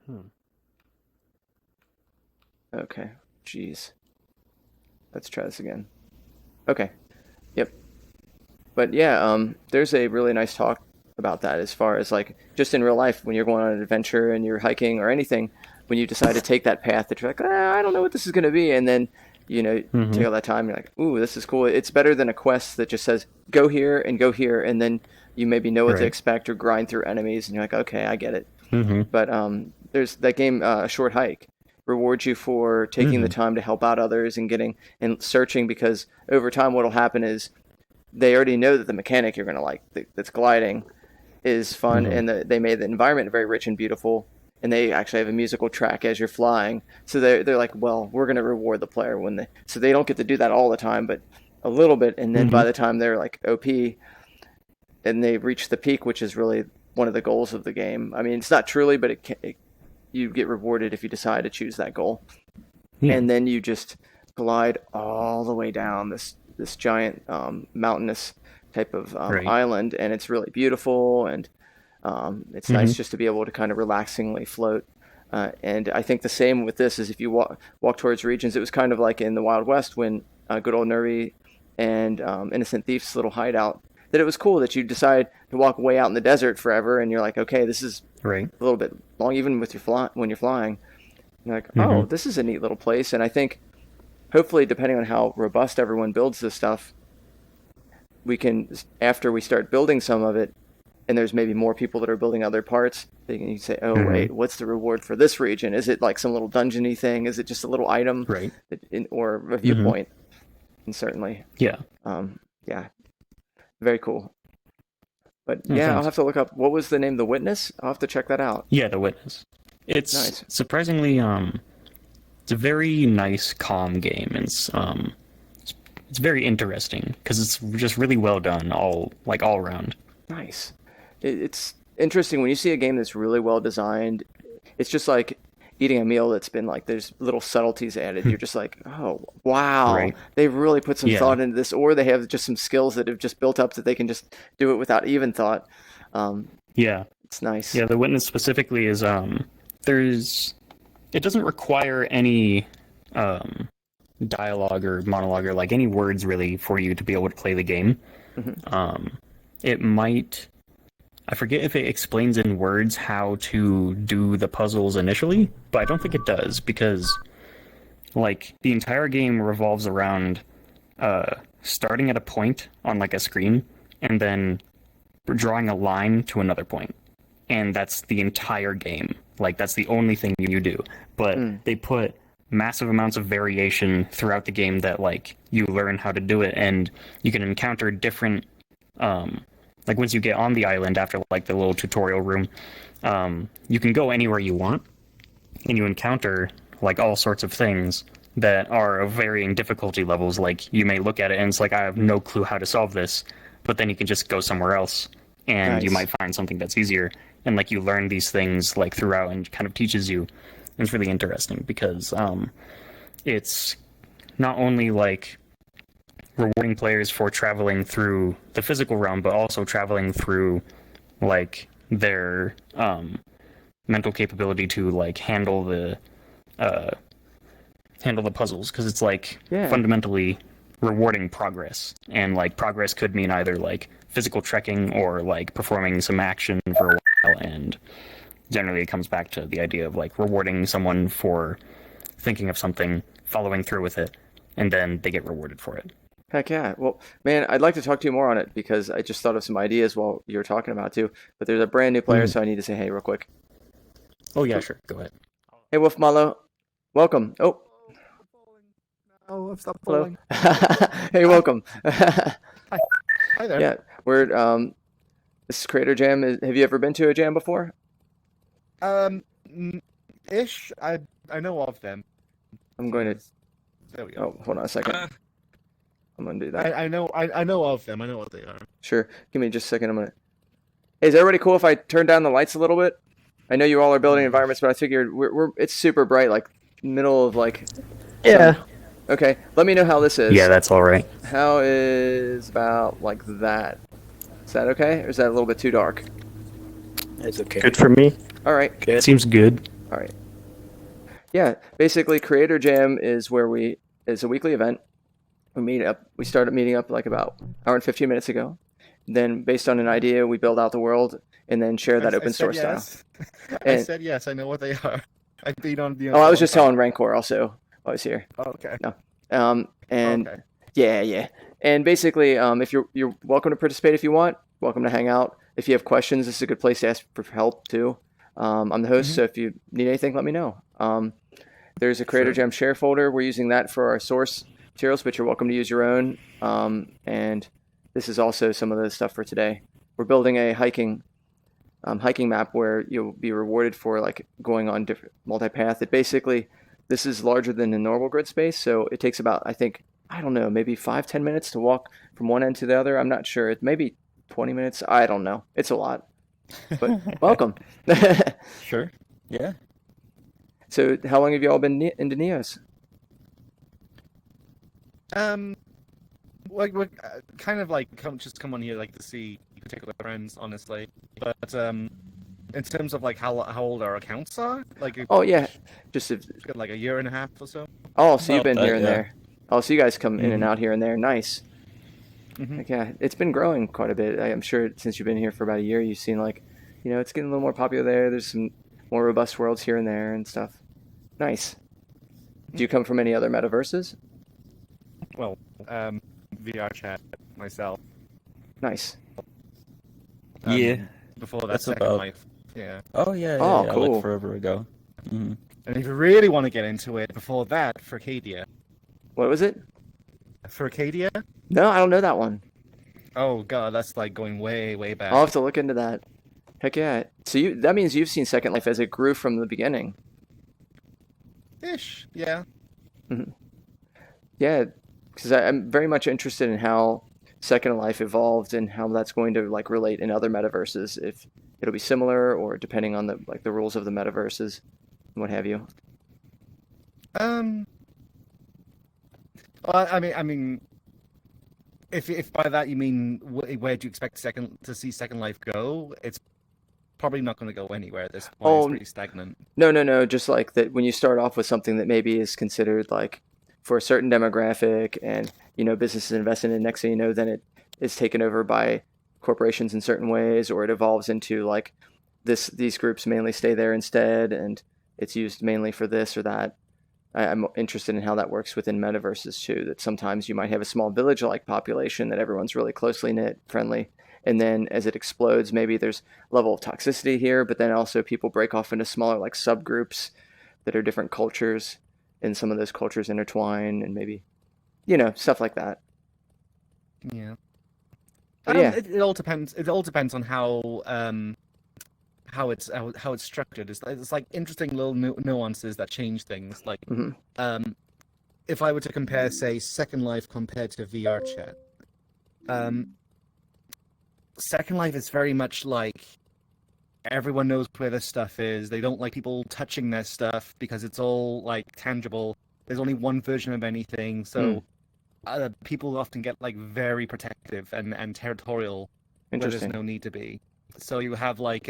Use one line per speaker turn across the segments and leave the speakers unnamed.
Hmm.
Okay. Jeez. Let's try this again. Okay. Yep. But yeah, there's a really nice talk about that as far as like just in real life when you're going on an adventure and you're hiking or anything, when you decide to take that path that you're like, I don't know what this is going to be, and then
Mm-hmm.
take all that time. You're like, ooh, this is cool. It's better than a quest that just says go here, and then you maybe know what to
Right.
expect or grind through enemies, and you're like, okay, I get it.
Mm-hmm.
But there's that game, A Short Hike, rewards you for taking the
Mm-hmm.
time to help out others and getting and searching because over time what'll happen is they already know that the mechanic you're going to like that's gliding is fun
Mm-hmm.
and they made the environment very rich and beautiful and they actually have a musical track as you're flying so they're like well we're going to reward the player when they so they don't get to do that all the time but a little bit and then by
Mm-hmm.
the time they're like op and they reach the peak which is really one of the goals of the game. I mean it's not truly but you get rewarded if you decide to choose that goal
Yeah.
and then you just glide all the way down this giant mountainous type of
Right.
island, and it's really beautiful, and it's
Mm-hmm.
nice just to be able to kind of relaxingly float. And I think the same with this is if you walk towards regions, it was kind of like in the Wild West when good old Nervy and Innocent Thief's little hideout. That it was cool that you decide to walk way out in the desert forever, and you're like, okay, this is
Right.
a little bit long, even with when you're flying. You're like, oh,
Mm-hmm.
this is a neat little place, and I think hopefully, depending on how robust everyone builds this stuff, we can after we start building some of it, and there's maybe more people that are building other parts. They can say, oh
Mm-hmm.
wait, what's the reward for this region? Is it like some little dungeony thing? Is it just a little item,
Right.
or a
Mm-hmm.
viewpoint? And certainly,
Yeah.
yeah, very cool. But
Oh,
yeah, I'll
thanks.
have to look up what was the name. The Witness. I'll have to check that out.
Yeah, The Witness. It's
Nice.
surprisingly it's a very nice, calm game. It's very interesting because it's just really well done all around.
Nice. It's interesting when you see a game that's really well designed. It's just like eating a meal that's been like there's little subtleties added. You're just like, oh wow,
Right.
they've really put some
Yeah.
thought into this, or they have just some skills that have just built up that they can just do it without even thought. Um,
Yeah.
it's nice.
Yeah, The Witness specifically is there's it doesn't require any um dialogue or monologue or like any words really for you to be able to play the game.
Hmm.
Um it might I forget if it explains in words how to do the puzzles initially, but I don't think it does because like the entire game revolves around starting at a point on like a screen and then drawing a line to another point, and that's the entire game. Like that's the only thing you do. But
Mm,
they put massive amounts of variation throughout the game that like you learn how to do it, and you can encounter different. Like once you get on the island after like the little tutorial room, you can go anywhere you want, and you encounter like all sorts of things that are of varying difficulty levels. Like you may look at it and it's like I have no clue how to solve this, but then you can just go somewhere else and you
nice.
might find something that's easier. And like you learn these things like throughout and kind of teaches you. And it's really interesting because it's not only like rewarding players for traveling through the physical realm, but also traveling through like their mental capability to like uh, handle the puzzles because it's like
Yeah.
fundamentally rewarding progress, and like progress could mean either like physical trekking or like performing some action for a while, and generally it comes back to the idea of like rewarding someone for thinking of something, following through with it, and then they get rewarded for it.
Heck yeah. Well, man, I'd like to talk to you more on it because I just thought of some ideas while you were talking about it too. But there's a brand new player,
Mm.
so I need to say hey real quick.
Oh yeah, sure, go ahead.
Hey, Wolf Malo, welcome. Oh,
Oh, I'm falling. No, I've stopped
hello.
falling.
Hey,
Hi.
welcome.
Hi. Hi there.
Yeah, we're this is Creator Jam. Have you ever been to a jam before?
Ish. I know of them.
I'm going to.
There we go.
Oh, hold on a second. I'm gonna do that.
I know of them. I know what they are.
Sure. Give me just a second. I'm gonna. Hey, is everybody cool if I turn down the lights a little bit? I know you all are building environments, but I figured we're it's super bright, like middle of like
Yeah.
some. Okay, let me know how this
Yeah,
is.
that's all right.
How is about like that? Is that okay, or is that a little bit too dark?
It's okay. Good for me.
All right.
Good.
Seems good.
All right. Yeah, basically, Creator Jam is a weekly event. We meet up. We started meeting up like about an hour and 15 minutes ago. Then, based on an idea, we build out the world and then share that open
I said
source style.
yes. I
And
said yes. I know what they are. I've been on the.
oh, I was just telling Rancor also while I was here.
Oh, okay.
No. And
Okay.
yeah. And basically, if you're welcome to participate if you want. Welcome to hang out. If you have questions, this is a good place to ask for help too. I'm the host,
Mhm.
so if you need anything, let me know. There's a Creator
Sure.
Jam share folder. We're using that for our source materials, but you're welcome to use your own. And this is also some of the stuff for today. We're building a hiking map where you'll be rewarded for like going on different multipath. It basically, this is larger than the normal grid space, so it takes about, I don't know, maybe 5-10 minutes to walk from one end to the other. I'm not sure. It maybe 20 minutes. I don't know. It's a lot, but welcome.
Sure. Yeah.
So, how long have you all been into Neos?
Um, we're kind of like just come on here like to see particular friends, honestly. But in terms of like how old our accounts are, like
Oh yeah, just if,
it's got like a year and a half or so.
oh, so you've
About
been here
that,
and
yeah.
there. Oh, so you guys come in and
Mhm.
out here and there. Nice.
Mhm.
Like, yeah, it's been growing quite a bit. I'm sure since you've been here for about a year, you've seen like, it's getting a little more popular there. There's some more robust worlds here and there and stuff. Nice. Do you come from any other metaverses?
Well, VR chat myself.
Nice.
Yeah.
Before that,
That's
Second
about-
Life. Yeah.
Oh yeah.
Oh,
yeah,
cool.
Like forever ago. Hmm.
And if you really want to get into it, before that, Furcadia.
What was it?
Furcadia?
No, I don't know that one.
Oh god, that's like going way, way back.
I'll have to look into that. Heck yeah. So that means you've seen Second Life as it grew from the beginning.
Ish, yeah.
Yeah, because I'm very much interested in how Second Life evolved and how that's going to like relate in other metaverses. If it'll be similar or depending on the rules of the metaverses and what have you.
Well, I mean, if by that you mean where do you expect to see Second Life go? It's probably not going to go anywhere at this point.
Oh,
It's pretty stagnant.
No. Just like that when you start off with something that maybe is considered like for a certain demographic and, businesses invest in it, next thing you know, then it is taken over by corporations in certain ways, or it evolves into like these groups mainly stay there instead and it's used mainly for this or that. I'm interested in how that works within metaverses too, that sometimes you might have a small village-like population that everyone's really closely knit, friendly, and then as it explodes, maybe there's a level of toxicity here, but then also people break off into smaller like subgroups that are different cultures, and some of those cultures intertwine, and maybe, stuff like that.
Yeah.
But yeah.
It all depends. It all depends on how it's structured. It's like interesting little nuances that change things. Like,
Mhm.
if I were to compare, say, Second Life compared to VR chat, Second Life is very much like everyone knows where their stuff is. They don't like people touching their stuff because it's all like tangible. There's only one version of anything, so people often get like very protective and territorial where there's
Interesting.
no need to be. So you have like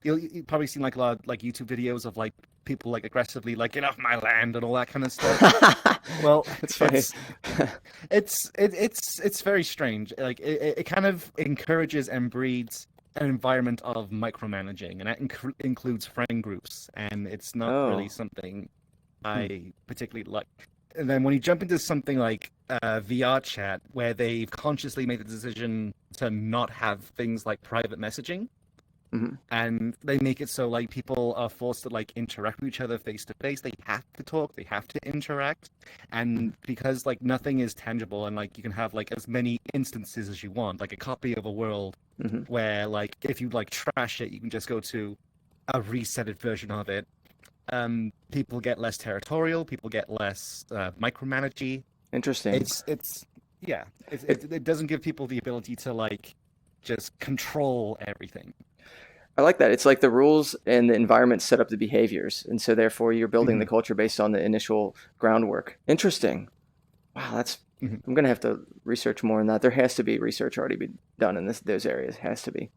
you've probably seen like a lot of like YouTube videos of like people like aggressively like get off my land and all that kind of stuff. Well,
It's funny.
it's very strange. Like it kind of encourages and breeds an environment of micromanaging, and that includes friend groups, and it's not
Oh.
really something I particularly like. And then when you jump into something like VR chat, where they've consciously made the decision to not have things like private messaging,
Mhm.
and they make it so like people are forced to like interact with each other face to face. They have to talk, they have to interact, and because like nothing is tangible, and like you can have like as many instances as you want, like a copy of a world
Mhm.
where like if you like trash it, you can just go to a resetted version of it. People get less territorial, people get less micromanagey.
Interesting.
It doesn't give people the ability to like just control everything.
I like that. It's like the rules and the environment set up the behaviors, and so therefore you're building the culture based on the initial groundwork. Interesting. Wow, that's.
Mhm.
I'm gonna have to research more on that. There has to be research already be done in those areas. Has to be.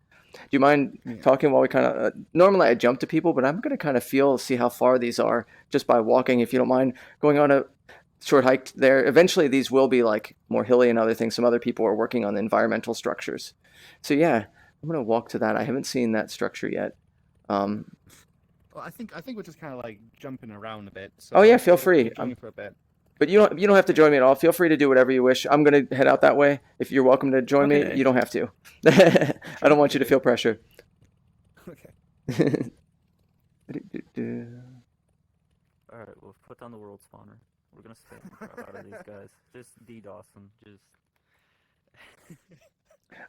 you mind
Yeah.
talking while we kind of? Normally, I jump to people, but I'm gonna kind of see how far these are just by walking. If you don't mind going on a short hike there. Eventually, these will be like more hilly and other things. Some other people are working on the environmental structures. So yeah, I'm gonna walk to that. I haven't seen that structure yet. Um,
Well, I think we're just kind of like jumping around a bit. So
Oh, yeah, feel
I'll
free.
join you for a bit.
but you don't have to join me at all. Feel free to do whatever you wish. I'm gonna head out that way. If you're welcome to join me,
Okay.
you don't have to. I don't want you to feel pressure.
Okay.
Alright, we'll put down the world spawner. We're gonna spam the crap out of these guys. Just DDoS them. Just.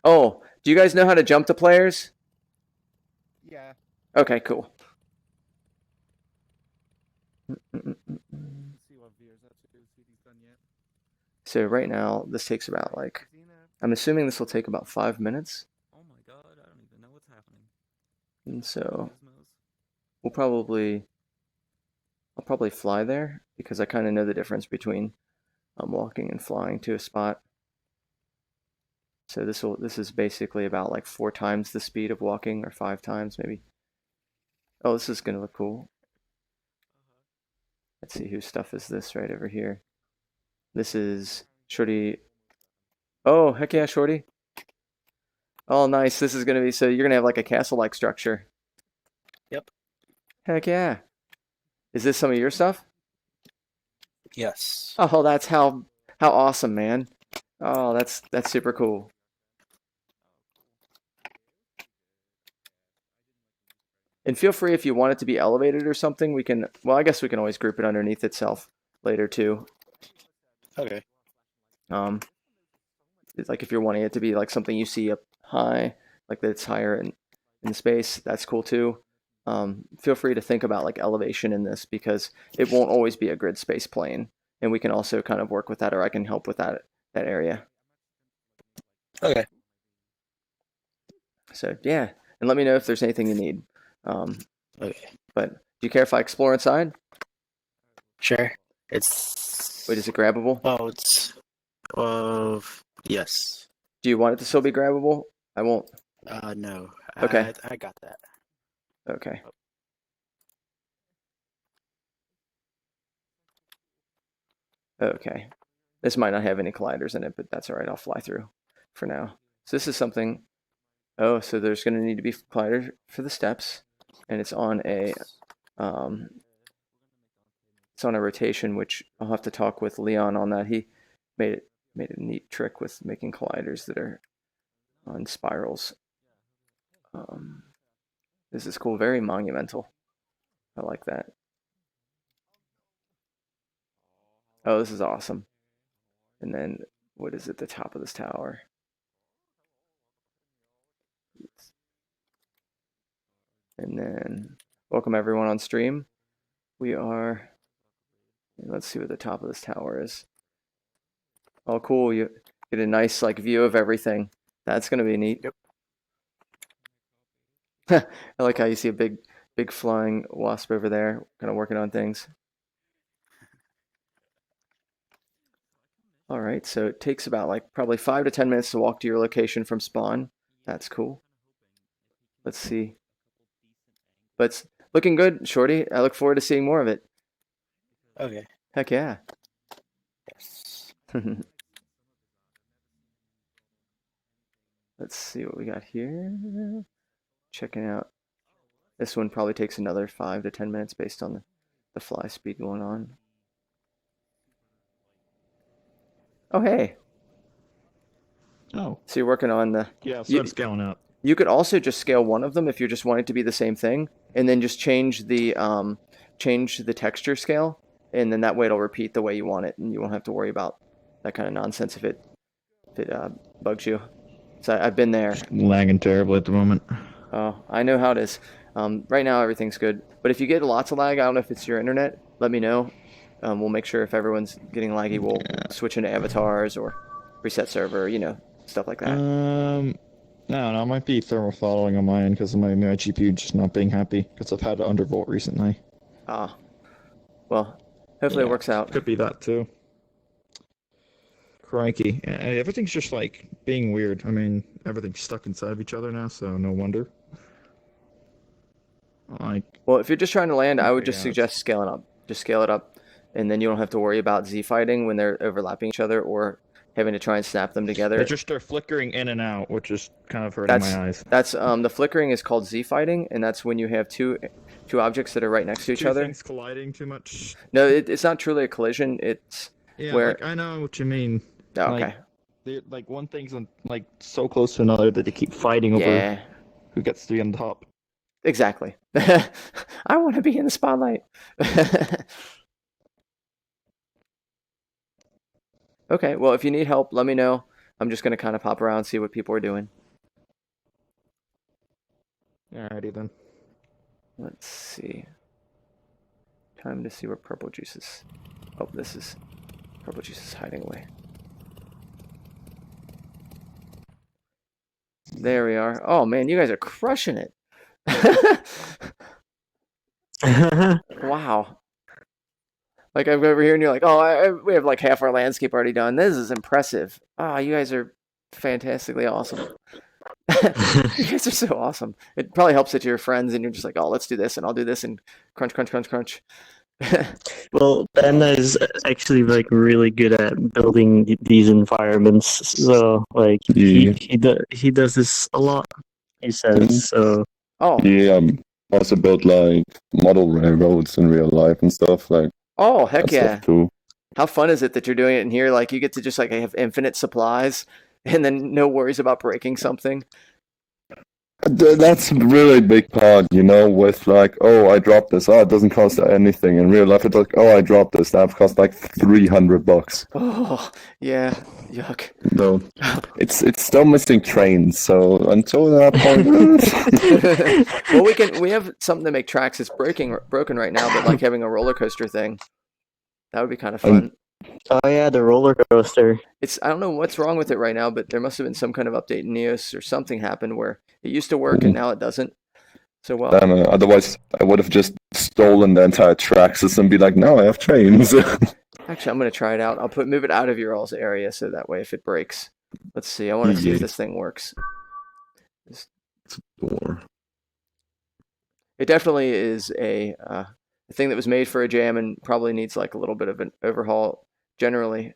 Oh, do you guys know how to jump to players?
Yeah.
Okay, cool.
Let's see what Veer's up to. See if he's done yet.
So right now, this takes about like, I'm assuming this will take about 5 minutes.
Oh my god, I don't even know what's happening.
And so
Gizmos.
I'll probably fly there because I kind of know the difference between walking and flying to a spot. So this is basically about like 4 times the speed of walking, or 5 times maybe. Oh, this is gonna look cool. Let's see whose stuff is this right over here. This is Shorty. Oh, heck yeah, Shorty. Oh, nice. This is gonna be, so you're gonna have like a castle-like structure.
Yep.
Heck yeah. Is this some of your stuff?
Yes.
Oh, that's how awesome, man. Oh, that's super cool. And feel free, if you want it to be elevated or something, we can, well, I guess we can always group it underneath itself later too.
Okay.
It's like if you're wanting it to be like something you see up high, like that it's higher in space, that's cool too. Feel free to think about like elevation in this, because it won't always be a grid space plane, and we can also kind of work with that, or I can help with that area.
Okay.
So yeah, and let me know if there's anything you need.
Okay.
But do you care if I explore inside?
Sure. It's.
Wait, is it grabbable?
Oh, it's. Yes.
Do you want it to still be grabbable? I won't.
No.
Okay.
I got that.
Okay. Okay. This might not have any colliders in it, but that's all right. I'll fly through for now. So this is something. Oh, so there's going to need to be colliders for the steps, and it's on a rotation, which I'll have to talk with Leon on that. He made a neat trick with making colliders that are on spirals. This is cool, very monumental. I like that. Oh, this is awesome. And then what is at the top of this tower? And then welcome everyone on stream. We are, let's see what the top of this tower is. Oh, cool. You get a nice like view of everything. That's going to be neat.
Yep.
I like how you see a big flying wasp over there, kind of working on things. All right, so it takes about like probably 5 to 10 minutes to walk to your location from spawn. That's cool. Let's see. But it's looking good, Shorty. I look forward to seeing more of it.
Okay.
Heck yeah.
Yes.
Let's see what we got here. Checking out. This one probably takes another 5 to 10 minutes based on the fly speed going on. Oh, hey.
Oh,
So you're working on the...
yeah, so
You-
it's scaling up.
You could also just scale one of them if you're just wanting it to be the same thing, and then just change the texture scale, and then that way it'll repeat the way you want it, and you won't have to worry about that kind of nonsense if it bugs you. So I've been there.
Lagging terribly at the moment.
Oh, I know how it is. Right now everything's good, but if you get lots of lag, I don't know if it's your internet. Let me know. We'll make sure if everyone's getting laggy, we'll switch into avatars or reset server, stuff like that.
No, it might be thermal throttling on my end because of my GPU just not being happy because I've had to undervolt recently.
Well, hopefully it
Yeah.
works out.
Could be that too. crikey. Everything's just like being weird. I mean, everything's stuck inside of each other now, so no wonder. Like,
Well, if you're just trying to land, I would just
Yeah,
suggest scaling up. Just scale it up, and then you don't have to worry about Z fighting when they're overlapping each other or having to try and snap them together.
they're flickering in and out, which is kind of hurting my eyes.
That's the flickering is called Z fighting, and that's when you have two objects that are right next to each
Two
other.
things colliding too much.
No, it's not truly a collision. It's
Yeah,
where.
like I know what you mean.
Oh,
like,
okay.
Like one thing's like so close to another that they keep fighting over
Yeah.
who gets to be on top.
Exactly. I want to be in the spotlight. Okay, well, if you need help, let me know. I'm just gonna kind of pop around, see what people are doing.
Alrighty then.
Let's see. Time to see where purple juice is. Oh, this is purple juice is hiding away. There we are. Oh man, you guys are crushing it. Wow. Like I'm over here and you're like, oh, we have like half our landscape already done. This is impressive. Ah, you guys are fantastically awesome. You guys are so awesome. It probably helps that you're friends and you're just like, oh, let's do this and I'll do this and crunch, crunch, crunch, crunch.
Well, Ben is actually like really good at building these environments. So like
Yeah.
he does this a lot. He says so.
Oh,
Yeah, also built like model railroads in real life and stuff like
oh, heck
that
yeah.
stuff too.
How fun is it that you're doing it in here? Like you get to just like have infinite supplies and then no worries about breaking something.
That's a really big part, you know, with like, oh, I dropped this. Oh, it doesn't cost anything. In real life, it's like, oh, I dropped this. That cost like $300.
Oh, yeah. Yuck.
So it's still missing trains. So until that point,
Well, we have something to make tracks. It's broken right now, but like having a roller coaster thing, that would be kind of fun.
Oh yeah, the roller coaster.
I don't know what's wrong with it right now, but there must have been some kind of update in Neos or something happened where it used to work and now it doesn't. So well,
then, otherwise I would have just stolen the entire track system and be like, now I have trains.
actually, I'm gonna try it out. I'll move it out of your all's area so that way if it breaks, let's see. I want to see if
Yeah.
this thing works.
Or-
It definitely is a thing that was made for a jam and probably needs like a little bit of an overhaul generally.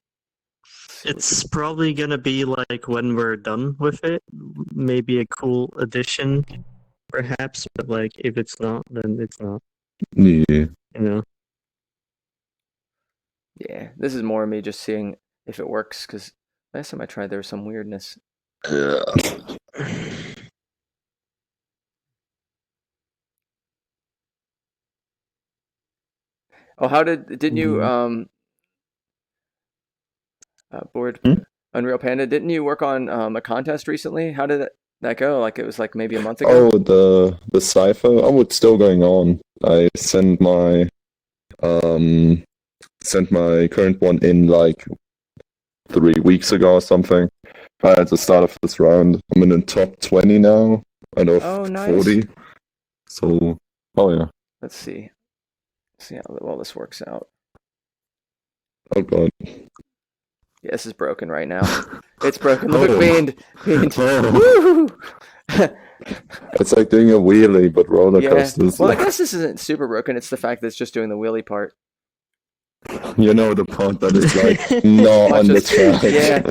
It's probably gonna be like when we're done with it, maybe a cool addition, perhaps. But like if it's not, then it's not.
Yeah.
You know.
Yeah, this is more me just seeing if it works because last time I tried there was some weirdness. Oh, didn't you board
Hmm?
Unreal Panda? Didn't you work on a contest recently? How did that go? Like it was like maybe a month ago.
Oh, the cipher. Oh, it's still going on. I sent my current one in like 3 weeks ago or something. At the start of this round, I'm in the top 20 now out of
Oh, nice.
40. So, oh yeah.
Let's see. See how well this works out.
Oh god.
Yeah, this is broken right now. It's broken. Look,
Oh.
Fiend.
Oh.
Woo!
It's like doing a wheelie, but roller
Yeah.
coasters.
Well, I guess this isn't super broken. It's the fact that it's just doing the wheelie part.
You know the part that is like not
Watch
on the
this.
track.
Yeah.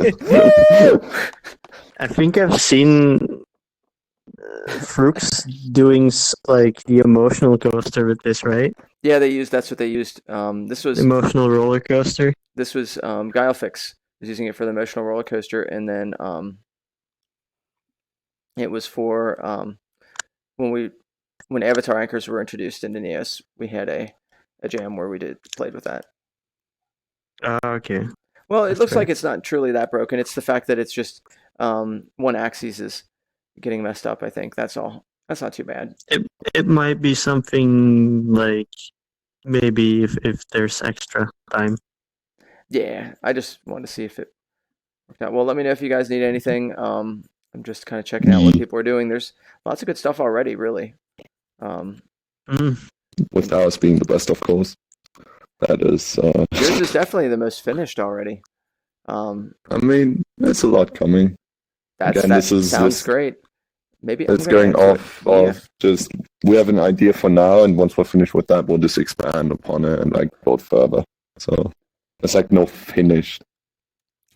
I think I've seen Frooks doing like the emotional coaster with this, right?
Yeah, that's what they used. This was
Emotional roller coaster.
Guilefix was using it for the emotional roller coaster, and then it was for when Avatar anchors were introduced into Neos, we had a jam where we played with that.
Okay.
Well, it
That's
looks
fair.
like it's not truly that broken. It's the fact that it's just one axis is getting messed up. I think that's all. That's not too bad.
It might be something like maybe if there's extra time.
Yeah, I just wanted to see if it worked out. Well, let me know if you guys need anything. I'm just kind of checking out what people are doing. There's lots of good stuff already, really.
With ours being the best, of course. That is.
Yours is definitely the most finished already.
I mean, there's a lot coming. Again,
That
this is
sounds
this
great. Maybe I'm
it's
gonna
going
add to it.
off
Yeah.
of just we have an idea for now, and once we're finished with that, we'll just expand upon it and like build further. So it's like no finish.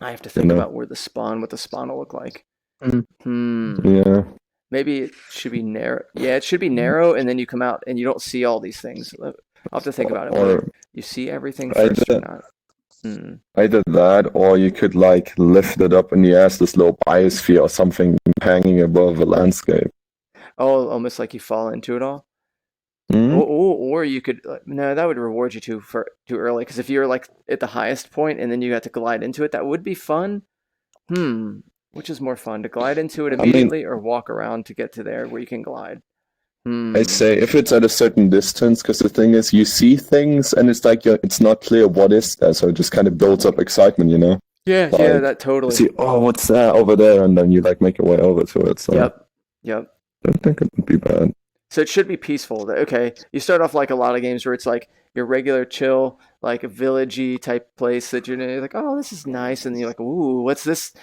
I have to think
know.
about what the spawn will look like.
Mm.
Yeah.
Maybe it should be narrow. Yeah, it should be narrow, and then you come out and you don't see all these things. I'll have to think about it.
Or
Whether you see everything first or not.
either that, or you could like lift it up in the air as this little biosphere or something hanging above the landscape.
Oh, almost like you fall into it all.
Hmm?
Or you could no, that would reward you too early. Because if you're like at the highest point and then you have to glide into it, that would be fun. Which is more fun, to glide into it immediately or walk around to get to there where you can glide?
I say if it's at a certain distance, because the thing is, you see things and it's like it's not clear what is there, so it just kind of builds up excitement, you know.
Yeah,
Like,
that totally.
You see, oh, what's that over there, and then you like make your way over to it. So
Yep.
I don't think it would be bad.
So it should be peaceful. Okay, you start off like a lot of games where it's like your regular chill, like a villagey type place that you're like, oh, this is nice, and you're like, ooh, what's this?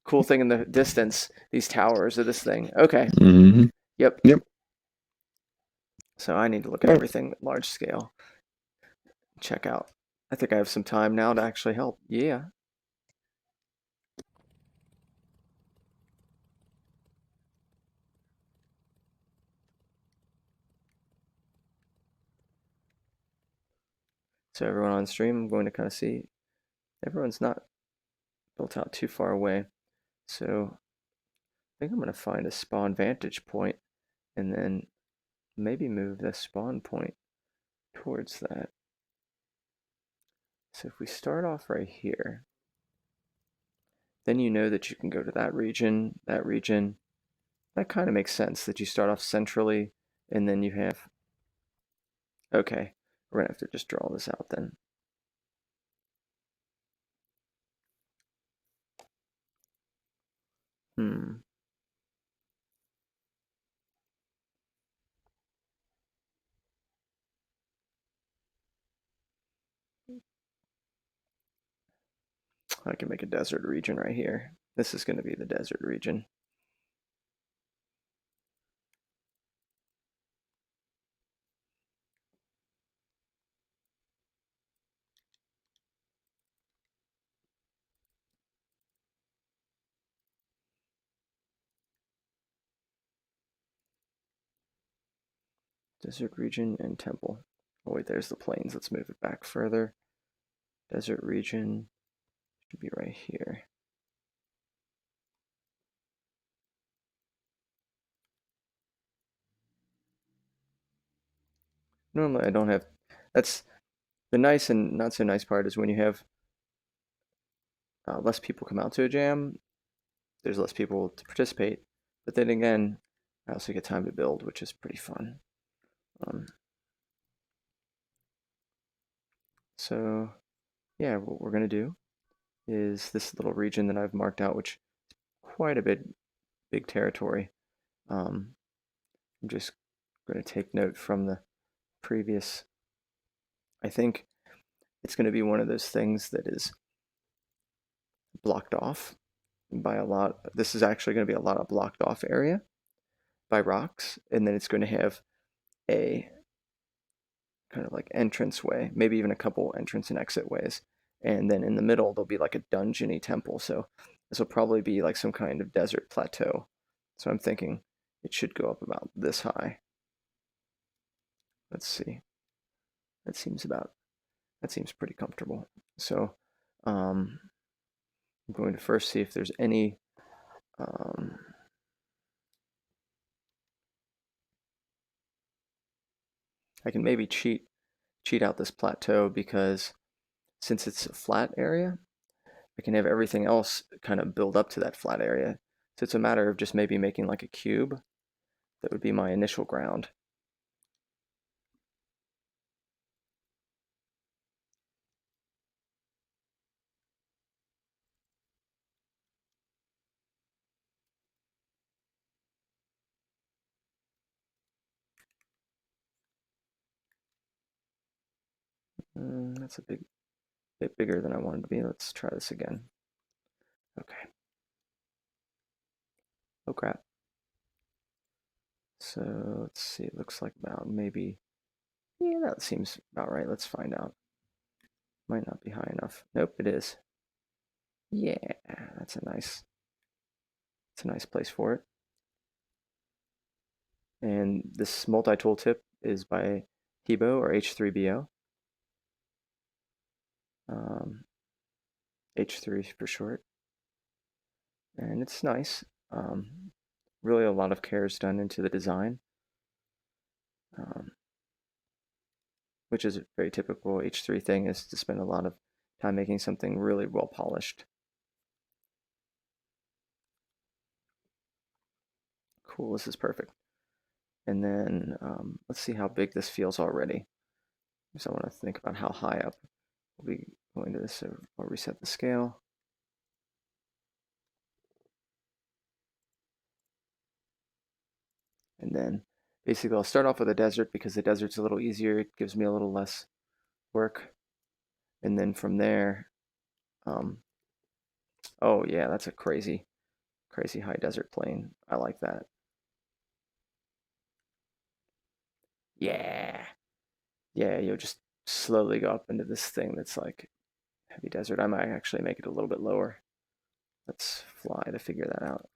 Cool thing in the distance, these towers or this thing. Okay.
Mm-hmm.
Yep.
Yep.
So I need to look at everything large scale. Check out. I think I have some time now to actually help. Yeah. So everyone on stream, I'm going to kind of see. Everyone's not built out too far away. So I think I'm going to find a spawn vantage point and then maybe move the spawn point towards that. So if we start off right here, then you know that you can go to that region, that region. That kind of makes sense that you start off centrally and then you have, okay, we're going to have to just draw this out then. I can make a desert region right here. This is going to be the desert region. Desert region and temple. Oh wait, there's the plains. Let's move it back further. Desert region should be right here. Normally I don't have, that's the nice and not so nice part is when you have less people come out to a jam, there's less people to participate. But then again, I also get time to build, which is pretty fun. So yeah, what we're going to do is this little region that I've marked out, which is quite a big territory. I'm just going to take note from the previous. I think it's going to be one of those things that is blocked off by a lot. This is actually going to be a lot of blocked off area by rocks, and then it's going to have a kind of like entrance way, maybe even a couple entrance and exit ways. And then in the middle, there'll be like a dungeony temple. So this will probably be like some kind of desert plateau. So I'm thinking it should go up about this high. Let's see. That seems pretty comfortable. So I'm going to first see if there's any I can maybe cheat out this plateau, because since it's a flat area, I can have everything else kind of build up to that flat area. So it's a matter of just maybe making like a cube. That would be my initial ground. That's a big bit bigger than I wanted to be. Let's try this again. Okay. Oh crap. So let's see, it looks like about maybe, yeah, that seems about right. Let's find out. Might not be high enough. Nope, it is. Yeah, that's a nice place for it. And this multi-tool tip is by Hebo, or H3BO. H3 for short. And it's nice. Really a lot of care is done into the design, which is a very typical H3 thing, is to spend a lot of time making something really well polished. Cool, this is perfect. And then let's see how big this feels already. So I want to think about how high up we'll be going to this. So I'll reset the scale. And then basically I'll start off with a desert because the desert's a little easier. It gives me a little less work. And then from there, oh yeah, that's a crazy high desert plain. I like that. Yeah. Yeah, you'll just slowly go up into this thing that's like heavy desert. I might actually make it a little bit lower. Let's fly to figure that out.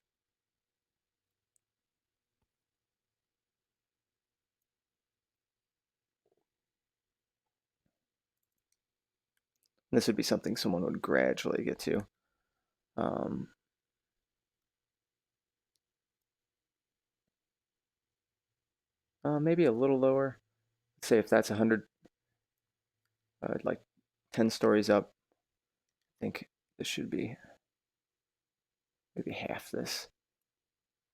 This would be something someone would gradually get to. Maybe a little lower. Let's say if that's 100, like 10 stories up, I think this should be maybe half this.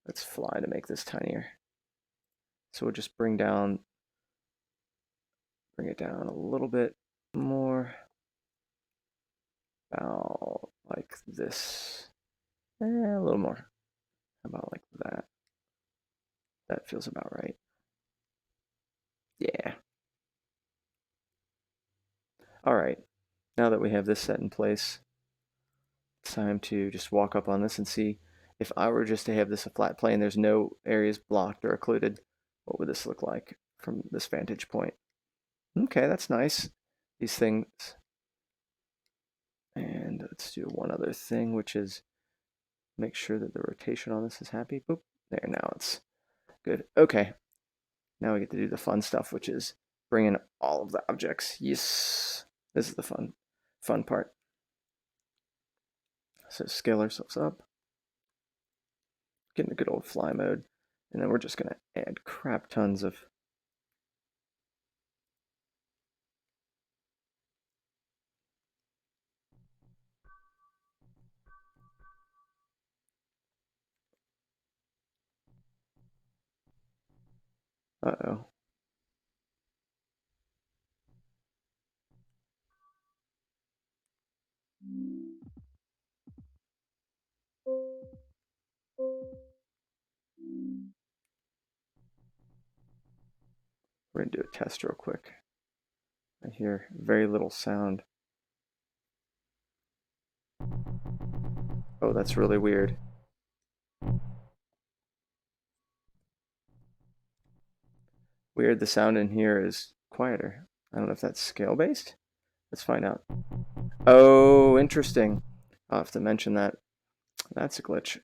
Let's fly to make this tinier. So we'll just bring it down a little bit more, about like this. A little more. How about like that? That feels about right. Yeah. All right. Now that we have this set in place, it's time to just walk up on this and see if I were just to have this a flat plane, there's no areas blocked or occluded. What would this look like from this vantage point? Okay, that's nice. These things. And let's do one other thing, which is make sure that the rotation on this is happy. Boop. There, now it's good. Okay. Now we get to do the fun stuff, which is bring in all of the objects. Yes. This is the fun part. So scale ourselves up. Get into good old fly mode. And then we're just going to add crap tons of uh-oh. We're going to do a test real quick. I hear very little sound. Oh, that's really weird. Weird, the sound in here is quieter. I don't know if that's scale based. Let's find out. Oh, interesting. I'll have to mention that. That's a glitch.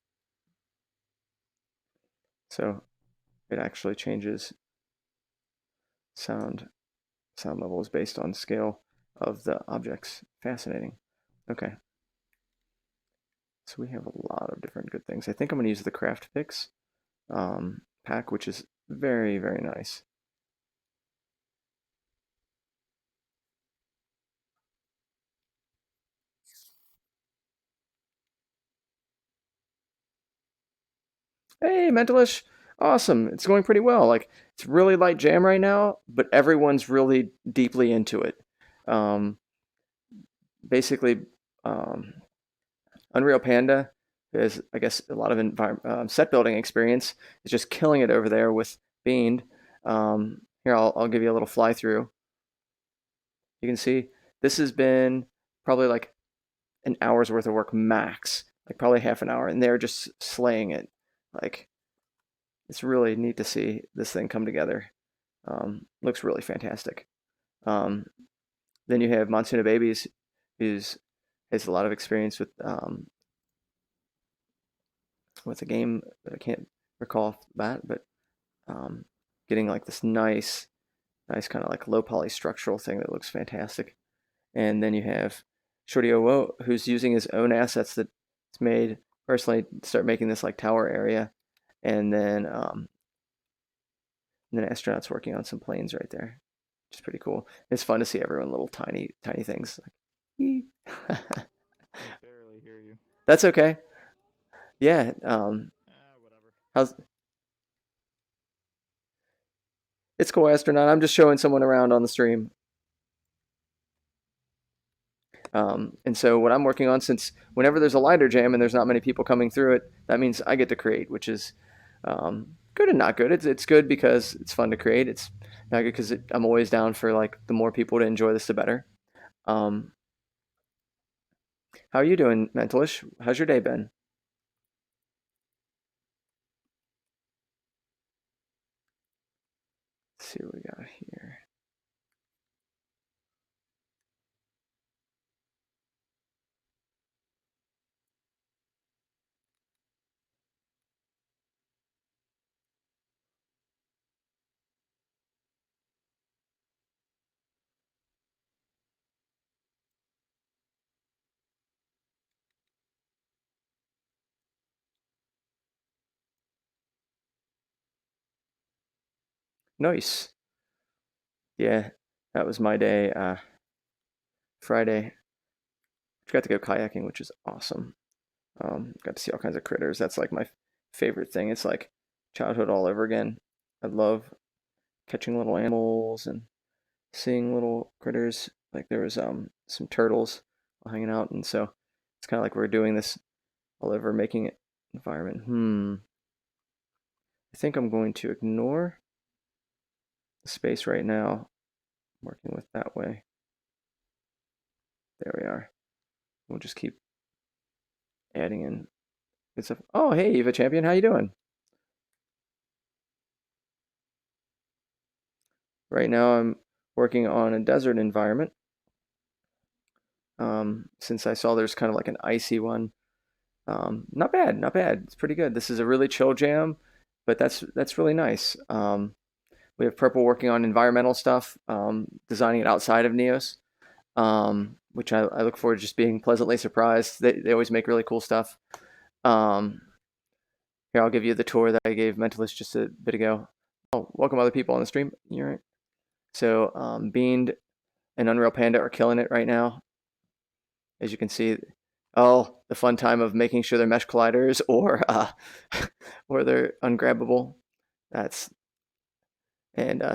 So it actually changes sound levels based on scale of the objects. Fascinating. Okay. So we have a lot of different good things. I think I'm going to use the Craft Picks pack, which is very, very nice. Hey, Mentalish. Awesome. It's going pretty well. Like, it's really light jam right now, but everyone's really deeply into it. Basically, Unreal Panda is, I guess, a lot of set building experience. Is just killing it over there with Beamed. Here, I'll give you a little fly through. You can see this has been probably like an hour's worth of work max, like probably half an hour, and they're just slaying it. Like, it's really neat to see this thing come together. Looks really fantastic. Then you have Monsoona Babies, who's has a lot of experience with a game that I can't recall off the bat, but getting like this nice kind of like low poly structural thing that looks fantastic. And then you have Shorty Owo, who's using his own assets that he's made personally to start making this like tower area. And then Astronaut's working on some planes right there, which is pretty cool. It's fun to see everyone little tiny things. Like,
Barely hear you.
that's okay. Yeah.
Whatever.
How's It's cool, Astronaut. I'm just showing someone around on the stream. And so what I'm working on, since whenever there's a lighter jam and there's not many people coming through it, that means I get to create, which is good and not good. It's good because it's fun to create. It's not good because I'm always down for like the more people to enjoy this, the better. How are you doing, Mentalish? How's your day been? Let's see what we got here. Nice. Yeah, that was my day. Friday, got to go kayaking, which is awesome. Got to see all kinds of critters. That's like my favorite thing. It's like childhood all over again. I love catching little animals and seeing little critters. Like there was some turtles hanging out, and so it's kind of like we're doing this all over, making it environment. I think I'm going to ignore the space right now. I'm working with that way. There we are. We'll just keep adding in good stuff. Oh, hey, Eva Champion, how you doing? Right now I'm working on a desert environment. Since I saw there's kind of like an icy one. Not bad, not bad. It's pretty good. This is a really chill jam, but that's really nice. We have Purple working on environmental stuff, designing it outside of Neos, which I look forward to just being pleasantly surprised. They always make really cool stuff. Here, I'll give you the tour that I gave Mentalist just a bit ago. Oh, welcome other people on the stream. You're right. So Beamed and Unreal Panda are killing it right now. As you can see, the fun time of making sure they're mesh colliders or they're ungrabbable.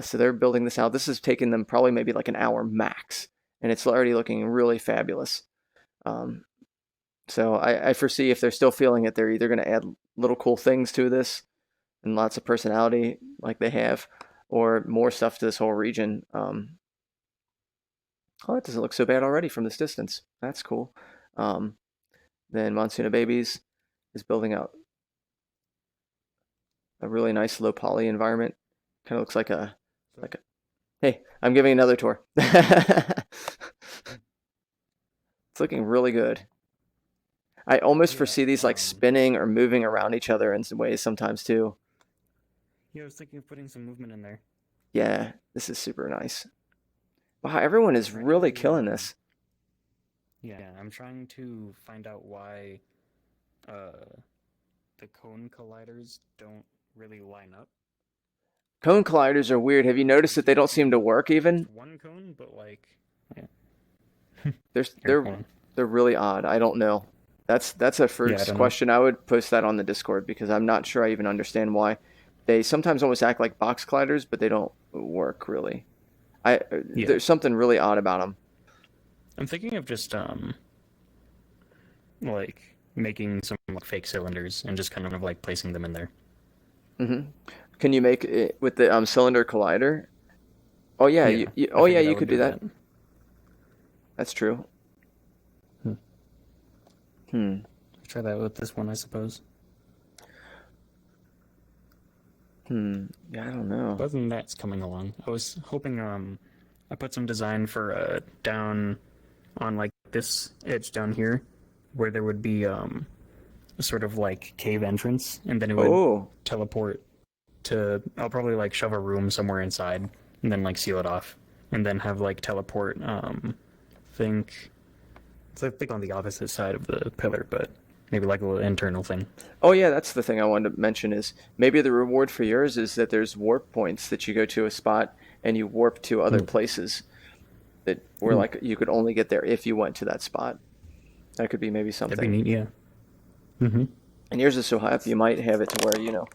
So they're building this out. This has taken them probably maybe like an hour max, and it's already looking really fabulous. So I foresee if they're still feeling it, they're either going to add little cool things to this and lots of personality like they have, or more stuff to this whole region. Oh, it doesn't look so bad already from this distance. That's cool. Then Monsoona Babies is building out a really nice low poly environment. Kind of looks like a Hey, I'm giving another tour. It's looking really good. I almost foresee these like spinning or moving around each other in some ways sometimes too.
Yeah, I was thinking of putting some movement in there.
Yeah, this is super nice. Wow, everyone is really killing this.
Yeah, I'm trying to find out why the cone colliders don't really line up.
Cone colliders are weird. Have you noticed that they don't seem to work even?
It's one cone, but like,
They're really odd. I don't know. That's a first question. I would post that on the Discord because I'm not sure I even understand why. They sometimes almost act like box colliders, but they don't work really. There's something really odd about them.
I'm thinking of just like making some like fake cylinders and just kind of like placing them in there.
Mm-hmm. Can you make it with the cylinder collider? Oh yeah, you could do that. That's true.
Try that with this one, I suppose.
Yeah, I don't know.
Other than that's coming along. I was hoping I put some design for down on like this edge down here, where there would be a sort of like cave entrance, and then it would teleport to. I'll probably like shove a room somewhere inside, and then like seal it off, and then have like teleport. Think on the opposite side of the pillar, but maybe like a little internal thing.
Oh yeah, that's the thing I wanted to mention is maybe the reward for yours is that there's warp points that you go to a spot and you warp to other places that were like you could only get there if you went to that spot. That could be maybe something.
That'd be neat, yeah. Mm-hmm.
And yours is so high up, you might have it to where you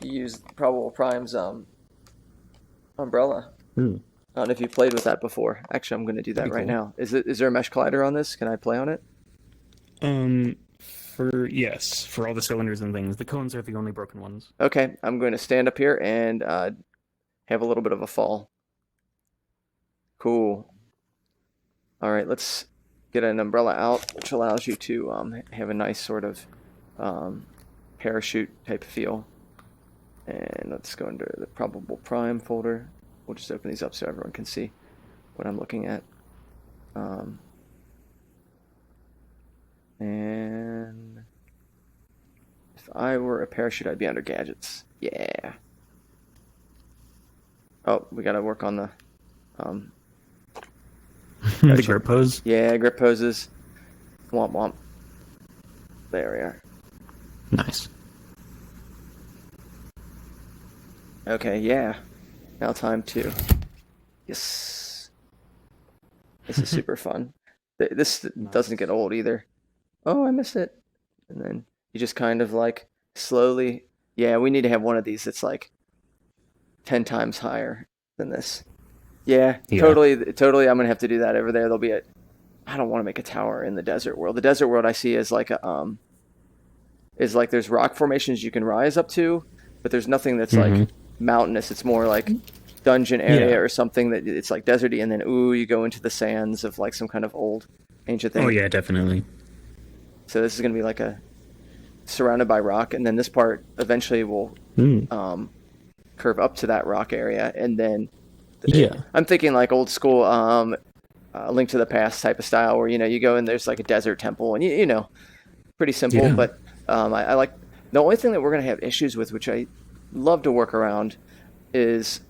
use Probable Prime's umbrella. I don't know if you played with that before. Actually, I'm going to do that right now. Is there a mesh collider on this? Can I play on it?
For all the cylinders and things. The cones are the only broken ones.
Okay, I'm going to stand up here and have a little bit of a fall. Cool. All right, let's get an umbrella out, which allows you to have a nice sort of parachute type feel. And let's go into the Probable Prime folder. We'll just open these up so everyone can see what I'm looking at. And if I were a parachute, I'd be under gadgets. Yeah. Oh, we got to work on the
the grip pose.
Yeah, grip poses. Womp womp. There we are.
Nice.
Okay, yeah. Now time to. Yes. This is super fun. This doesn't get old either. Oh, I missed it. And then you just kind of like slowly. Yeah, we need to have one of these that's like 10 times higher than this. Yeah. Totally. I'm going to have to do that over there. There'll be I don't want to make a tower in the desert world. The desert world I see is like there's rock formations you can rise up to, but there's nothing that's like mountainous. It's more like dungeon area or something that it's like deserty, and then you go into the sands of like some kind of old ancient thing.
Oh yeah, definitely.
So this is going to be like surrounded by rock, and then this part eventually will curve up to that rock area, and then I'm thinking like old school Link to the Past type of style where you go and there's like a desert temple, and pretty simple, but I like the only thing that we're going to have issues with, which I love to work around, is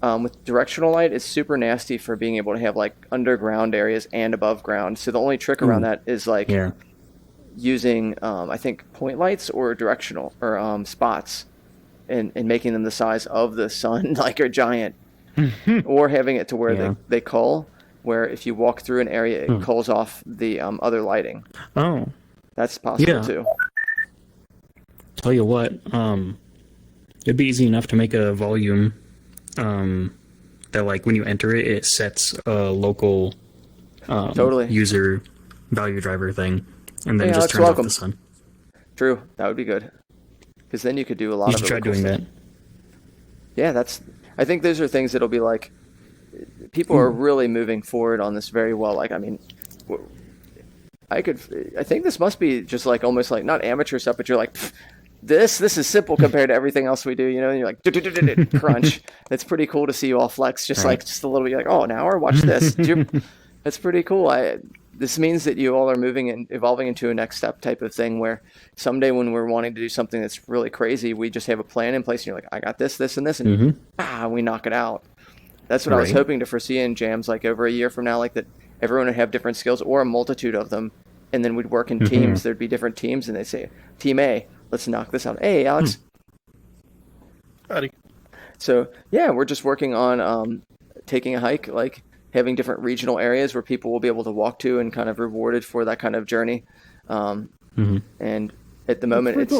with directional light. It's super nasty for being able to have like underground areas and above ground. So the only trick around that is like using I think point lights or directional or spots and making them the size of the sun, like a giant, or having it to where they cull, where if you walk through an area it culls off the other lighting.
Oh,
that's possible too.
Tell you what, it'd be easy enough to make a volume that like when you enter it, it sets a local user value driver thing, and then just turns off the sun.
True, that would be good, because then you could do a lot of.
You should try doing that.
Yeah, I think those are things that'll be like, people are really moving forward on this very well. Like, I mean, I think this must be just like almost like not amateur stuff, but you're like, this is simple compared to everything else we do, and you're like, crunch. It's pretty cool to see you all flex, just like just a little bit, like, oh, an hour, watch this. That's pretty cool. This means that you all are moving and evolving into a next step type of thing where someday when we're wanting to do something that's really crazy, we just have a plan in place and you're like, I got this, this, and this, and we knock it out. That's what I was hoping to foresee in jams like over a year from now, like that everyone would have different skills or a multitude of them, and then we'd work in teams. There'd be different teams, and they'd say, Team A, let's knock this out. Hey, Alex.
Howdy.
So, yeah, we're just working on taking a hike, like having different regional areas where people will be able to walk to and kind of rewarded for that kind of journey. And at the moment,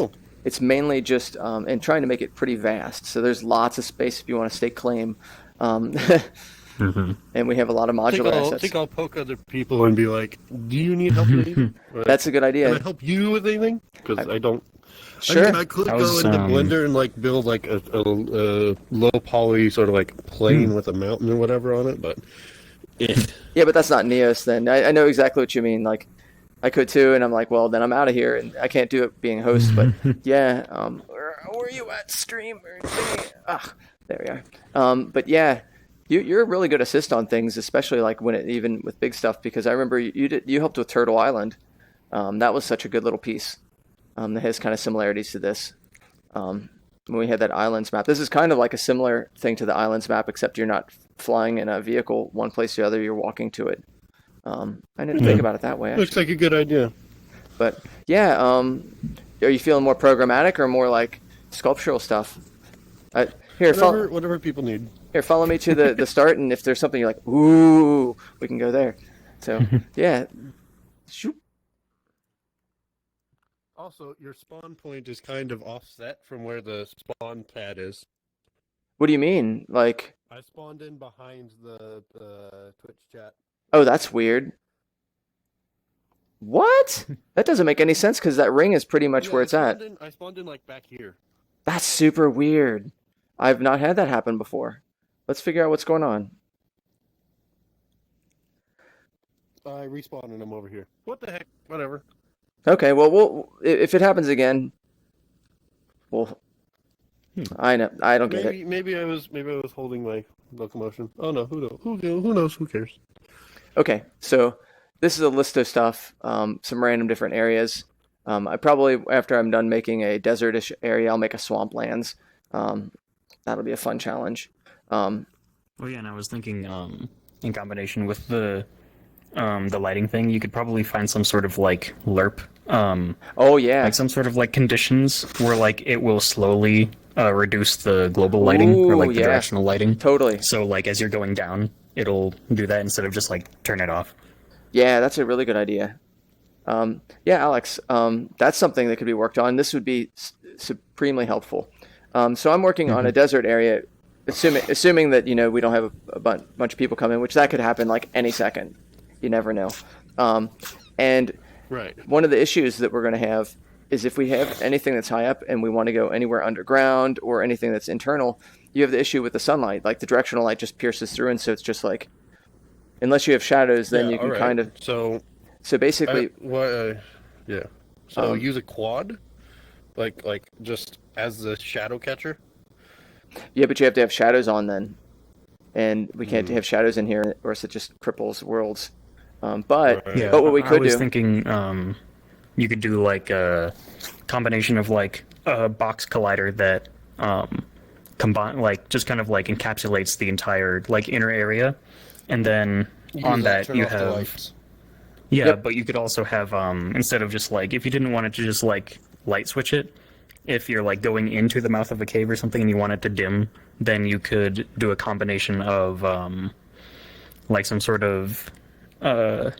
it's mainly just and trying to make it pretty vast. So there's lots of space if you want to stake claim. And we have a lot of modular assets.
I think I'll poke other people and be like, do you need help with anything?
That's a good idea.
Can I help you with anything? Because I don't.
Sure.
I could go into Blender and like build like a low poly sort of like plane with a mountain or whatever on it, but
yeah, but that's not Neos then. I know exactly what you mean. Like I could too, and I'm like, well, then I'm out of here, and I can't do it being host. But yeah, where are you at, stream? There we are. But yeah, you're a really good assist on things, especially like when even with big stuff. Because I remember you helped with Turtle Island. That was such a good little piece. That has kind of similarities to this. When we had that islands map, this is kind of like a similar thing to the islands map, except you're not flying in a vehicle one place to the other. You're walking to it. I didn't think about it that way.
Looks like a good idea.
But yeah, are you feeling more programmatic or more like sculptural stuff?
Whatever people need.
Here, follow me to the start, and if there's something you're like, ooh, we can go there. So yeah. Shoop.
Also, your spawn point is kind of offset from where the spawn pad is.
What do you mean? Like,
I spawned in behind the Twitch chat.
oh, that's weird. What? That doesn't make any sense because that ring is pretty much where it's at.
I spawned in like back here.
That's super weird. I've not had that happen before. Let's figure out what's going on.
I respawned and I'm over here. What the heck? Whatever.
Okay, well, if it happens again, I know I don't get it.
Maybe I was holding my locomotion. Oh no, who knows? Who cares?
Okay, so this is a list of stuff, some random different areas. I probably, after I'm done making a desertish area, I'll make a swamplands. That'll be a fun challenge.
Oh yeah, and I was thinking, in combination with the lighting thing, you could probably find some sort of like lerp.
Oh yeah,
like some sort of like conditions where like it will slowly reduce the global lighting or like the directional lighting.
Totally.
So like as you're going down, it'll do that instead of just like turn it off.
Yeah, that's a really good idea. Yeah, Alex, that's something that could be worked on. This would be supremely helpful. So I'm working on a desert area, assuming that we don't have a bunch of people come in, which that could happen like any second. You never know. And
right.
One of the issues that we're going to have is if we have anything that's high up and we want to go anywhere underground or anything that's internal, you have the issue with the sunlight. Like the directional light just pierces through, and so it's just like, unless you have shadows, then you can kind of. So basically,
yeah. So use a quad, like just as the shadow catcher.
Yeah, but you have to have shadows on then, and we can't have shadows in here, or else it just cripples worlds. But what we could do.
I was thinking, you could do like a combination of like a box collider that just kind of like encapsulates the entire like inner area, and then on that you have. Yeah, but you could also have instead of just like if you didn't want it to just like light switch it, if you're like going into the mouth of a cave or something and you want it to dim, then you could do a combination of like some sort of I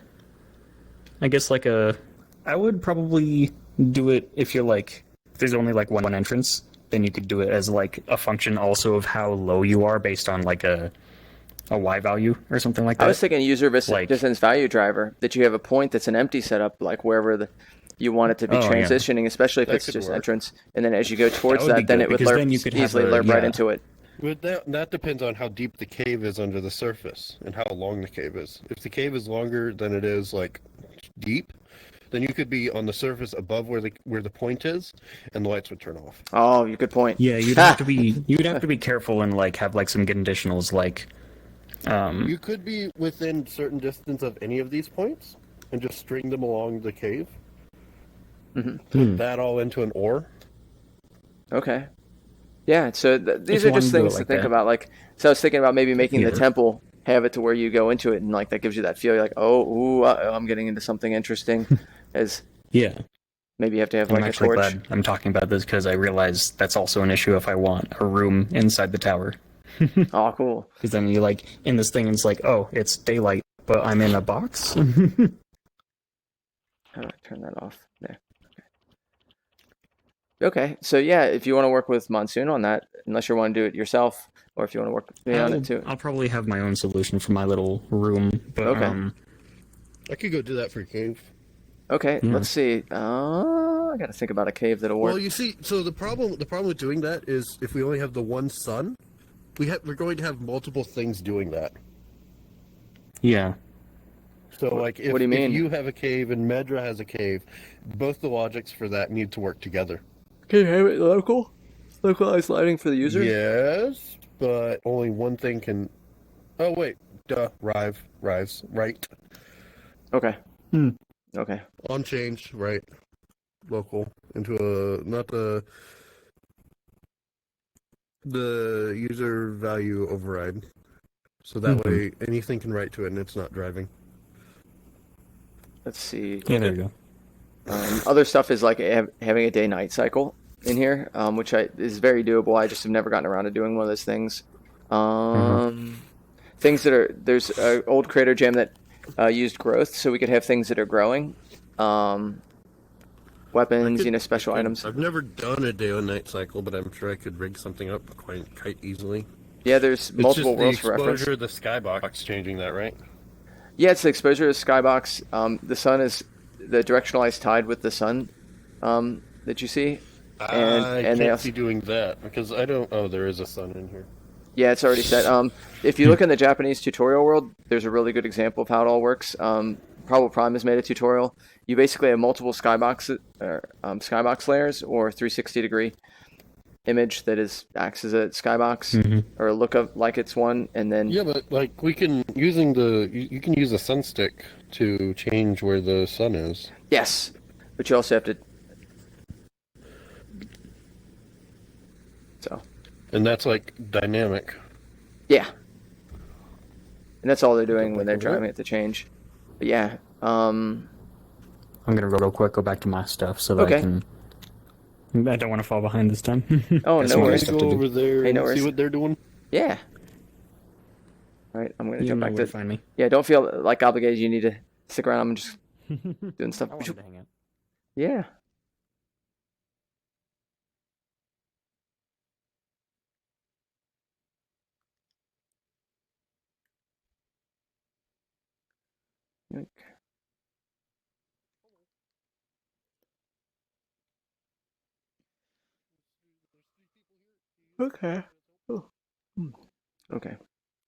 guess like I would probably do it if you're like if there's only like one entrance, then you could do it as like a function also of how low you are based on like a Y value or something like that.
I was thinking user distance value driver, that you have a point that's an empty setup, like wherever you want it to be transitioning, especially if it's just entrance. And then as you go towards that, then it would easily lerp right into it.
But that depends on how deep the cave is under the surface and how long the cave is. If the cave is longer than it is like deep, then you could be on the surface above where the point is, and the lights would turn off.
Oh, good point.
Yeah, you'd have to be careful and like have like some conditionals like.
You could be within certain distance of any of these points and just string them along the cave. Put that all into an ore.
Okay. Yeah, so these are just things to think about. Like, so I was thinking about maybe making the temple have it to where you go into it, and like that gives you that feel. You're like, I'm getting into something interesting. Maybe you have to have like a torch.
Glad I'm talking about this because I realize that's also an issue if I want a room inside the tower.
Oh, cool.
Because then you like in this thing, and it's like, it's daylight, but I'm in a box.
How do I turn that off? There. Okay, so yeah, if you want to work with Monsoon on that, unless you want to do it yourself, or if you want to work with me on it too.
I'll probably have my own solution for my little room, but
I could go do that for a cave.
Okay, let's see. I gotta think about a cave that'll work.
Well, you see, so the problem with doing that is if we only have the one sun, we're going to have multiple things doing that.
Yeah.
So, like, if,
what do you mean?
if you have a cave and Medra has a cave, both the logics for that need to work together.
Can you have it local? Localized lighting for the user?
Yes, but only one thing can. Oh wait, Rives, right?
Okay.
Hmm.
Okay.
On change, right? Local into not the user value override. So that way anything can write to it and it's not driving.
Let's see.
Yeah, there you go.
Other stuff is like having a day-night cycle in here, which is very doable. I just have never gotten around to doing one of those things. Things that are there's an old creator jam that used growth, so we could have things that are growing, weapons, special items.
I've never done a day and night cycle, but I'm sure I could rig something up quite easily.
Yeah, there's multiple worlds for reference.
It's just the exposure, the skybox changing that, right?
Yeah, it's the exposure of the skybox. The sun is the directionalized tide with the sun that you see.
I can't see doing that because I don't. Oh, there is a sun in here.
Yeah, it's already set. If you look in the Japanese tutorial world, there's a really good example of how it all works. Probable Prime has made a tutorial. You basically have multiple skybox layers or 360-degree image that acts as a skybox or look up like it's one, and then
yeah, but like we can you can use a sun stick to change where the sun is.
Yes, but you also have to. So.
And that's like dynamic.
Yeah. And that's all they're doing when they're driving it to change. But yeah.
I'm gonna real quick go back to my stuff so that I can. I don't want to fall behind this time.
Oh, no worries.
Go over there
no
and see what they're doing.
Yeah. All right, I'm gonna jump back to
find me.
Yeah, don't feel like obligated. You need to stick around. I'm just doing stuff.
I wanted to hang out.
Yeah. Okay. Oh. Okay.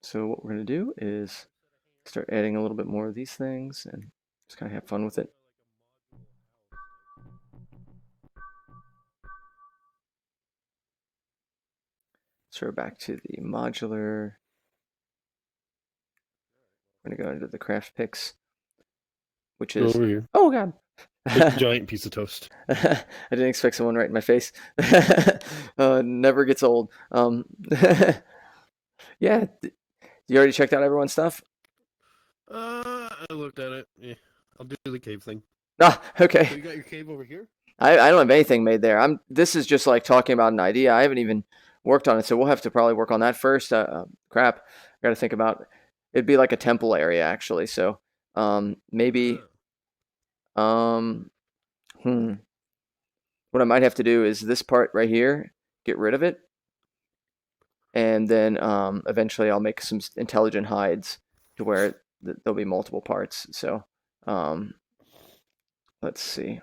So what we're gonna do is start adding a little bit more of these things and just kind of have fun with it. So we're back to the modular. We're gonna go into the craft picks, which is
over here.
Oh god.
Giant piece of toast.
I didn't expect someone right in my face. Never gets old. Yeah. You already checked out everyone's stuff?
I looked at it. Yeah, I'll do the cave thing.
Ah, okay.
So you got your cave over here?
I don't have anything made there. This is just like talking about an idea. I haven't even worked on it, so we'll have to probably work on that first. Crap. I got to think about. It'd be like a temple area actually. So, maybe. What I might have to do is this part right here, get rid of it, and then eventually I'll make some intelligent hides to where there'll be multiple parts. So, let's see.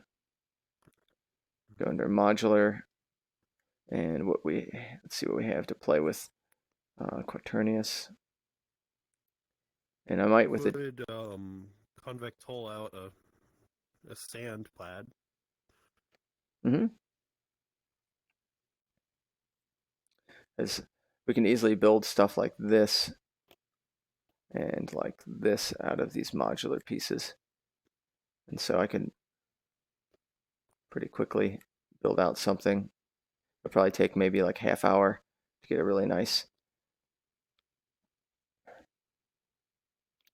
Go under modular, and let's see what we have to play with. Quaternius, and I might with it.
Would convex hole out a sand plaid.
As we can easily build stuff like this and like this out of these modular pieces, and so I can pretty quickly build out something. It'll probably take maybe like half hour to get a really nice.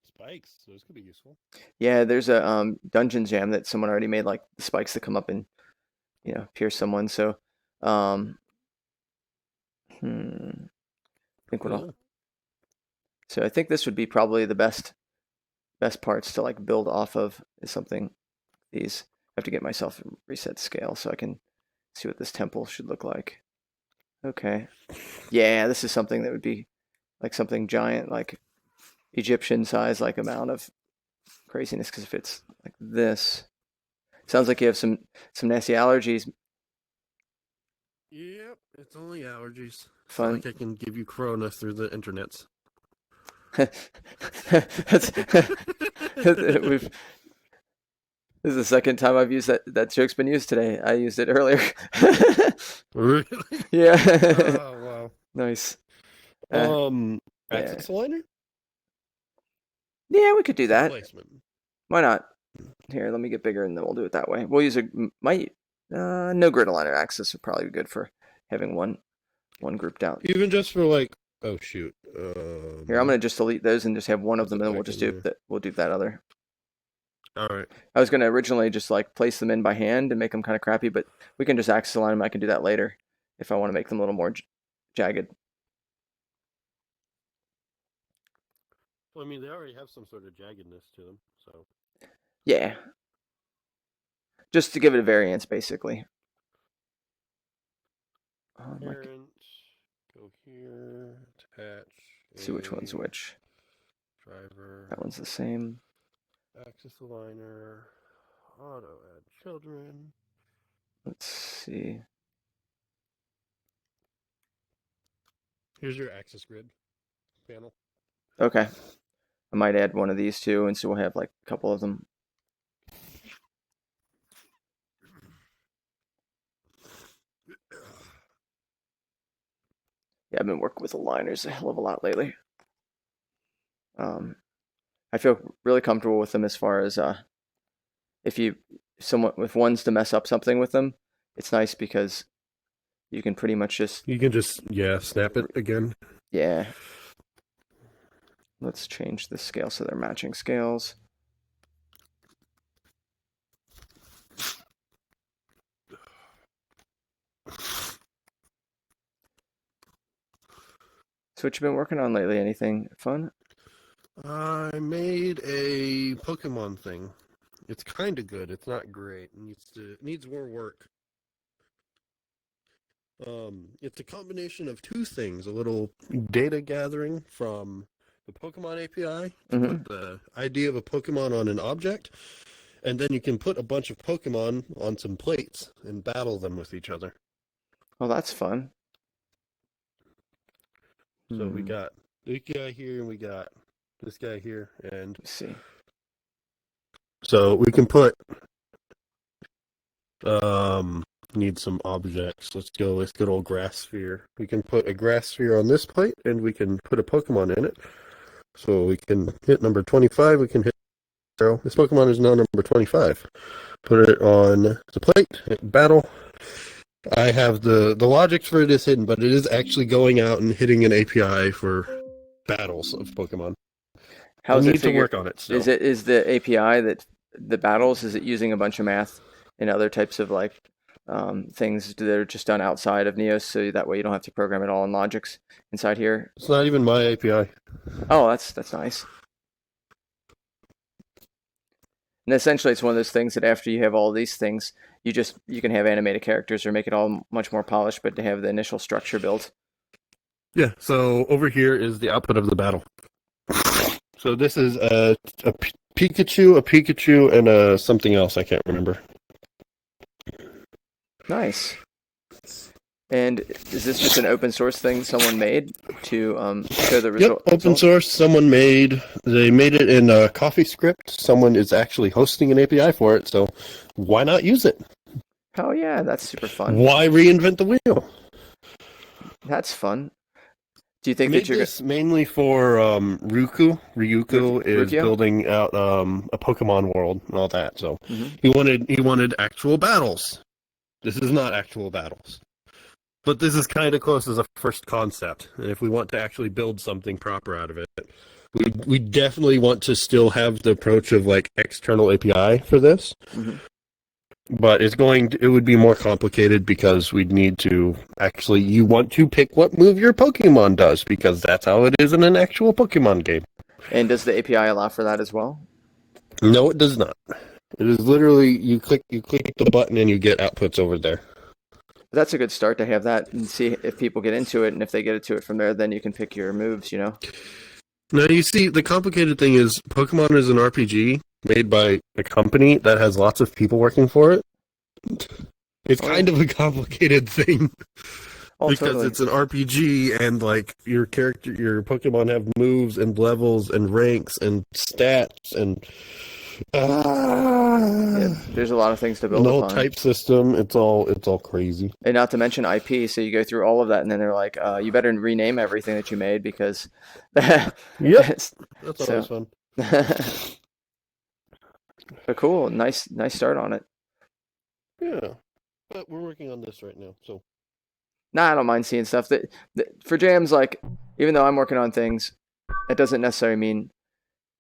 Spikes, those could be useful.
Yeah, there's a dungeon jam that someone already made, like the spikes that come up and pierce someone. So I think so I think this would be probably the best parts to like build off of is something. These I have to get myself a reset scale so I can see what this temple should look like. Okay, yeah, this is something that would be like something giant, like Egyptian size, like amount of craziness. Because if it's like this, sounds like you have some nasty allergies.
Yep, it's only allergies.
Fun.
It's not like I can give you corona through the internets.
We've This is the second time I've used that. That joke's been used today. I used it earlier.
Really?
Yeah.
Oh wow.
Nice.
Axis aligner?
Yeah, we could do that.
Placement.
Why not? Here, let me get bigger and then we'll do it that way. We'll use no grid aligner axis would probably be good for having one grouped out.
Even just for like, oh shoot.
Here, I'm gonna just delete those and just have one of them, and then we'll just do that. We'll do that other.
All right.
I was gonna originally just like place them in by hand and make them kind of crappy, but we can just axis align them. I can do that later if I want to make them a little more jagged.
Well, I mean, they already have some sort of jaggedness to them, so.
Yeah. Just to give it a variance, basically.
Parent, go here, attach.
See which one's which.
Driver.
That one's the same.
Axis aligner. Auto add children.
Let's see.
Here's your axis grid panel.
Okay. I might add one of these too, and so we'll have like a couple of them. Yeah, I've been working with aligners a hell of a lot lately. I feel really comfortable with them as far as if one's to mess up something with them, it's nice because you can pretty much just
snap it again.
Yeah. Let's change the scale so they're matching scales. So what you been working on lately? Anything fun?
I made a Pokemon thing. It's kind of good. It's not great. It needs more work. It's a combination of two things: a little data gathering from the Pokemon API, put the ID of a Pokemon on an object, and then you can put a bunch of Pokemon on some plates and battle them with each other.
Oh, that's fun.
So we got this guy here, and we got this guy here, and
Let's see.
so we can put need some objects. Let's go with good old grass sphere. We can put a grass sphere on this plate, and we can put a Pokemon in it. So we can hit number 25. We can hit 0. This Pokemon is now number 25. Put it on the plate. Hit battle. I have the logic for it is hidden, but it is actually going out and hitting an API for battles of Pokemon.
How's
we
it
need to
figure?
work on it still.
Is the API that the battles? Is it using a bunch of math and other types of like things that are just done outside of Neos, so that way you don't have to program it all in Logix inside here?
It's not even my API.
Oh, that's nice. And essentially, it's one of those things that after you have all these things, you can have animated characters or make it all much more polished, but to have the initial structure built.
Yeah, so over here is the output of the battle. So this is a Pikachu, and a something else I can't remember.
Nice. And is this just an open source thing someone made to show the result?
Yep, open source. Someone made it in CoffeeScript. Someone is actually hosting an API for it, so why not use it?
Oh yeah, that's super fun.
Why reinvent the wheel?
That's fun. Do you think
Made
that you're
this mainly for Ryuko. Ryuko is
Ryukyo?
building out a Pokemon world and all that. So
Mhm.
he wanted actual battles. This is not actual battles, but this is kind of close as a first concept. And if we want to actually build something proper out of it, we definitely want to still have the approach of like external API for this.
Mhm.
But it would be more complicated because we'd need to actually, you want to pick what move your Pokemon does because that's how it is in an actual Pokemon game.
And does the API allow for that as well?
No, it does not. It is literally, you click the button and you get outputs over there.
That's a good start to have that and see if people get into it, and if they get into it from there, then you can pick your moves, you know?
Now, you see, the complicated thing is Pokemon is an RPG made by a company that has lots of people working for it. It's kind of a complicated thing.
Oh,
because
totally.
it's an RPG and like your Pokemon have moves and levels and ranks and stats and
Yeah, there's a lot of things to
and
build
the whole
upon.
type system. It's all crazy.
And not to mention IP, so you go through all of that, and then they're like, you better rename everything that you made because.
Yep,
It's-
that's
So-
always fun.
but cool, nice start on it.
Yeah, but we're working on this right now, so
Nah, I don't mind seeing stuff that for jams. Like, even though I'm working on things, it doesn't necessarily mean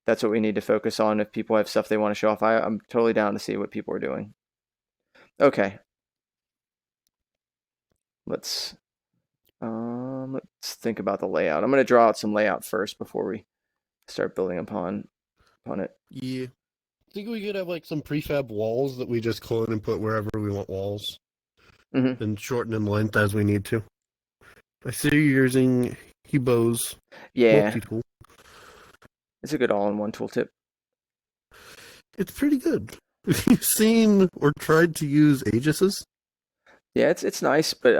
that's what we need to focus on. If people have stuff they want to show off, I'm totally down to see what people are doing. Okay, let's think about the layout. I'm gonna draw out some layout first before we start building upon it.
yeah. I think we could have like some prefab walls that we just clone and put wherever we want walls,
Mhm.
and shorten in length as we need to. I see you're using Hebo's
Yeah,
multi-tool.
it's a good all-in-one tooltip.
It's pretty good. Have you seen or tried to use Aegis's?
Yeah, it's nice, but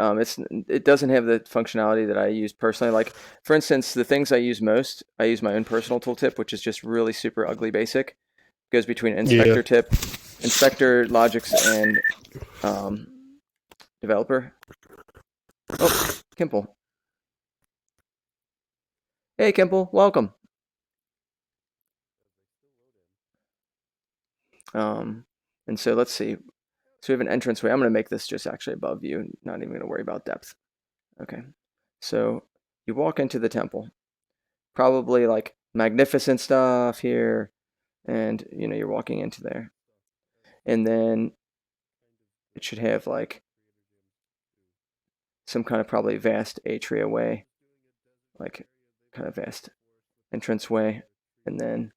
it doesn't have the functionality that I use personally. Like, for instance, the things I use most, I use my own personal tooltip, which is just really super ugly basic. Goes between inspector tip, inspector, Logix, and developer. Oh, Kimple. Hey, Kimple, welcome. And so let's see. So we have an entranceway. I'm going to make this just actually above you, not even going to worry about depth. Okay. So you walk into the temple. Probably like magnificent stuff here, and you're walking into there. And then it should have like some kind of probably vast atriaway, like kind of vast entranceway, and then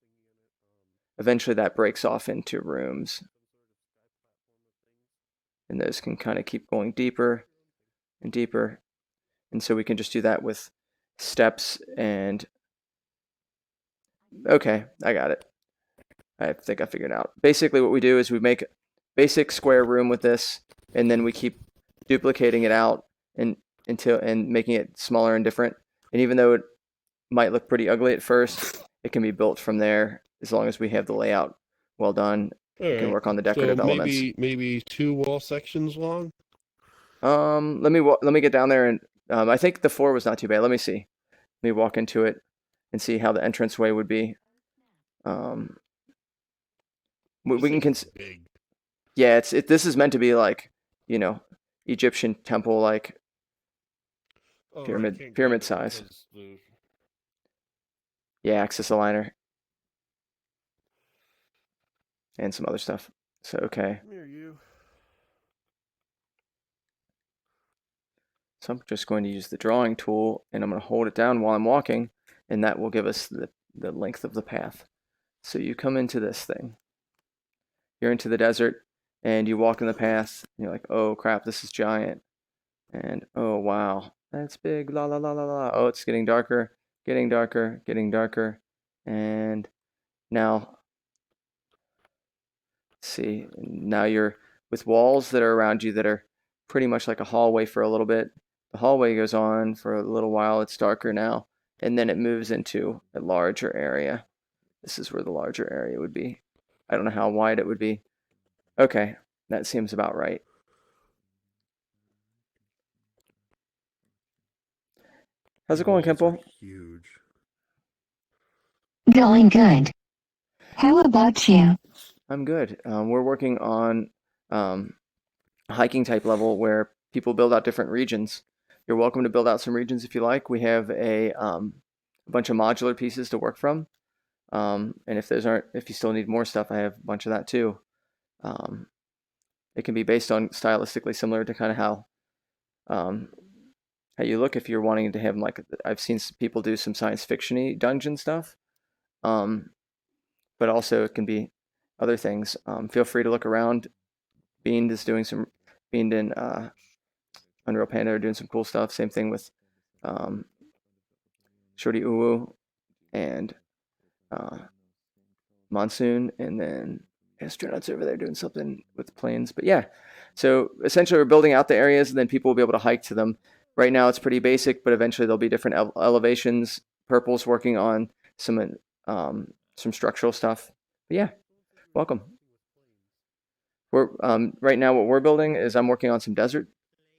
eventually that breaks off into rooms. And those can kind of keep going deeper and deeper. And so we can just do that with steps and... Okay, I got it. I think I figured it out. Basically what we do is we make a basic square room with this, and then we keep duplicating it out and making it smaller and different. And even though it might look pretty ugly at first, it can be built from there as long as we have the layout well done. We can work on the decorative elements.
Maybe 2 wall sections long.
Let me get down there, and I think the floor was not too bad. Let me see. Let me walk into it and see how the entranceway would be. We can
big.
Yeah, this is meant to be like, Egyptian temple, like
Oh,
pyramid-
I can't
pyramid
grab it
size.
because the-
yeah, axis aligner and some other stuff. So okay.
Come here, you.
So I'm just going to use the drawing tool, and I'm going to hold it down while I'm walking, and that will give us the length of the path. So you come into this thing. You're into the desert, and you walk in the path, and you're like, oh crap, this is giant. And oh wow, that's big, la la la la la. Oh, it's getting darker, getting darker, getting darker. And now, let's see, now you're with walls that are around you that are pretty much like a hallway for a little bit. The hallway goes on for a little while, it's darker now, and then it moves into a larger area. This is where the larger area would be. I don't know how wide it would be. Okay, that seems about right. How's it going,
Walls are
Kimple?
Huge.
Going good. How about you?
I'm good. We're working on a hiking type level where people build out different regions. You're welcome to build out some regions if you like. We have a bunch of modular pieces to work from. And if you still need more stuff, I have a bunch of that too. It can be based on stylistically similar to kind of how you look if you're wanting to have like, I've seen some people do some science fiction-y dungeon stuff. But also it can be other things. Feel free to look around. Beamed and Unreal Panda are doing some cool stuff. Same thing with Shorty Uwu and Monsoon, and then Astronauts over there doing something with planes. But yeah, so essentially we're building out the areas, and then people will be able to hike to them. Right now it's pretty basic, but eventually there'll be different elevations. Purple's working on some structural stuff. But yeah, welcome. We're right now what we're building is I'm working on some desert.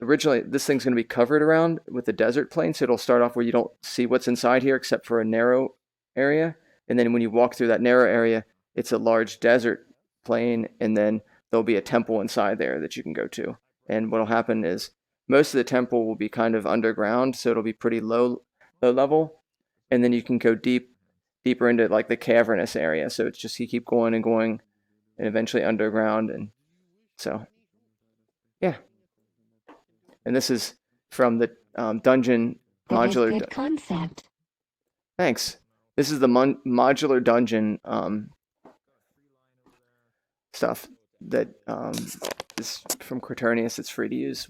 Originally, this thing's going to be covered around with the desert plain, so it'll start off where you don't see what's inside here except for a narrow area, and then when you walk through that narrow area, it's a large desert plain, and then there'll be a temple inside there that you can go to. And what'll happen is most of the temple will be kind of underground, so it'll be pretty low level, and then you can go deeper into like the cavernous area. So it's just you keep going and going, and eventually underground. And so, yeah. And this is from the dungeon
That is
modular.
good concept.
Thanks. This is the modular dungeon stuff that is from Quaternius. It's free to use.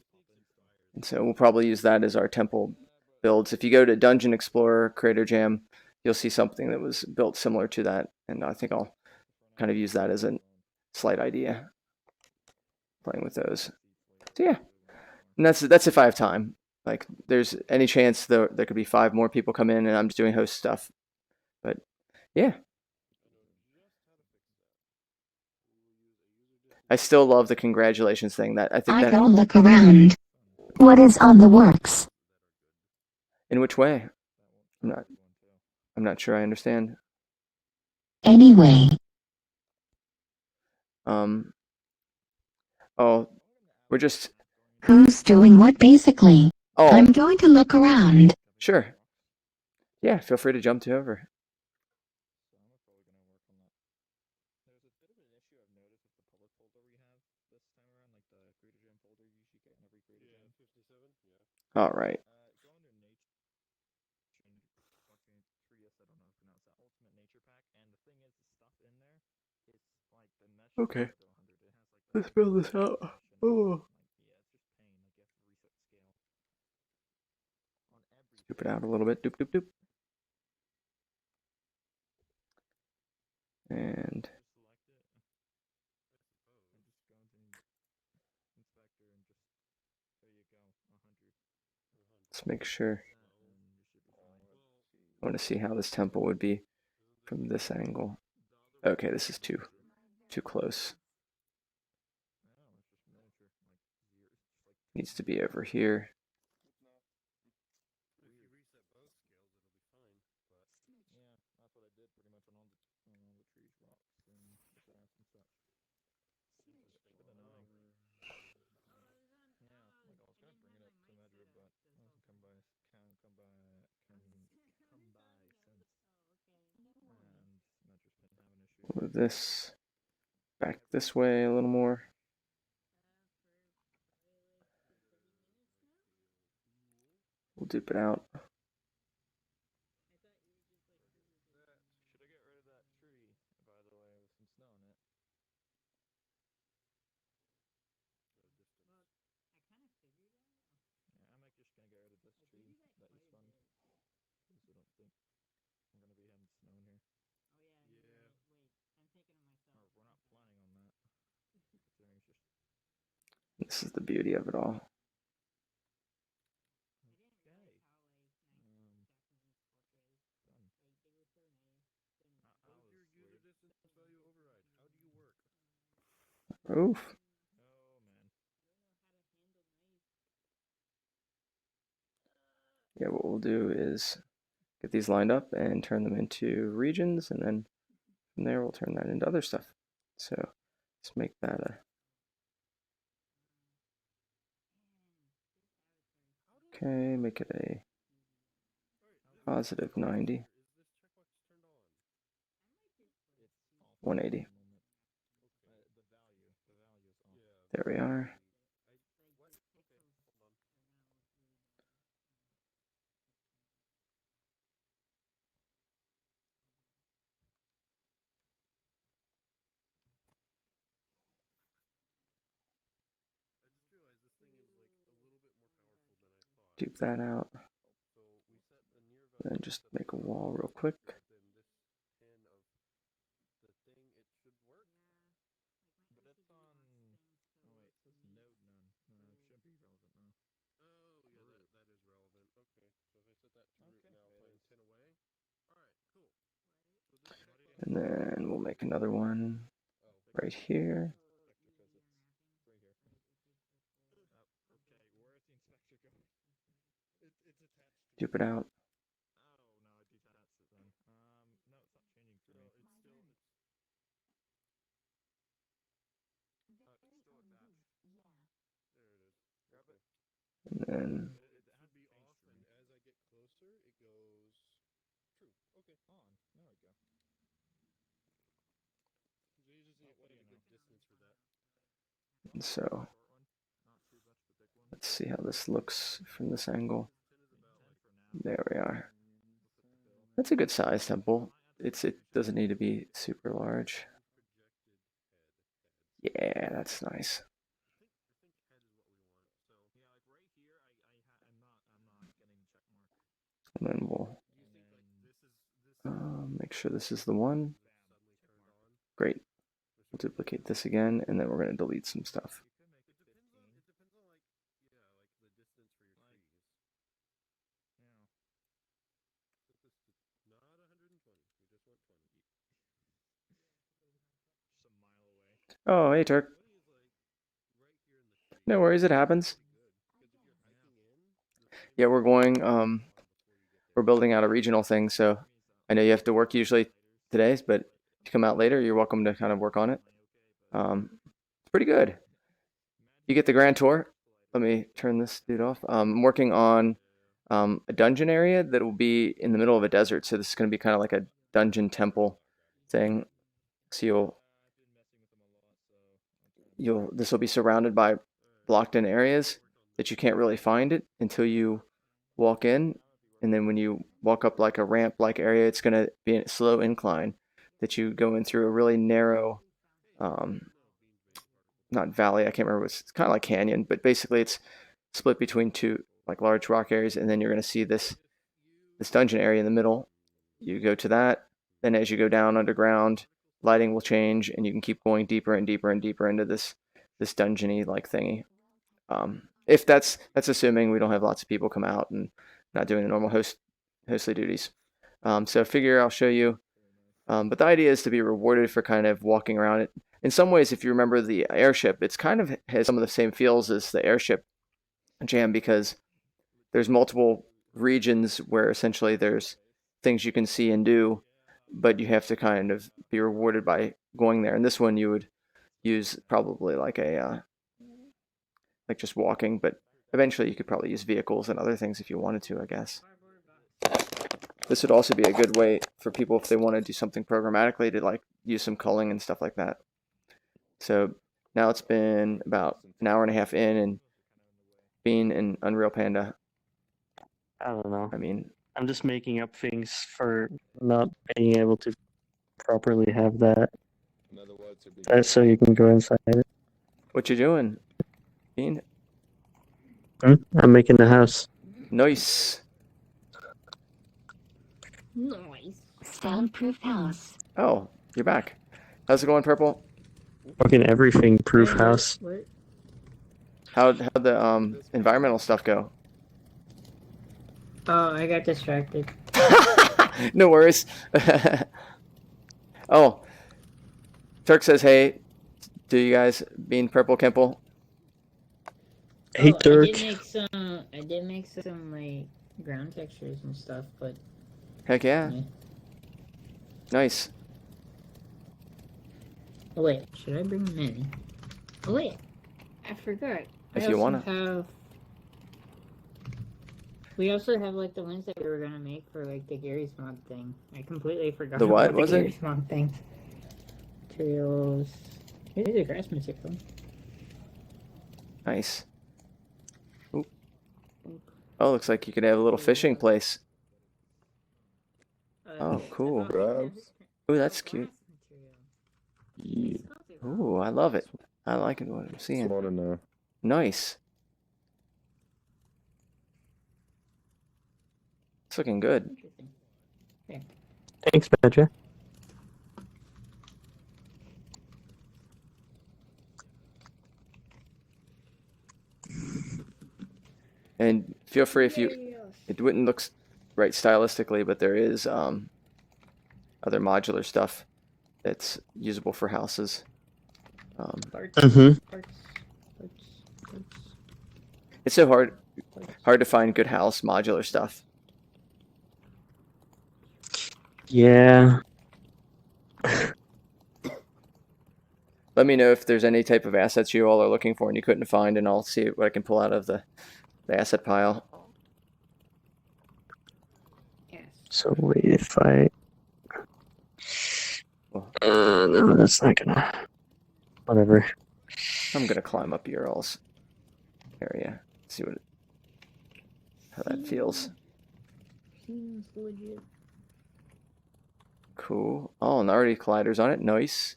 And so we'll probably use that as our temple builds. If you go to Dungeon Explorer Creator Jam, you'll see something that was built similar to that. And I think I'll kind of use that as a slight idea, playing with those. So yeah, and that's if I have time. Like, there's any chance there could be 5 more people come in, and I'm just doing host stuff. But yeah, I still love the congratulations thing. That I think
I
that.
go look around. What is on the works?
In which way? I'm not sure I understand.
Anyway,
Oh, we're just.
who's doing what basically?
Oh,
I'm going to look around.
sure. Yeah, feel free to jump to over. All right. Okay. Let's build this out. Oh. Scoop it out a little bit. Doop, doop, doop. And let's make sure. I want to see how this temple would be from this angle. Okay, this is too close. Needs to be over here. Move this back this way a little more. We'll dupe it out. This is the beauty of it all. Oof. Yeah, what we'll do is get these lined up and turn them into regions, and then from there we'll turn that into other stuff. So let's make that a. Okay, make it a positive 90. 180. There we are. Dupe that out. And then just make a wall real quick. And then we'll make another one right here. Dupe it out. And then so let's see how this looks from this angle. There we are. That's a good size temple. It doesn't need to be super large. Yeah, that's nice. And then we'll make sure this is the one. Great. We'll duplicate this again, and then we're going to delete some stuff. Oh, hey, Turk. No worries, it happens. Yeah, we're going, we're building out a regional thing, so I know you have to work usually today, but if you come out later, you're welcome to kind of work on it. It's pretty good. You get the grand tour. Let me turn this dude off. I'm working on a dungeon area that will be in the middle of a desert, so this is going to be kind of like a dungeon temple thing. So this will be surrounded by blocked in areas that you can't really find it until you walk in, and then when you walk up like a ramp like area, it's going to be a slow incline that you go in through a really narrow not valley, I can't remember, it's kind of like canyon, but basically it's split between two like large rock areas, and then you're going to see this dungeon area in the middle. You go to that, then as you go down underground, lighting will change, and you can keep going deeper and deeper and deeper into this dungeony like thingy. If that's assuming we don't have lots of people come out and not doing the normal hostly duties. So figure I'll show you. But the idea is to be rewarded for kind of walking around it. In some ways, if you remember the airship, it's kind of has some of the same feels as the airship jam, because there's multiple regions where essentially there's things you can see and do, but you have to kind of be rewarded by going there. And this one you would use probably like a like just walking, but eventually you could probably use vehicles and other things if you wanted to, I guess. This would also be a good way for people if they want to do something programmatically to like use some culling and stuff like that. So now it's been about an hour and a half in, and being in Unreal Panda,
I don't know.
I mean,
I'm just making up things for not being able to properly have that. So you can go inside it.
what you doing, Bean?
I'm making the house.
Nice.
Nice. Soundproof house.
Oh, you're back. How's it going, Purple?
Fucking everything proof house.
How'd the environmental stuff go?
Oh, I got distracted.
No worries. Oh, Turk says, hey, do you guys being Purple Kimple?
Hey, Turk.
I did make some like ground textures and stuff, but
Heck yeah. Nice.
oh wait, should I bring them in? Oh wait, I forgot.
If you wanna.
We also have like the ones that we were gonna make for like the Gary's mod thing. I completely forgot
The what
about
was
the
it?
Gary's mod thing. Materials. Here's a grass material.
Nice. Ooh. Oh, looks like you could have a little fishing place. Oh, cool.
Crabs.
Ooh, that's cute.
Yeah.
Ooh, I love it. I like it what I'm seeing.
Smaller now.
Nice. It's looking good.
Thanks, Badger.
And feel free if it wouldn't look right stylistically, but there is other modular stuff that's usable for houses.
Mhm.
It's so hard to find good house modular stuff.
Yeah.
Let me know if there's any type of assets you all are looking for and you couldn't find, and I'll see what I can pull out of the asset pile.
So wait, if I. No, that's not gonna. Whatever.
I'm gonna climb up your all's area, see how that feels.
Seems legit.
Cool. Oh, and already colliders on it. Nice.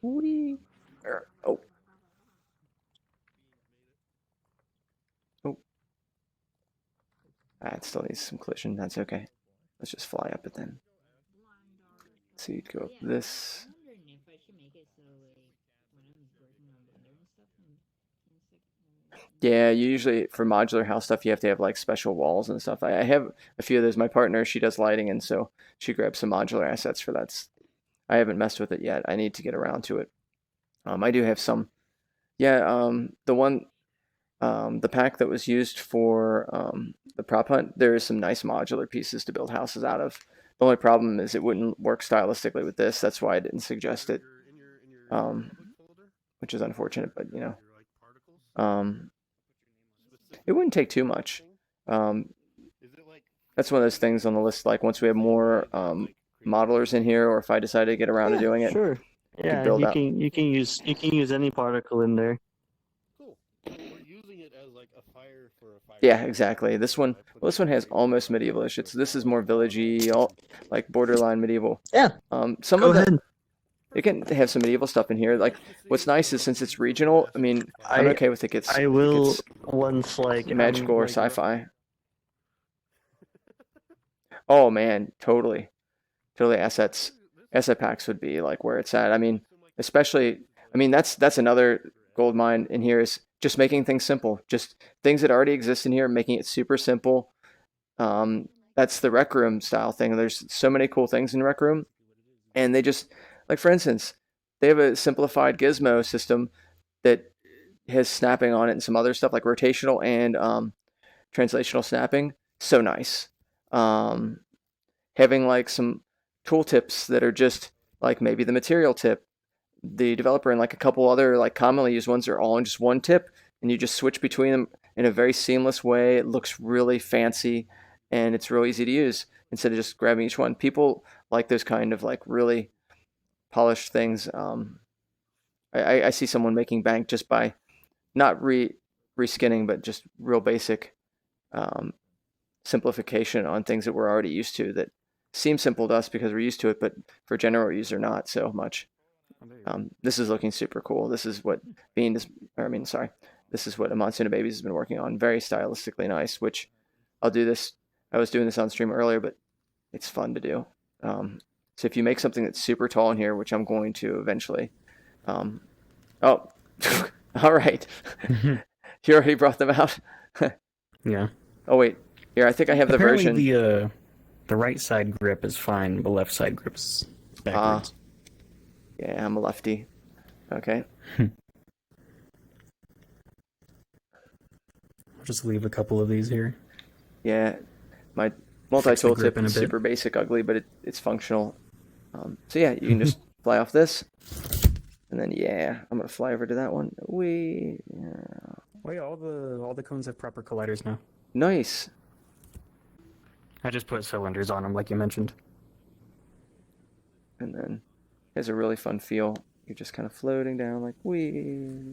Whee. Oh. Oh. Ah, it still needs some collision. That's okay. Let's just fly up it then. So you'd go up this.
I'm wondering if I should make it so like when I'm working on Blender and stuff.
Yeah, usually for modular house stuff, you have to have like special walls and stuff. I have a few of those. My partner, she does lighting, and so she grabs some modular assets for that. I haven't messed with it yet. I need to get around to it. I do have some. Yeah, the one, the pack that was used for the prop hunt, there is some nice modular pieces to build houses out of. The only problem is it wouldn't work stylistically with this. That's why I didn't suggest it, which is unfortunate, but you know. It wouldn't take too much. That's one of those things on the list. Like once we have more modelers in here, or if I decide to get around to doing it,
Sure. Yeah,
build
you
out.
can use any particle in there.
Cool. We're using it as like a fire for a fire.
Yeah, exactly. This one has almost medievalish. This is more villagey, like borderline medieval.
Yeah.
Some
Go
of the
ahead.
it can have some medieval stuff in here. Like what's nice is since it's regional. I mean, I'm okay with it.
I will once like
magical or sci-fi. Oh man, totally. Asset packs would be like where it's at. I mean, especially. I mean, that's another gold mine in here is just making things simple. Just things that already exist in here, making it super simple. That's the Rec Room style thing. There's so many cool things in Rec Room, and they just like, for instance, they have a simplified gizmo system that has snapping on it and some other stuff like rotational and translational snapping. So nice. Having like some tooltips that are just like maybe the material tip, the developer, and like a couple other like commonly used ones are all in just one tip, and you just switch between them in a very seamless way. It looks really fancy, and it's real easy to use instead of just grabbing each one. People like those kind of like really polished things. I see someone making bank just by not reskinning, but just real basic simplification on things that we're already used to that seem simple to us because we're used to it, but for general user not so much. This is looking super cool. This is what this is what Amansuna Babies has been working on. Very stylistically nice, which I'll do this. I was doing this on stream earlier, but it's fun to do. So if you make something that's super tall in here, which I'm going to eventually. Oh, all right. You already brought them out?
Yeah.
Oh, wait. Here, I think I have the version.
Apparently the right side grip is fine, the left side grip's backwards.
Yeah, I'm a lefty. Okay.
I'll just leave a couple of these here.
Yeah, my multi-tool
grip
tip
in a
is
bit.
super basic, ugly, but it's functional. So yeah, you can just fly off this, and then yeah, I'm gonna fly over to that one.
Wait, all the cones have proper colliders now.
Nice.
I just put cylinders on them, like you mentioned.
And then it has a really fun feel. You're just kind of floating down like wee.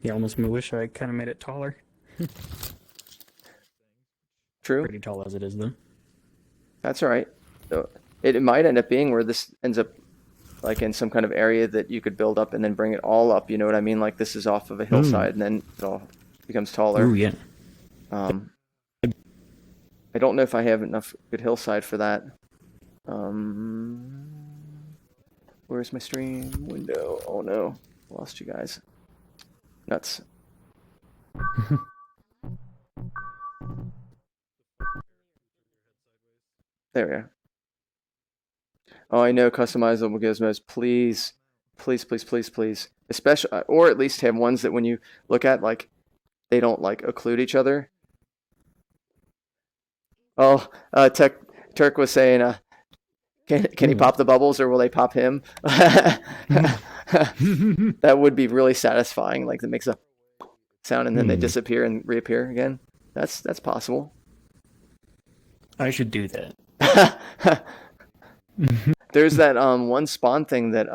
Yeah, almost wish I kind of made it taller.
True.
Pretty tall as it is, though.
That's all right. So it might end up being where this ends up like in some kind of area that you could build up and then bring it all up. You know what I mean? Like this is off of a hillside and then it all becomes taller.
Ooh, yeah.
I don't know if I have enough good hillside for that. Where's my stream window? Oh no, lost you guys. Nuts. There we are. Oh, I know, customizable gizmos. Please, please, please, please, please. Especially, or at least have ones that when you look at, like, they don't like occlude each other. Oh, Turk was saying, can he pop the bubbles or will they pop him? That would be really satisfying. Like, that makes a sound and then they disappear and reappear again. That's possible.
I should do that.
There's that one spawn thing that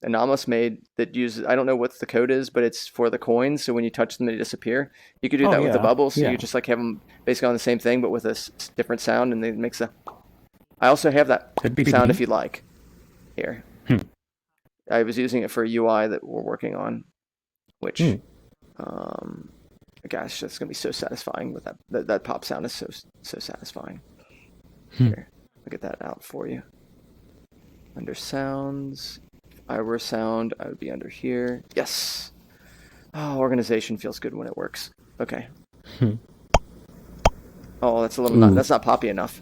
Anonymous made that uses, I don't know what the code is, but it's for the coins. So when you touch them, they disappear. You could do that with the bubbles. So you just like have them basically on the same thing, but with a different sound, and it makes a. I also have that sound if you'd like. Here, I was using it for a UI that we're working on, which, gosh, that's gonna be so satisfying with that pop sound is so satisfying. Here, I'll get that out for you. Under sounds, if I were sound, I would be under here. Yes. Oh, organization feels good when it works. Okay. Oh, that's a little that's not poppy enough.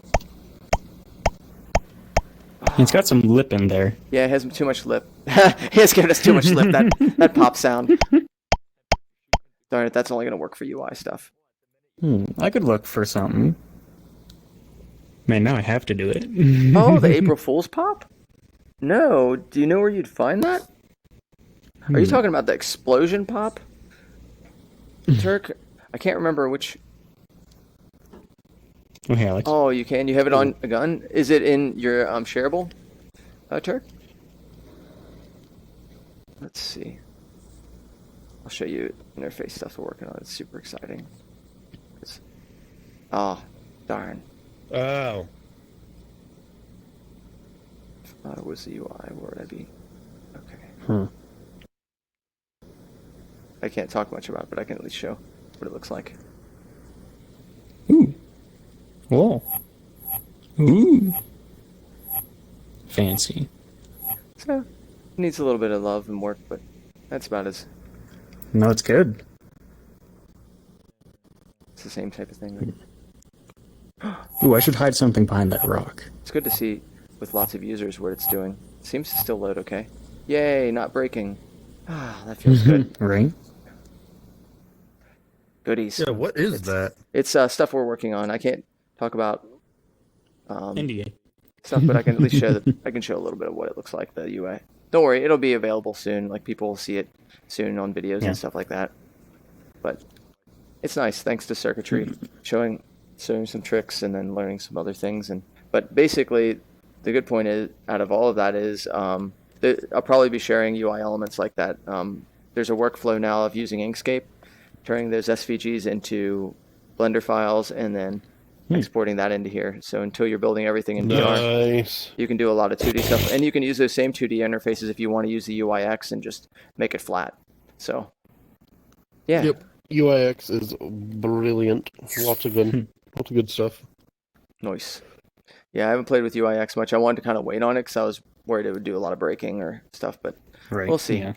It's got some lip in there.
Yeah, it has too much lip. He has given us too much lip. That pop sound. Darn it, that's only gonna work for UI stuff.
I could look for something. Man, now I have to do it.
Oh, the April Fool's pop? No. Do you know where you'd find that? Are you talking about the explosion pop? Turk? I can't remember which.
Oh, hey, Alex.
Oh, you can? You have it on a gun? Is it in your shareable, Turk? Let's see. I'll show you interface stuff we're working on. It's super exciting. Oh, darn.
Oh.
If I was the UI, where would I be? Okay. I can't talk much about it, but I can at least show what it looks like.
Ooh. Whoa. Ooh. Fancy.
So, it needs a little bit of love and work, but that's about as...
No, it's good.
It's the same type of thing. Right?
Ooh, I should hide something behind that rock.
It's good to see with lots of users what it's doing. It seems to still load okay. Yay, not breaking. Ah, that feels good.
Right?
Goodies.
Yeah, what is that?
It's stuff we're working on. I can't talk about
NDA
stuff, but I can at least show I can show a little bit of what it looks like, the UI. Don't worry, it'll be available soon. Like, people will see it soon on videos and stuff like that. But it's nice, thanks to Circuitry, showing some tricks and then learning some other things. But basically, the good point is, out of all of that is, I'll probably be sharing UI elements like that. There's a workflow now of using Inkscape, turning those SVGs into Blender files, and then exporting that into here. So until you're building everything in VR, you can do a lot of 2D stuff. And you can use those same 2D interfaces if you want to use the UIX and just make it flat. So, yeah.
Yep. UIX is brilliant. Lots of good stuff.
Nice. Yeah, I haven't played with UIX much. I wanted to kind of wait on it because I was worried it would do a lot of breaking or stuff, but we'll see. Yeah.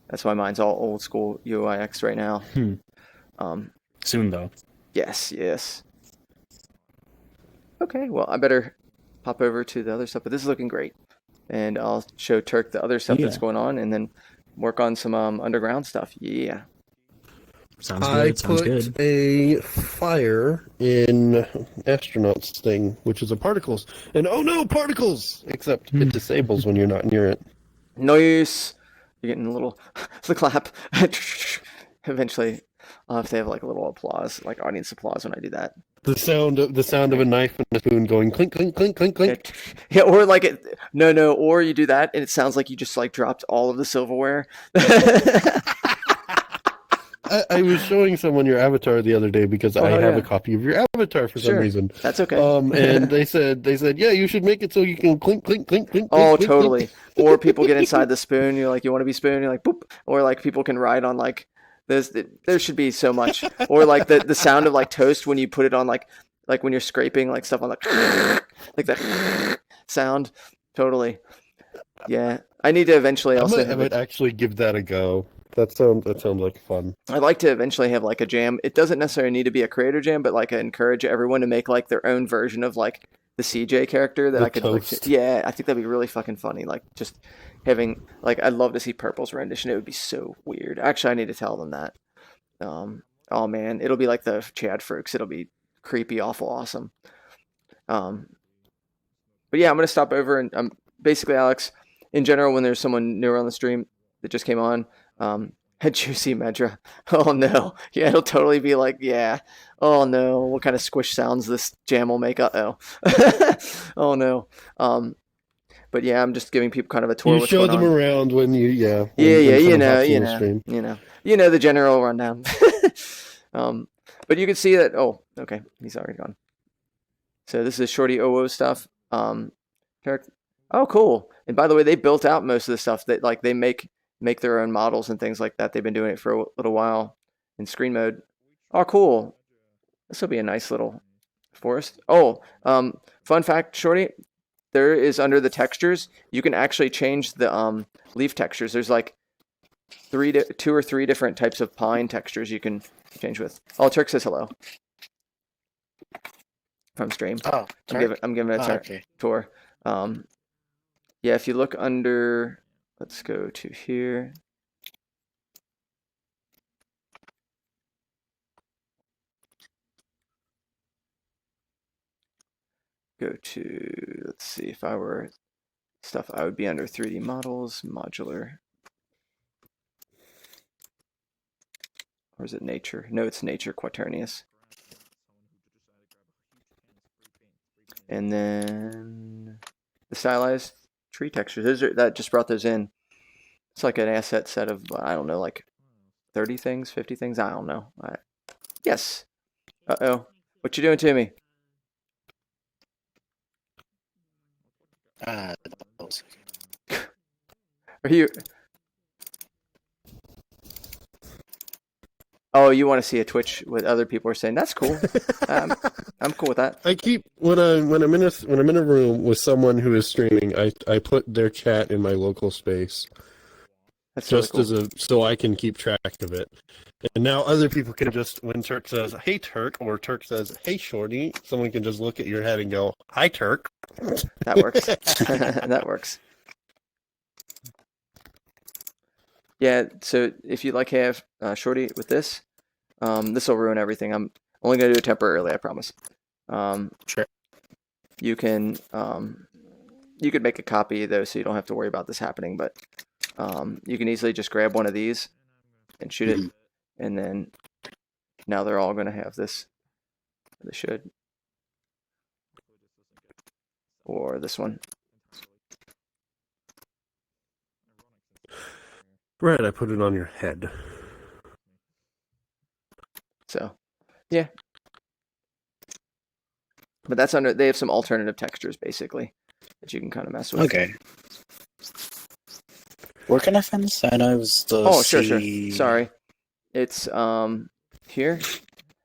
That's why mine's all old school UIX right now.
Soon, though.
Yes. Okay, well, I better hop over to the other stuff, but this is looking great. And I'll show Turk the other stuff that's going on, and then work on some underground stuff. Yeah.
Sounds good.
I put a fire in Astronaut's thing, which is a particles. And oh no, particles! Except it disables when you're not near it.
Nice! You're getting a little the clap. Eventually, I'll have to have like a little applause, like audience applause when I do that.
The sound of a knife and a spoon going clink, clink, clink, clink, clink.
Yeah, or like or you do that and it sounds like you just like dropped all of the silverware.
I was showing someone your avatar the other day because I have a copy of your avatar for some reason.
That's okay.
And they said, yeah, you should make it so you can clink, clink, clink, clink.
Oh,
clink,
totally.
Clink.
Or people get inside the spoon. You're like, you want to be spoon? You're like, boop. Or like people can ride on like this. There should be so much. Or like the sound of like toast when you put it on like when you're scraping like stuff on like that sound. Totally. Yeah, I need to eventually also.
I might actually give that a go. That sounds like fun.
I'd like to eventually have like a jam. It doesn't necessarily need to be a creator jam, but like I encourage everyone to make like their own version of like the CJ character that
The
I could
toast.
like. Yeah, I think that'd be really fucking funny. Like just having like I'd love to see Purple's rendition. It would be so weird. Actually, I need to tell them that. Oh man, it'll be like the Chad Frooks. It'll be creepy, awful, awesome. But yeah, I'm gonna stop over and basically, Alex. In general, when there's someone newer on the stream that just came on, had Juicy Medra. Oh no, yeah, it'll totally be like, yeah. Oh no, what kind of squish sounds this jam will make? Oh, oh no. But yeah, I'm just giving people kind of a tour.
You
what's
show
going
them
on.
around when you
Yeah,
when
you
someone
know,
hops
you
on the
know,
stream.
you know the general rundown. But you can see that. Oh, okay, he's already gone. So this is Shorty Owo stuff. Oh, cool. And by the way, they built out most of the stuff that like they make their own models and things like that. They've been doing it for a little while in screen mode. Oh, cool. This will be a nice little forest. Oh, fun fact, Shorty. There is under the textures, you can actually change the leaf textures. There's like 2 or 3 different types of pine textures you can change with. Oh, Turk says hello from stream.
Oh,
I'm giving it a
okay.
tour. Yeah, if you look under, let's go to here. Go to, let's see, if I were stuff, I would be under 3D models, modular. Or is it nature? No, it's nature, Quaternius. And then the stylized tree textures. That just brought those in. It's like an asset set of, I don't know, like 30 things, 50 things. I don't know. Yes. Uh-oh. What you doing to me? Are you... Oh, you want to see a Twitch with other people are saying that's cool. I'm cool with that.
I keep when I'm in a room with someone who is streaming, I put their chat in my local space.
That's
just
really cool.
so I can keep track of it. And now other people can just, when Turk says, "Hey Turk," or Turk says, "Hey Shorty," someone can just look at your head and go, "Hi Turk."
That works. That works. Yeah, so if you like have Shorty with this, this will ruin everything. I'm only going to do it temporarily, I promise.
Sure.
You can you could make a copy though, so you don't have to worry about this happening. But you can easily just grab one of these and shoot it, and then now they're all going to have this. They should, or this one.
Right, I put it on your head.
So, yeah. But that's under, they have some alternative textures basically that you can kind of mess with.
Okay. Where can I find this? I know it was the
Oh, sure. Sorry. It's here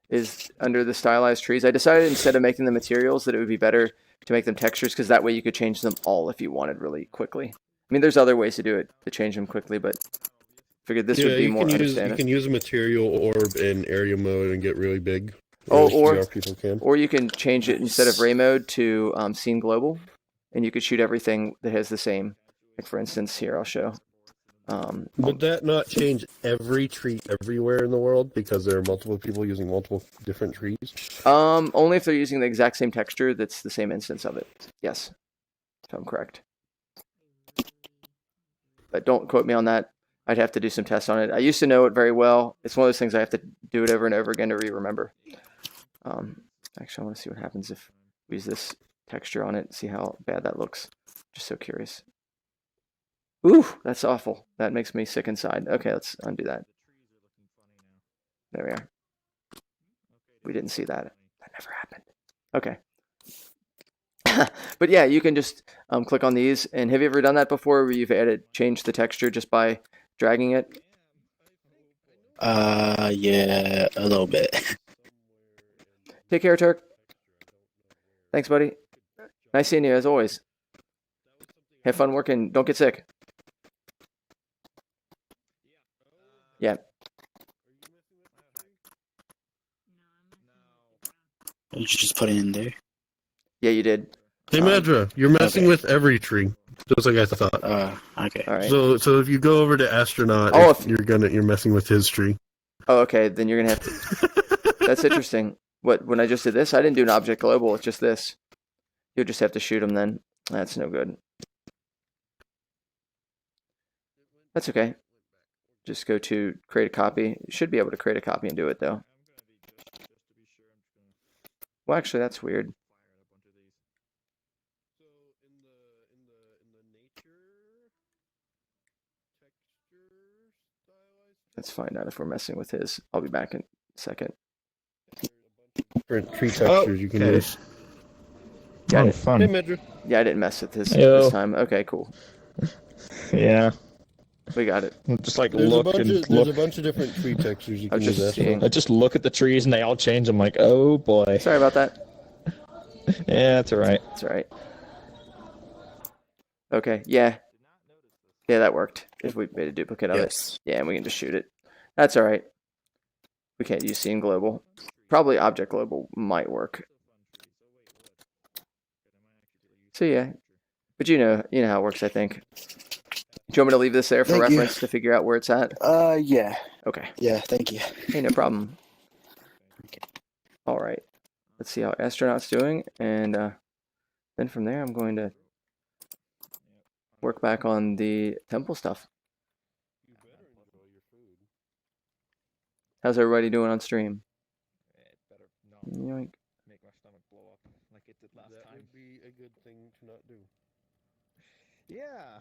is under the stylized trees. I decided instead of making the materials that it would be better to make them textures because that way you could change them all if you wanted really quickly. I mean, there's other ways to do it to change them quickly, but figured this would be more understandable.
You can use a material orb in area mode and get really big.
Or
people can.
Or you can change it instead of Ray mode to Scene Global, and you could shoot everything that has the same. Like for instance, here I'll show.
Would that not change every tree everywhere in the world because there are multiple people using multiple different trees?
Only if they're using the exact same texture that's the same instance of it. Yes, if I'm correct. But don't quote me on that. I'd have to do some tests on it. I used to know it very well. It's one of those things I have to do it over and over again to remember. Actually, I want to see what happens if we use this texture on it. See how bad that looks. Just so curious. Ooh, that's awful. That makes me sick inside. Okay, let's undo that. There we are. We didn't see that. That never happened. Okay. But yeah, you can just click on these. And have you ever done that before where you've changed the texture just by dragging it?
Yeah, a little bit.
Take care, Turk. Thanks, buddy. Nice seeing you as always. Have fun working. Don't get sick. Yeah.
You should just put it in there.
Yeah, you did.
Hey, Medra, you're messing
okay.
with every tree, just like I thought.
Okay.
All right.
So if you go over to Astronaut,
Oh,
you're messing with his tree.
Oh, okay. Then you're gonna have to. That's interesting. What? When I just did this, I didn't do an object global. It's just this. You'll just have to shoot him then. That's no good. That's okay. Just go to create a copy. You should be able to create a copy and do it though. Well, actually, that's weird. Let's find out if we're messing with his. I'll be back in a second.
Different tree textures you can
okay.
use.
Got
Oh,
it.
fun.
Hey, Medra.
Yeah, I didn't mess with his
Yo.
this time. Okay, cool.
Yeah.
We got it.
Just like
There's
look
a bunch
and
of
look.
there's a bunch of different tree textures you
I
can
was
use.
just seeing.
I just look at the trees and they all change. I'm like, oh boy.
Sorry about that.
Yeah, that's alright.
That's all right. Okay, yeah. Yeah, that worked. If we made a duplicate of
Yes.
it. Yeah, and we can just shoot it. That's all right. We can't use scene global. Probably object global might work. So yeah. But you know how it works, I think. Do you want me to leave this there for
Thank you.
reference to figure out where it's at?
Yeah.
Okay.
Yeah, thank you.
Hey, no problem. All right. Let's see how Astronaut's doing, and then from there, I'm going to work back on the temple stuff. How's everybody doing on stream? Yoink.
Make my stomach blow up like it did last
That would be a good thing to not do.
Yeah.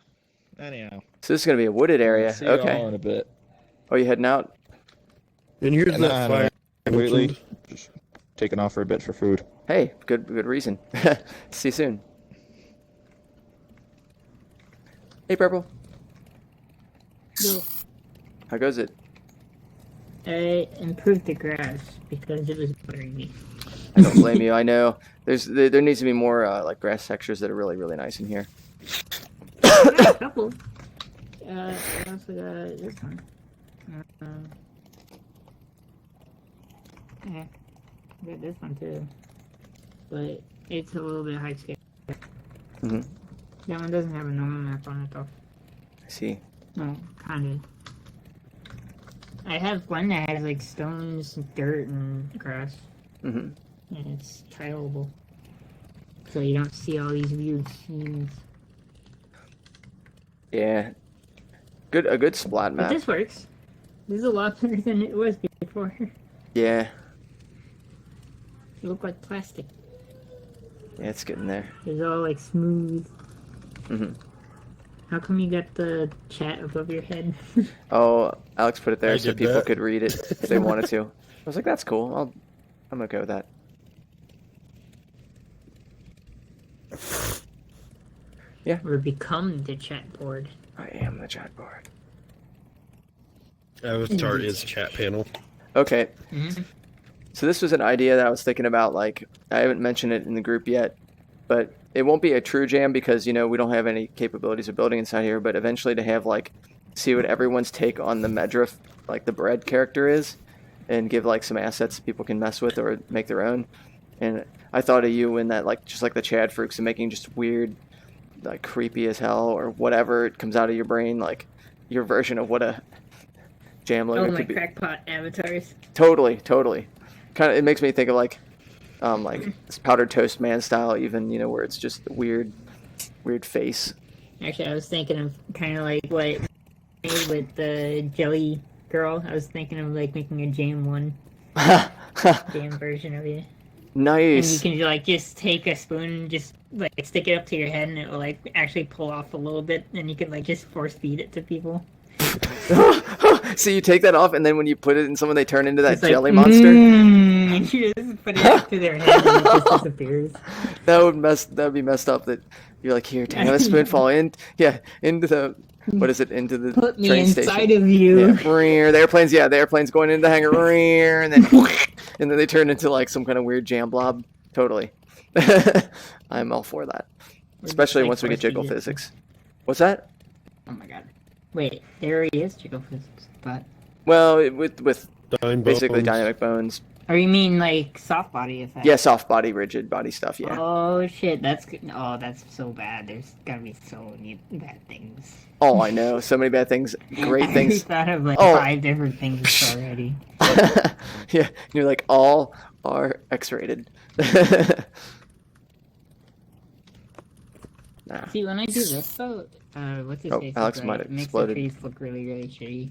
Anyhow.
So this is gonna be a wooded area.
See you all
Okay.
in a bit.
Oh, you heading out?
And here's
And
that fire.
completely just taking off for a bit for food.
Hey, good reason. See you soon. Hey, Purple.
No.
How goes it?
I improved the grass because it was bothering me.
I don't blame you. I know there needs to be more like grass textures that are really nice in here.
I got a couple. I also got this one. Yeah, I got this one too. But it's a little bit high scale.
Mm-hmm.
That one doesn't have a normal map on it though.
I see.
No, kind of. I have one that has like stones, dirt, and grass.
Mm-hmm.
And it's tileable. So you don't see all these weird scenes.
Yeah. A good splat
But
map.
this works. This is a lot better than it was before.
Yeah.
It looked like plastic.
Yeah, it's getting there.
It's all like smooth.
Mm-hmm.
How come you got the chat above your head?
Oh, Alex put it there
I
so
did
people
that.
could read it if they wanted to. I was like, that's cool. I'm okay with that. Yeah.
Or become the chat board.
I am the chat board.
Avatar is chat panel.
Okay.
Mm-hmm.
So this was an idea that I was thinking about. Like, I haven't mentioned it in the group yet, but it won't be a true jam because, we don't have any capabilities of building inside here, but eventually to have, like, see what everyone's take on the Medra, like, the bread character is, and give, like, some assets people can mess with or make their own. And I thought of you in that, like, just like the Chad Fruits and making just weird, like, creepy as hell or whatever it comes out of your brain, like, your version of what a jam logo
Oh, my
could be.
crackpot avatars.
Totally. Kind of, it makes me think of like this powdered toast man style, even where it's just a weird face.
Actually, I was thinking of kind of like what it made with the jelly girl. I was thinking of like making a jam 1 jam version of you.
Nice.
And you can like just take a spoon and just like stick it up to your head and it will like actually pull off a little bit and you can like just force feed it to people.
So you take that off, and then when you put it in someone, they turn into that
It's like,
jelly monster.
And you just put it up to their head and it just disappears.
That would be messed up. That you're like, here, take a spoonful into the into the
Put me
train
inside
station.
of you.
Yeah, the airplane's going into the hangar, and then they turn into like some kind of weird jam blob. Totally. I'm all for that, especially
like
once we get
force
jiggle
feed it.
physics. What's that?
Oh my god. Wait, there already is jiggle physics, but
Well, with
Dime
basically
bones.
dynamic bones.
Or you mean like soft body effect?
Yeah, soft body, rigid body stuff. Yeah.
Oh shit, that's good. Oh, that's so bad. There's gotta be so many bad things.
Oh, I know. So many bad things. Great things.
I thought of like
Oh.
5 different things already.
Yeah, you're like all are X-rated. Nah.
See, when I do this though, what's his
Oh,
face?
Alex
is
might
right.
have
It makes
exploded.
the trees look really, really shitty.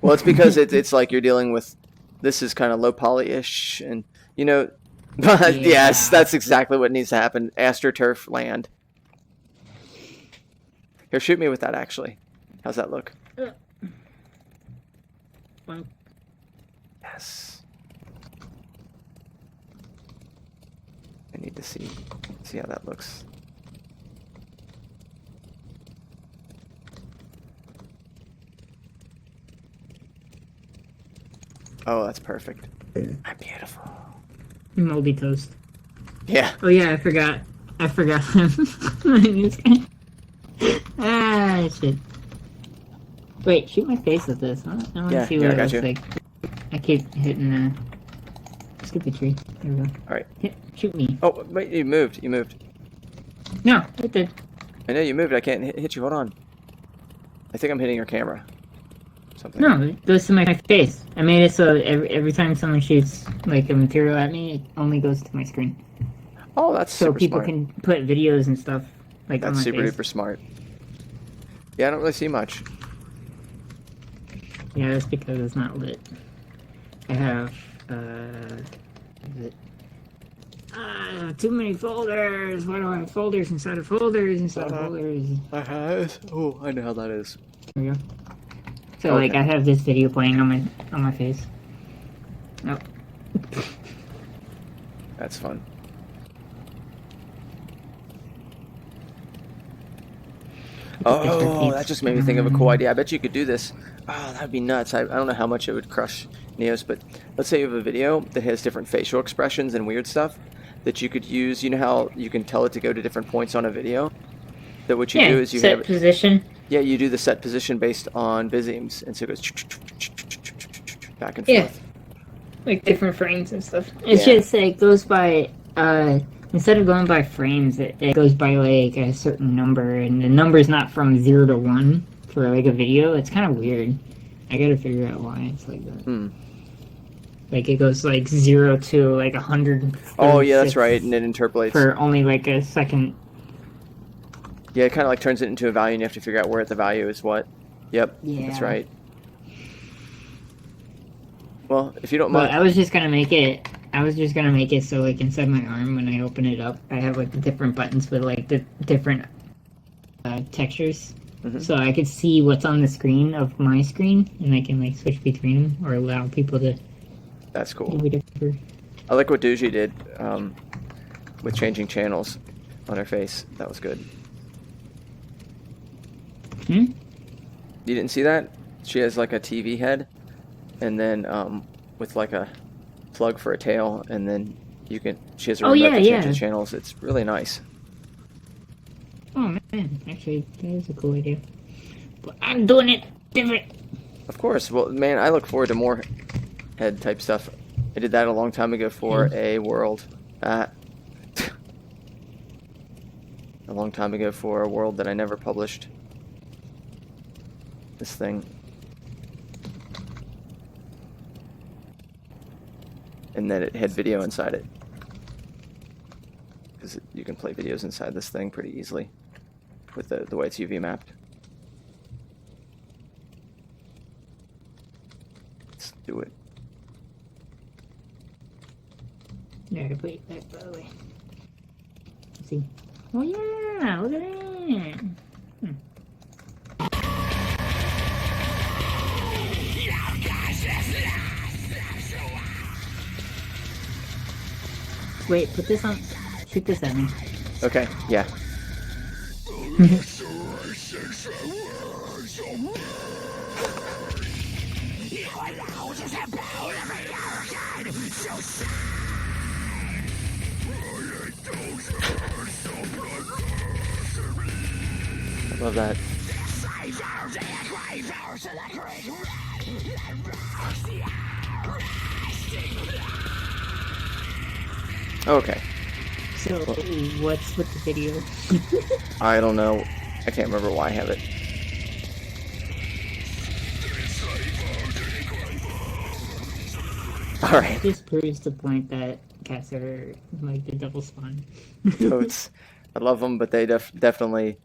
Well, it's because it's like you're dealing with. This is kind of low poly-ish, and you know. But yes,
Yeah.
that's exactly what needs to happen. AstroTurf land. Here, shoot me with that. Actually, how's that look?
Well,
Yes. I need to see how that looks. Oh, that's perfect. I'm beautiful.
moldy toast.
Yeah.
Oh yeah, I forgot. I forgot him. Ah, shit. Wait, shoot my face with this. I want to
Yeah,
see
yeah,
what
I
it
got
looks
you.
like. I keep hitting the stupid tree. There we go.
All right.
Shoot me.
Oh, wait, you moved. You moved.
No, it did.
I know you moved. I can't hit you. Hold on. I think I'm hitting your camera. Something.
No, it goes to my face. I made it so every time someone shoots like a material at me, it only goes to my screen.
Oh, that's
So
super
people
smart.
can put videos and stuff like on
That's
my
super
face.
duper smart. Yeah, I don't really see much.
Yeah, that's because it's not lit. I have is it? Too many folders. Why do I have folders inside of folders inside of folders?
Oh, I know how that is.
There we go. So like
Okay.
I have this video playing on my face. Oh.
That's fun. Oh, that just made me think of a cool idea. I bet you could do this. Oh, that'd be nuts. I don't know how much it would crush Neos, but let's say you have a video that has different facial expressions and weird stuff that you could use. You know how you can tell it to go to different points on a video? That what you
Yeah,
do is you
set
have
position.
Yeah, you do the set position based on bizemes, and so it goes back and
Yeah.
forth.
Like different frames and stuff. It's
Yeah.
just it goes by instead of going by frames, it goes by like a certain number, and the number's not from 0 to 1 for like a video. It's kind of weird. I gotta figure out why it's like that.
Hmm.
Like it goes like 0 to like 100.
Oh yeah, that's right, and it interpolates.
For only like a second.
Yeah, it kind of like turns it into a value, and you have to figure out where the value is what. Yep, that's
Yeah.
right. Well, if you don't
But
mind,
I was just gonna make it. I was just gonna make it so like inside my arm when I open it up, I have like the different buttons with like the different textures,
Mhm.
so I could see what's on the screen of my screen, and I can like switch between them or allow people to.
that's cool.
do whatever.
I like what Doogie did with changing channels on her face. That was good.
Hmm?
You didn't see that? She has like a TV head, and then with like a plug for a tail, and then she has a
Oh,
remote
yeah,
to change
yeah.
the channels. It's really nice.
Oh man, actually, that is a cool idea. But I'm doing it different.
Of course. Well, man, I look forward to more head type stuff. I did that a long time ago for a world. A long time ago for a world that I never published. This thing. And then it had video inside it. Because you can play videos inside this thing pretty easily with the way it's UV mapped. Let's do it.
Yeah, I put it back by the way. Let's see. Oh yeah, look at that. Wait, put this on. Shoot this at me.
Okay, yeah. I love that. Okay.
So, what's with the video?
I don't know. I can't remember why I have it. Alright.
Just proves the point that cats are like the double spawn.
Goats. I love them, but they definitely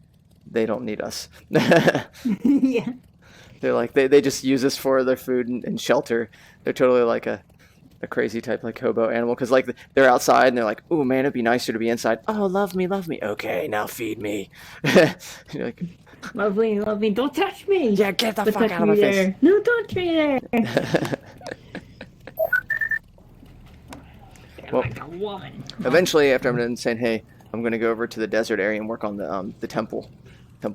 they don't need us.
Yeah.
They're like they just use us for their food and shelter. They're totally like a crazy type like hobo animal because like they're outside and they're like, "Ooh man, it'd be nicer to be inside." Oh, love me, love me. Okay, now feed me. You're like,
Love me, don't touch me!
yeah, get the
Don't
fuck
touch
out of my
me
face.
there. No, touch me there!
Well,
like a woman.
eventually, after I'm done saying, "Hey, I'm gonna go over to the desert area and work on the temple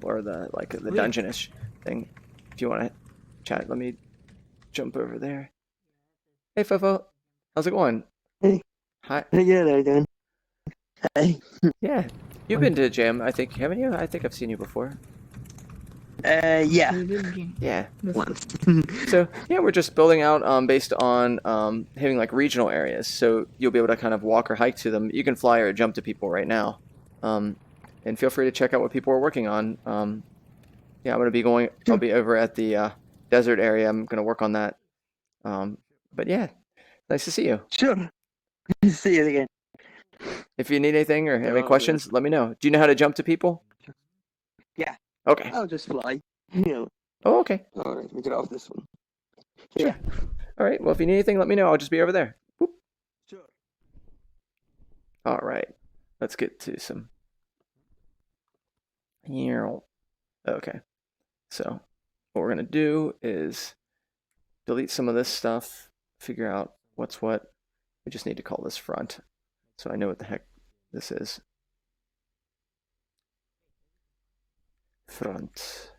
or the
yeah.
dungeonish thing." If you want to chat, let me jump over there. Hey, Fofo, how's it going?
Hey.
Hi.
Hey, yeah, there, Dan. Hey.
Yeah, you've been to Jam, I think, haven't you? I think I've seen you before.
Yeah.
Yeah.
Once.
So yeah, we're just building out based on having like regional areas. So you'll be able to kind of walk or hike to them. You can fly or jump to people right now, and feel free to check out what people are working on. Yeah, I'm gonna be going. I'll be over at the desert area. I'm gonna work on that. But yeah, nice to see you.
Sure. See you again.
If you need anything or have any
Oh,
questions, let me know. Do you know how to jump to people?
Yeah.
Okay.
I'll just fly. You know.
Oh, okay.
All right, we get off this one.
Sure. All right. Well, if you need anything, let me know. I'll just be over there. Whoop.
Sure.
All right. Let's get to some. Okay. So what we're gonna do is delete some of this stuff, figure out what's what. We just need to call this front, so I know what the heck this is. Front.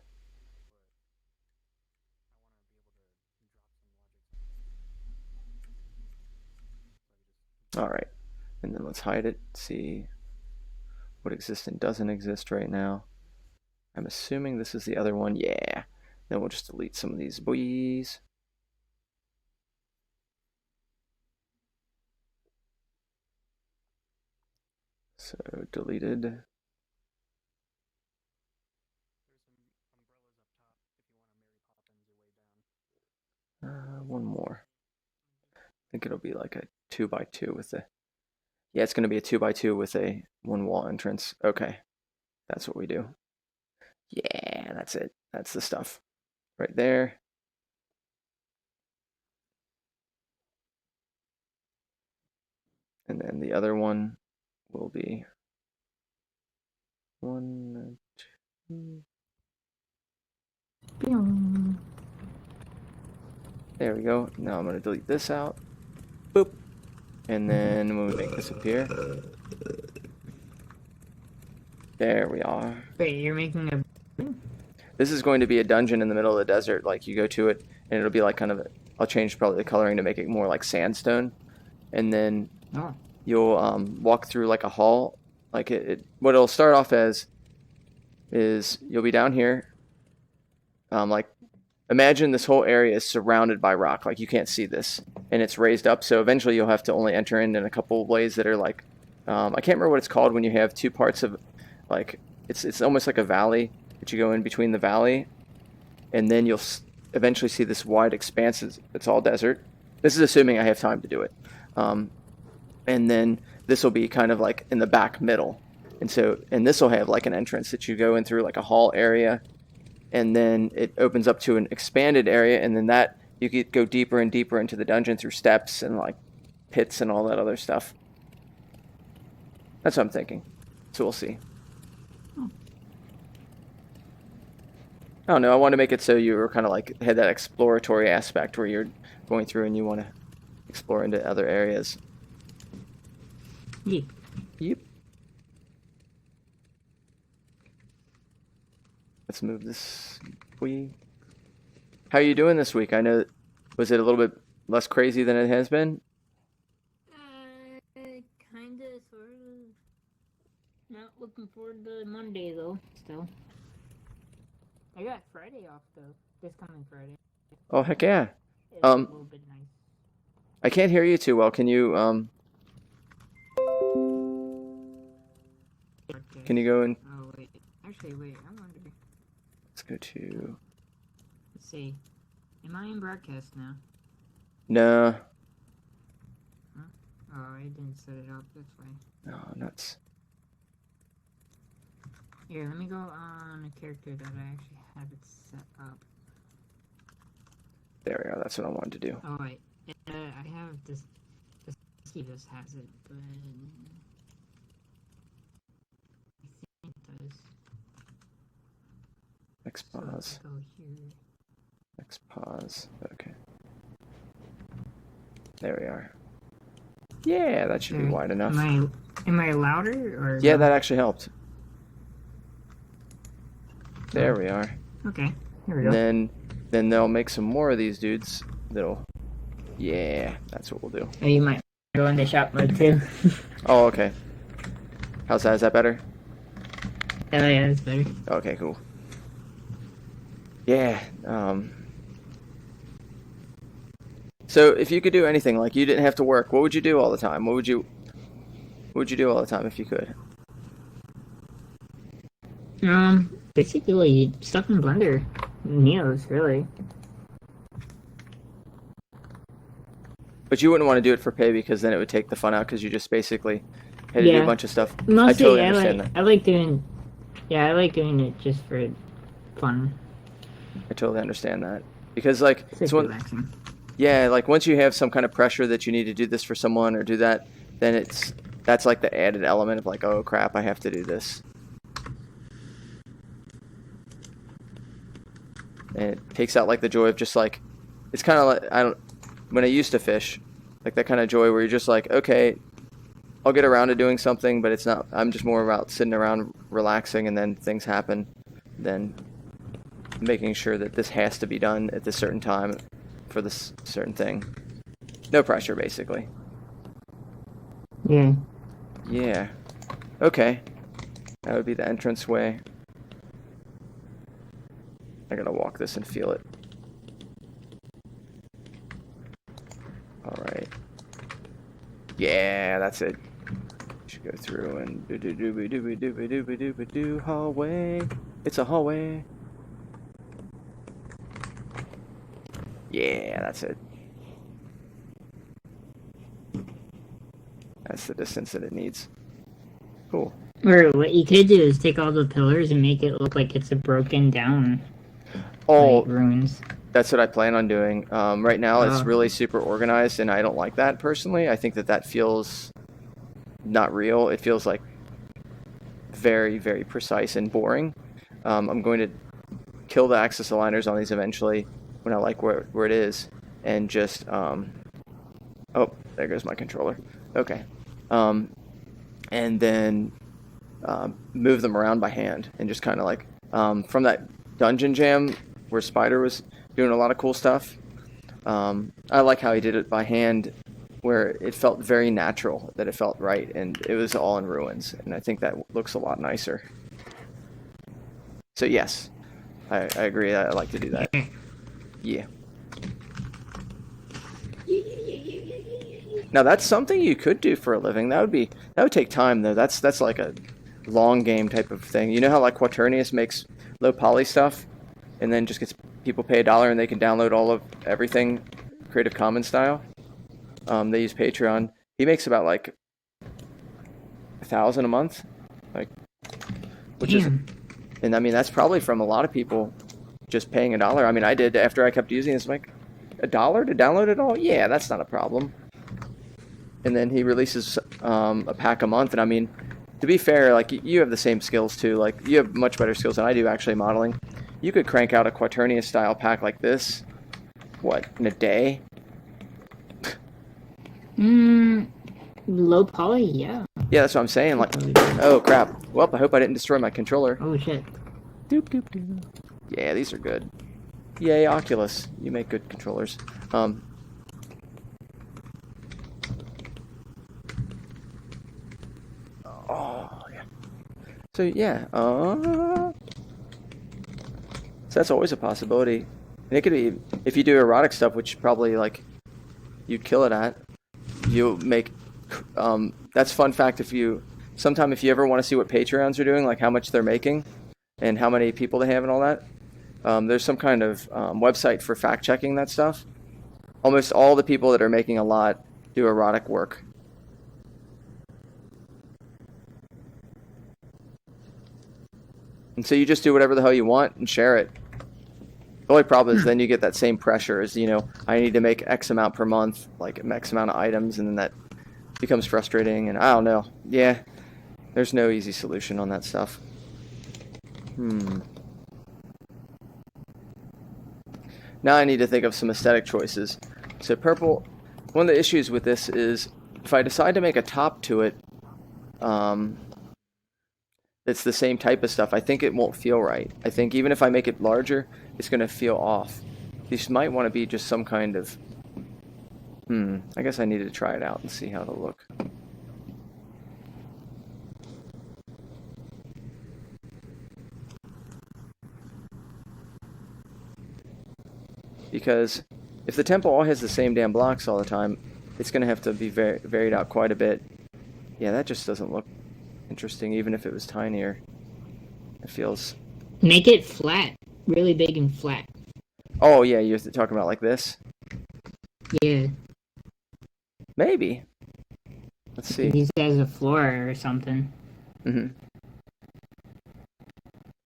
All right, and then let's hide it, see what exists and doesn't exist right now. I'm assuming this is the other one. Yeah. Then we'll just delete some of these boys. So deleted. One more. I think it'll be like a 2x2 with the. Yeah, it's going to be a 2x2 with a one wall entrance. Okay, that's what we do. Yeah, that's it. That's the stuff right there. And then the other one will be 1, 2. There we go. Now I'm going to delete this out. Boop. And then when we make this appear. There we are.
Wait, you're making a...
This is going to be a dungeon in the middle of the desert. Like you go to it and it'll be like kind of, I'll change probably the coloring to make it more like sandstone. And then you'll walk through like a hall. Like what it'll start off as is you'll be down here. Like imagine this whole area is surrounded by rock. Like you can't see this and it's raised up. So eventually you'll have to only enter in a couple of ways that are like, I can't remember what it's called when you have two parts of like, it's almost like a valley that you go in between the valley. And then you'll eventually see this wide expanse. It's all desert. This is assuming I have time to do it. And then this will be kind of like in the back middle. And this will have like an entrance that you go in through like a hall area. And then it opens up to an expanded area. And then that you could go deeper and deeper into the dungeon through steps and like pits and all that other stuff. That's what I'm thinking. So we'll see. I don't know. I want to make it so you were kind of like had that exploratory aspect where you're going through and you want to explore into other areas.
Yep.
Yep. Let's move this. How are you doing this week? I know, was it a little bit less crazy than it has been?
Kinda, sort of. Not looking forward to Monday though. Still. I got Friday off though. This coming Friday.
Oh heck yeah.
It's a little bit nice.
I can't hear you too well. Can you Can you go in?
Oh wait, actually wait. I wonder.
Let's go to.
Let's see. Am I in broadcast now?
No.
Oh, I didn't set it up. That's why.
No, nuts.
Here, let me go on a character that I actually have it set up.
There we go. That's what I wanted to do.
Oh wait, I have this. Let's see if this has it, but I think it does.
Next
So
pause.
if I go here.
Next pause. Okay. There we are. Yeah, that should be wide enough.
Am I louder or?
Yeah,
no?
that actually helped. There we are.
Okay, here we
And
go.
then they'll make some more of these dudes. That'll. Yeah, that's what we'll do.
Oh, you might go into shop mode too.
Oh, okay. How's that? Is that better?
Oh yeah, that's better.
Okay, cool. Yeah. So if you could do anything, like you didn't have to work, what would you do all the time? What would you do all the time if you could?
Basically stuff in Blender, Neos, really.
But you wouldn't want to do it for pay because then it would take the fun out because you just basically had to do
Yeah.
a bunch of stuff. I
Mostly,
totally understand that.
I like doing. Yeah, I like doing it just for fun.
I totally understand that because like
It's
it's one,
relaxing.
yeah, like once you have some kind of pressure that you need to do this for someone or do that, then that's like the added element of like, oh crap, I have to do this. And it takes out like the joy of just like, it's kind of like when I used to fish, like that kind of joy where you're just like, okay, I'll get around to doing something, but it's not. I'm just more about sitting around relaxing, and then things happen, then making sure that this has to be done at this certain time for this certain thing. No pressure, basically.
Yeah.
Yeah. Okay. That would be the entrance way. I gotta walk this and feel it. Alright. Yeah, that's it. Should go through and do hallway. It's a hallway. Yeah, that's it. That's the distance that it needs. Cool.
Or what you could do is take all the pillars and make it look like it's a broken down like, ruins.
That's what I plan on doing. Right now, it's
Oh.
really super organized, and I don't like that personally. I think that feels not real. It feels like very, very precise and boring. I'm going to kill the axis aligners on these eventually when I like where it is, and just oh, there goes my controller. Okay, and then move them around by hand and just kind of like from that dungeon jam where Spider was doing a lot of cool stuff. I like how he did it by hand, where it felt very natural, that it felt right, and it was all in ruins, and I think that looks a lot nicer. So yes, I agree. I like to do that. Yeah. Now that's something you could do for a living. That would take time though. That's like a long game type of thing. You know how like Quaternius makes low poly stuff, and then just gets people pay $1 and they can download all of everything Creative Commons style. They use Patreon. He makes about like 1,000 a month, like, which is, and I mean that's probably from a lot of people just paying $1. I mean I did after I kept using it. It's like $1 to download it all. Yeah, that's not a problem. And then he releases a pack a month, and I mean, to be fair, like you have the same skills too. Like you have much better skills than I do actually modeling. You could crank out a Quaternius style pack like this, what, in a day?
Low poly, yeah.
Yeah, that's what I'm saying. Like, oh crap. Well, I hope I didn't destroy my controller.
Oh shit.
Doop doop doop. Yeah, these are good. Yay, Oculus. You make good controllers. Oh yeah. So yeah. So that's always a possibility. And it could be, if you do erotic stuff, which probably like you'd kill it at, you make, that's fun fact if you ever want to see what Patreons are doing, like how much they're making and how many people they have and all that, there's some kind of website for fact checking that stuff. Almost all the people that are making a lot do erotic work. And so you just do whatever the hell you want and share it. The only problem is then you get that same pressure as, I need to make X amount per month, like X amount of items, and then that becomes frustrating, and I don't know. Yeah, there's no easy solution on that stuff. Now I need to think of some aesthetic choices. So purple, one of the issues with this is if I decide to make a top to it, it's the same type of stuff, I think it won't feel right. I think even if I make it larger, it's going to feel off. These might want to be just some kind of... I guess I need to try it out and see how it'll look. Because if the temple all has the same damn blocks all the time, it's going to have to be varied out quite a bit. Yeah, that just doesn't look interesting, even if it was tinier. It feels...
Make it flat. Really big and flat.
Oh, yeah, you're talking about like this?
Yeah.
Maybe. Let's see.
Use it as a floor or something.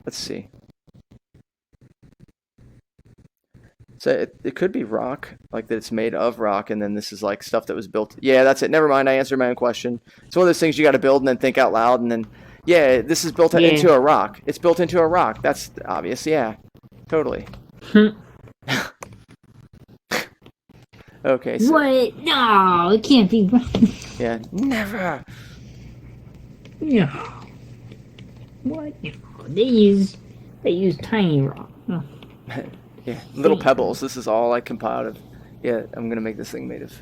Let's see. So it could be rock, like that it's made of rock, and then this is like stuff that was built. Yeah, that's it. Never mind. I answered my own question. It's one of those things you got to build and then think out loud, and then, yeah, this is built into a rock. It's built into a rock. That's obvious. Yeah, totally. Okay. So,
what? No, it can't be.
Yeah, never.
No. What? No. They use tiny rock. Oh.
Yeah, little pebbles. This is all I compiled of. Yeah, I'm gonna make this thing made of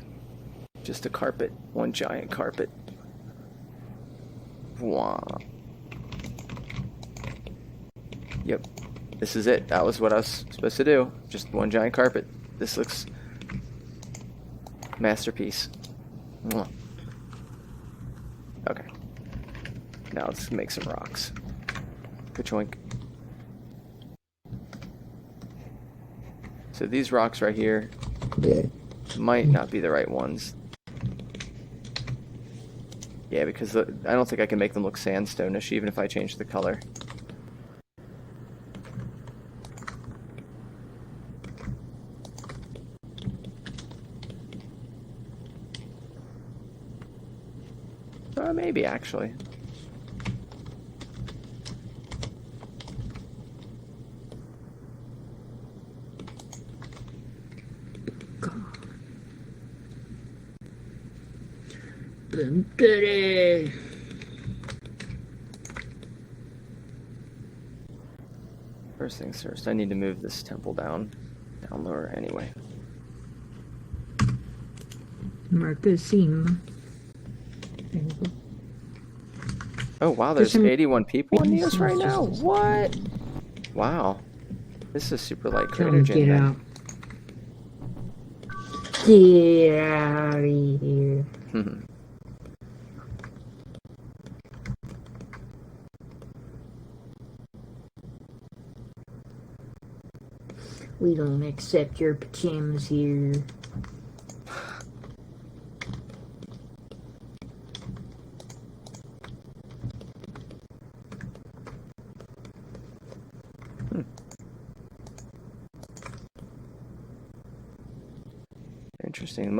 just a carpet, one giant carpet. Wow. Yep, this is it. That was what I was supposed to do. Just one giant carpet. This looks masterpiece. Mwah. Okay. Now let's make some rocks. Ka-choink. So these rocks right here might not be the right ones. Yeah, because I don't think I can make them look sandstone-ish even if I change the color. Maybe actually. First things first, I need to move this temple down lower anyway.
Marcosima.
Oh wow, there's 81 people in Neos right now. What? Wow, this is super light crater
Get
gen.
out. Get out of here. We don't accept your pajamas here.
Interesting.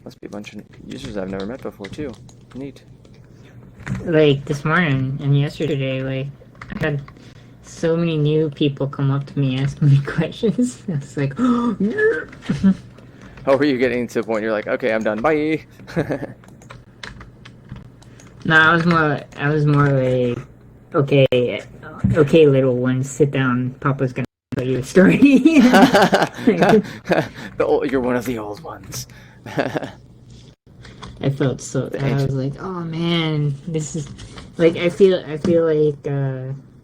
Must be a bunch of users I've never met before too. Neat.
Like this morning and yesterday, like I had so many new people come up to me asking me questions. I was like, oh, yeah.
Oh, were you getting to the point you're like, okay, I'm done. Bye.
No, I was more like, okay, little one, sit down. Papa's gonna tell you a story.
You're one of the old ones.
I felt so. I was like, oh man, this is like I feel like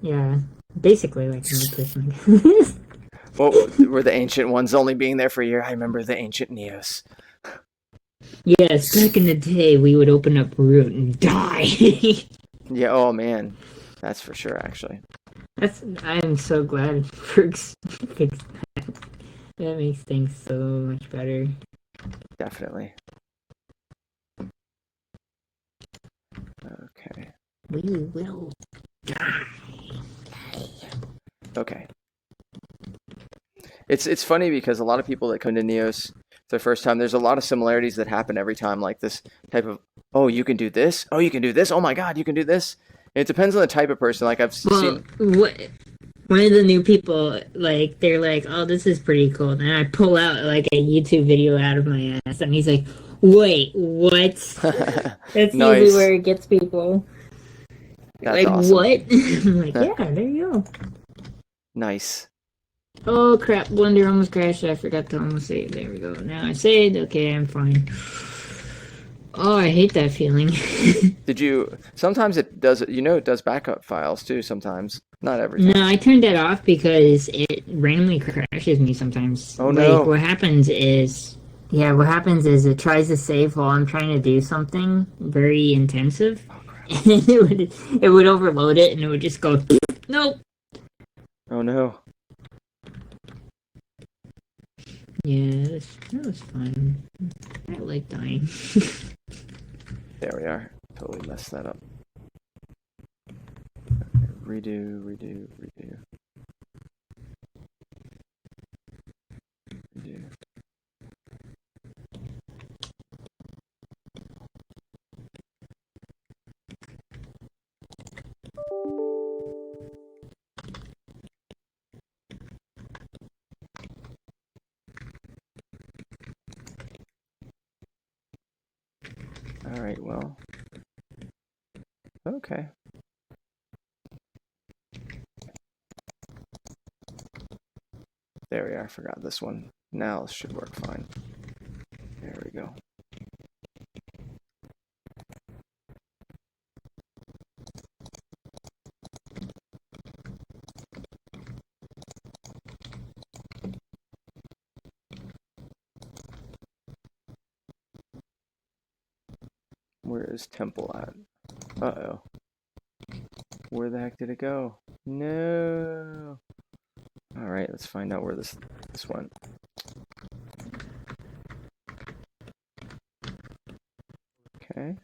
yeah, basically like another person.
What were the ancient ones only being there for a year? I remember the ancient Neos.
Yes, back in the day, we would open up Root and die.
Yeah, oh man. That's for sure, actually.
I am so glad Perks fixed that. That makes things so much better.
Definitely. Okay.
We will die.
Okay. It's funny because a lot of people that come to Neos for the first time, there's a lot of similarities that happen every time, like this type of, oh, you can do this? Oh, you can do this? Oh my god, you can do this? And it depends on the type of person. Like, I've seen...
One of the new people, like, they're like, oh, this is pretty cool. And I pull out, like, a YouTube video out of my ass, and he's like, wait, what? That's
Nice.
usually where it gets people.
That's
like,
awesome.
what? I'm like, yeah, there you go.
Nice.
Oh, crap, Blender almost crashed. I forgot to almost save. There we go. Now I saved. Okay, I'm fine. Oh, I hate that feeling.
Did you... Sometimes it does... You know, it does backup files, too, sometimes. Not every time.
No, I turned that off because it randomly crashes me sometimes.
Oh, no.
Like, what happens is it tries to save while I'm trying to do something very intensive. And it would overload it and it would just go, nope.
Oh, no.
Yeah, that was fun. I like dying.
There we are. Totally messed that up. Redo. Redo. Alright, well. Okay. There we are. I forgot this one. Now this should work fine. There we go. Where is Temple at? Uh-oh. Where the heck did it go? No. Alright, let's find out where this went. Okay.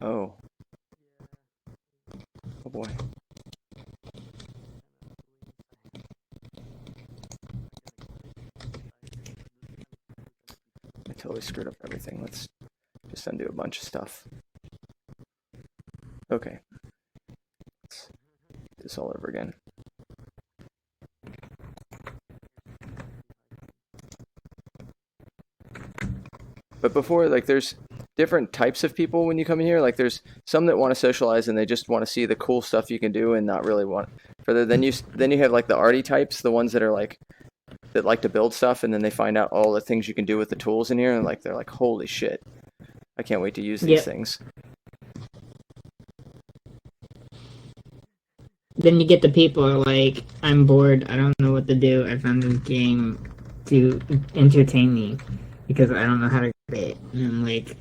Oh. Oh boy. I totally screwed up everything. Let's just undo a bunch of stuff. Okay. Let's do this all over again. But before, like, there's different types of people when you come in here. Like, there's some that want to socialize and they just want to see the cool stuff you can do and not really want further. Then you have like the arty types, the ones that are like that like to build stuff, and then they find out all the things you can do with the tools in here, and like they're like, holy shit, I can't wait to use these things.
Then you get the people who are like, I'm bored, I don't know what to do, I found this game to entertain me because I don't know how to play it. And I'm like,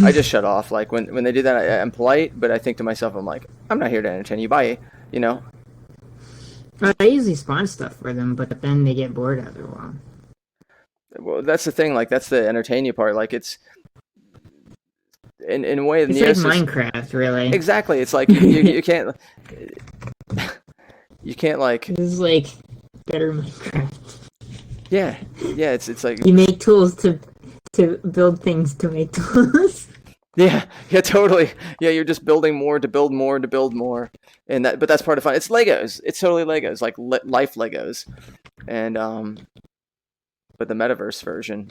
I just shut off. Like when they do that, I'm polite, but I think to myself, I'm like, I'm not here to entertain you. Bye. You know.
I usually spawn stuff for them, but then they get bored after a while.
Well, that's the thing. Like that's the entertain you part. Like it's in a way.
It's like Minecraft, really.
Exactly. It's like you can't. You can't like.
This is like better Minecraft.
Yeah. It's like
you make tools to build things to make tools.
Yeah, totally. Yeah, you're just building more to build more to build more, but that's part of fun. It's Legos. It's totally Legos, like life Legos, and but the metaverse version.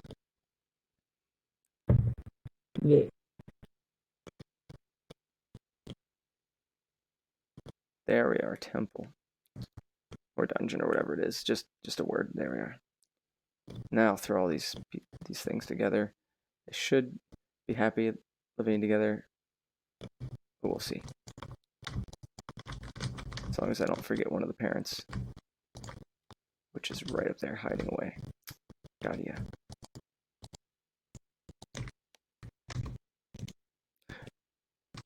Yeah.
There we are, temple, or dungeon, or whatever it is. Just a word. There we are. Now I'll throw all these things together. They should be happy living together. But we'll see. As long as I don't forget one of the parents, which is right up there hiding away. Got ya.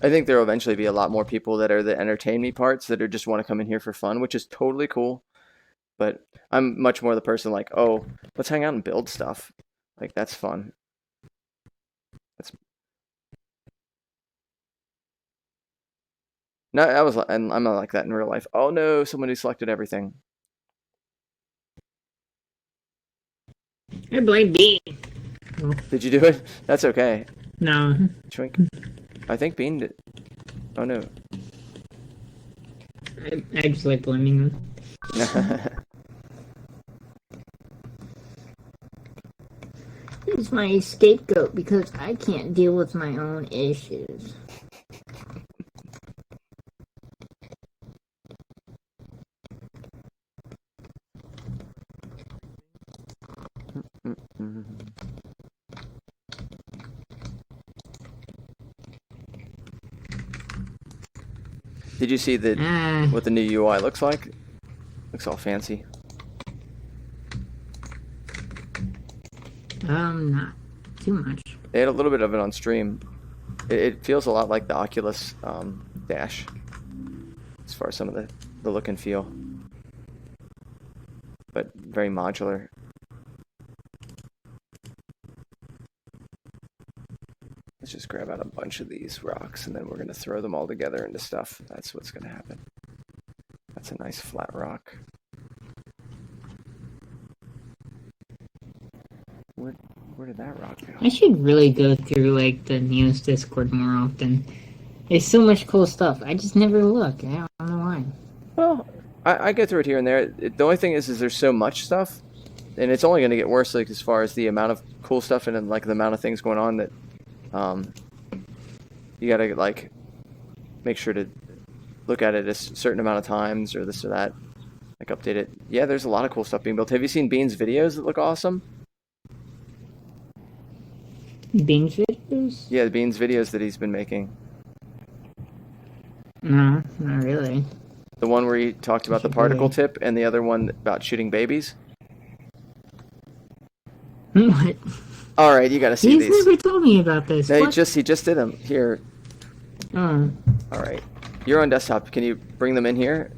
I think there will eventually be a lot more people that are the entertain me parts that are just want to come in here for fun, which is totally cool. But I'm much more the person like, oh, let's hang out and build stuff. Like, that's fun. No, I'm not like that in real life. Oh no, somebody selected everything.
I blame Bean.
Did you do it? That's okay.
No.
Chwink. I think Bean did. Oh no.
I just like blaming them. He's my scapegoat because I can't deal with my own issues.
Did you see what the new UI looks like? Looks all fancy.
Not too much.
They had a little bit of it on stream. It feels a lot like the Oculus Dash, as far as some of the look and feel, but very modular. Let's just grab out a bunch of these rocks, and then we're going to throw them all together into stuff. That's what's going to happen. That's a nice flat rock. Where did that rock go?
I should really go through like the Neos Discord more often. There's so much cool stuff. I just never look. I don't know why.
Well, I go through it here and there. The only thing is there's so much stuff, and it's only going to get worse, like as far as the amount of cool stuff and like the amount of things going on that you gotta like make sure to look at it a certain amount of times or this or that, like update it. Yeah, there's a lot of cool stuff being built. Have you seen Bean's videos that look awesome?
Bean's videos?
Yeah, Bean's videos that he's been making.
No, not really.
The one where he talked about the particle tip and the other one about shooting babies.
What?
All right, you got to see
He's
these.
never told me about this.
No,
What?
he just did them here.
Oh.
All right, you're on desktop. Can you bring them in here?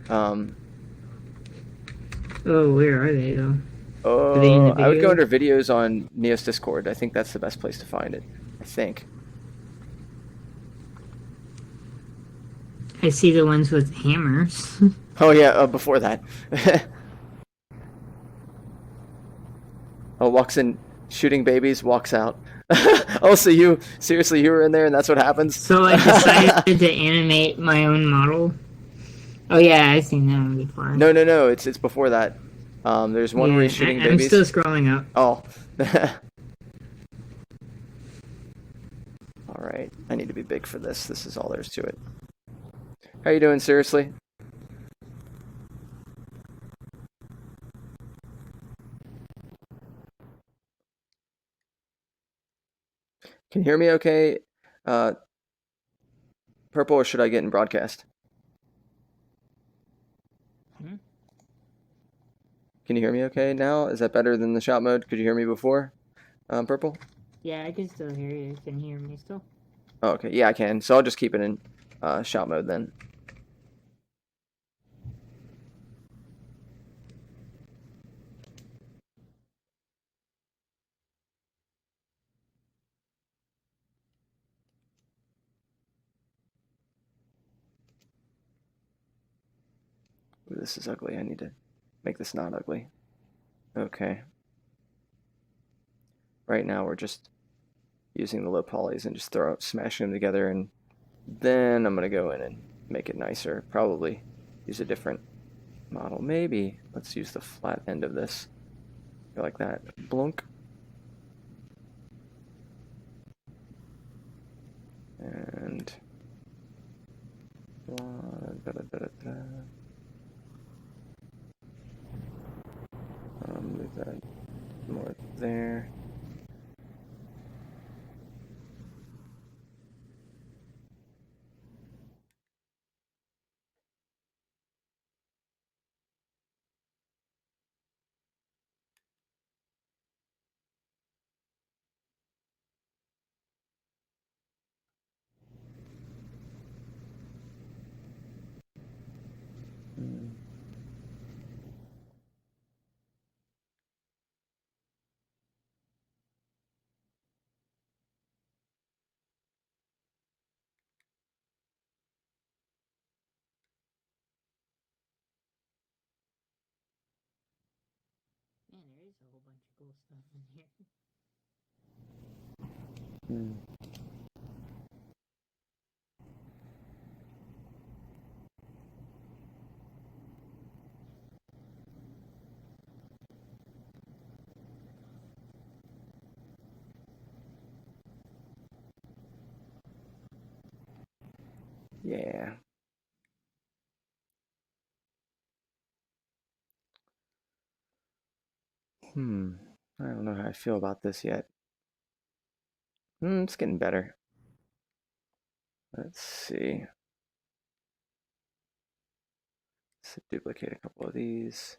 Oh, where are they though?
Oh,
Are they in the
I would go
videos?
under videos on Neos Discord. I think that's the best place to find it. I think.
I see the ones with hammers.
Oh yeah, before that. Oh, walks in shooting babies, walks out. Oh, so you were in there and that's what happens?
So I decided to animate my own model. Oh yeah, I've seen that one before.
No, it's before that. There's one where he's shooting
I'm
babies.
still scrolling up.
Oh. All right, I need to be big for this. This is all there's to it. How you doing, seriously? Can you hear me okay? Purple, or should I get in broadcast? Can you hear me okay now? Is that better than the shot mode? Could you hear me before? Purple?
Yeah, I can still hear you. Can you hear me still?
Oh, okay. Yeah, I can. So I'll just keep it in shot mode then. Ooh, this is ugly. I need to make this not ugly. Okay. Right now we're just using the low polys and just smashing them together, and then I'm gonna go in and make it nicer. Probably use a different model. Maybe let's use the flat end of this. Go like that. Blunk. And leave that there.
Man, there is a whole bunch of cool stuff in here.
Yeah. I don't know how I feel about this yet. It's getting better. Let's see. Let's duplicate a couple of these.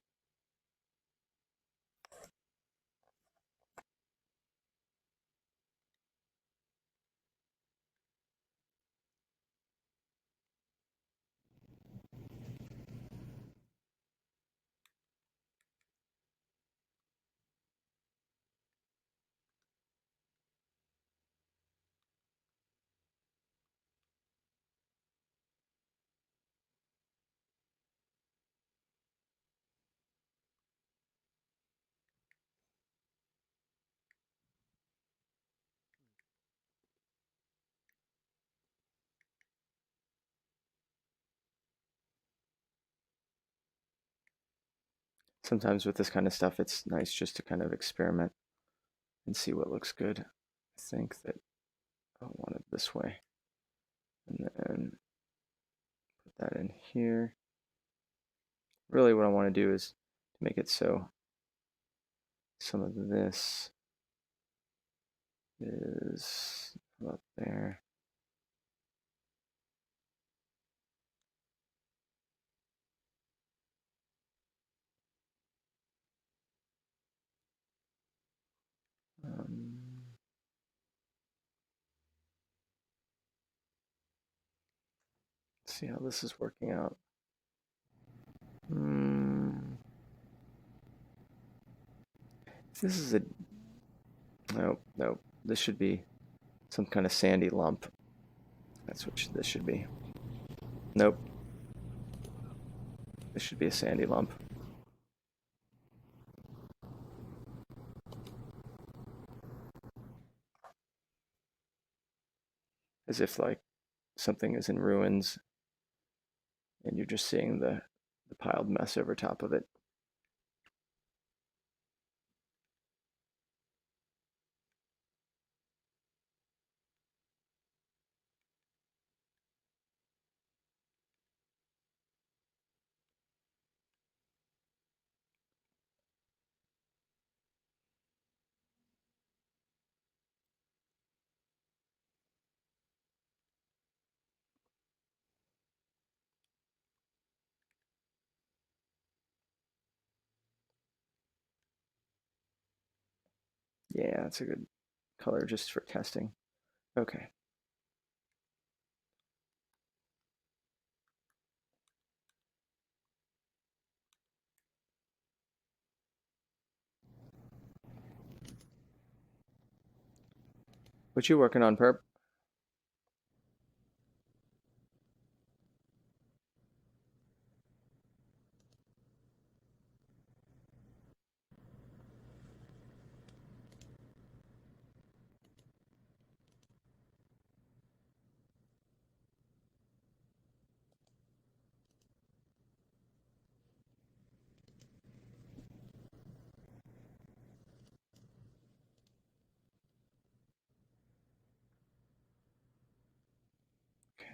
Sometimes with this kind of stuff, it's nice just to kind of experiment and see what looks good. I think that I want it this way. And then put that in here. Really what I want to do is to make it so some of this is up there. See how this is working out. This is a no. This should be some kind of sandy lump. That's what this should be. Nope. This should be a sandy lump. As if like something is in ruins and you're just seeing the piled mess over top of it. Yeah, that's a good color just for testing. Okay. What you working on, Perp?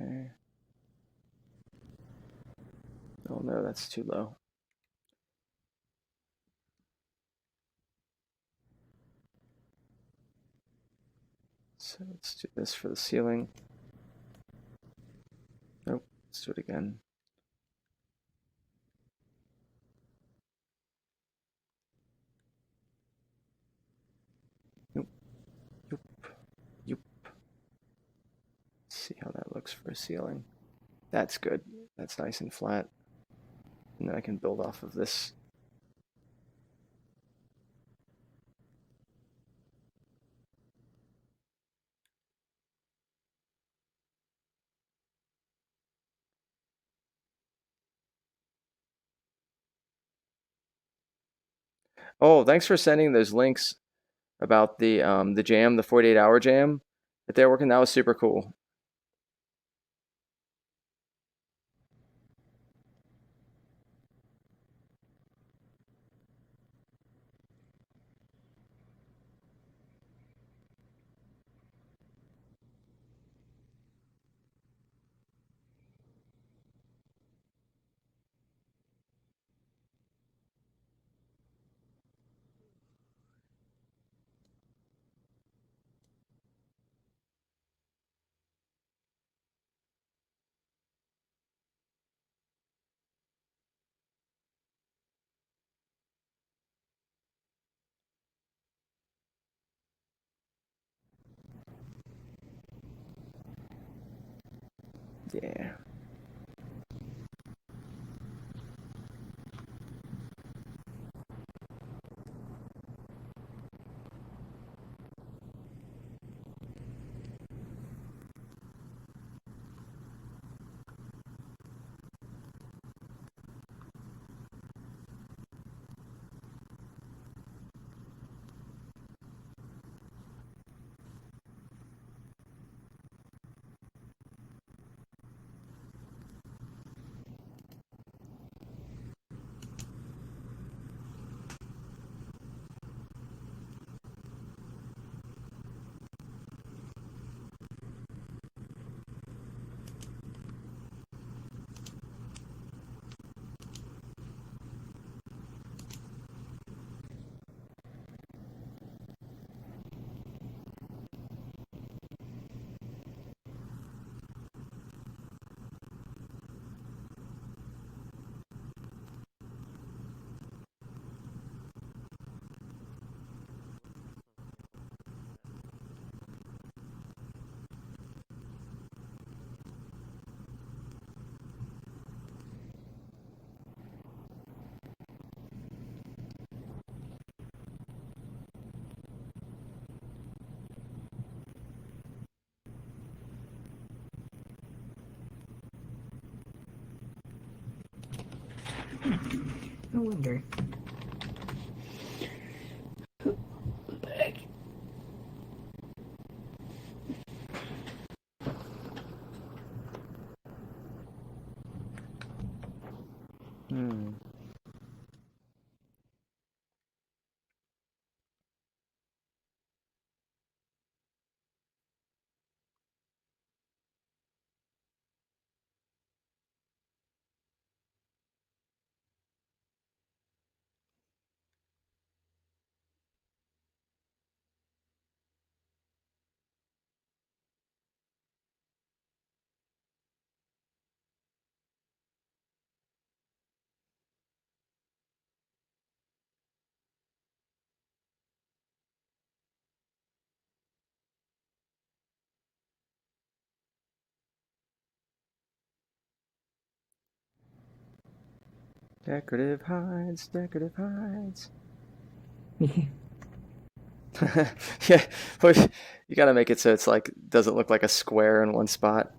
Okay. Oh no, that's too low. So let's do this for the ceiling. Nope, let's do it again. Nope. Yoop. Yoop. Let's see how that looks for a ceiling. That's good. That's nice and flat. And then I can build off of this. Oh, thanks for sending those links about the jam, the 48-hour jam that they're working. That was super cool. Yeah.
No wonder.
Hmm. Decorative hides, decorative hides. Yeah, but you gotta make it so it's like doesn't look like a square in one spot.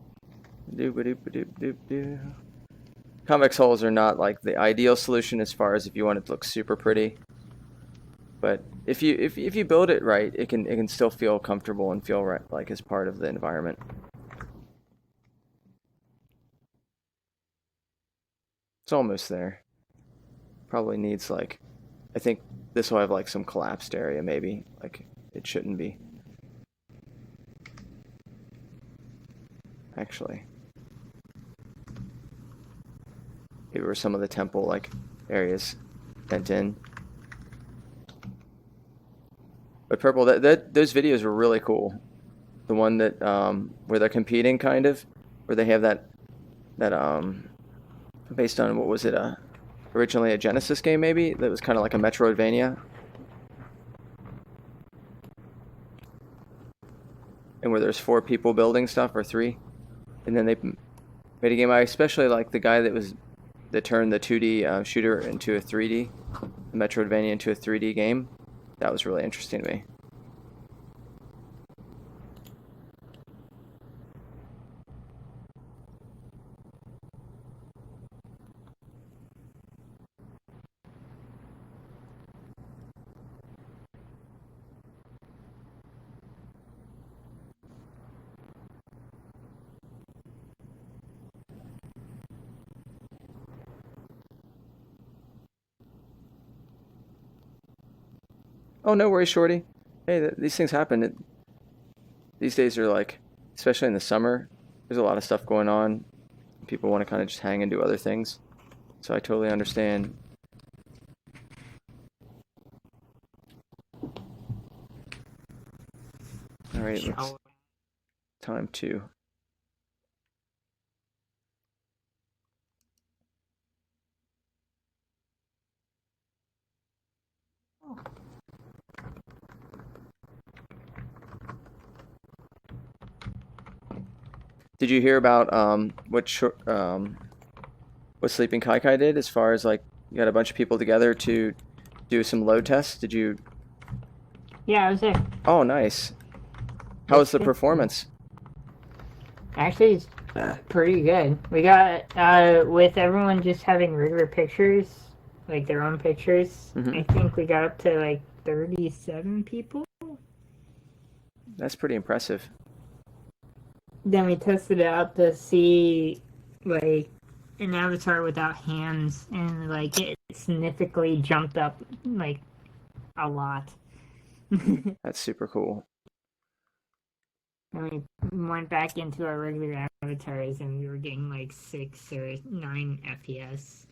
Doop-a-doop-a-doop-doop-doo. Convex holes are not like the ideal solution as far as if you want it to look super pretty. But if you build it right, it can still feel comfortable and feel right, like as part of the environment. It's almost there. Probably needs like, I think this will have like some collapsed area maybe. Like it shouldn't be. Actually. Maybe where some of the temple like areas bent in. But Purple, those videos were really cool. The one that where they're competing, kind of, where they have that based on what was it? Originally a Genesis game, maybe that was kind of like a Metroidvania. And where there's 4 people building stuff, or 3, and then they made a game. I especially like the guy that turned the 2D shooter into a 3D, the Metroidvania into a 3D game. That was really interesting to me. Oh, no worries, Shorty. Hey, these things happen. These days are like, especially in the summer, there's a lot of stuff going on. People want to kind of just hang and do other things. So I totally understand. All right, let's time 2. Did you hear about what Sleeping Kai Kai did, as far as like you got a bunch of people together to do some load tests? Did you?
Yeah, I was there.
Oh, nice. How was the performance?
Actually, it's pretty good. We got with everyone just having regular pictures, like their own pictures. I think we got up to like 37 people.
That's pretty impressive.
Then we tested it out to see like an avatar without hands, and like it significantly jumped up like a lot.
That's super cool.
And we went back into our regular avatars, and we were getting like 6 or 9 FPS,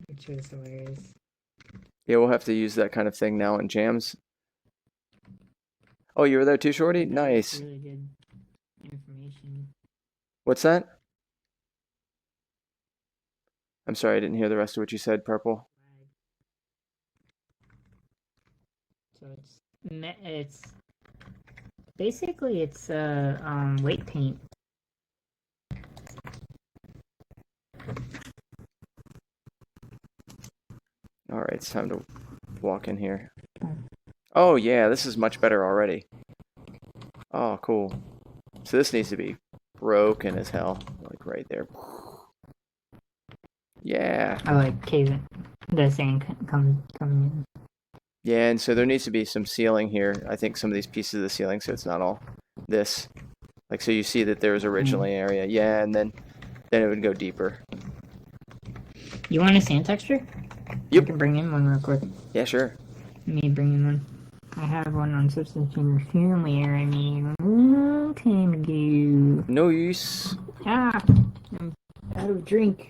which was hilarious.
Yeah, we'll have to use that kind of thing now in jams. Oh, you were there too, Shorty? Nice.
Really good information.
What's that? I'm sorry, I didn't hear the rest of what you said, Purple.
So it's basically it's weight paint.
All right, it's time to walk in here. Oh yeah, this is much better already. Oh, cool. So this needs to be broken as hell, like right there. Yeah.
I like caving. The sand coming in.
Yeah, and so there needs to be some ceiling here. I think some of these pieces of the ceiling, so it's not all this. Like, so you see that there was originally an area. Yeah, and then it would go deeper.
You want a sand texture?
Yep.
I can bring in one real quick.
Yeah, sure.
Let me bring in one. I have one on Substance Painter firmware. I mean, a long time ago.
No use.
Ah, I'm out of drink.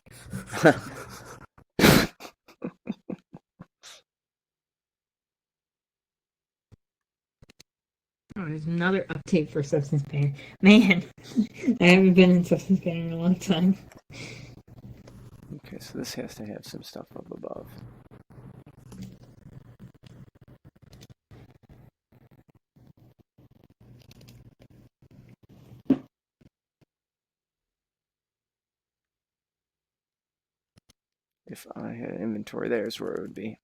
Oh, there's another update for Substance Painter. Man, I haven't been in Substance Painter in a long time.
Okay, so this has to have some stuff up above. If I had an inventory, there's where it would be.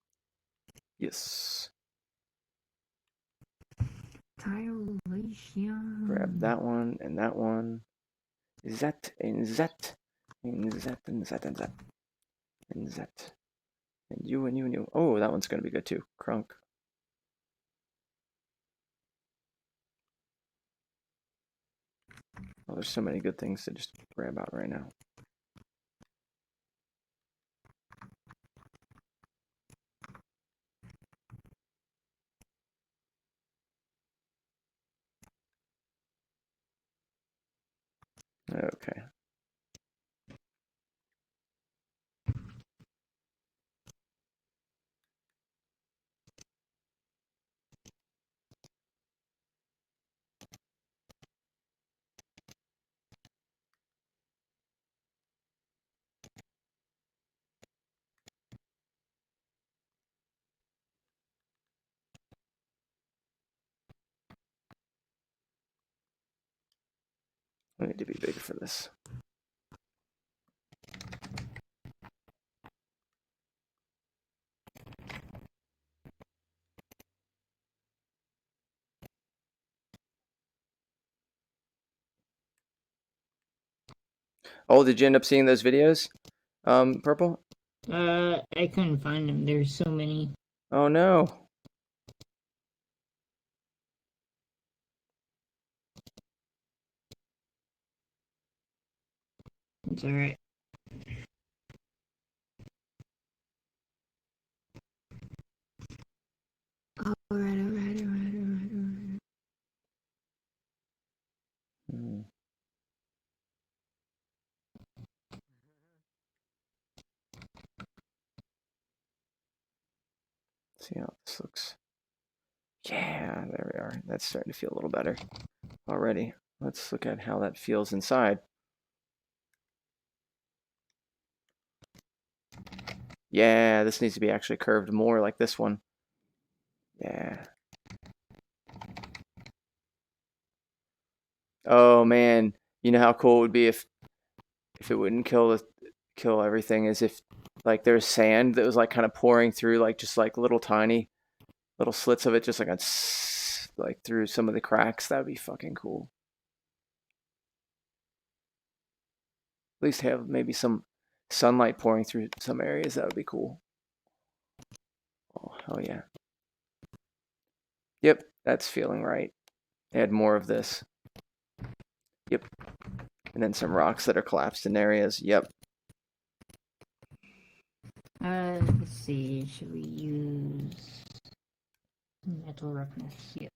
Yes.
Tilation.
Grab that one and that one. That and that and that and that and that and that. And you and you and you. Oh, that one's gonna be good too. Crunk. Oh, there's so many good things to just grab out right now. Okay. I need to be bigger for this. Oh, did you end up seeing those videos, Purple?
I couldn't find them. There's so many.
Oh no.
It's alright. Alright.
Hmm. See how this looks. Yeah, there we are. That's starting to feel a little better already. Let's look at how that feels inside. Yeah, this needs to be actually curved more like this one. Yeah. Oh man, you know how cool it would be if it wouldn't kill everything, is if like there's sand that was like kind of pouring through like just like little tiny little slits of it, just like through some of the cracks. That would be fucking cool. At least have maybe some sunlight pouring through some areas. That would be cool. Oh, hell yeah. Yep, that's feeling right. Add more of this. Yep. And then some rocks that are collapsed in areas. Yep.
Let's see. Should we use metal roughness? Yep.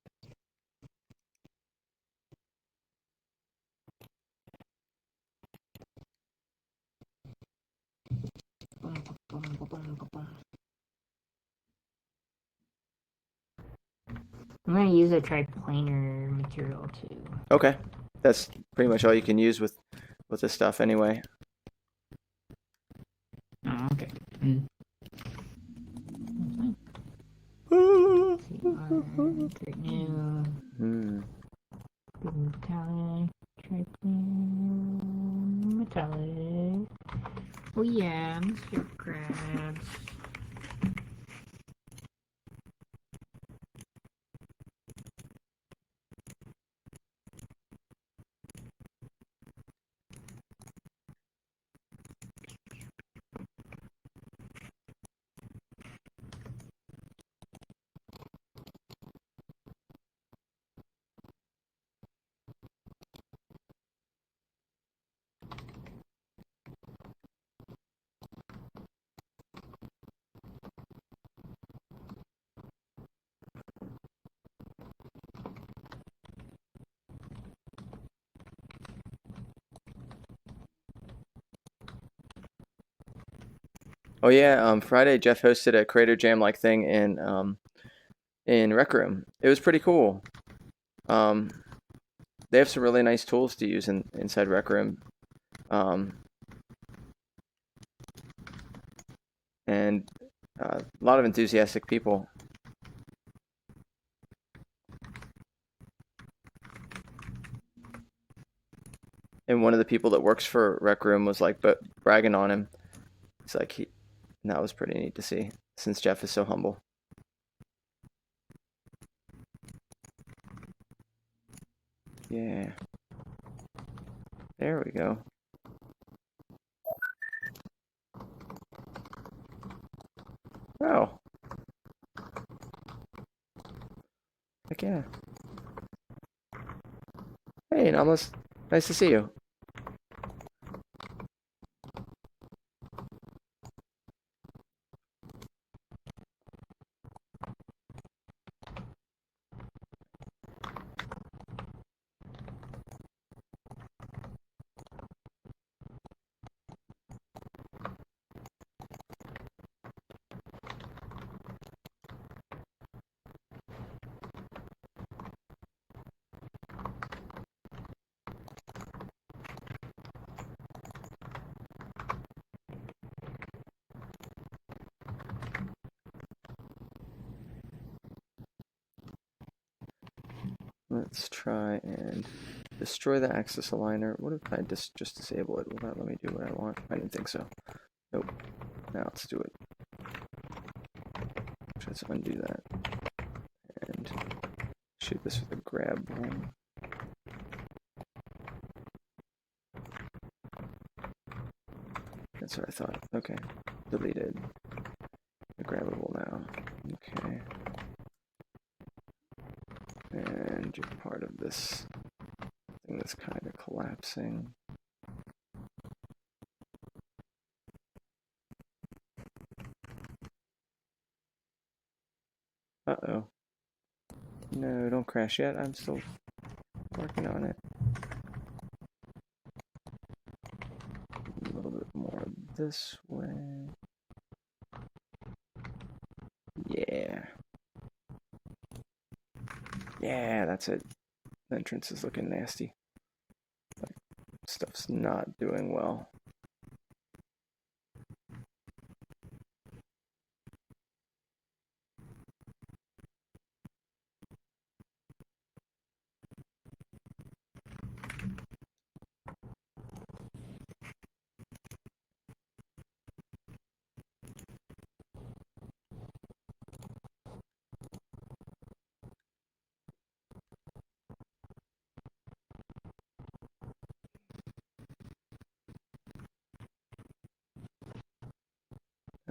I'm gonna use a triplanar material too.
Okay. That's pretty much all you can use with this stuff anyway.
Oh, okay. Great new. Metallic. Triplanar. Metallic. Oh yeah, Mr. Krabs.
Oh yeah, Friday Jeff hosted a Creator Jam like thing in Rec Room. It was pretty cool. They have some really nice tools to use inside Rec Room. And a lot of enthusiastic people. And one of the people that works for Rec Room was like bragging on him. It's like that was pretty neat to see, since Jeff is so humble. Yeah. There we go. Oh. Heck yeah. Hey, Namas. Nice to see you. Let's try and Destroy the axis aligner. What if I just disable it? Will that let me do what I want? I didn't think so. Nope. Now let's do it. Let's undo that. And shoot this with a grab one. That's what I thought. Okay. Deleted. Grabbable now. Okay. And you're part of this thing that's kind of collapsing. Uh-oh. No, don't crash yet. I'm still working on it. A little bit more this way. Yeah. Yeah, that's it. The entrance is looking nasty. Like, stuff's not doing well.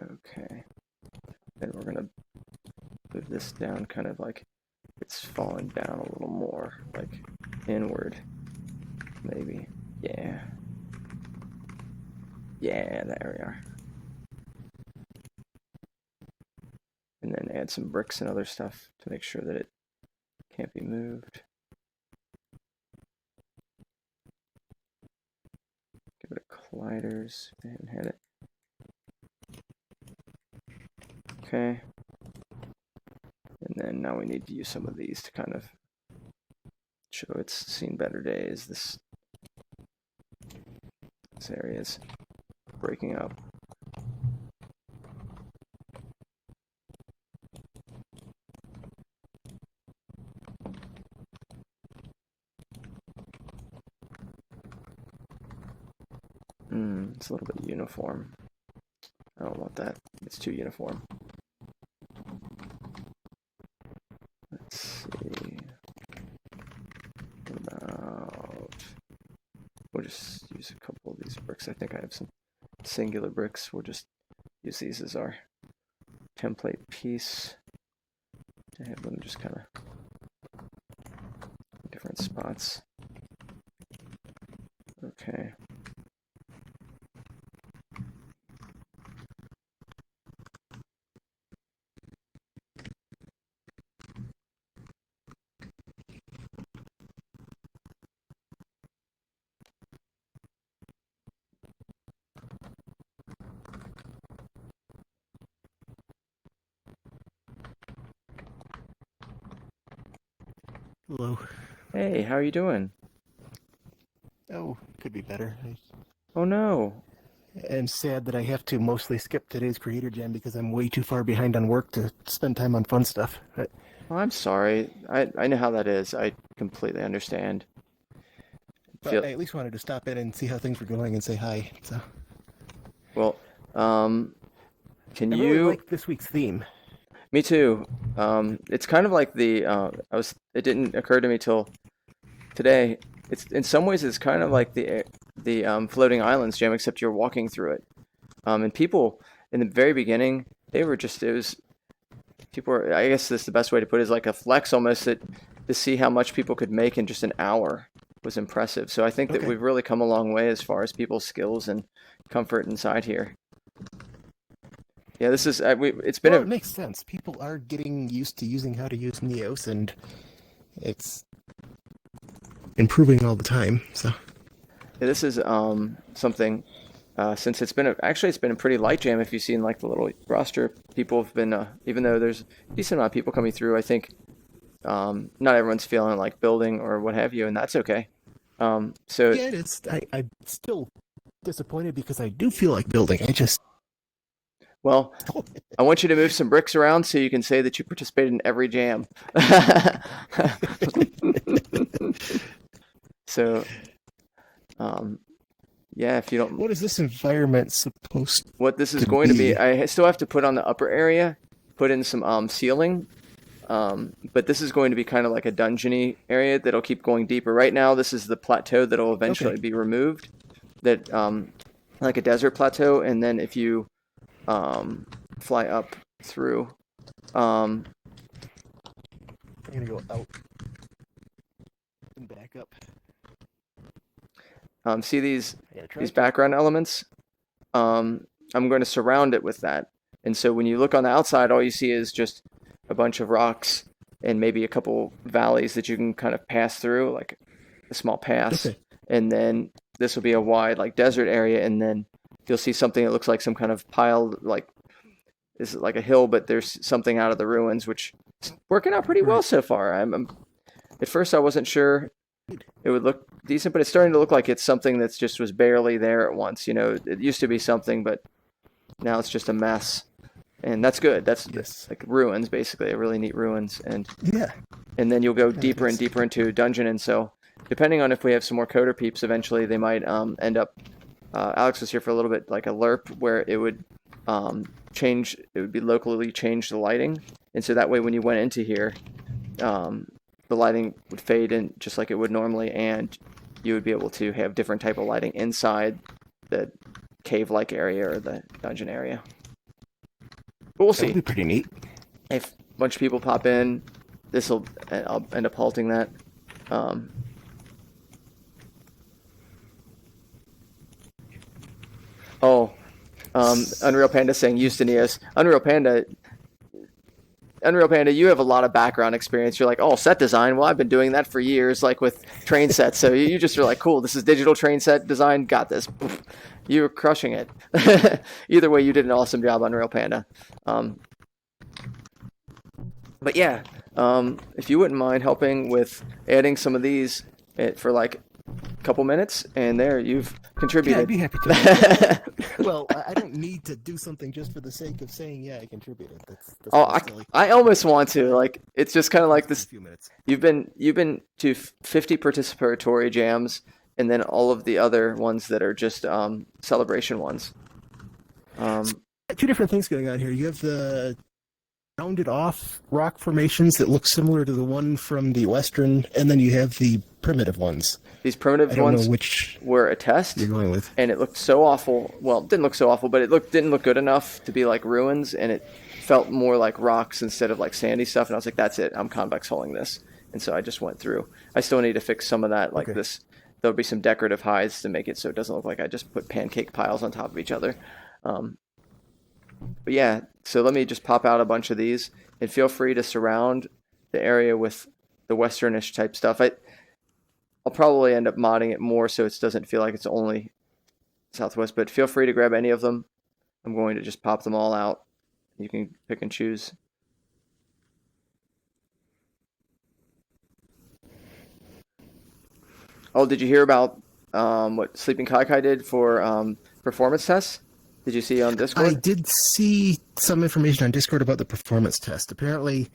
Okay. Then we're gonna move this down kind of like it's falling down a little more, like inward. Maybe. Yeah. Yeah, there we are. And then add some bricks and other stuff to make sure that it can't be moved. Give it a colliders if they haven't had it. Okay. And then now we need to use some of these to kind of show it's seen better days. This area is breaking up. It's a little bit uniform. I don't want that. It's too uniform. Let's see. What about... We'll just use a couple of these bricks. I think I have some singular bricks. We'll just use these as our template piece to have them just kind of different spots. Okay.
Hello.
Hey, how are you doing?
Oh, could be better.
Oh no.
I'm sad that I have to mostly skip today's Creator Jam because I'm way too far behind on work to spend time on fun stuff. But
Well, I'm sorry. I know how that is. I completely understand.
I at least wanted to stop in and see how things were going and say hi. So
Well, can
I
you
really like this week's theme.
Me too. It's kind of like the it didn't occur to me till today. It's in some ways it's kind of like the floating islands jam, except you're walking through it. And people in the very beginning, they were just people were, I guess this is the best way to put it, is like a flex almost to see how much people could make in just an hour was impressive. So I think that we've really come a long way as far as people's skills and comfort inside here. Yeah, this is it's been
Well, it makes sense. People are getting used to using how to use Neos, and it's improving all the time. So
yeah, this is something since it's been it's been a pretty light jam. If you've seen like the little roster, people have been even though there's a decent amount of people coming through, I think not everyone's feeling like building or what have you, and that's okay. So
yeah, I'm still disappointed because I do feel like building.
Well, I want you to move some bricks around so you can say that you participated in every jam. So, yeah, if you don't,
What is this environment supposed
what this is
to
going to be,
be?
I still have to put on the upper area, put in some ceiling, but this is going to be kind of like a dungeony area that'll keep going deeper. Right now, this is the plateau that'll eventually be removed, that like a desert plateau, and then if you fly up through,
I'm gonna go out and back up.
see these
Yeah, try
these
to-
background elements. I'm going to surround it with that, and so when you look on the outside, all you see is just a bunch of rocks and maybe a couple valleys that you can kind of pass through, like a small pass.
Okay.
And then this will be a wide like desert area, and then you'll see something that looks like some kind of piled like is like a hill, but there's something out of the ruins, which is working out pretty well so far. I'm at first I wasn't sure it would look decent, but it's starting to look like it's something that's just was barely there at once. You know, it used to be something, but now it's just a mess, and that's good. That's like ruins, basically, a really neat ruins, and
Yeah.
and then you'll go
Yeah,
deeper and
that's-
deeper into a dungeon, and so depending on if we have some more coder peeps, eventually they might end up. Alex was here for a little bit, like a lerp, where it would change. It would be locally change the lighting, and so that way when you went into here, the lighting would fade in just like it would normally, and you would be able to have different type of lighting inside the cave-like area or the dungeon area. But we'll see.
That'll be pretty neat.
If a bunch of people pop in, I'll end up halting that. Unreal Panda saying Eustaneos. Unreal Panda, you have a lot of background experience. You're like, oh, set design. Well, I've been doing that for years, like with train sets. So you just are like, cool, this is digital train set design. Got this. You were crushing it. Either way, you did an awesome job, Unreal Panda. But yeah, if you wouldn't mind helping with adding some of these for like a couple minutes, and there, you've contributed.
Yeah, I'd be happy to. Well, I don't need to do something just for the sake of saying, yeah, I contributed. That's silly.
I almost want to. Like, it's just kind of like this.
A few minutes.
You've been to 50 participatory jams, and then all of the other ones that are just celebration ones.
Two different things going on here. You have the rounded off rock formations that look similar to the one from the Western, and then you have the primitive ones.
These primitive
I don't
ones
know which
were a test,
you're going with.
and it looked so awful. Well, it didn't look so awful, but it didn't look good enough to be like ruins, and it felt more like rocks instead of like sandy stuff. And I was like, that's it. I'm convex hulling this. And so I just went through. I still need to fix some of that, like this. There'll be some decorative hides to make it so it doesn't look like I just put pancake piles on top of each other. But yeah, so let me just pop out a bunch of these, and feel free to surround the area with the Westernish type stuff. I'll probably end up modding it more so it doesn't feel like it's only Southwest, but feel free to grab any of them. I'm going to just pop them all out. You can pick and choose. Oh, did you hear about what Sleeping Kaikai did for performance tests? Did you see on Discord?
I did see some information on Discord about the performance test. Apparently,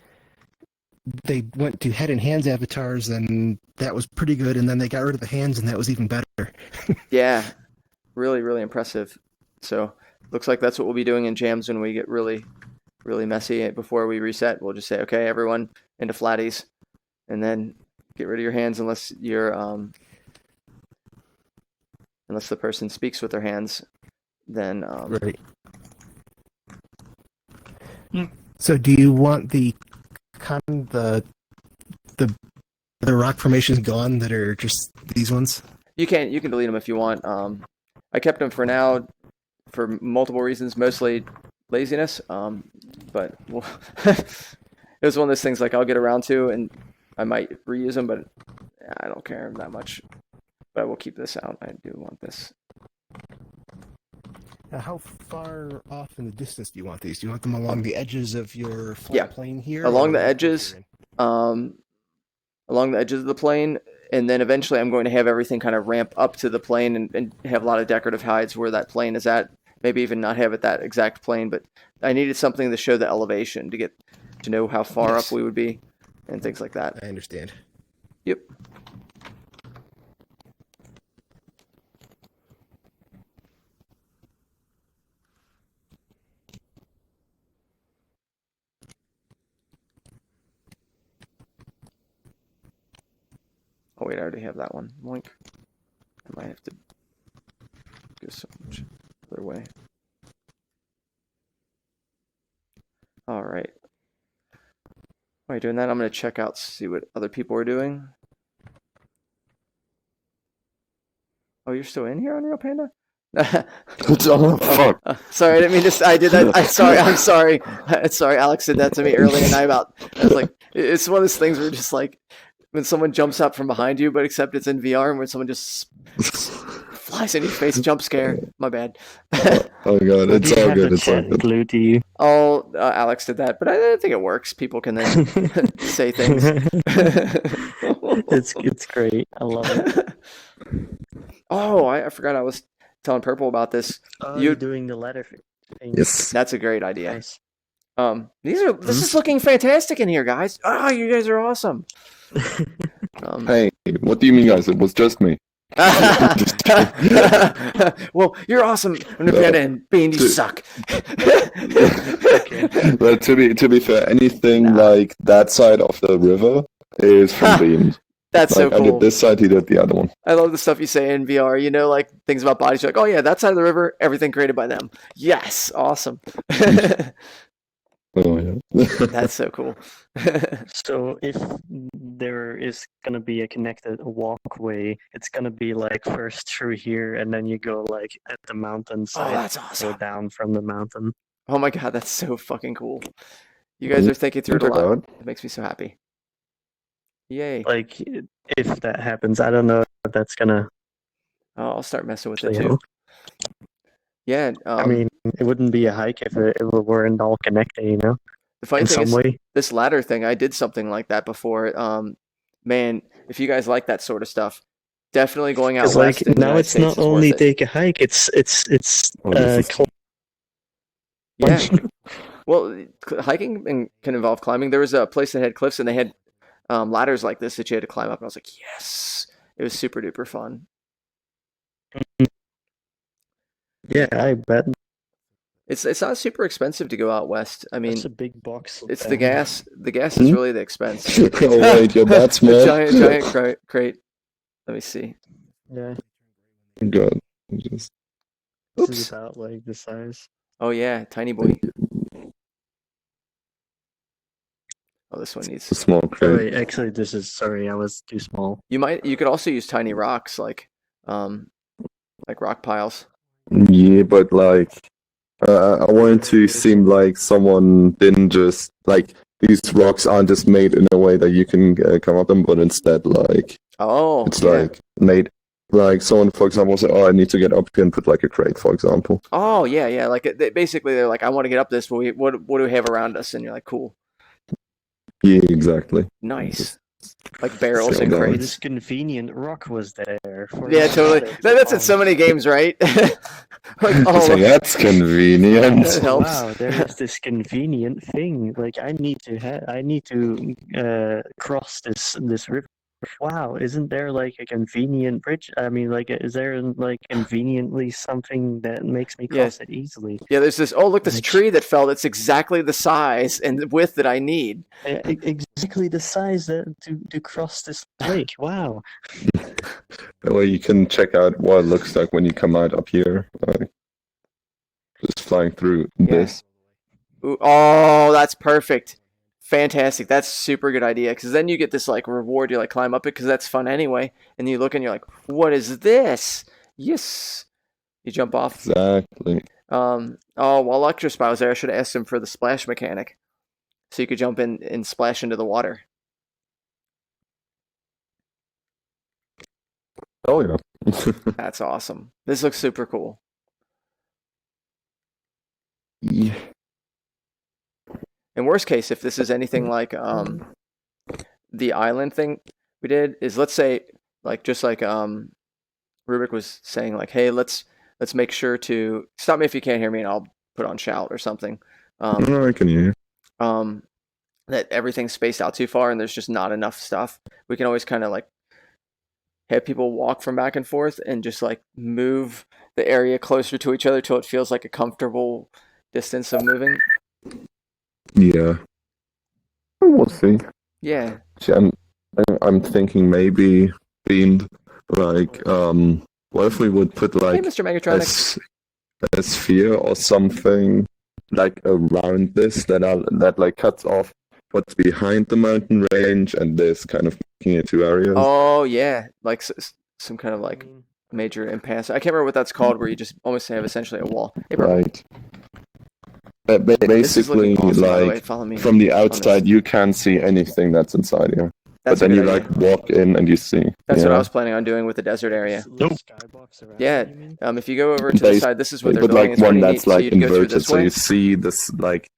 they went to head and hands avatars, and that was pretty good. And then they got rid of the hands, and that was even better.
Yeah, really, really impressive. So looks like that's what we'll be doing in jams when we get really, really messy. Before we reset, we'll just say, okay, everyone into flatties, and then get rid of your hands unless you're unless the person speaks with their hands. Then
Right.
Yeah.
So, do you want the rock formations gone that are just these ones?
you can delete them if you want. I kept them for now for multiple reasons, mostly laziness. But well, it was one of those things like I'll get around to, and I might reuse them, but I don't care that much. But I will keep this out. I do want this.
Now, how far off in the distance do you want these? Do you want them along the edges of your flat plane here?
Along
or
the edges, along the edges of the plane, and then eventually I'm going to have everything kind of ramp up to the plane and have a lot of decorative hides where that plane is at. Maybe even not have it that exact plane, but I needed something to show the elevation to get to know how far up we would be and things like that.
I understand.
Yep. Oh wait, I already have that one. Moink. I might have to go so much other way. All right. While you're doing that, I'm going to check out, see what other people are doing. Oh, you're still in here, Unreal Panda?
Oh, fuck.
Sorry, I didn't mean to. I did that. I'm sorry. Sorry, Alex did that to me earlier, and I was like, it's one of those things where just like when someone jumps up from behind you, but except it's in VR, and when someone just flies in your face, jump scare. My bad.
Oh god, it's all good. It's all good.
Glued to you.
Oh, Alex did that, but I think it works. People can then say things.
It's great. I love it.
Oh, I forgot I was telling Purple about this.
Oh, you're doing the letter thing.
Yes.
That's a great idea.
Nice.
This is looking fantastic in here, guys. Oh, you guys are awesome.
Hey, what do you mean, guys? It was just me.
Well, you're awesome, and Bean, you suck.
But to be fair, anything like that side of the river is from Bean.
That's
like,
so cool.
I did this side, he did the other one.
I love the stuff you say in VR. You know, like things about bodies. You're like, oh yeah, that side of the river, everything created by them. Yes, awesome.
Oh yeah.
That's so cool.
So if there is gonna be a connected walkway, it's gonna be like first through here, and then you go like at the mountain side.
Oh, that's awesome.
Go down from the mountain.
Oh my god, that's so fucking cool. You guys are thinking through it a lot. It makes me so happy. Yay.
Like if that happens, I don't know if that's gonna.
Oh, I'll start messing with it
Yeah.
too. Yeah.
I mean, it wouldn't be a hike if it weren't all connected, you know.
The funny
in
thing
some
is,
way.
this ladder thing, I did something like that before. Man, if you guys like that sort of stuff, definitely going out
Because
west.
like
in the
now
United
it's
States
not
is worth
only
it.
take a hike, it's
Yeah. Well, hiking can involve climbing. There was a place that had cliffs and they had ladders like this that you had to climb up. And I was like, yes, it was super duper fun.
Yeah, I bet.
It's not super expensive to go out west. I mean,
It's a big box.
it's the gas. The gas is really the expense.
Oh wait, you're that small.
The giant crate. Let me see.
Yeah.
God. Just...
This
Oops.
is about like the size.
Oh yeah, tiny boy. Oh, this one needs.
Small crate.
Sorry, actually, this is sorry. I was too small.
You could also use tiny rocks like rock piles.
Yeah, but like, I wanted to seem like someone didn't just like these rocks aren't just made in a way that you can come up them, but instead like
Oh,
it's
yeah.
like made like someone, for example, say, "Oh, I need to get up here and put like a crate," for example.
Oh yeah. Like basically, they're like, I want to get up this. What do we have around us? And you're like, cool,
Yeah, exactly.
nice. Like barrels
So
and
that
This
crates.
convenient rock was there. For
Yeah,
us.
totally. That's in so many games, right? Like,
It's like, that's convenient.
That helps.
Wow, there is this convenient thing. Like I need to cross this river. Wow, isn't there like a convenient bridge? I mean, like, is there like conveniently something that makes me cross it easily?
Yeah, there's this. Oh, look, this tree that fell. That's exactly the size and the width that I need.
Exactly the size to cross this lake. Wow.
That way you can check out what it looks like when you come out up here, like just flying through this.
Ooh, oh, that's perfect. Fantastic. That's a super good idea because then you get this like reward. You like climb up it because that's fun anyway. And you look and you're like, what is this? Yes. You jump off.
Exactly.
Oh, while Electrospy was there, I should have asked him for the splash mechanic. So you could jump in and splash into the water.
Oh yeah.
That's awesome. This looks super cool.
Yeah.
In worst case, if this is anything like the island thing we did, is let's say like just like Rubik was saying, like, hey, let's make sure to stop me if you can't hear me, and I'll put on shout or something.
No, I can hear.
That everything's spaced out too far and there's just not enough stuff. We can always kind of like have people walk from back and forth and just like move the area closer to each other till it feels like a comfortable distance of moving.
Yeah. We'll see.
Yeah.
See, I'm thinking maybe beamed. Like, what if we would put
Hey,
like
Mr. Megatronic.
a sphere or something like around this that like cuts off what's behind the mountain range and this kind of making it two areas.
Oh yeah, like some kind of like major impasse. I can't remember what that's called, where you just almost have essentially a wall. Hey, Purple.
Right.
This is looking
Basically,
awesome, by the way.
like
Follow me
from the
on this.
outside, you can't see anything that's inside here.
That's
But
a
then
good
you
idea.
like walk in and you see.
That's
yeah.
what I was planning on doing with the desert area.
Nope.
Yeah. If you go over to the
They-
side, this is
they
what they're
put
building.
like
It's
one
pretty
that's
neat. So
like
you'd go through
inverted,
this
so
way.
you see this like.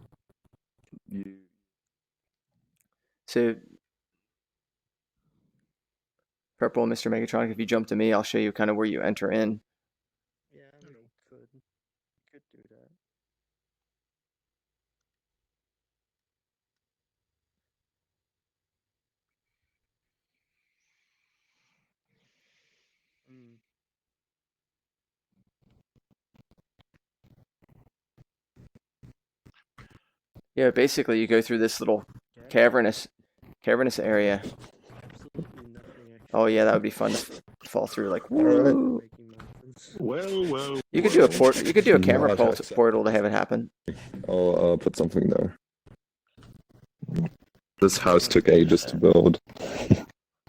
So, Purple, Mr. Megatronic, if you jump to me, I'll show you kind of where you enter in.
Yeah, I mean, could do that.
Yeah, basically you go through this little cavernous area. Oh yeah, that would be fun to fall through. Like, woo.
Well.
You could do a port. You could do a camera
Not access.
portal to have it happen.
I'll put something there. This house took ages to build.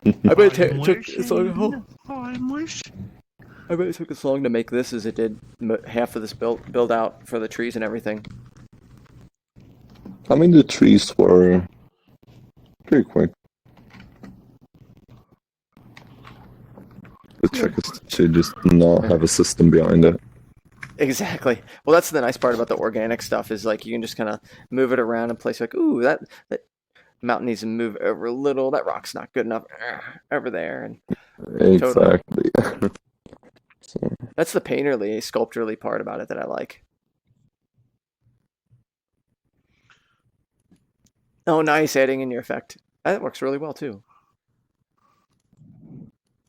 I bet it took as long.
wish.
I bet it took as long to make this as it did half of this build out for the trees and everything.
I mean, the trees were pretty quick. The trick is to just not have a system behind it.
Exactly. Well, that's the nice part about the organic stuff is like you can just kind of move it around and place like, ooh, that mountain needs to move over a little. That rock's not good enough over there. And
Exactly. So,
that's the painterly, sculpturally part about it that I like. Oh, nice. Adding in your effect. That works really well too.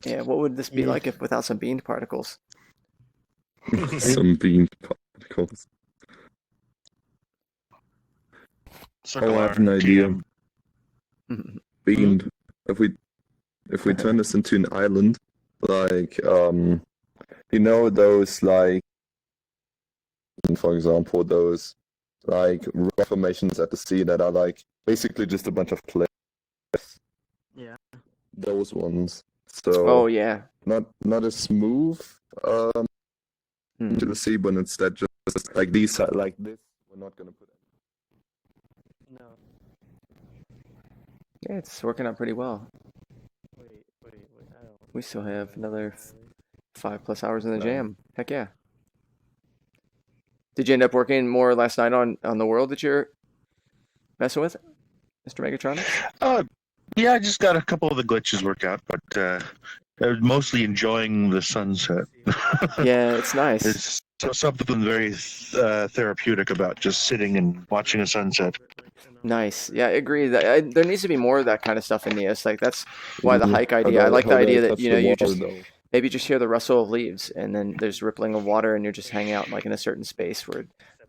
Yeah, what would this be like if without some bean particles?
some bean particles. Oh, I have an idea. Beamed. If we turn this into an island, like you know those like, for example, those like rock formations at the sea that are like basically just a bunch of cliffs.
Yeah.
Those ones. So.
Oh yeah.
Not as smooth to the sea, but instead just like these like this. We're not gonna put.
No.
Yeah, it's working out pretty well.
Wait. I don't.
We still have another 5+ hours in the jam. Heck yeah. Did you end up working more last night on the world that you're messing with, Mr. Megatronic?
Yeah, I just got a couple of the glitches worked out, but I was mostly enjoying the sunset.
Yeah, it's nice.
It's something very therapeutic about just sitting and watching a sunset.
Nice. Yeah, I agree. There needs to be more of that kind of stuff in NEOS. Like that's why the hike idea. I
How
like
do
the
I
idea that
touch
you know
the
you
water,
just
though?
maybe just hear the rustle of leaves and then there's rippling of water and you're just hanging out like in a certain space where.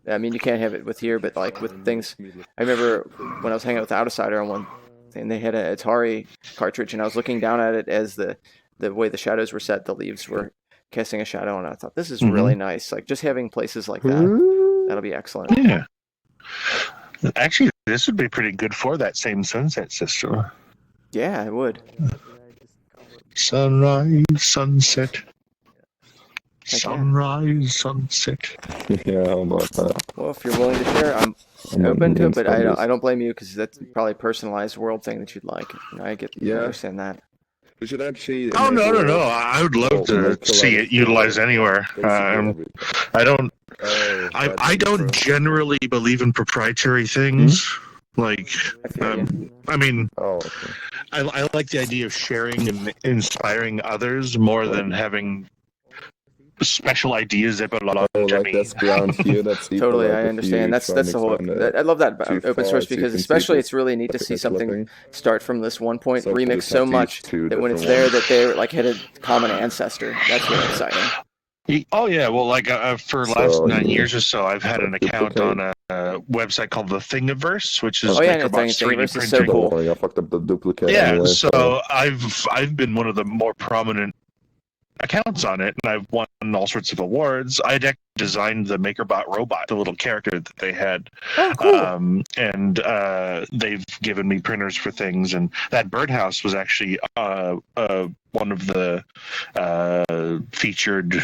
I mean, you can't have it with here, but like with things. I remember when I was hanging out with Outsider on one thing, they had an Atari cartridge, and I was looking down at it as the way the shadows were set, the leaves were casting a shadow, and I thought this is really nice. Like just having places like that, that'll be excellent.
Yeah. Actually, this would be pretty good for that same sunset system.
Yeah, it would.
Sunrise, sunset.
yeah.
Sunrise, sunset.
Yeah, how about that?
Well, if you're willing to share, I'm open to it, but I don't blame you because that's probably a personalized world thing that you'd like. You know, I understand that.
We should actually.
Oh no! I would love to see it utilized anywhere. I don't. I don't generally believe in proprietary things. Like, I mean, I like the idea of sharing and inspiring others more than having special ideas that belong to me.
That's ground here. That's
Totally, I understand. That's the whole. I love that about open source because especially it's really neat to see something start from this one point, remix so much that when it's there, that they like hit a common ancestor. That's really exciting.
Oh yeah, well, like for the last 9 years or so, I've had an account on website called the Thingiverse, which is
Oh yeah, no,
MakerBot's 3D
Thingiverse is so
printing.
Don't
cool.
worry, I fucked up the duplicate
Yeah,
anyway.
so I've been one of the more prominent accounts on it, and I've won all sorts of awards. I had actually designed the MakerBot robot, the little character that they had.
Oh, cool.
And they've given me printers for things, and that birdhouse was actually one of the featured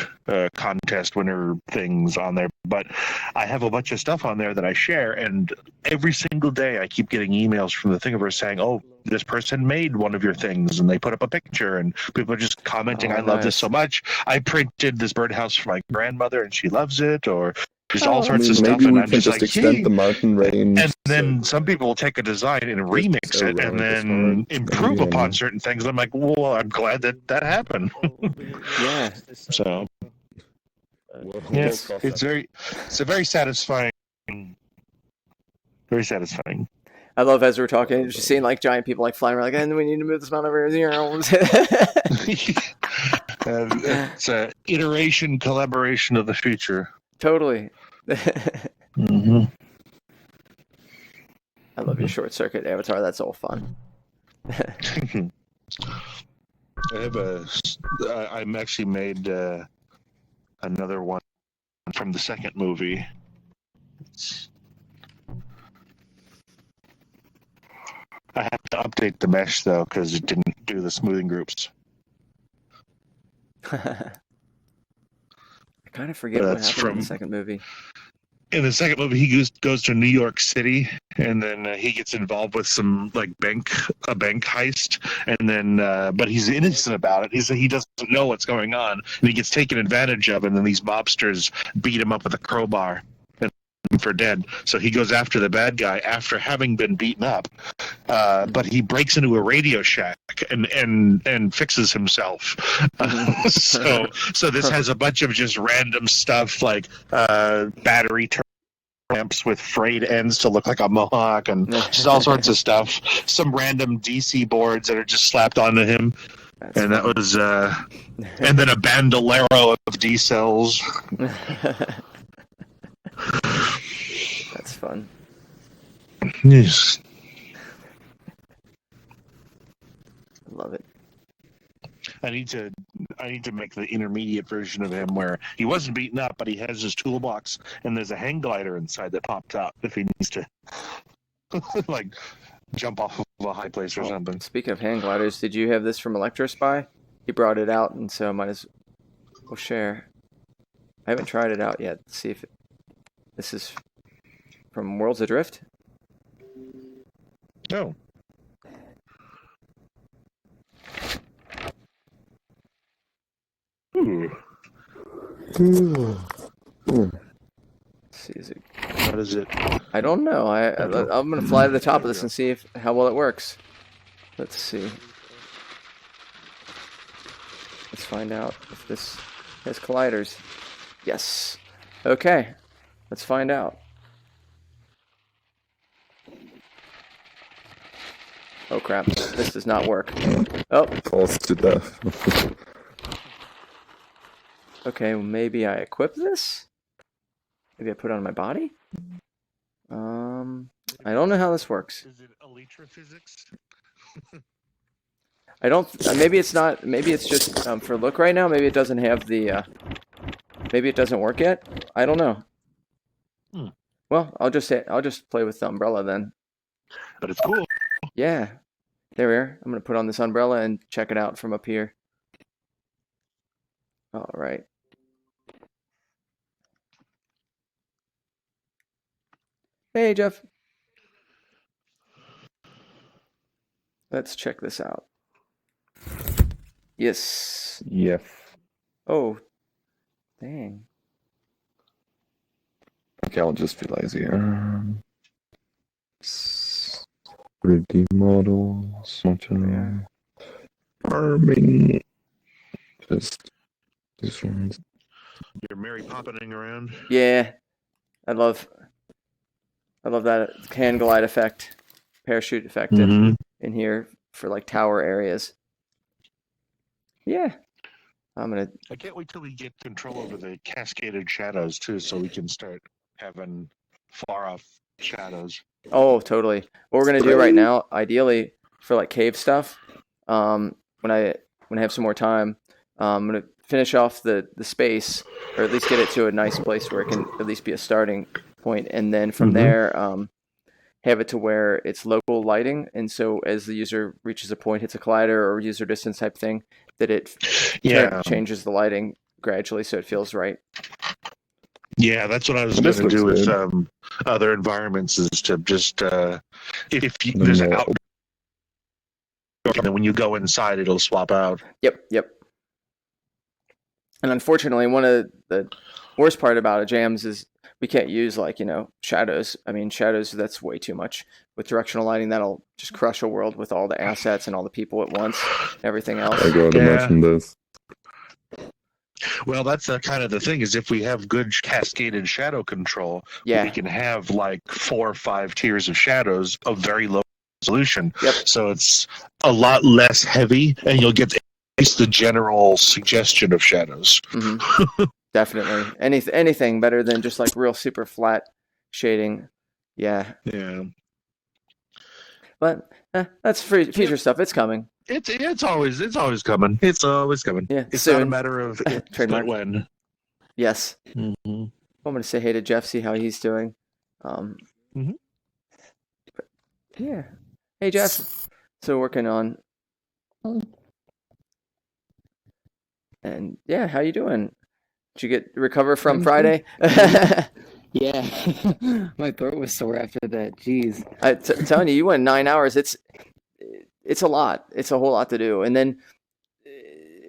contest winner things on there. But I have a bunch of stuff on there that I share, and every single day I keep getting emails from the Thingiverse saying, "Oh, this person made one of your things," and they put up a picture, and people are just commenting, "I love this so much. I printed this birdhouse for my grandmother, and she loves it," or just all sorts of stuff.
Maybe
And
we
I'm
can
just
just
like,
extend
"Hey."
the mountain range.
And then some people will take a design and remix it and then improve upon certain things. I'm like, well, I'm glad that happened.
Yeah.
So, yes, it's a very satisfying. Very satisfying.
I love as we're talking, just seeing like giant people like flying around, like, and we need to move this mountain over here.
It's an iteration collaboration of the future.
Totally.
Mm-hmm.
I love your short circuit avatar. That's all fun.
I have I'm actually made another one from the second movie. I have to update the mesh though because it didn't do the smoothing groups.
I kind of forget what happened in the second movie.
In the second movie, he goes to New York City, and then he gets involved with some like bank heist, and then but he's innocent about it. He doesn't know what's going on, and he gets taken advantage of, and then these mobsters beat him up with a crowbar and him for dead. So he goes after the bad guy after having been beaten up, but he breaks into a Radio Shack and fixes himself. So this has a bunch of just random stuff like battery ramps with frayed ends to look like a mohawk and just all sorts of stuff. Some random DC boards that are just slapped onto him. And that was and then a bandolero of D cells.
That's fun.
Yes.
Love it.
I need to make the intermediate version of him where he wasn't beaten up, but he has his toolbox and there's a hang glider inside that pops out if he needs to like jump off of a high place or something.
Speaking of hang gliders, did you have this from Electrospy? He brought it out, and so I might as well share. I haven't tried it out yet. Let's see if this is from Worlds Adrift.
No. Ooh.
Let's see, is it?
What is it?
I don't know. I'm gonna fly to the top of this and see how well it works. Let's see. Let's find out if this has colliders. Yes. Okay. Let's find out. Oh crap! This does not work. Oh.
Falls to death.
Okay, well, maybe I equip this? Maybe I put it on my body? I don't know how this works.
Is it Elytra physics?
I don't. Maybe it's not. Maybe it's just for look right now. Maybe it doesn't have the. Maybe it doesn't work yet. I don't know. Well, I'll just play with the umbrella then.
But it's cool.
Yeah, there we are. I'm gonna put on this umbrella and check it out from up here. All right. Hey, Jeff. Let's check this out. Yes.
Yes.
Oh, dang.
Okay, I'll just be lazy. 3D models, farming. Just this one's.
You're Mary Poppining around.
Yeah, I love that hand glide effect, parachute effect in here for like tower areas. Yeah,
I can't wait till we get control over the cascaded shadows too, so we can start having far off shadows.
Oh, totally. What we're gonna do right now, ideally for like cave stuff, when I have some more time, I'm gonna finish off the space, or at least get it to a nice place where it can at least be a starting point, and then from there, have it to where it's local lighting, and so as the user reaches a point, hits a collider or user distance type thing, that it changes the lighting gradually so it feels right.
Yeah, that's what I was going to do with other environments, is to just if there's an outdoor, and then when you go inside, it'll swap out.
Yep. And unfortunately, one of the worst part about a jams is we can't use like, shadows. I mean, shadows, that's way too much. With directional lighting, that'll just crush a world with all the assets and all the people at once, everything else.
I gotta imagine this.
Well, that's kind of the thing, is if we have good cascaded shadow control, we can have like 4 or 5 tiers of shadows of very low resolution. So it's a lot less heavy, and you'll get at least the general suggestion of shadows.
Definitely. Anything better than just like real super flat shading. Yeah. But that's future stuff. It's coming.
It's always coming. It's always coming.
Yeah.
It's
soon.
not a matter of
trademark.
When.
Yes. I'm going to say hey to Jeff, see how he's doing. But yeah. Hey Jeff. So working on. And yeah, how you doing? Did you recover from Friday?
Yeah, my throat was sore after that. Jeez.
I'm telling you, you went 9 hours. It's a lot. It's a whole lot to do. And then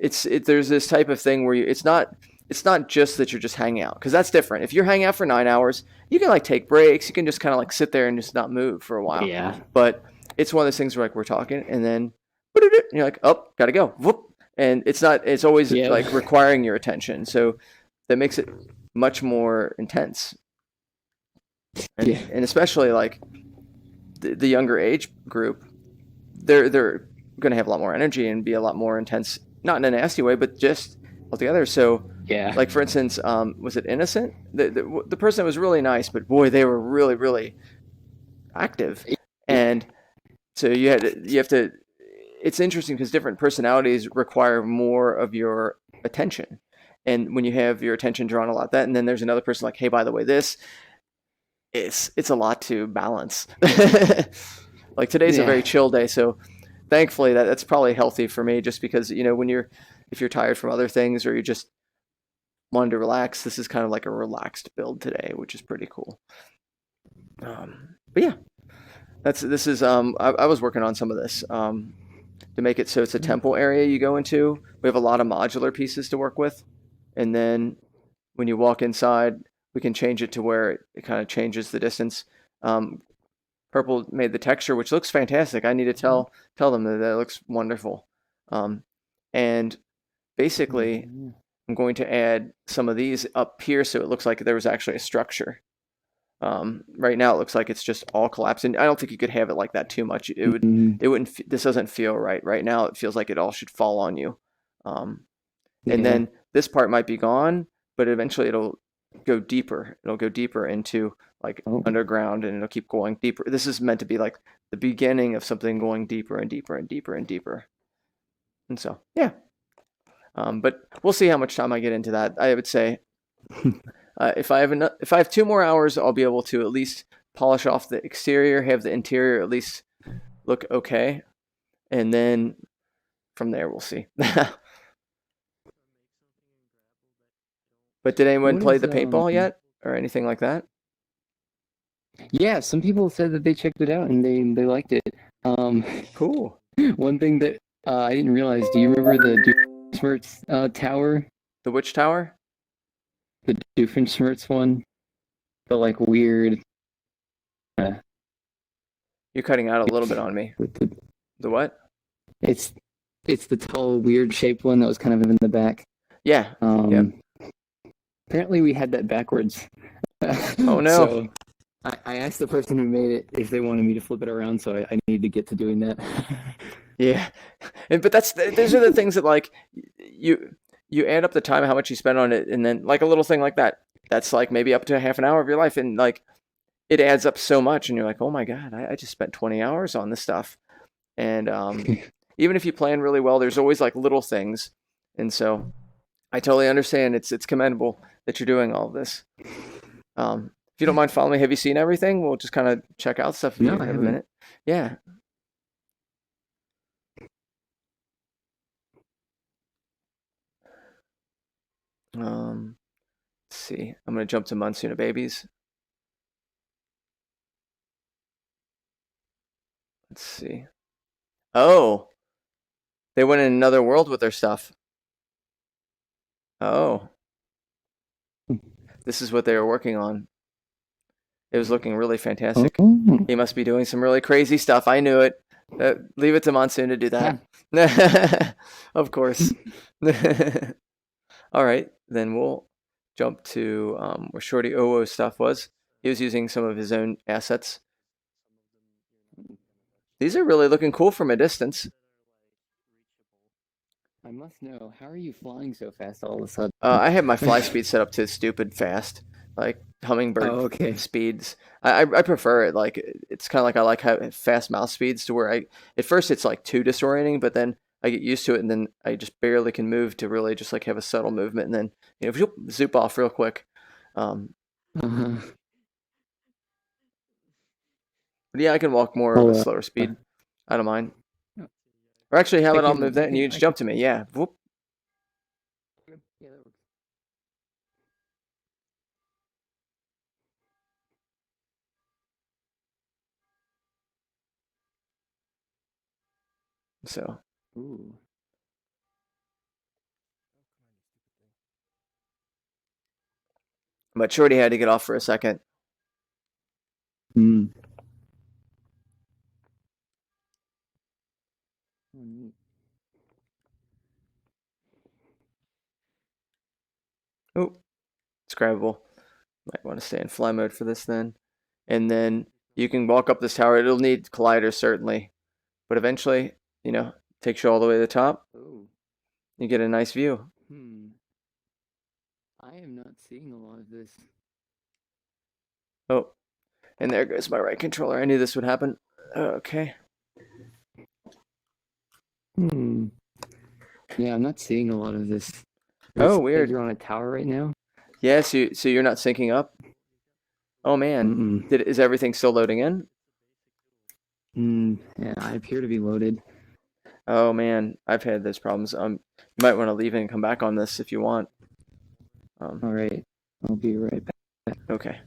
there's this type of thing where it's not just that you're just hanging out, because that's different. If you're hanging out for 9 hours, you can like take breaks. You can just kind of like sit there and just not move for a while.
Yeah.
But it's one of those things where like we're talking, and then you're like, oh, gotta go. Whoop. And it's always like requiring your attention. So that makes it much more intense. And especially like the younger age group, they're going to have a lot more energy and be a lot more intense, not in a nasty way, but just altogether. So like for instance, was it Innocent? The person was really nice, but boy, they were really, really active. And so you have to, it's interesting because different personalities require more of your attention. And when you have your attention drawn a lot that, and then there's another person like, hey, by the way, it's a lot to balance. Like today's a very chill day, so thankfully that's probably healthy for me, just because if you're tired from other things or you just wanted to relax, this is kind of like a relaxed build today, which is pretty cool. But yeah, this is I was working on some of this to make it so it's a temple area you go into. We have a lot of modular pieces to work with, and then when you walk inside, we can change it to where it kind of changes the distance. Purple made the texture, which looks fantastic. I need to tell them that it looks wonderful. And basically, I'm going to add some of these up here so it looks like there was actually a structure. Right now it looks like it's just all collapsed, and I don't think you could have it like that too much. It wouldn't. This doesn't feel right. Right now it feels like it all should fall on you. And then this part might be gone, but eventually it'll go deeper. It'll go deeper into like underground, and it'll keep going deeper. This is meant to be like the beginning of something going deeper and deeper and deeper and deeper. And so, yeah. But we'll see how much time I get into that. I would say if I have 2 more hours, I'll be able to at least polish off the exterior, have the interior at least look okay, and then from there we'll see. But did anyone play the paintball yet, or anything like that?
Yeah, some people said that they checked it out and they liked it.
Cool.
One thing that I didn't realize. Do you remember the Doofenshmirtz tower?
The which tower?
The Doofenshmirtz one. The like weird.
You're cutting out a little bit on me. The what?
It's the tall, weird shaped one that was kind of in the back.
Yeah.
Apparently we had that backwards.
Oh no.
So I asked the person who made it if they wanted me to flip it around, so I need to get to doing that.
Yeah. But those are the things that like you add up the time, how much you spend on it, and then like a little thing like that, that's like maybe up to half an hour of your life, and like it adds up so much, and you're like, oh my god, I just spent 20 hours on this stuff. And even if you plan really well, there's always like little things, and so I totally understand. It's commendable that you're doing all of this. If you don't mind following me, have you seen everything? We'll just kind of check out stuff if
No,
you
I
have a
haven't.
minute. Yeah. Let's see. I'm gonna jump to Monsoon of Babies. Let's see. Oh, they went in another world with their stuff. Oh, this is what they were working on. It was looking really fantastic.
Oh.
He must be doing some really crazy stuff. I knew it. Leave it to Monsoon to do that. Of course. All right, then we'll jump to where Shorty Owo's stuff was. He was using some of his own assets. These are really looking cool from a distance.
I must know, how are you flying so fast all of a sudden?
I have my fly speed set up to stupid fast, like hummingbird speeds. I prefer it. Like it's kind of like I like having fast mouse speeds to where at first it's like too disorienting, but then I get used to it, and then I just barely can move to really just like have a subtle movement, and then zoop off real quick. But yeah, I can walk more at a slower speed. I don't mind. Or actually, how about I'll move that and you just jump to me? Yeah. Whoop. So.
Ooh.
But Shorty had to get off for a second.
Hmm.
Oh, it's grabbable. Might want to stay in fly mode for this then. And then you can walk up this tower. It'll need colliders, certainly. But eventually, takes you all the way to the top.
Oh.
You get a nice view.
I am not seeing a lot of this.
Oh, and there goes my right controller. I knew this would happen. Okay.
Yeah, I'm not seeing a lot of this.
Oh, weird.
You're on a tower right now?
Yeah, so you're not syncing up? Oh, man. Is everything still loading in?
Yeah, I appear to be loaded.
Oh, man. I've had those problems. You might want to leave and come back on this if you want.
All right. I'll be right back.
Okay.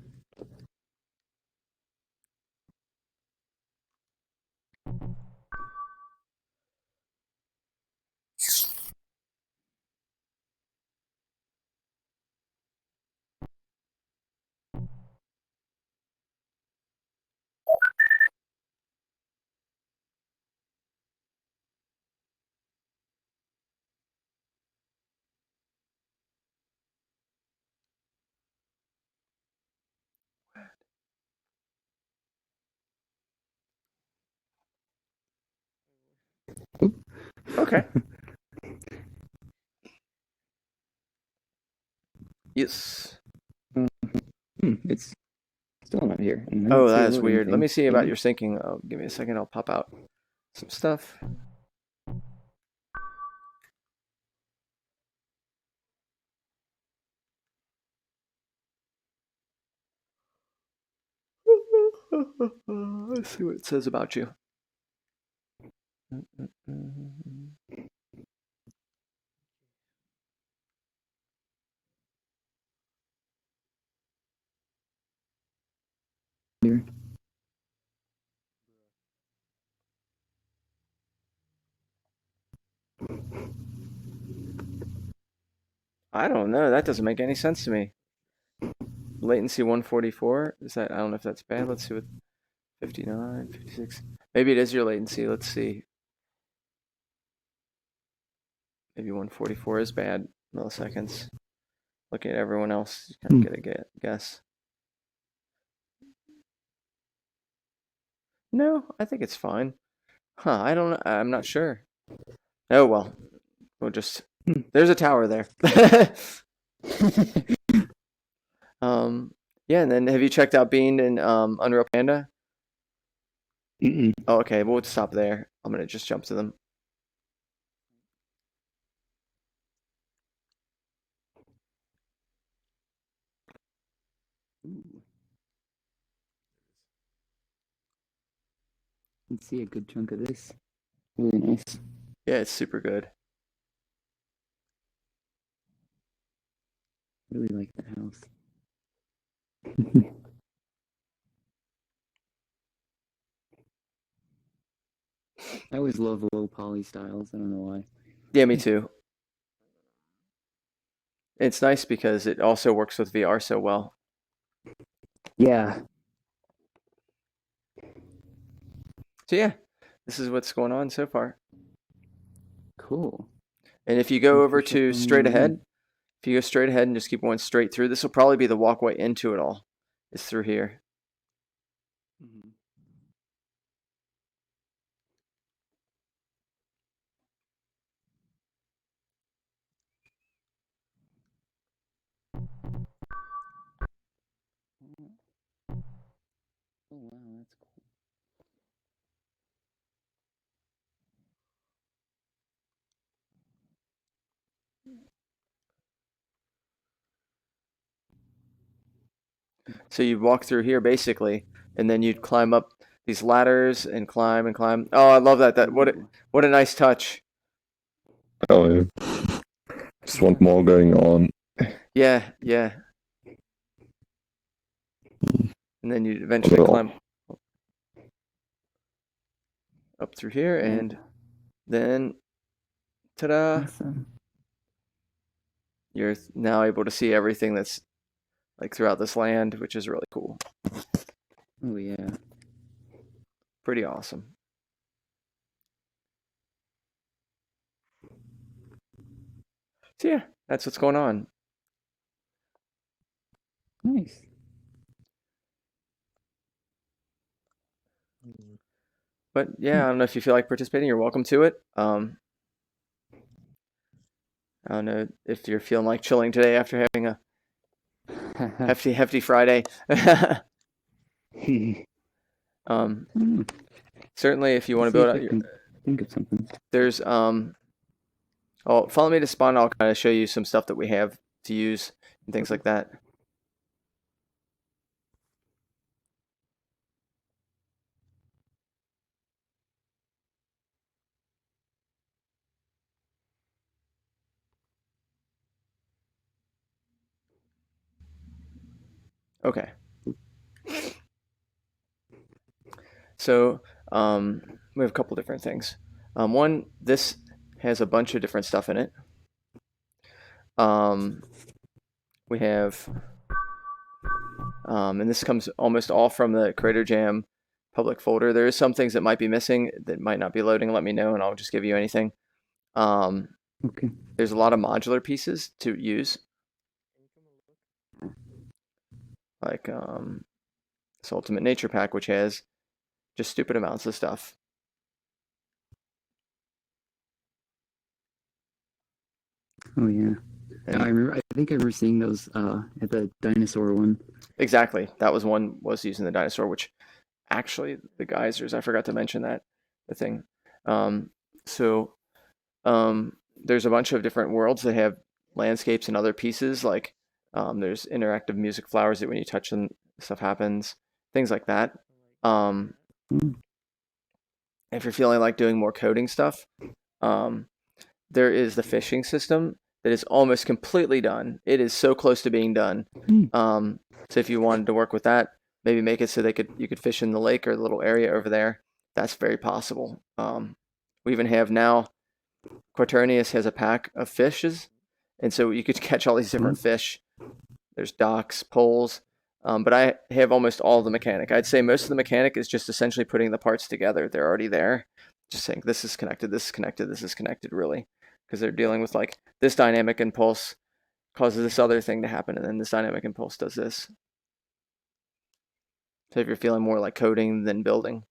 Okay. Yes.
It's still not here.
Oh, that is weird. Let me see about your syncing. Oh, give me a second. I'll pop out some stuff. Let's see what it says about you.
Here.
I don't know. That doesn't make any sense to me. Latency 144. Is that? I don't know if that's bad. Let's see what 59, 56. Maybe it is your latency. Let's see. Maybe 144 is bad milliseconds. Looking at everyone else, you kind of get a guess. No, I think it's fine. Huh, I don't know. I'm not sure. Oh, well. We'll just... There's a tower there. Yeah, and then have you checked out Bean and Unreal Panda?
Mm-mm.
Oh, okay. We'll stop there. I'm gonna just jump to them.
Let's see a good chunk of this. Really nice.
Yeah, it's super good.
Really like the house. I always love low poly styles. I don't know why.
Yeah, me too. It's nice because it also works with VR so well.
Yeah.
So yeah, this is what's going on so far.
Cool.
And if you go over
Push up
to
on
straight
the
ahead, if you go straight ahead and just keep going straight through, this will probably be the walkway into it all. It's through here.
Mhm. Oh wow, that's cool.
So you walk through here basically, and then you'd climb up these ladders and climb and climb. Oh, I love that. What a nice touch.
Oh yeah. Just want more going on.
Yeah, yeah. And then you eventually
Well.
climb up through here, and then, ta-da!
Awesome.
You're now able to see everything that's like throughout this land, which is really cool.
Oh yeah.
Pretty awesome. So yeah, that's what's going on.
Nice.
But yeah, I don't know if you feel like participating. You're welcome to it. I don't know if you're feeling like chilling today after having a hefty Friday. Certainly, if you want to build out your,
think of something.
there's oh, follow me to Spawn. I'll kind of show you some stuff that we have to use and things like that. Okay. So we have a couple different things. One, this has a bunch of different stuff in it. We have, and this comes almost all from the Creator Jam public folder. There is some things that might be missing that might not be loading. Let me know, and I'll just give you anything.
Okay.
There's a lot of modular pieces to use, like this Ultimate Nature Pack, which has just stupid amounts of stuff.
Oh yeah.
And
I remember. I think I remember seeing those at the dinosaur one.
exactly, that was one was using the dinosaur, which actually the geysers. I forgot to mention that the thing. So there's a bunch of different worlds that have landscapes and other pieces. Like there's interactive music flowers that when you touch them, stuff happens. Things like that. If you're feeling like doing more coding stuff, there is the fishing system that is almost completely done. It is so close to being done. So if you wanted to work with that, maybe make it so you could fish in the lake or the little area over there. That's very possible. We even have now, Quaternius has a pack of fishes, and so you could catch all these different fish. There's docks, poles, but I have almost all the mechanic. I'd say most of the mechanic is just essentially putting the parts together. They're already there. Just saying this is connected, this is connected, this is connected, really. Because they're dealing with like this dynamic impulse causes this other thing to happen, and then this dynamic impulse does this. So if you're feeling more like coding than building,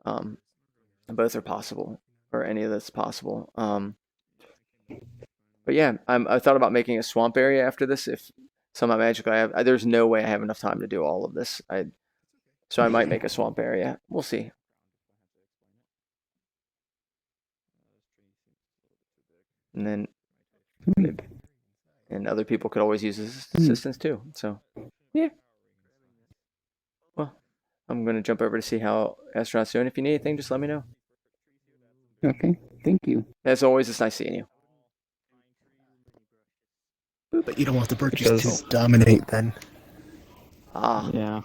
both are possible, or any of that's possible. But yeah, I thought about making a swamp area after this if somehow magically there's no way I have enough time to do all of this. So I might make a swamp area. We'll see. And then, and other people could always use assistance too. So, yeah. Well, I'm gonna jump over to see how Astronaut's doing. If you need anything, just let me know.
Okay, thank you.
As always, it's nice seeing you.
But you don't want the birches to dominate then.
Ah.
Yeah.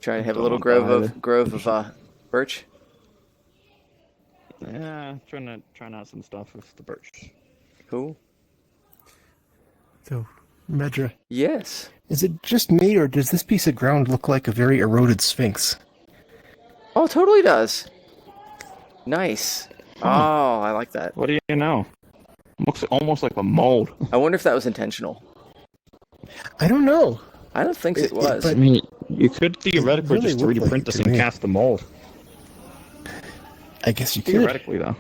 Try to have a little grove of birch.
Yeah, trying out some stuff with the birch.
Cool.
So, Medra.
Yes.
Is it just me, or does this piece of ground look like a very eroded sphinx?
Oh, it totally does. Nice. Oh, I like that.
What do you know? Looks almost like a mold.
I wonder if that was intentional.
I don't know.
I don't think it was.
I mean, you could theoretically
really
just
looked
3D
like
print
it
this
to
and
me.
cast the mold.
I guess you could.
Theoretically, though.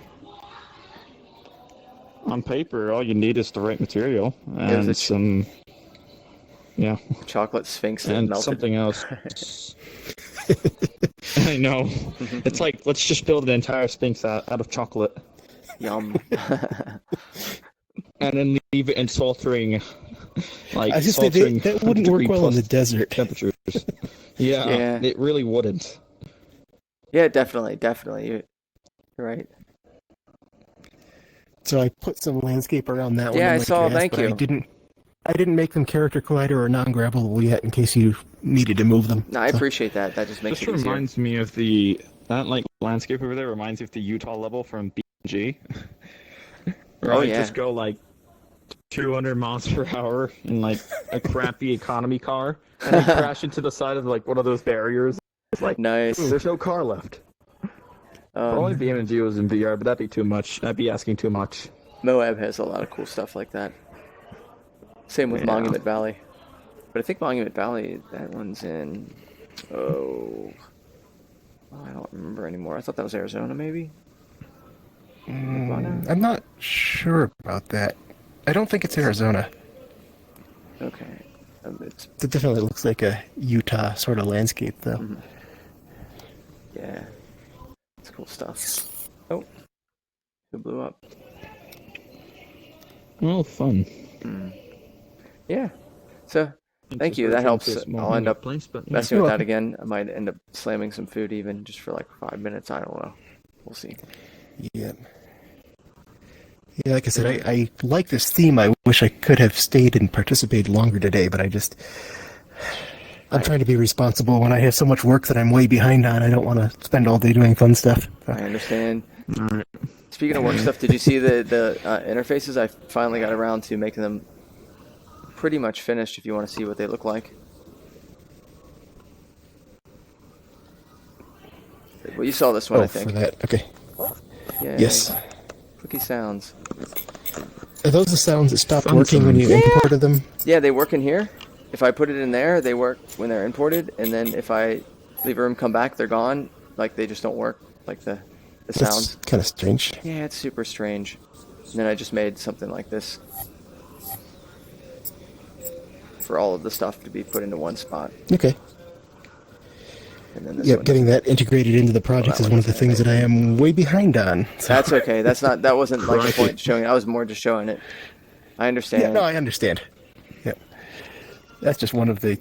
On paper, all you need is the right material and some... Yeah.
Chocolate sphinx that
and
melted.
something else. I know. It's like, let's just build an entire sphinx out of chocolate.
Yum.
And then leave it in sweltering, like,
I just think that wouldn't work well in the desert.
temperatures. Yeah, it really wouldn't.
Yeah, definitely. You're right.
So I put some landscape around that one.
Yeah,
in
I
my
saw.
cast,
Thank
but
you.
I didn't make them character collider or non-grabbable yet, in case you needed to move them.
No, I appreciate that. That just makes
This
it easier.
reminds me of that like landscape over there reminds me of the Utah level from BG. Where I just go like 200 miles per hour in like a crappy economy car and then crash into the side of like one of those barriers. It's like,
nice.
There's no car left. Only BMG was in VR, but that'd be too much. That'd be asking too much.
Moab has a lot of cool stuff like that. Same with Monument Valley. But I think Monument Valley, that one's in... I don't remember anymore. I thought that was Arizona, maybe?
I'm not sure about that. I don't think it's Arizona.
Okay.
It definitely looks like a Utah sort of landscape, though.
Mm-hmm. Yeah. It's cool stuff. Oh. Who blew up?
Well, fun.
Yeah. So, thank you. That helps. I'll end up messing with that again. I might end up slamming some food even just for like 5 minutes. I don't know. We'll see.
Yeah. Yeah, like I said, I like this theme. I wish I could have stayed and participated longer today, but I'm trying to be responsible when I have so much work that I'm way behind on. I don't want to spend all day doing fun stuff.
I understand.
All right.
Speaking of work stuff, did you see the interfaces? I finally got around to making them pretty much finished if you want to see what they look like. Well, you saw this one, I think.
For that. Okay.
Yay.
Yes.
Cookie sounds.
Are those the sounds that stopped working when you imported them?
Yeah, they work in here. If I put it in there, they work when they're imported, and then if I leave a room, come back, they're gone. Like, they just don't work, like the sounds.
That's kind of strange.
Yeah, it's super strange. And then I just made something like this for all of the stuff to be put into one spot.
Okay.
And then this
Yep,
one
getting that integrated into the project is one of the things that I am way behind on. So.
That's okay. That wasn't like the point showing. I was more just showing it. I understand.
Yeah, no, I understand. Yeah. That's just one of the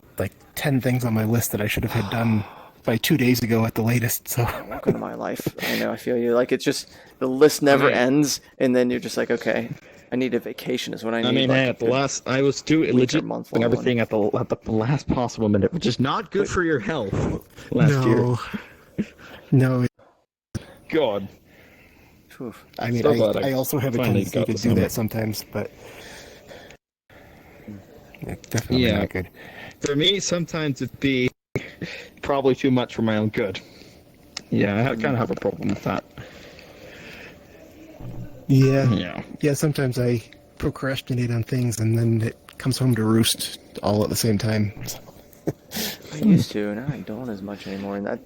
10 things on my list that I should have had done by 2 days ago at the latest. So
welcome to my life. I know. I feel you. Like, it's just the list never ends, and then you're just like, okay, I need a vacation. Is what I need.
I mean,
like,
at the last, I was doing legit and everything at the last possible minute, which is not good for your health. Last year.
No.
God.
I mean,
So
I also have a
finally
tendency
got
to
this
do
number.
that sometimes, but definitely not good.
For me, sometimes it'd be probably too much for my own good. Yeah, I kind of have a problem with that.
Yeah. Yeah, sometimes I procrastinate on things and then it comes home to roost all at the same time.
I used to, now I don't as much anymore, and that.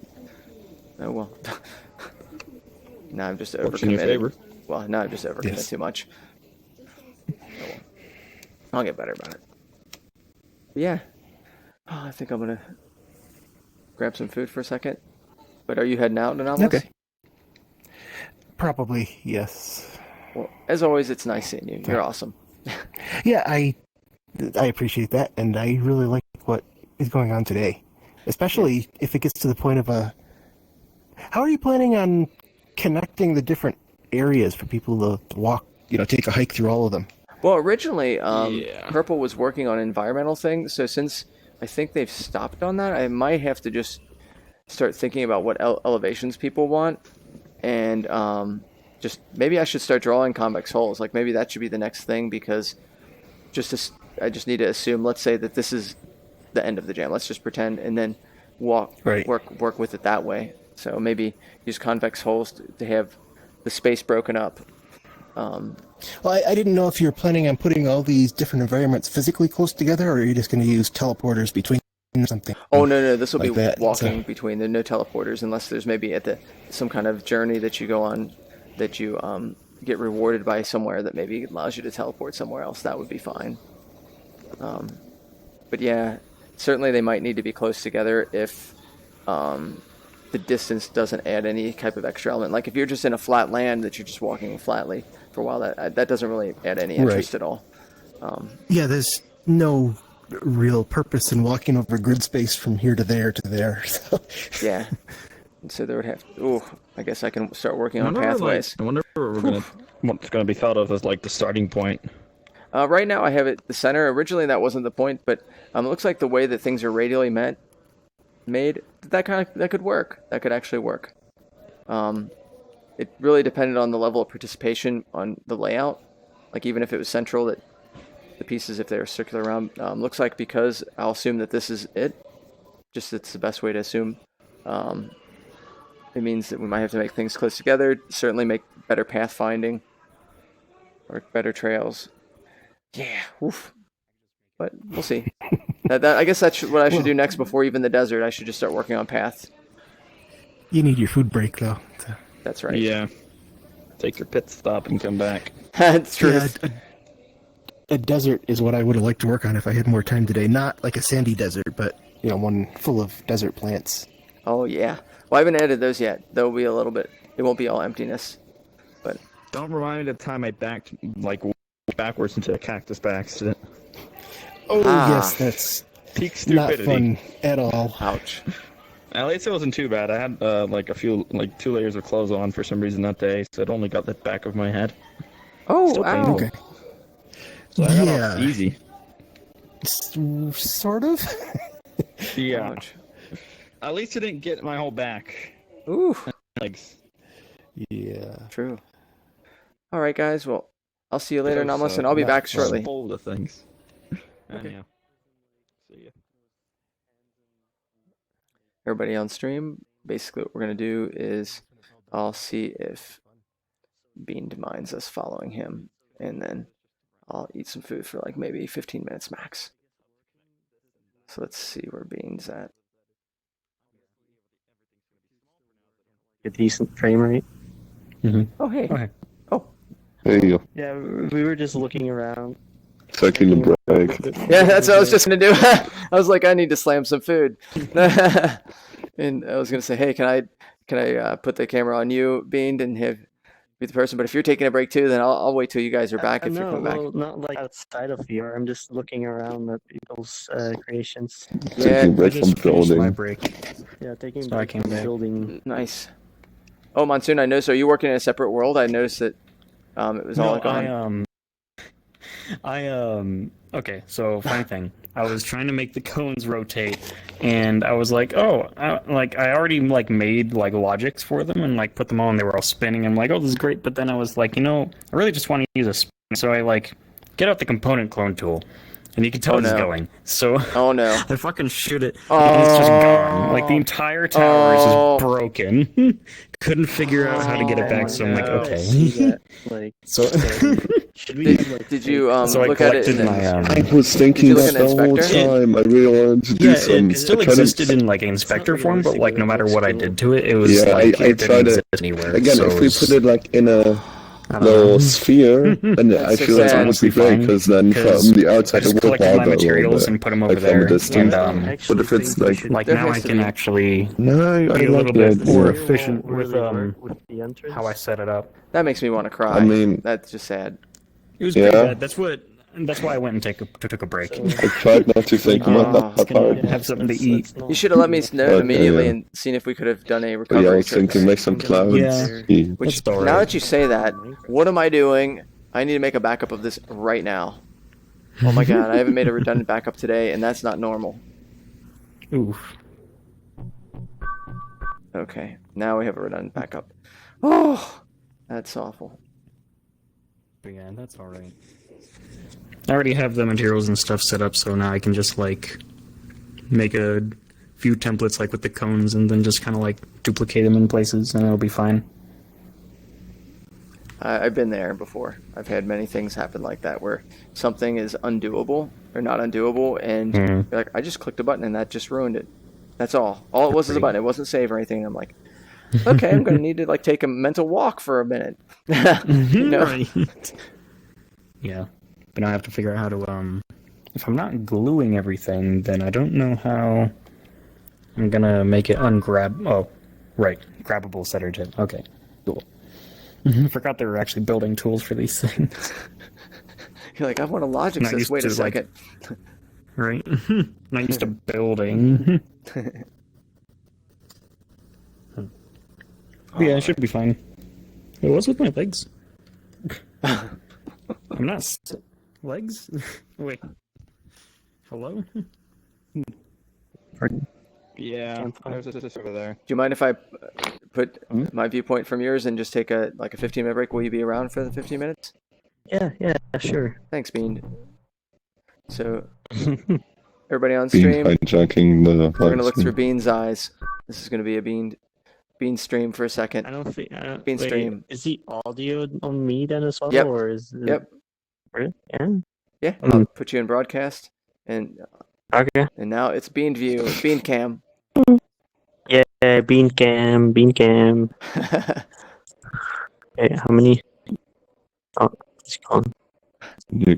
Oh well. Now I'm just
Works in your
overcommitted.
favor.
Well, now I'm just overcommitted
Yes.
too much. I'll get better about it. But yeah. Oh, I think I'm gonna grab some food for a second. But are you heading out, Anomalous?
Okay. Probably, yes.
Well, as always, it's nice seeing you. You're awesome.
Yeah, I appreciate that, and I really like what is going on today. Especially if it gets to the point of a... How are you planning on connecting the different areas for people to walk, take a hike through all of them?
Well, originally, Purple was working on environmental things, so since I think they've stopped on that, I might have to just start thinking about what elevations people want, and just maybe I should start drawing convex holes. Like maybe that should be the next thing, because I just need to assume, let's say that this is the end of the jam. Let's just pretend, and then work with it that way. So maybe use convex holes to have the space broken up.
Well, I didn't know if you were planning on putting all these different environments physically close together, or are you just going to use teleporters between or something?
Oh, no, this will
like
be
that,
walking between. There are no teleporters, unless there's maybe some kind of journey that you go on that you get rewarded by somewhere that maybe allows you to teleport somewhere else. That would be fine. But yeah, certainly they might need to be close together if the distance doesn't add any type of extra element. Like if you're just in a flat land that you're just walking flatly for a while, that doesn't really add any interest at all.
Yeah, there's no real purpose in walking over grid space from here to there to there. So.
Yeah. So there would have I guess I can start working on pathways.
I wonder what's going to be thought of as like the starting point.
Right now I have it the center. Originally that wasn't the point, but it looks like the way that things are radially made, that could work. That could actually work. It really depended on the level of participation on the layout. Like even if it was central, that the pieces, if they're circular around, looks like, because I'll assume that this is it. Just it's the best way to assume. It means that we might have to make things close together. Certainly make better pathfinding or better trails. Yeah, oof. But we'll see. I guess that's what I should do next before even the desert. I should just start working on paths.
You need your food break, though.
That's right.
Yeah. Take your pit stop and come back.
That's true.
Yeah, a desert is what I would have liked to work on if I had more time today. Not like a sandy desert, but one full of desert plants.
Oh yeah. Well, I haven't added those yet. There'll be a little bit. It won't be all emptiness. But
don't remind me of the time I backed backwards into a cactus by accident.
Oh yes, that's
peak stupidity.
Not fun at all.
Ouch.
At least it wasn't too bad. I had two layers of clothes on for some reason that day, so it only got the back of my head.
Oh,
still
ow.
painful.
Okay.
So I got off easy.
Sort of.
Yeah. At least it didn't get my whole back.
Ooh.
Legs.
Yeah.
True. All right, guys. Well, I'll see you later, Anomalous, and I'll be back shortly.
Full of things.
Okay.
Yeah. See ya.
Everybody on stream, basically what we're going to do is I'll see if Bean minds us following him, and then I'll eat some food for like maybe 15 minutes max. So let's see where Bean's at.
A decent frame rate.
Mm-hmm.
Oh, hey.
Okay.
Oh.
There you go.
Yeah, we were just looking around.
Taking a break.
Yeah, that's what I was just going to do. I was like, I need to slam some food. And I was going to say, hey, can I put the camera on you, Bean, and be the person? But if you're taking a break too, then I'll wait till you guys are back if you're coming back.
Not like outside of VR. I'm just looking around at people's creations.
Yeah,
Taking a break from building.
My break.
Yeah, taking
So
a
I
break
came
from
back.
building.
Nice. Oh, Monsoon, I noticed. Are you working in a separate world? I noticed that it was all gone.
Okay, so funny thing. I was trying to make the cones rotate, and I was like, I already made logics for them and put them on. They were all spinning. I'm like, oh, this is great. But then I was like, I really just want to use a spin. So I get out the component clone tool, and you can tell it's going. So
oh no,
I fucking shoot it, and it's just gone. The entire tower is just broken. Couldn't figure out how to get it back. So I'm like, okay. So.
Did you
so I
look at it?
collected my.
I was thinking that the whole time. I really wanted to do some.
It still existed in inspector form, but no matter what I did to it, it was
I
it didn't
tried
exist
it
anywhere.
again.
So
if we put it in a little sphere, and I
That's so
feel like
sad.
that would be great because then from the outside
I just
it will
collected my
bother a little
materials
bit,
and put them over
like from a
there,
distance.
and
But if it's like
There
now
has
I
to
can
be.
actually
no, I
be a
like
little
the
bit more
idea.
efficient with
with the entrance.
how I set it up.
That makes me want to cry.
I mean,
That's just sad.
It was pretty
Yeah.
bad. That's why I went and took a break.
I tried not to think about that part.
Have something to eat.
You should have let me know
Okay,
immediately
yeah.
and seen if we could have done a
But yeah, I
recovery
was
trip.
thinking make some clouds.
Yeah.
Which
That's all
now
right.
that you say that, what am I doing? I need to make a backup of this right now. Oh my god, I haven't made a redundant backup today, and that's not normal.
Oof.
Okay, now we have a redundant backup. Oh, that's awful.
But yeah, that's all right. I already have the materials and stuff set up, so now I can just like make a few templates like with the cones, and then just kind of like duplicate them in places, and it'll be fine.
I've been there before. I've had many things happen like that where something is undoable or not undoable, and you're like, I just clicked a button and that just ruined it. That's all. All it was is a button. It wasn't save or anything. I'm like, okay, I'm gonna need to like take a mental walk for a minute. You know?
Right. Yeah, but now I have to figure out how to if I'm not gluing everything, then I don't know how I'm gonna make it ungrab. Oh, right, grabbable setter jet. Okay, cool. Forgot there were actually building tools for these things.
You're like, I want a logic
Not
sys.
used
Wait a
to, like-
second.
Right? Not used to building. Yeah, it should be fine. It was with my legs. I'm not legs. Wait. Hello.
Yeah, there's this over there.
Do you mind if I put my viewpoint from yours and just take a 15-minute break? Will you be around for the 15 minutes?
Yeah, sure.
Thanks, Bean. So, everybody on
Bean
stream,
hijacking the
we're gonna look
live
through
stream.
Bean's eyes. This is gonna be a Bean stream for a second.
I don't think.
Bean
wait,
stream.
Is the audio on me then as well,
Yep.
or is it...
Yep.
Really? Yeah.
Yeah. I'll put you in broadcast, and
Okay.
now it's Bean view, Bean cam.
Yeah, bean cam. Okay, how many? Oh, it's gone.
You're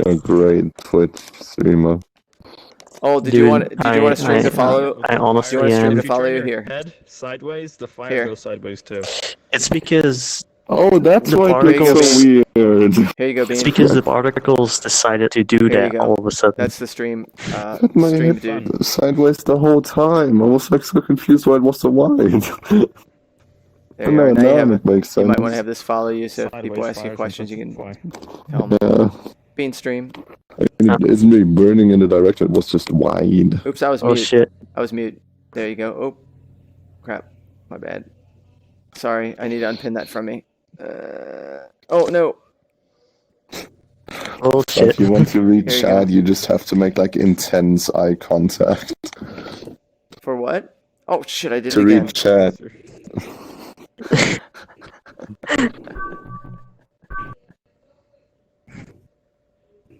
a great Twitch streamer.
Oh, did
Dude,
you want a stream to follow?
I honestly
do you want a stream
am.
to follow you here?
Head sideways, the fire
Here.
goes sideways too.
It's because
Oh, that's
the
why it's
particles.
so weird.
Here you go, Bean.
It's because the particles decided to do
Here you
that
go.
all of a sudden.
That's the stream.
My
Stream
head
dude.
sideways the whole time. I was like so confused why it was so wide.
There you
No,
are. Now
now
you
it makes
You might
sense.
want to have this follow you, so if people
Sideways
ask you
fire
questions, you can
sometimes
tell them.
Yeah.
Bean stream.
I mean, it isn't really burning in the direction. It was just wide.
Oops, I was
Oh
mute.
shit.
I was mute. There you go. Oh, crap. My bad. Sorry, I need to unpin that from me. Oh, no.
Oh
If
shit.
you want to read
Here you
chat,
go.
you just have to make like intense eye contact
For what? Oh, shit, I did
to
it again.
read chat.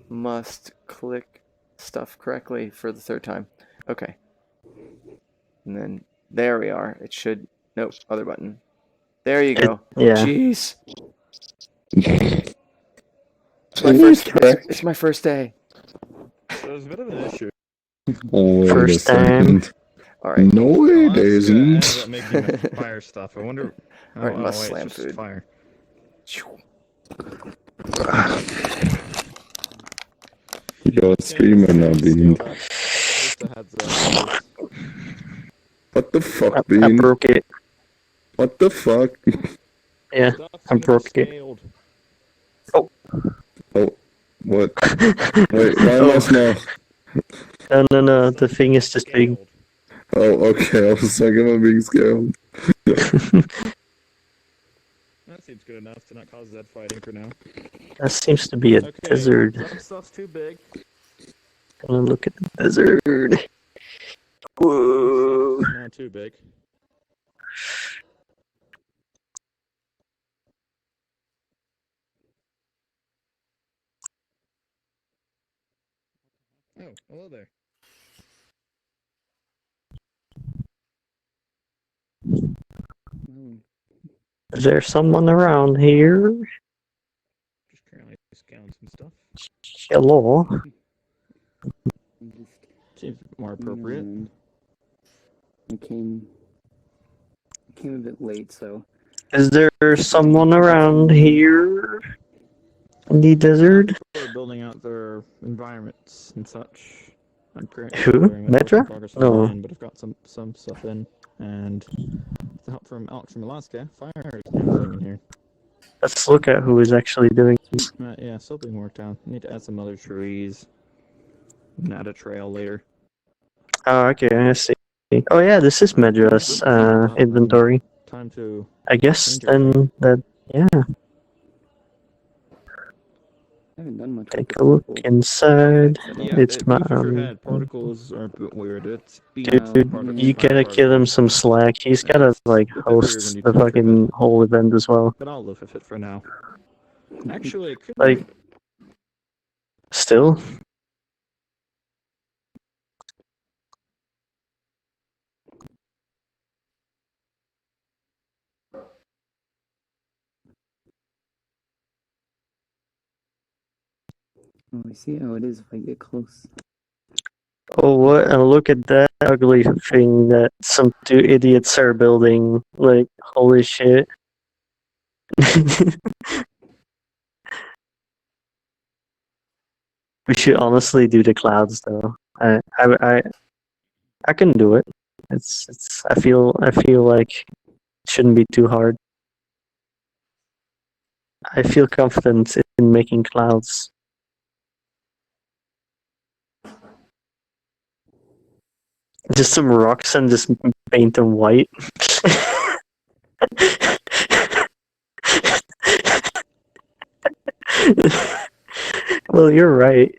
Must click stuff correctly for the third time. Okay. And then there we are. It should. Nope, other button. There you go.
yeah.
Jeez.
Jeez,
It's my first day.
There's a bit of an issue.
Oh, wait
First
a
time.
second.
All right.
No, it
Honestly, I
isn't.
ended up making fire stuff. I wonder.
All right, must
wait,
slam
it's just
food.
Fire.
You're a streamer now, Bean.
Just a heads up.
What the fuck,
I
Bean?
broke it.
What the fuck?
Yeah,
Stuff's
I
gonna be
broke it.
scaled.
Oh, what? Wait, why am I small?
No. The thing is just big.
Oh, okay. I was like, am I being scared?
That seems good enough to not cause Zed fighting for now.
That seems to be a
Okay,
desert.
some stuff's too big.
Gonna look at the desert. Whoa.
Not too big. Oh, hello there.
Is there someone around here?
Just currently scanning some stuff.
Hello.
Seems more appropriate.
I came a bit late, so
Is there someone around here? In the desert?
People are building out their environments and such. I'm currently
Who?
doing a work in
Medra?
progress
No.
online, but I've got some stuff in, and with the help from Alex from Alaska, fire is now going in here.
Let's look at who is actually doing this.
Yeah, still being worked on. Need to add some other trees. And add a trail later.
Oh, okay, I see. Oh yeah, this is Medra's inventory.
Time to.
I guess then that, yeah.
I haven't done much.
Take a look inside.
Yeah,
It's my
move your head. Particles are a bit weird. It's
dude, you gotta give him some slack. He's gotta like host the fucking whole event as well.
But I'll live with it for now. Actually, it could
Like, still.
Oh, I see how it is if I get close.
Oh, what? And look at that ugly thing that some two idiots are building. Like, holy shit. We should honestly do the clouds, though. I can do it. I feel like it shouldn't be too hard. I feel confident in making clouds. Just some rocks and just paint them white. Well, you're right.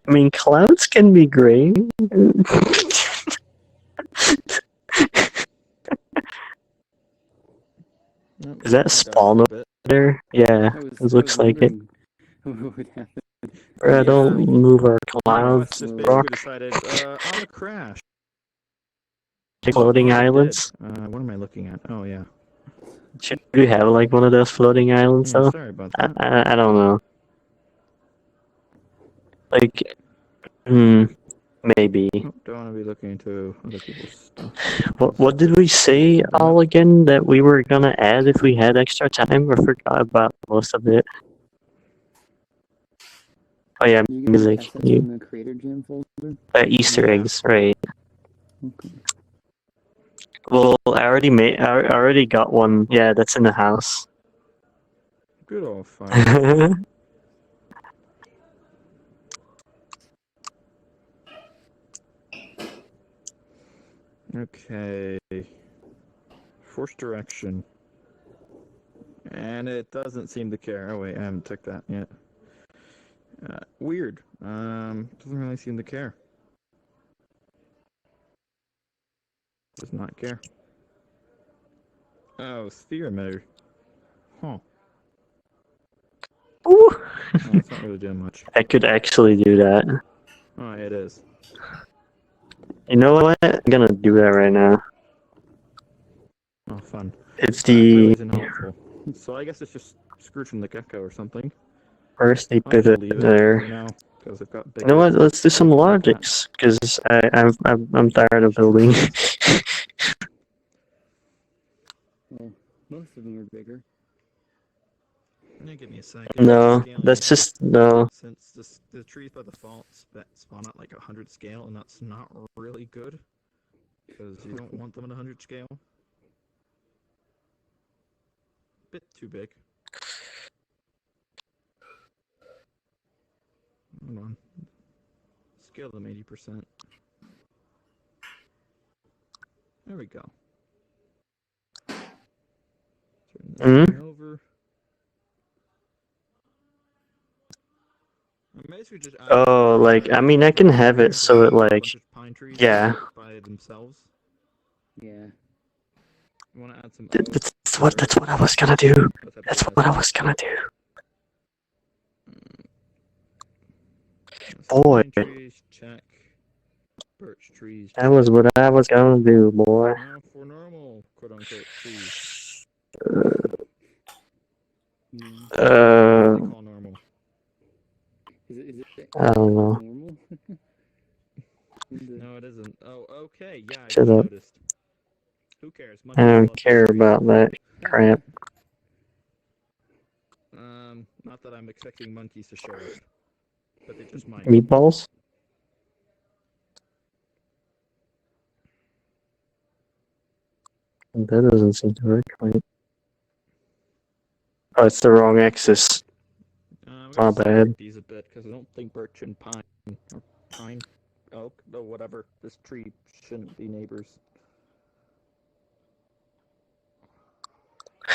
I mean, clouds can be gray. Is that spawn over there? Yeah, it looks like it.
What would happen?
Bruh, don't move our clouds,
just
rock.
basically decided on a crash.
Floating islands.
What am I looking at? Oh yeah.
Should we have like one of those floating islands
Yeah,
though?
sorry about
I,
that.
I don't know. Like, maybe.
Don't want to be looking into other people's stuff.
What did we say all again that we were gonna add if we had extra time? I forgot about most of it. Oh yeah,
You can
music.
pass that in the Creator Jam folder?
Easter eggs, right?
Okay.
Well, I already got one. Yeah, that's in the house.
Good old fun. Okay. Force direction. And it doesn't seem to care. Oh wait, I haven't took that yet. Weird. Doesn't really seem to care. Does not care. Oh, sphere emitter. Huh.
Ooh.
Oh, it's not really doing much.
I could actually do that.
Oh, it is.
You know what? I'm gonna do that right now.
Oh, fun.
It's
That really
the
isn't helpful. So I guess it's just screwed from the gecko or something.
first they
I'll
put it
leave it
there.
for now, 'cause I've got big
You know what? Let's do some logics because I'm tired of building.
Well, most of them are bigger.
Give me a second.
No,
Scaling
that's just no.
Since the trees by default spawn at like 100 scale, and that's not really good, because you don't want them at 100 scale. Bit too big. Hold on. Scale them 80%. There we go. Turn this guy over. I'm basically just
Oh, like I mean, I can have it so it like, yeah.
by themselves.
Yeah.
You want to add some.
That's what I was gonna do. That's what I was gonna do. Boy,
Trees, check. Birch trees.
that was what I was gonna do, boy.
Now for normal, quote unquote, trees.
I don't know.
No, it isn't. Oh, okay. Yeah, I
Shut
just
up.
noticed. Who cares?
I don't care about that crap.
Not that I'm expecting monkeys to show up, but they just might.
Meatballs? That doesn't seem to work right. Oh, it's the wrong axis. My bad.
These a bit because I don't think birch and pine or pine, oak, no whatever. This tree shouldn't be neighbors.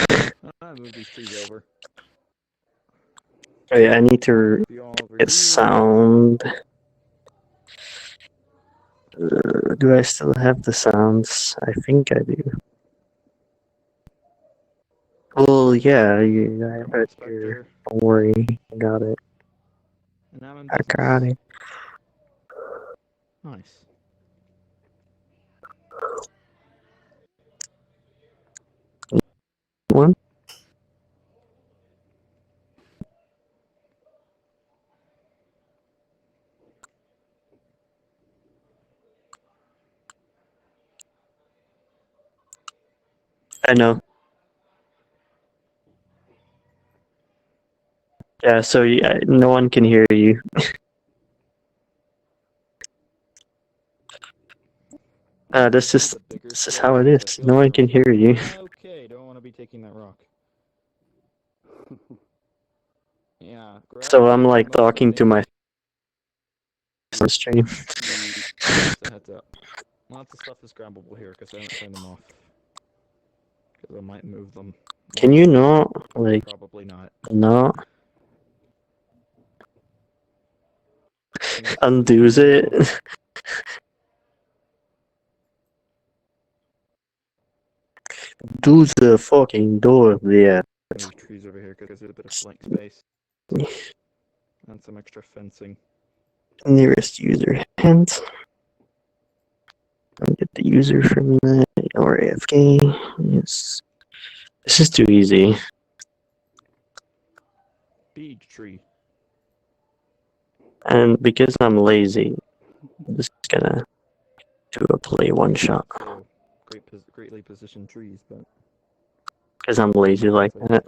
I move these trees over.
Oh yeah, I need to get sound. Do I still have the sounds? I think I do. Well, yeah, I have it here. Don't worry, I got it. I got it.
Nice.
One? I know. Yeah, so yeah, no one can hear you. This is how it is. No one can hear you.
Okay, don't want to be taking that rock. Yeah.
So I'm like talking to my stream.
Just a heads up. Lots of stuff is grabbable here because I haven't turned them off. Because I might move them.
Can you not like
Probably not.
not undoes it? Do the fucking door there.
Move trees over here because there's a bit of blank space. And some extra fencing.
Nearest user hint. I'll get the user from that or AFK. Yes. This is too easy.
Beech tree.
And because I'm lazy, I'm just gonna do a play one shot.
So, greatly positioned trees, but
Because I'm lazy like that.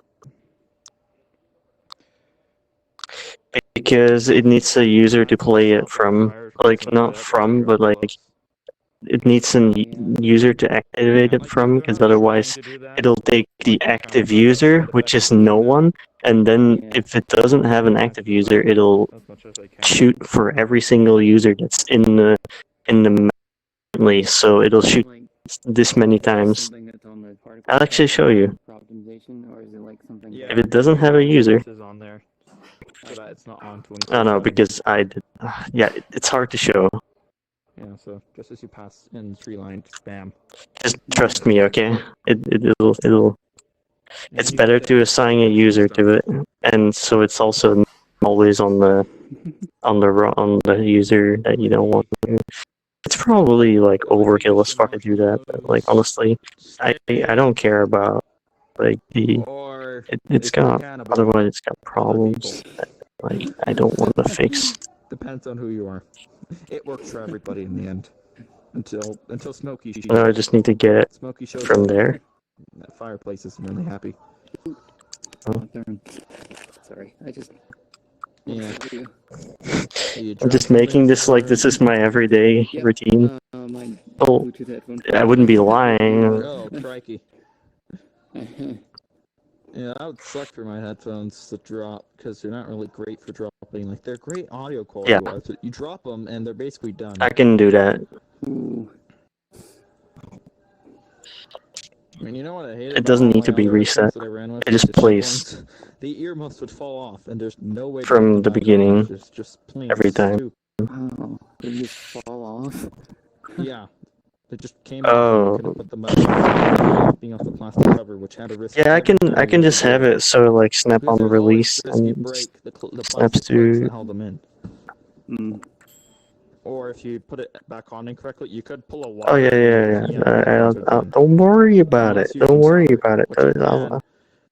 Because it needs a user to play it from, like not from, but like it needs a user to activate it from, because otherwise it'll take the active user, which is no one, and then if it doesn't have an active user, it'll shoot for every single user that's in the melee, so it'll shoot this many times. I'll actually show you. If it doesn't have a user,
on there. It's not on 20.
oh no, because I did. Yeah, it's hard to show.
Yeah, so just as you pass in the tree line, bam.
Just trust me, okay? It'll. It's better to assign a user to it, and so it's also always on the user that you don't want to. It's probably like overkill as fuck to do that, but like honestly, I don't care about like it's got otherwise it's got problems that like I don't want to fix.
Depends on who you are. It works for everybody in the end. Until Smokey.
I just need to get it from there.
That fireplace is really happy.
Oh.
Sorry, I just.
Yeah.
I'm just making this like this is my everyday routine. Oh, I wouldn't be lying.
Oh, crikey. Yeah, that would suck for my headphones to drop because they're not really great for dropping. Like they're great audio quality.
Yeah.
But you drop them and they're basically done.
I can do that.
Ooh.
I mean, you know what I hate?
It doesn't need to be reset. It just plays
The earmuffs would fall off, and there's no way
from the beginning
It's just plain
every time.
stupid.
Oh, did you just fall off?
Yeah, they just came
Oh.
out and couldn't put them up, being off the plastic cover, which had a risk.
Yeah, I can just have it so like snap on release
Risk you
and
break the
snaps
plastic parts
to.
that held them in. Or if you put it back on incorrectly, you could pull a wire.
Oh yeah. Don't worry about it. Don't worry about it.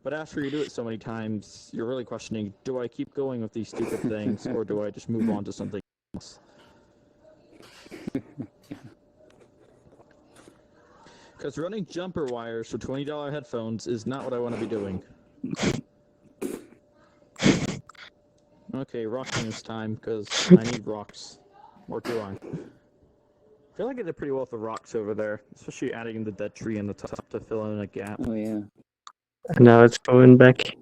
But after you do it so many times, you're really questioning, do I keep going with these stupid things, or do I just move on to something else? Because running jumper wires for $20 headphones is not what I want to be doing. Okay, rock news time, because I need rocks. Or do I? I feel like I did pretty well with the rocks over there, especially adding in the dead tree in the top to fill in a gap.
Oh yeah.
Now it's going back.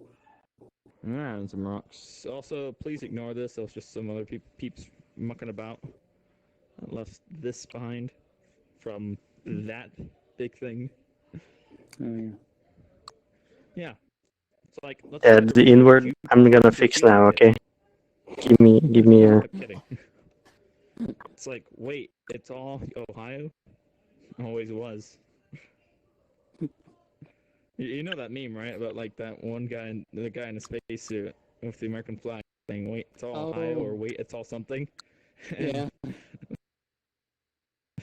Yeah, and some rocks. Also, please ignore this. There was just some other peeps mucking about. I left this behind from that big thing.
Oh yeah.
Yeah. It's like, let's
Yeah,
either
the
be
inward
cute
I'm gonna
or
fix
be
now,
a
okay? Give me a...
I'm kidding. It's like, wait, it's all Ohio? Always was. You know that meme, right? About like that one guy, the guy in the spacesuit with the American flag saying, wait, it's all Ohio, or wait, it's all something?
Yeah.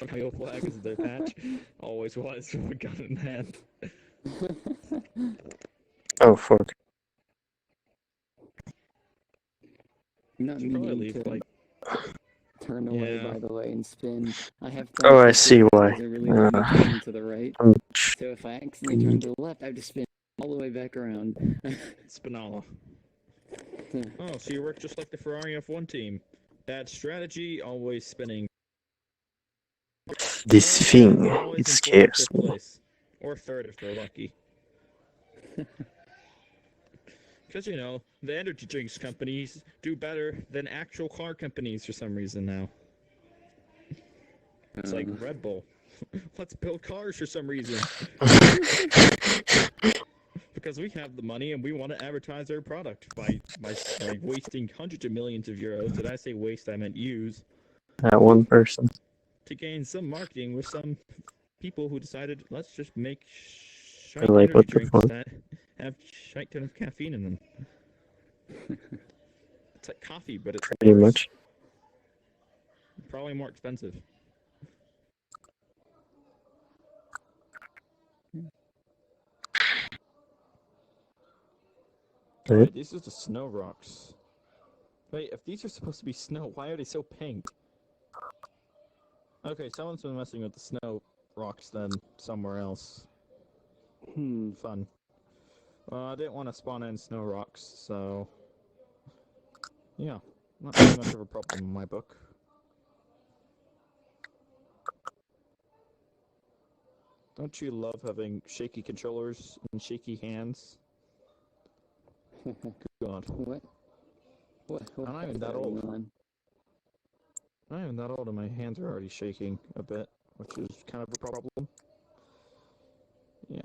Ohio flag is their patch. Always was with a gun in hand.
Oh, fuck.
Not
Should probably
meaning
leave,
to
like...
turn away,
Yeah.
by the way, and spin. I have
Oh, I
friends
see
that
why.
are really good at turning to the right.
I'm
So if I accidentally turn to the left, I have to spin all the way back around.
Spinalla. Oh, so you work just like the Ferrari F1 team. Bad strategy, always spinning.
This
Always
thing,
in fourth
it
or
scares
fifth
me.
place. Or third if they're lucky. Because, you know, the energy drinks companies do better than actual car companies for some reason now. It's like Red Bull. Let's build cars for some reason. Because we have the money and we want to advertise our product by wasting hundreds of millions of euros. Did I say waste? I meant use.
That one person.
To gain some marketing with some people who decided, let's just make
I
shite
like
energy
what the
drinks
fuck.
that have shite ton of caffeine in them. It's like coffee, but it's
Pretty
worse.
much.
Probably more expensive.
Right.
Wait, these are the snow rocks. Wait, if these are supposed to be snow, why are they so pink? Okay, someone's been messing with the snow rocks then somewhere else. Fun. I didn't want to spawn in snow rocks, so... Yeah, not too much of a problem in my book. Don't you love having shaky controllers and shaky hands? God.
What?
I'm not even that old. I'm not even that old and my hands are already shaking a bit, which is kind of a problem. Yeah.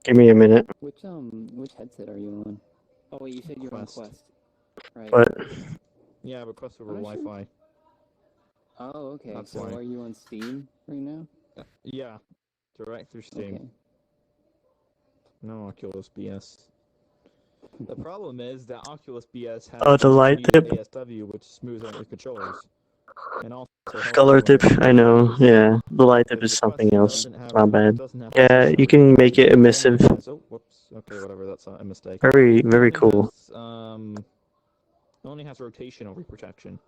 Give me a minute.
Which headset are you on? Oh wait, you said you're on
Quest.
Quest. Right.
What?
Yeah, but Quest over
Actually-
Wi-Fi.
Oh, okay.
That's
So
why.
are you on Steam right now?
Yeah, direct through Steam.
Okay.
No Oculus BS. The problem is that Oculus BS has
Oh, the light dip.
ASW, which smooths out your controllers. And also helps
Color
you when
tip,
you're
I know. Yeah, the light
But
tip is
the
something
Quest
else.
doesn't have-
Not bad.
doesn't have
Yeah,
precision
you can make it
It only
emissive.
has- oh, whoops. Okay, whatever. That's a mistake.
Very,
It
very
only
cool.
has, it only has rotational reprotection.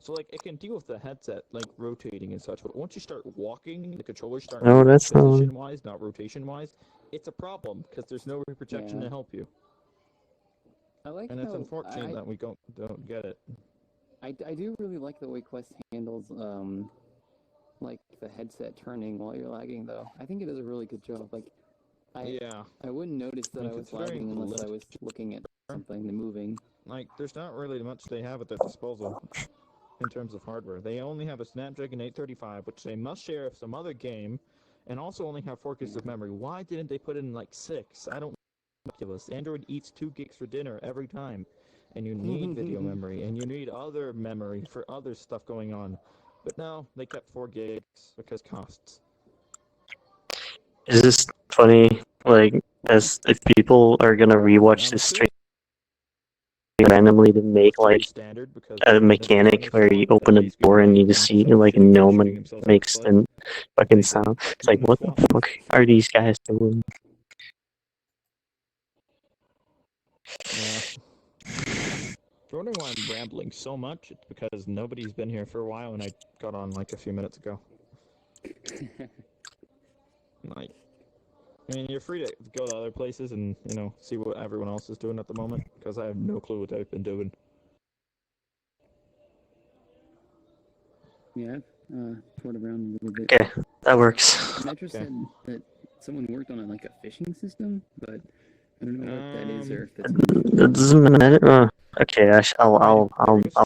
So, like, it can deal with the headset, like, rotating and such, but once you start walking, the controllers start
No,
moving
that's not-
position-wise, not rotation-wise, it's a problem, because there's no reprotection
Yeah.
to help you.
I like
And
how
it's unfortunate
I,
that we don't get it.
I do really like the way Quest handles like the headset turning while you're lagging though. I think it does a really good job. Like
Yeah.
I wouldn't notice that
Like,
I was
it's very
lagging unless I was
glitchy.
looking at something and moving.
Like, there's not really much they have at their disposal in terms of hardware. They only have a Snapdragon 835, which they must share with some other game, and also only have 4 gigs of memory. Why didn't they put in, like, 6? I don't know. Ridiculous. Android eats 2 gigs for dinner every time, and you need video memory, and you need other memory for other stuff going on. But no, they kept 4 gigs because costs.
Is this funny? Like, as if people are gonna rewatch this stream randomly to make like
Standard because
a mechanic where you open a door and you just see like a gnome and makes a fucking sound. It's like, what the fuck are these guys doing?
Yeah. If you're wondering why I'm rambling so much, it's because nobody's been here for a while and I got on like a few minutes ago. Like, I mean, you're free to go to other places and, you know, see what everyone else is doing at the moment, because I have no clue what I've been doing.
Yeah, toured around a little bit.
Okay, that works.
Metro said that someone worked on like a fishing system, but I don't know what that is or if that's.
It doesn't matter. Okay, I'll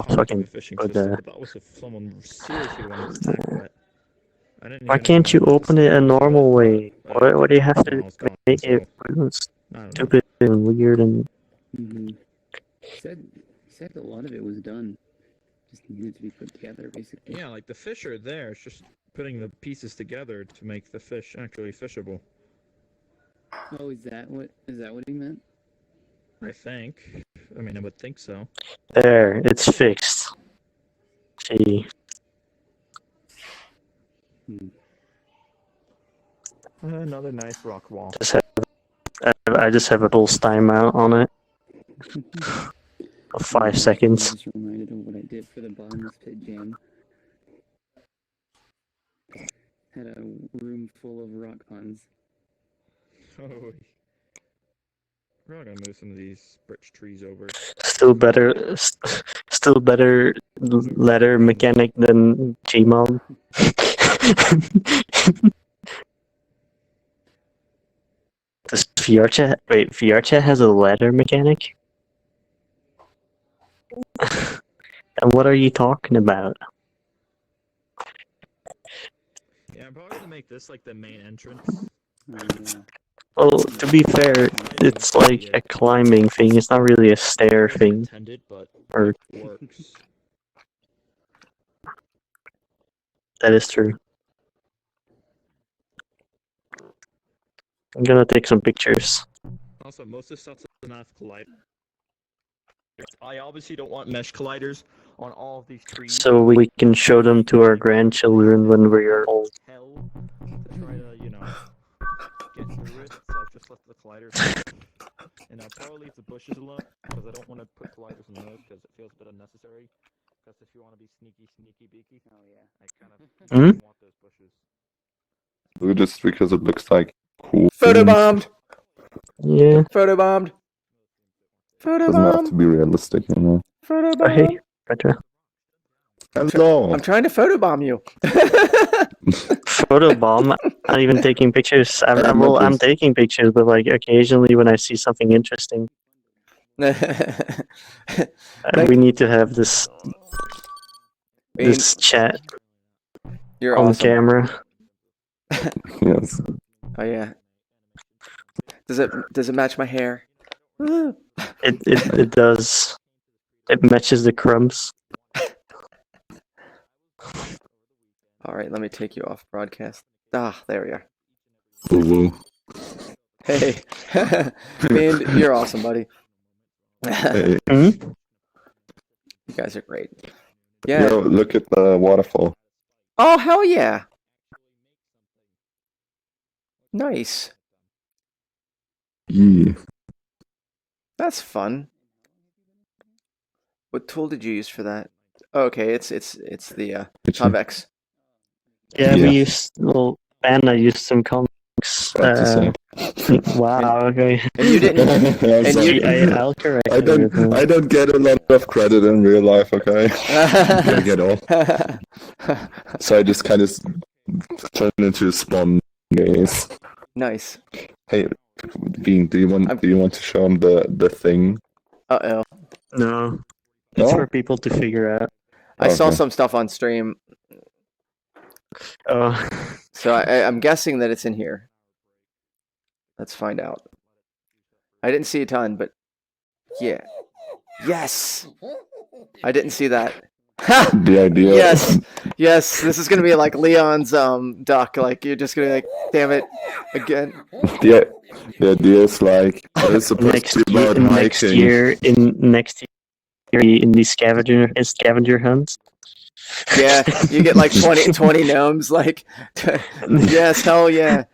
fucking go there.
That was if someone seriously wanted to tackle it.
Why can't you open it a normal way? Why do you have to make it stupid and weird and?
He said a lot of it was done. Just needed to be put together, basically.
Yeah, like the fish are there. It's just putting the pieces together to make the fish actually fishable.
Oh, is that what he meant?
I think. I mean, I would think so.
There, it's fixed. Gee.
Another nice rock wall.
I just have a pulse timeout on it. Of 5 seconds.
I was reminded of what I did for the bottomless pit jam. Had a room full of rock puns.
Oh, we're not gonna move some of these birch trees over.
Still better letter mechanic than Gmod. Does VRChat has a ladder mechanic? And what are you talking about?
Yeah, I'm probably gonna make this like the main entrance.
Well, to be fair, it's like a climbing thing. It's not really a stair thing. Or
Works.
that is true. I'm gonna take some pictures.
Also, most of the stuff's an Earth collider. I obviously don't want mesh colliders on all of these trees.
So we can show them to our grandchildren when we're old.
Hell to try to, you know, get through it. So I've just left the colliders. And I'll probably leave the bushes alone because I don't want to put colliders in those because it feels a bit unnecessary. Because if you want to be sneaky beaky, oh yeah, I kind of want those bushes.
Just because it looks like cool.
Photobombed!
Yeah.
Photobombed!
Doesn't have to be realistic, you know.
Photobomb!
Hey, Petra.
Hello!
I'm trying to photobomb you.
Photobomb? I'm not even taking pictures. I'm taking pictures, but like occasionally when I see something interesting. We need to have this chat
You're
on
awesome.
camera.
Yes.
Oh yeah. Does it match my hair?
It does. It matches the crumbs.
All right, let me take you off broadcast. Ah, there we are.
Woo-woo.
Hey, man, you're awesome, buddy.
Hey.
You guys are great. Yeah.
Yo, look at the waterfall.
Oh, hell yeah. Nice.
Yeah.
That's fun. What tool did you use for that? Oh, okay, it's the convex.
Yeah, we used Anna used some comics. Wow. Okay.
And you didn't.
I'll correct
I don't get a lot of credit in real life. Okay. I get all. So I just kind of turned into a spawn gaze.
Nice.
Hey, Bean, do you want to show him the thing?
Uh-oh.
No. It's for people to figure out.
I saw some stuff on stream.
Oh.
So I'm guessing that it's in here. Let's find out. I didn't see a ton, but yeah. Yes! I didn't see that.
The idea.
Yes. This is gonna be like Leon's duck. Like you're just gonna be like, damn it, again.
The idea is like it's supposed to be about
next
hiking.
year in these scavenger hunts.
Yeah, you get like 20 gnomes. Like, yes, hell yeah.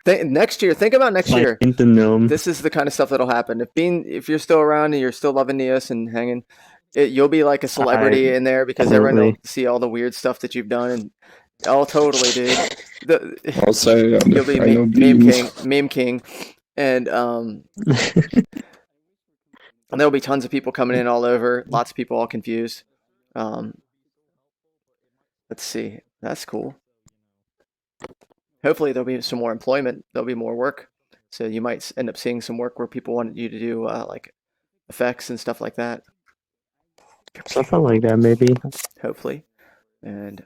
Next year, think about next year.
Like the gnome.
This is the kind of stuff that'll happen. If you're still around and you're still loving Neos and hanging, you'll be like a celebrity in there because everyone will see all the weird stuff that you've done. And oh, totally, dude.
Also,
You'll be meme king, and there'll be tons of people coming in all over. Lots of people all confused. Let's see. That's cool. Hopefully there'll be some more employment. There'll be more work. So you might end up seeing some work where people want you to do like effects and stuff like that.
Something like that, maybe.
Hopefully. And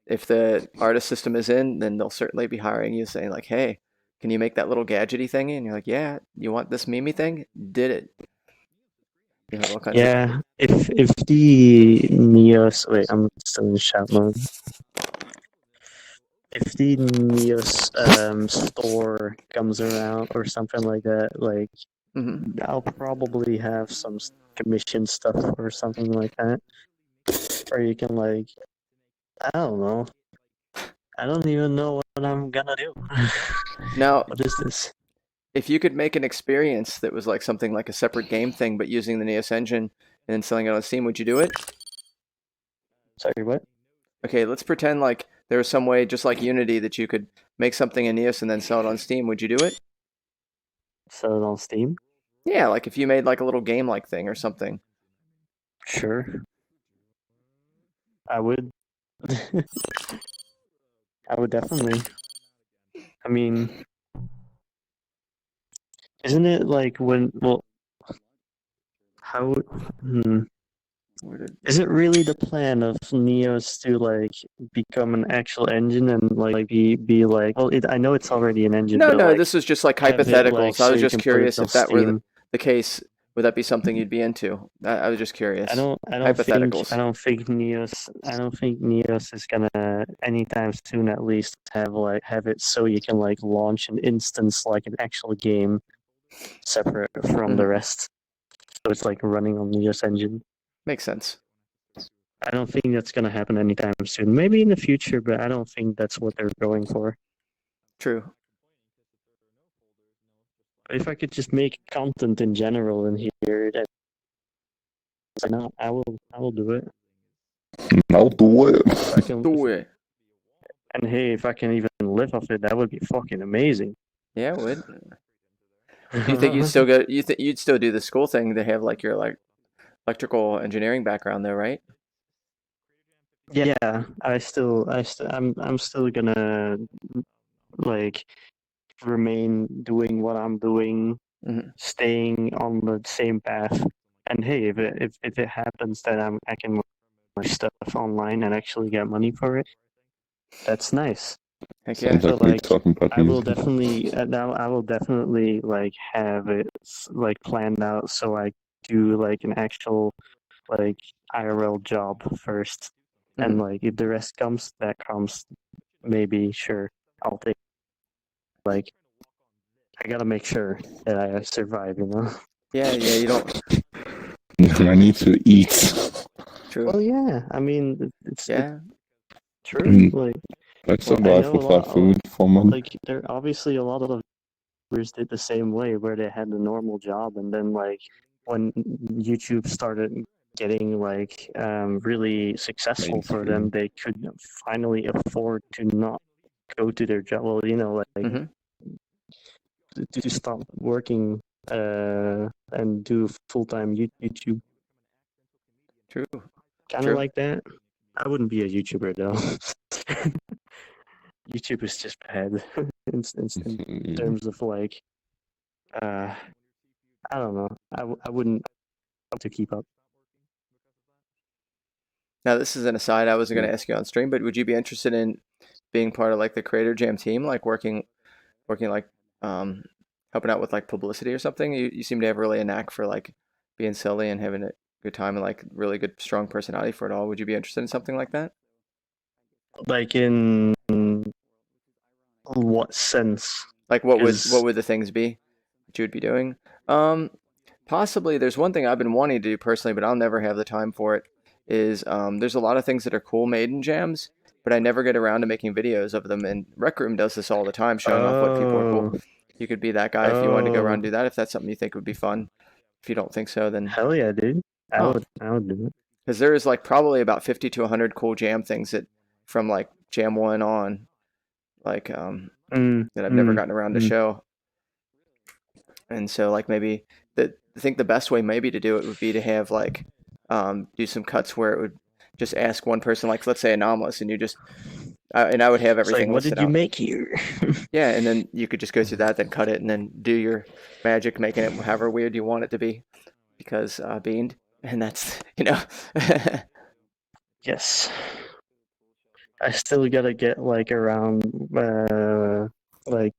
if the artist system is in, then they'll certainly be hiring you, saying like, hey, can you make that little gadgety thingy? And you're like, yeah, you want this Mimi thing? Did it. You have all kinds
Yeah, if the Neos... Wait, I'm still in shout mode. If the Neos store comes around or something like that, like, I'll probably have some commission stuff or something like that. Or you can, like, I don't know. I don't even know what I'm gonna do.
Now,
what is this?
If you could make an experience that was like something like a separate game thing, but using the Neos engine and then selling it on Steam, would you do it?
Sorry, what?
Okay, let's pretend like there was some way, just like Unity, that you could make something in Neos and then sell it on Steam. Would you do it?
Sell it on Steam?
Yeah, like if you made like a little game-like thing or something.
Sure. I would. I would definitely. I mean, isn't it like when, well, how, is it really the plan of Neos to like become an actual engine and like be like, well, I know it's already an engine.
No,
but,
no,
like,
this is just like
have it,
hypotheticals.
like,
I
so
was
you
just
can put it
curious
on
if that were
Steam.
the case. Would that be something you'd be into? I was just curious.
I don't
Hypotheticals.
think Neos is gonna anytime soon at least have it so you can like launch an instance like an actual game separate from the rest. So it's like running on Neos engine.
Makes sense.
I don't think that's gonna happen anytime soon. Maybe in the future, but I don't think that's what they're going for.
True.
If I could just make content in general in here, then no, I will do it.
I'll do it.
I can
do it.
And hey, if I can even live off it, that would be fucking amazing.
Yeah, it would. You think you'd still go? You'd still do the school thing? They have like your electrical engineering background, though, right?
Yeah, I'm still gonna like remain doing what I'm doing, staying on the same path. And hey, if it happens that I can my stuff online and actually get money for it, that's nice.
Heck
yeah.
So, like,
talking about
I will
music.
definitely like have it like planned out so I do like an actual like IRL job first, and like if the rest comes, that comes. Maybe sure, I'll take. Like, I gotta make sure that I survive, you know.
Yeah, you don't.
I need to eat.
True.
Well, yeah. I mean, it's true.
Mm.
Like,
I
I
survive
know a
without
lot-
food for months.
like there are obviously a lot of viewers did the same way, where they had the normal job, and then like when YouTube started getting like really successful for them, they could finally afford to not go to their job. Well, you know, like to stop working and do full-time YouTube.
True.
Kind
True.
of like that. I wouldn't be a YouTuber though. YouTube is just bad in terms of like, I don't know. I wouldn't have to keep up.
Now, this is an aside. I wasn't going to ask you on stream, but would you be interested in being part of like the Creator Jam team, like working like helping out with like publicity or something? You seem to have really a knack for like being silly and having a good time and like really good strong personality for it all. Would you be interested in something like that?
Like in what sense?
Like what would the things be that you would be doing? Possibly there's one thing I've been wanting to do personally, but I'll never have the time for it. Is there's a lot of things that are cool made in jams, but I never get around to making videos of them. And Rec Room does this all the time, showing off what people are cool. You could be that guy if you wanted to go around and do that. If that's something you think would be fun. If you don't think so, then
hell yeah, dude. I would do it.
Because there is like probably about 50 to 100 cool jam things that from like Jam 1 on, like that I've never gotten around to show. And so like maybe I think the best way maybe to do it would be to have like do some cuts where it would just ask one person, like let's say Anomalous, and you just and I would have everything.
Like, what did you make here?
Yeah, and then you could just go through that, then cut it, and then do your magic, making it however weird you want it to be, because Beaned, and that's
Yes. I still gotta get like around like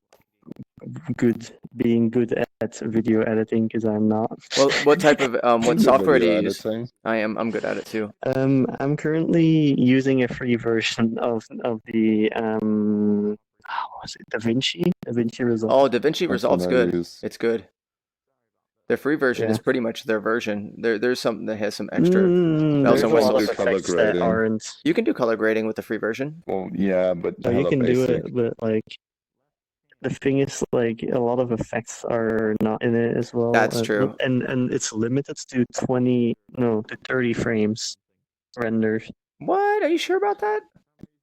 being good at video editing, because I'm not.
Well, what type of what software do you use?
editing.
I'm good at it too.
I'm currently using a free version of the what was it, DaVinci Resolve.
Oh, DaVinci Resolve's
what I
good.
use.
It's good. Their free version
Yeah.
is pretty much their version. There's something that has some extra bells
There's
and
a lot
whistles.
of effects that aren't.
You can do color grading with the free version.
Well, yeah, but
No, you
hella
can do
basic.
it, but like the thing is, like a lot of effects are not in it as well.
That's true.
And it's limited to 30 frames rendered.
What? Are you sure about that?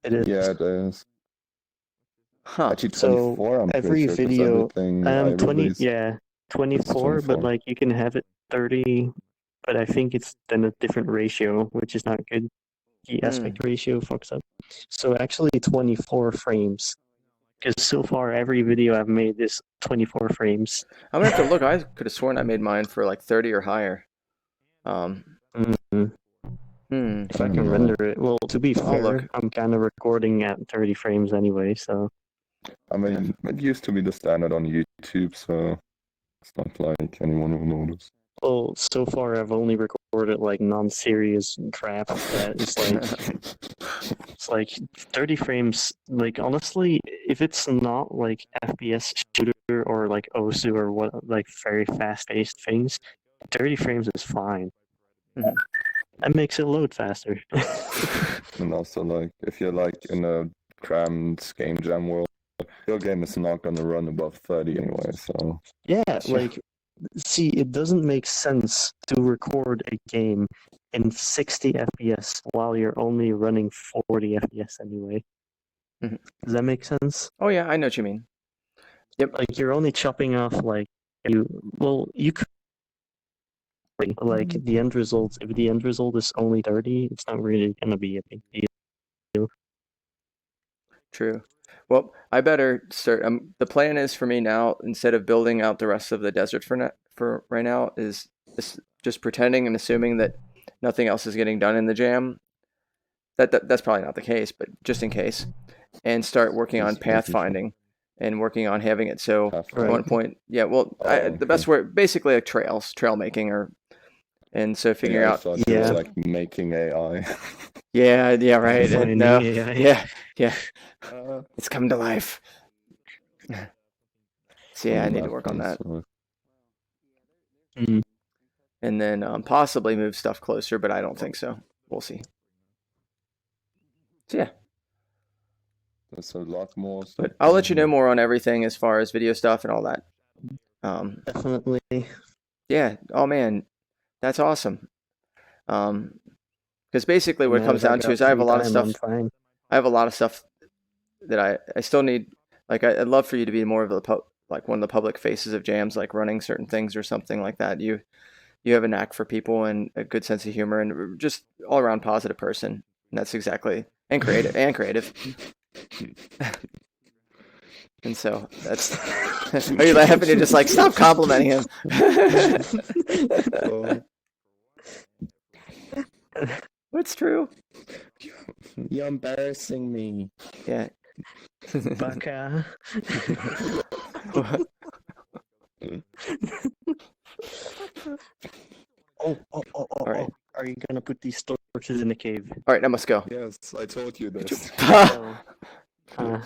It is.
Yeah, it is.
Huh.
Actually,
So
24. I'm
every
pretty sure, 'cause
video,
everything I
24,
release
24, but
24.
like you can have it 30, but I think it's then a different ratio, which is not good. The aspect ratio fucks up. So actually 24 frames. Because so far every video I've made is 24 frames.
I'm gonna have to look. I could have sworn I made mine for like 30 or higher.
If I can render it. Well, to be
I'll look.
fair, I'm kind of recording at 30 frames anyway, so.
I mean, it used to be the standard on YouTube, so it's not like anyone will notice.
Well, so far I've only recorded like non-serious crap that is like it's like 30 frames. Like honestly, if it's not like FPS shooter or like Osu or what, like very fast-paced things, 30 frames is fine. That makes it load faster.
And also, like, if you're like in a crammed game jam world, your game is not gonna run above 30 anyway. So
Yeah, like, see, it doesn't make sense to record a game in 60 FPS while you're only running 40 FPS anyway. Does that make sense?
Oh yeah, I know what you mean. Yep.
Like, you're only chopping off, like, you could, like, the end result, if the end result is only 30, it's not really gonna be a big deal.
True. Well, I better start. The plan is for me now, instead of building out the rest of the desert for right now, is just pretending and assuming that nothing else is getting done in the jam. That's probably not the case, but just in case, and start working on pathfinding and working on having it so at one point, yeah. Well, the best word, basically, like trail making, and so figuring
I
out.
thought it was like making AI.
Yeah, right.
Finding
No,
AI.
yeah. It's come to life. So yeah, I need to work on that. And then possibly move stuff closer, but I don't think so. We'll see. So yeah.
There's a lot more.
But I'll let you know more on everything as far as video stuff and all that.
Definitely.
Yeah. Oh man, that's awesome. Because basically what it comes down to is I have a lot of stuff. I have a lot of stuff that I still need. Like I'd love for you to be more of like one of the public faces of jams, like running certain things or something like that. You have a knack for people and a good sense of humor and just all around positive person. And that's exactly and creative. And so that's. Are you laughing? You're just like, stop complimenting him. What's true?
You're embarrassing me.
Yeah.
Baka.
Right.
Are you gonna put these torches in the cave?
All right, I must go.
Yes, I told you this.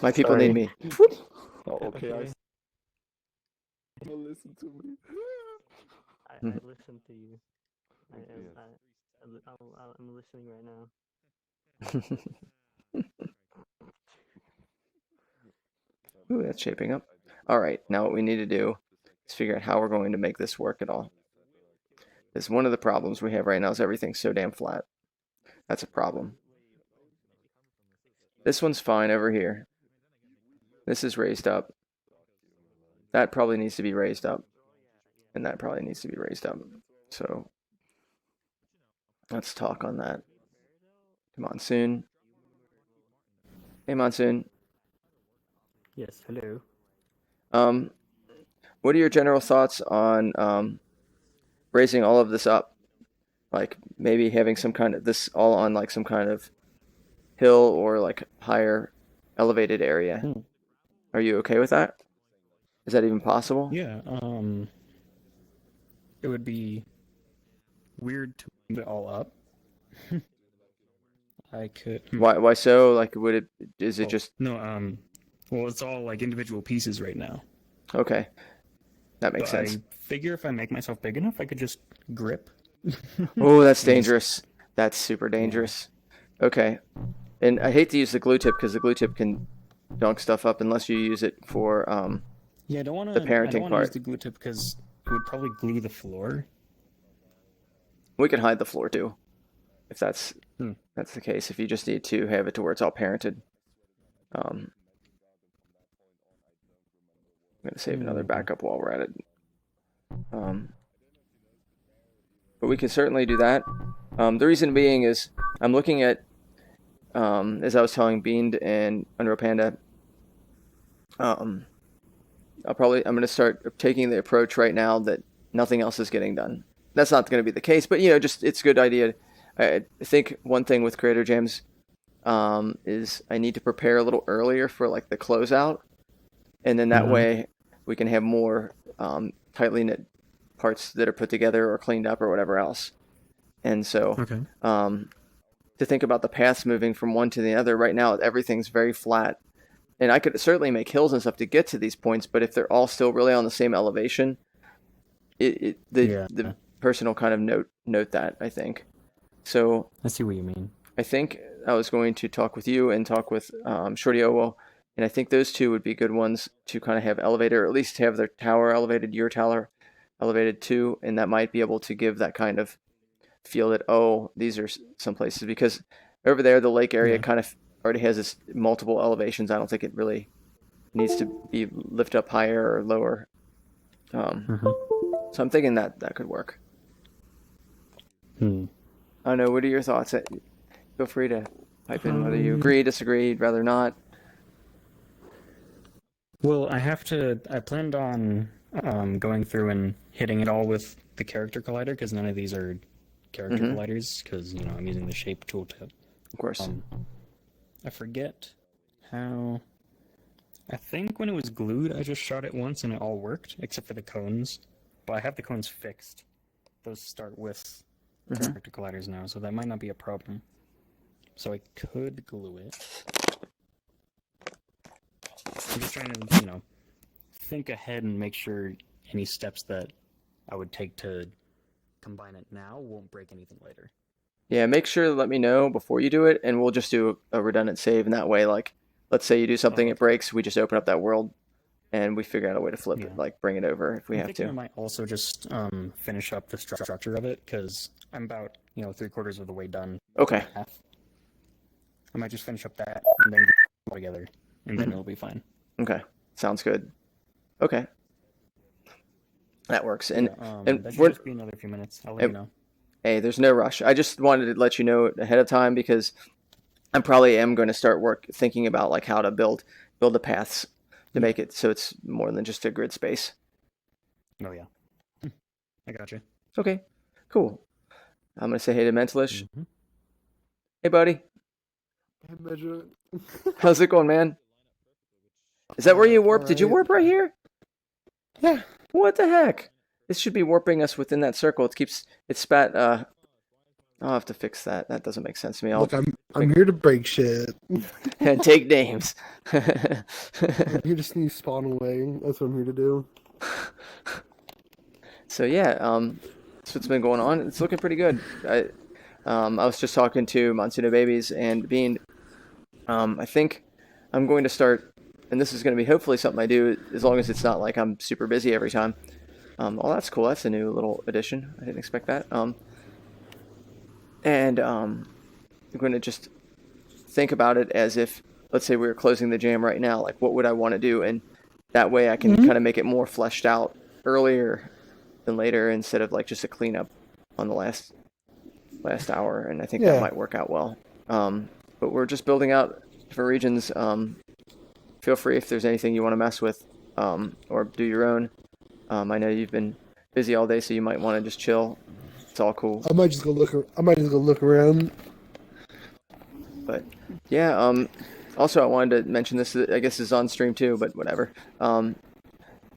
My people need me.
Oh, okay. Listen to me.
I listen to you. I'm listening right now.
Ooh, that's shaping up. All right, now what we need to do is figure out how we're going to make this work at all. Because one of the problems we have right now is everything's so damn flat. That's a problem. This one's fine over here. This is raised up. That probably needs to be raised up. And that probably needs to be raised up. So let's talk on that. Monsoon. Hey, Monsoon.
Yes, hello.
What are your general thoughts on raising all of this up? Like maybe having some kind of this all on like some kind of hill or like higher elevated area. Are you okay with that? Is that even possible?
Yeah, it would be weird to move it all up. I could.
Why so? Like, would it? Is it just?
No. Well, it's all like individual pieces right now.
Okay, that makes sense.
I figure if I make myself big enough, I could just grip.
Oh, that's dangerous. That's super dangerous. Okay, and I hate to use the glue tip because the glue tip can dunk stuff up unless you use it for
Yeah, I don't want
the
to.
parenting
I don't want to
part.
use the glue tip because it would probably glue the floor.
We can hide the floor too, if that's the case. If you just need to have it to where it's all parented. I'm gonna save another backup while we're at it. But we can certainly do that. The reason being is I'm looking at, as I was telling Beamed and Unreal Panda, I'm going to start taking the approach right now that nothing else is getting done. That's not going to be the case, but just it's a good idea. I think one thing with Creator Jams is I need to prepare a little earlier for like the closeout, and then that way we can have more tightly knit parts that are put together or cleaned up or whatever else. And so to think about the paths moving from one to the other, right now everything's very flat. And I could certainly make hills and stuff to get to these points, but if they're all still really on the same elevation, the person will kind of note that, I think. So
I see what you mean.
I think I was going to talk with you and talk with Shorty Owo, and I think those two would be good ones to kind of have elevated, or at least have their tower elevated, your tower elevated too, and that might be able to give that kind of feel that, oh, these are some places, because over there the lake area kind of already has this multiple elevations. I don't think it really needs to be lifted up higher or lower. So I'm thinking that could work. I don't know, what are your thoughts? Feel free to pipe in whether you agree, disagree, rather not.
Well, I planned on going through and hitting it all with the character collider, because none of these are character colliders, because I'm using the shape tooltip.
Of course.
I forget how. I think when it was glued, I just shot it once and it all worked, except for the cones. But I have the cones fixed. Those start with character colliders now, so that might not be a problem. So I could glue it. I'm just trying to, think ahead and make sure any steps that I would take to combine it now won't break anything later.
Yeah, make sure to let me know before you do it, and we'll just do a redundant save, and that way, like, let's say you do something, it breaks, we just open up that world, and we figure out a way to flip it, like, bring it over if we have to.
I might also just finish up the structure of it, because I'm about, 3/4 of the way done.
Okay.
I might just finish up that, and then get it all together, and then it'll be fine.
Okay, sounds good. Okay. That works. And
that should just be another few minutes. I'll let you know.
Hey, there's no rush. I just wanted to let you know ahead of time, because I probably am going to start thinking about like how to build the paths to make it so it's more than just a grid space.
Oh yeah, I got you.
Okay, cool. I'm gonna say hey to Mentalish. Hey, buddy.
Hey, Measure.
How's it going, man? Is that where you warped? Did you warp right here?
Yeah.
What the heck? This should be warping us within that circle. It spat. I'll have to fix that. That doesn't make sense to me.
Look, I'm here to break shit.
And take names.
I'm here to sneeze spawn away. That's what I'm here to do.
So yeah, that's what's been going on. It's looking pretty good. I was just talking to Monsuno Babies and Bean. I think I'm going to start and this is going to be hopefully something I do as long as it's not like I'm super busy every time. Oh, that's cool. That's a new little addition. I didn't expect that. I'm going to just think about it as if, let's say we were closing the jam right now, like what would I want to do? And that way I can kind of make it more fleshed out earlier than later instead of like just a cleanup on the last hour. And I think that might work out well. But we're just building out different regions. Feel free if there's anything you want to mess with or do your own. I know you've been busy all day, so you might want to just chill. It's all cool.
I might just go look around.
But yeah, also I wanted to mention this. I guess this is on stream too, but whatever. I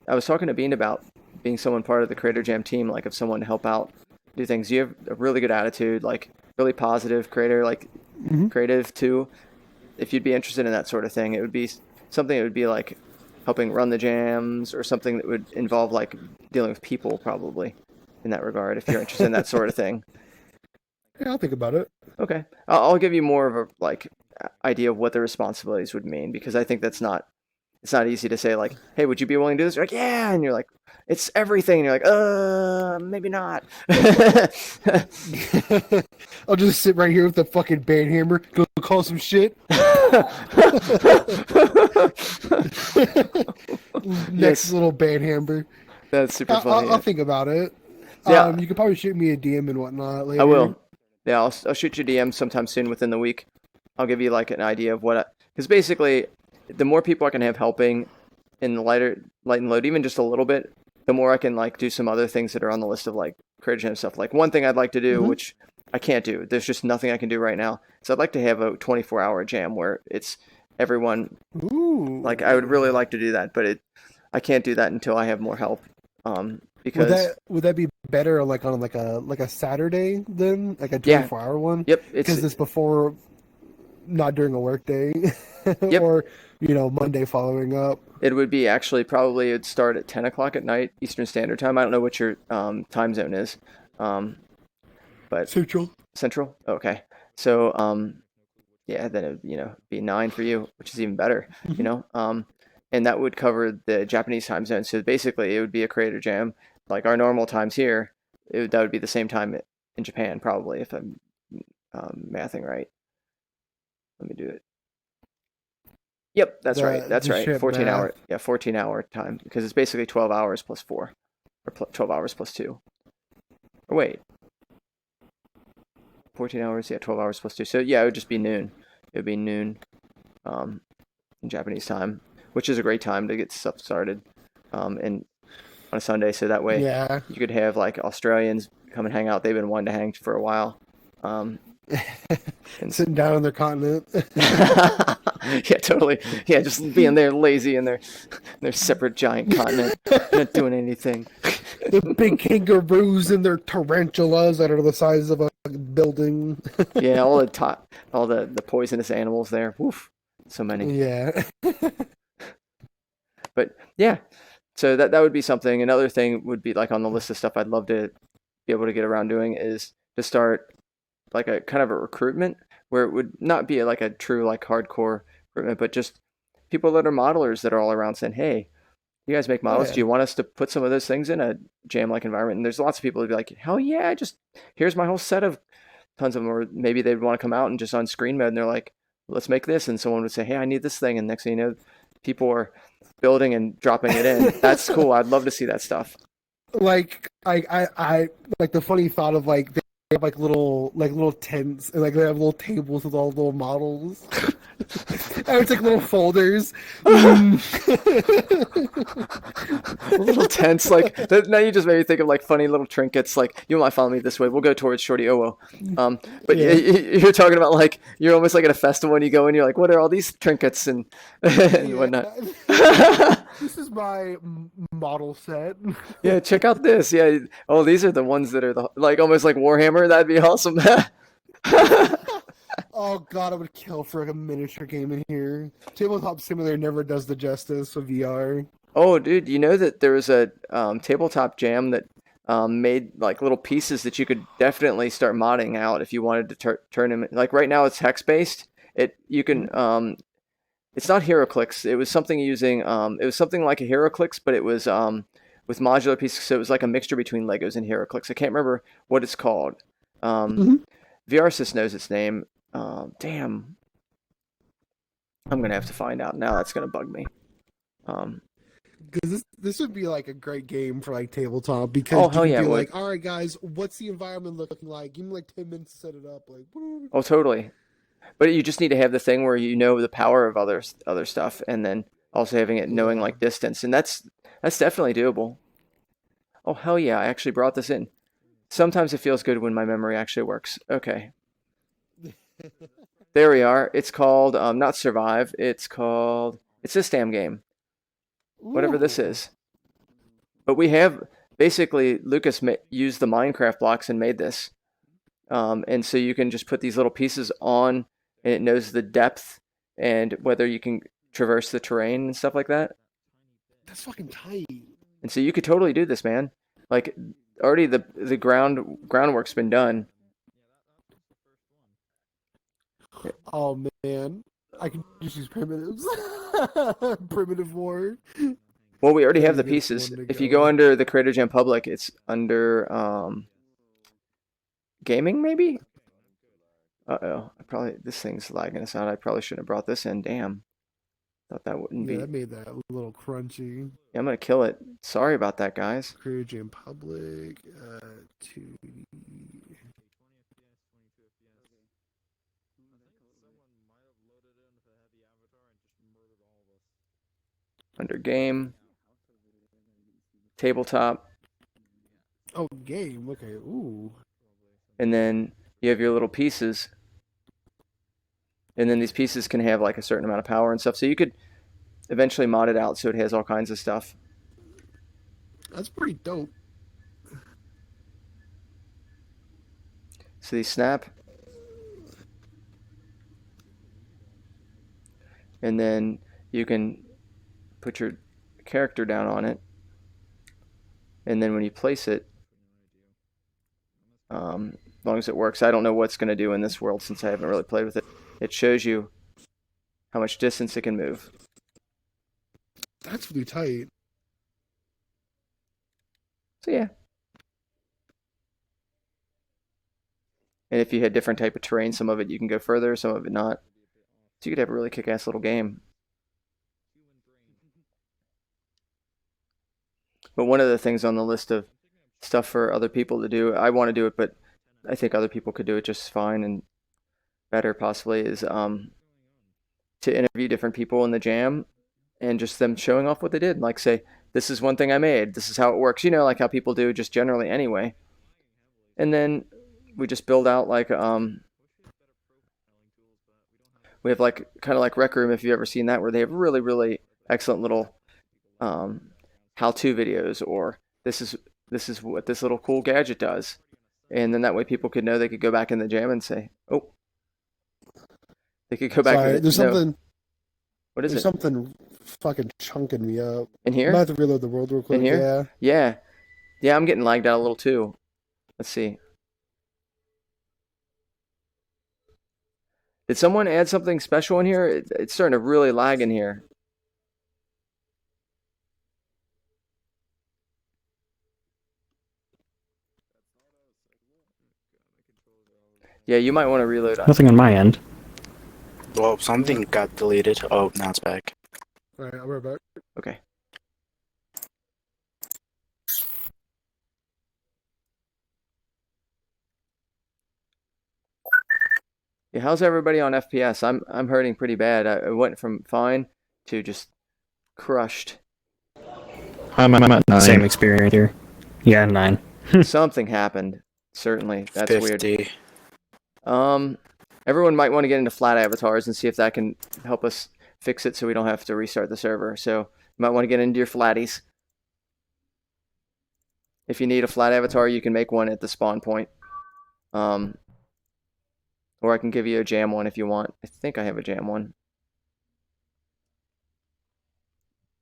was talking to Bean about being someone part of the Creator Jam team, like of someone to help out, do things. You have a really good attitude, like really positive creator, like creative too. If you'd be interested in that sort of thing, it would be something that would be like helping run the jams or something that would involve like dealing with people probably in that regard, if you're interested in that sort of thing.
Yeah, I'll think about it.
Okay. I'll give you more of a like idea of what the responsibilities would mean, because I think it's not easy to say like, hey, would you be willing to do this? You're like, yeah, and you're like, it's everything, and you're like, maybe not.
I'll just sit right here with the fucking band hammer, go call some shit. Next little band hammer.
That's super funny.
I'll think about it.
Yeah.
You could probably shoot me a DM and whatnot later.
I will. Yeah, I'll shoot you a DM sometime soon within the week. I'll give you like an idea of what, because basically, the more people I can have helping in the light and load, even just a little bit, the more I can like do some other things that are on the list of like Creator Jam stuff. Like one thing I'd like to do, which I can't do, there's just nothing I can do right now. So I'd like to have a 24-hour jam where it's everyone.
Ooh.
Like I would really like to do that, but I can't do that until I have more help. Because
would that be better like on like a Saturday then, like a 24-hour one?
Yep.
Because it's before, not during a work day,
Yep.
or Monday following up.
It would be actually probably it'd start at 10 o'clock at night Eastern Standard Time. I don't know what your time zone is, but Central. Okay, so yeah, then it would be 9 for you, which is even better. And that would cover the Japanese time zone. So basically, it would be a Creator Jam like our normal times here. That would be the same time in Japan, probably, if I'm mathing right. Let me do it. Yep, that's right. That's right. 14 hour. Yeah, 14-hour time, because it's basically 12 hours plus 4, or 12 hours plus 2. Or wait, 14 hours. Yeah, 12 hours plus 2. So yeah, it would just be noon. It would be noon, in Japanese time, which is a great time to get stuff started, and on a Sunday. So that way, you could have like Australians come and hang out. They've been wanting to hang for a while.
And sitting down on their continent.
Yeah, totally. Yeah, just being there lazy in their separate giant continent, not doing anything.
The big kangaroos and their tarantulas that are the size of a building.
Yeah, all the poisonous animals there. Woof, so many.
Yeah.
But yeah, so that would be something. Another thing would be like on the list of stuff I'd love to be able to get around doing is to start like a kind of a recruitment where it would not be like a true like hardcore recruitment, but just people that are modelers that are all around saying, hey, you guys make models. Do you want us to put some of those things in a jam-like environment? And there's lots of people who'd be like, hell yeah, just here's my whole set of tons of them. Or maybe they'd want to come out and just on screen mode and they're like, let's make this. And someone would say, hey, I need this thing. And next thing you know, people are building and dropping it in. That's cool. I'd love to see that stuff.
Like I like the funny thought of like they have like little tents and like they have little tables with all little models. And it's like little folders.
Little tents, like now you just made me think of like funny little trinkets. Like, you might follow me this way. We'll go towards Shorty Owo. But you're talking about like you're almost like at a festival and you go and you're like, what are all these trinkets and whatnot?
This is my model set.
Yeah, check out this. Yeah. Oh, these are the ones that are like almost like Warhammer. That'd be awesome.
Oh god, I would kill for like a miniature game in here. Tabletop Simulator never does the justice of VR.
Oh, dude, you know that there was a tabletop jam that made like little pieces that you could definitely start modding out if you wanted to turn them. Like right now, it's hex based. You can It's not HeroClix. It was something using it was something like a HeroClix, but it was with modular pieces. So it was like a mixture between Legos and HeroClix. I can't remember what it's called. VRSys knows its name. Damn. I'm gonna have to find out now. That's gonna bug me.
Because this would be like a great game for like tabletop, because
Oh,
you
hell
could
yeah,
be
it would.
like, all right guys, what's the environment looking like? Give me like 10 minutes to set it up. Like,
Oh, totally. But you just need to have the thing where you know the power of other stuff, and then also having it knowing like distance, and that's definitely doable. Oh hell yeah! I actually brought this in. Sometimes it feels good when my memory actually works. Okay. There we are. It's called not Survive. It's this damn game. Whatever this is. But we have basically Lucas used the Minecraft blocks and made this. And so you can just put these little pieces on, and it knows the depth and whether you can traverse the terrain and stuff like that.
that's fucking tight.
And so you could totally do this, man. Like already the groundwork's been done.
Oh man, I can just use primitives. Primitive war.
Well, we already have the
That's a good
pieces.
one to
If you
go.
go under the Creator Jam Public, it's under gaming maybe? Uh-oh. This thing's lagging us out. I probably shouldn't have brought this in. Damn. Thought that wouldn't
Yeah,
be.
that made that a little crunchy.
Yeah, I'm gonna kill it. Sorry about that, guys.
Creator Jam Public, 2D.
Under game. Tabletop.
Oh, game. Okay. Ooh.
And then you have your little pieces. And then these pieces can have like a certain amount of power and stuff. So you could eventually mod it out so it has all kinds of stuff.
That's pretty dope.
So these snap. And then you can put your character down on it. And then when you place it, as long as it works, I don't know what's going to do in this world since I haven't really played with it. It shows you how much distance it can move.
That's really tight.
So yeah. And if you had different type of terrain, some of it you can go further, some of it not. So you could have a really kick-ass little game. But one of the things on the list of stuff for other people to do, I want to do it, but I think other people could do it just fine and better possibly, is to interview different people in the jam and just them showing off what they did. Like say, this is one thing I made, this is how it works, you know, like how people do just generally anyway. And then we just build out like we have like kind of like Rec Room, if you've ever seen that, where they have really, really excellent little how-to videos, or this is what this little cool gadget does. And then that way people could know, they could go back in the jam and say, oh, they could go back.
Sorry, there's something.
What is
there's
it?
something fucking chunking me up.
In here?
I'm about to reload the world real quick.
In here?
Yeah.
Yeah, I'm getting lagged out a little too. Let's see. Did someone add something special in here? It's starting to really lag in here. Yeah, you might want to reload.
Nothing on my end.
Well, something got deleted. Oh, now it's back.
All right, I'll be right back.
Okay. Yeah, how's everybody on FPS? I'm hurting pretty bad. I went from fine to just crushed.
I'm at 9.
Same experience here. Yeah, 9.
Something happened. Certainly, that's
50.
weird. Everyone might want to get into flat avatars and see if that can help us fix it so we don't have to restart the server. So you might want to get into your flatties. If you need a flat avatar, you can make one at the spawn point. Or I can give you a jam one if you want. I think I have a jam one.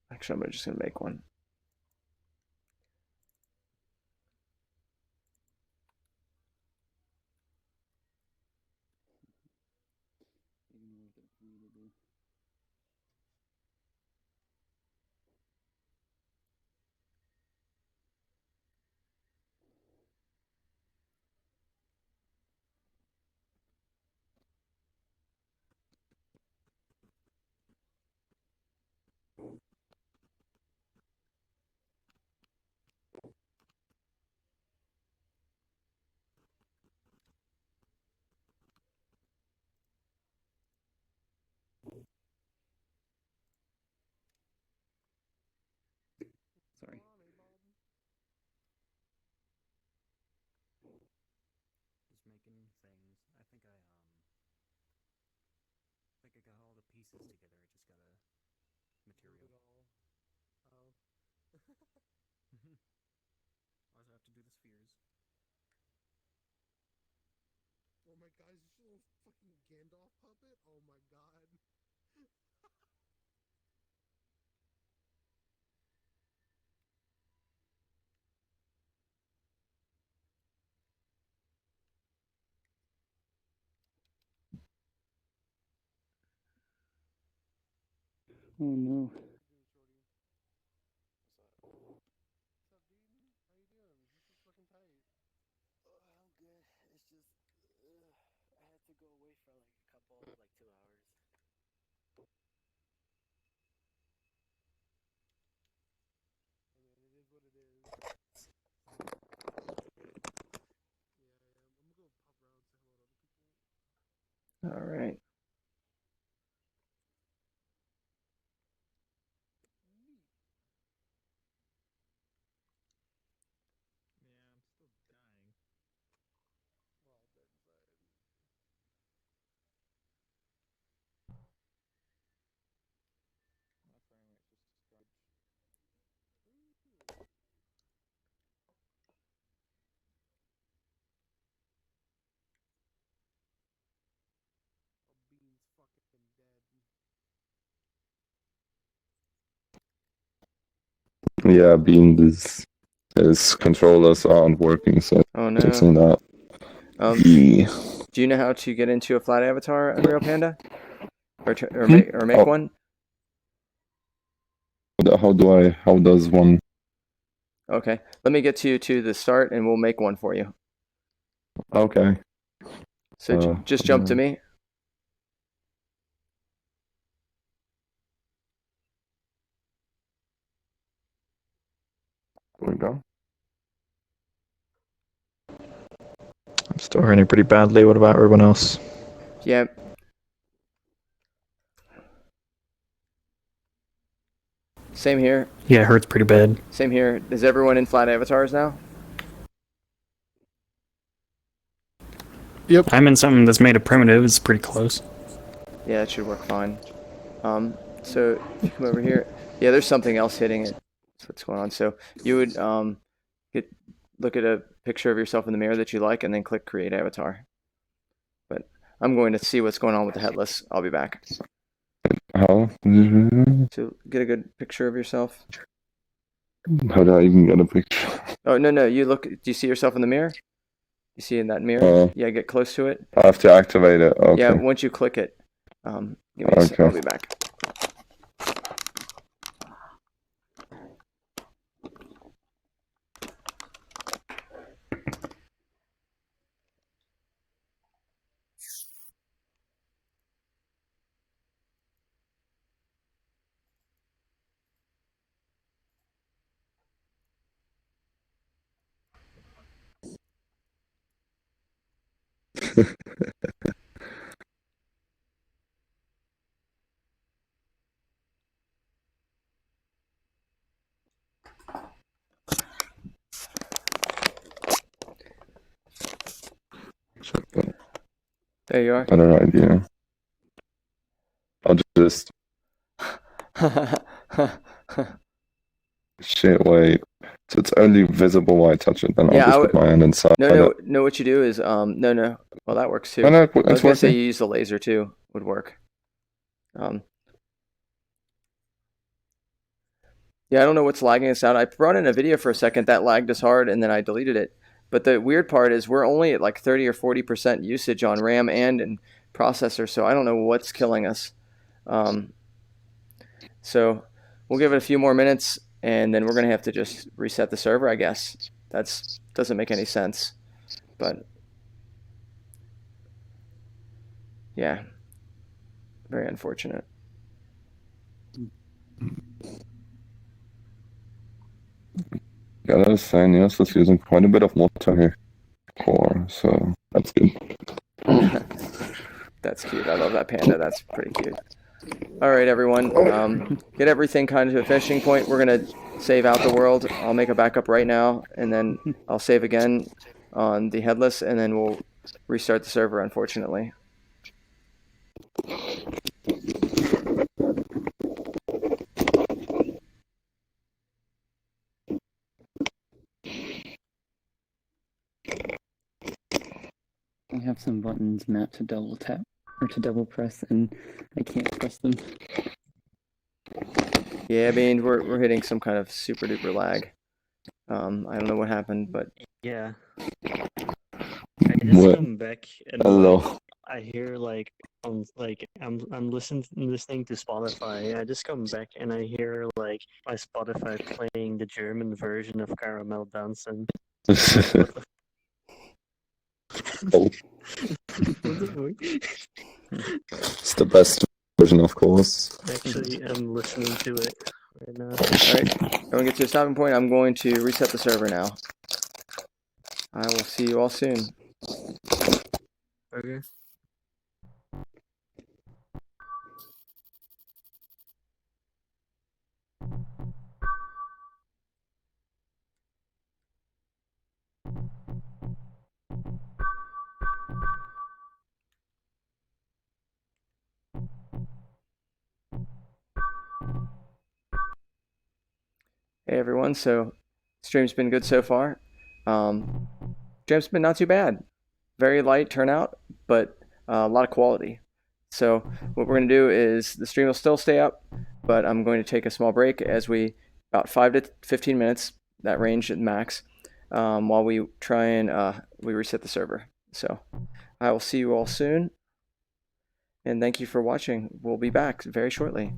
Actually, I'm just going to make one.
things. I think I got all the pieces together. I just gotta material.
Oh.
Also have to do the spheres.
Oh my god, is this a little fucking Gandalf puppet? Oh my god.
Oh no.
I'm good. It's just I had to go away for like a couple, like 2 hours.
I mean, it is what it is. Yeah, I'm gonna go pop around and say hello to other people.
All right.
Yeah, I'm still dying.
Well, dead inside.
My frame rate's just garbage.
Oh, Bean's fucking dead.
Yeah, Bean, his controllers aren't working, so
Oh no.
fixing that.
Do you know how to get into a flat avatar, Unreal Panda, or make one?
How does one?
Okay, let me get you to the start, and we'll make one for you.
Okay.
So just jump to me.
There we go.
I'm still running pretty badly. What about everyone else?
Yeah. Same here.
Yeah, it hurts pretty bad.
Same here. Is everyone in flat avatars now?
Yep.
I'm in something that's made of primitive. It's pretty close.
Yeah, it should work fine. So if you come over here, yeah, there's something else hitting it. That's what's going on. So you would look at a picture of yourself in the mirror that you like, and then click Create Avatar. But I'm going to see what's going on with the headless. I'll be back.
How?
So get a good picture of yourself.
How do I even get a picture?
Oh no, you look. Do you see yourself in the mirror? You see in that mirror? Yeah, get close to it.
I have to activate it. Okay.
Yeah, once you click it, give me a sec, I'll be back. There you are.
Better idea. I'll just. Shit, wait. So it's only visible when I touch it, then I'll just put my hand inside.
No, what you do is, no. Well, that works too.
No,
I was
it's
gonna say
working.
you use the laser too, would work. Yeah, I don't know what's lagging us out. I brought in a video for a second that lagged us hard, and then I deleted it. But the weird part is we're only at like 30 or 40% usage on RAM and in processor, so I don't know what's killing us. So we'll give it a few more minutes, and then we're going to have to just reset the server, I guess. That doesn't make any sense. But yeah, very unfortunate.
Yeah, that is saying yes, it's using quite a bit of water here. Core, so that's good.
That's cute. I love that panda. That's pretty cute. All right, everyone. Get everything kind of to a finishing point. We're going to save out the world. I'll make a backup right now, and then I'll save again on the headless, and then we'll restart the server, unfortunately.
I have some buttons mapped to double tap or to double press, and I can't press them.
Yeah, I mean, we're hitting some kind of super duper lag. I don't know what happened, but
Yeah. I just
What?
come back and
Hello.
like, I hear like I'm listening to Spotify. I just come back and I hear like my Spotify playing the German version of Caramel Dancing.
Oh.
What the fuck?
It's the best version, of course.
Actually, I'm listening to it right now.
Alright, everyone get to a stopping point. I'm going to reset the server now. I will see you all soon.
Okay.
Hey everyone, so stream's been good so far. Stream's been not too bad. Very light turnout, but a lot of quality. So what we're going to do is the stream will still stay up, but I'm going to take a small break as we, about 5 to 15 minutes, that range at max, while we try and we reset the server. So I will see you all soon, and thank you for watching. We'll be back very shortly.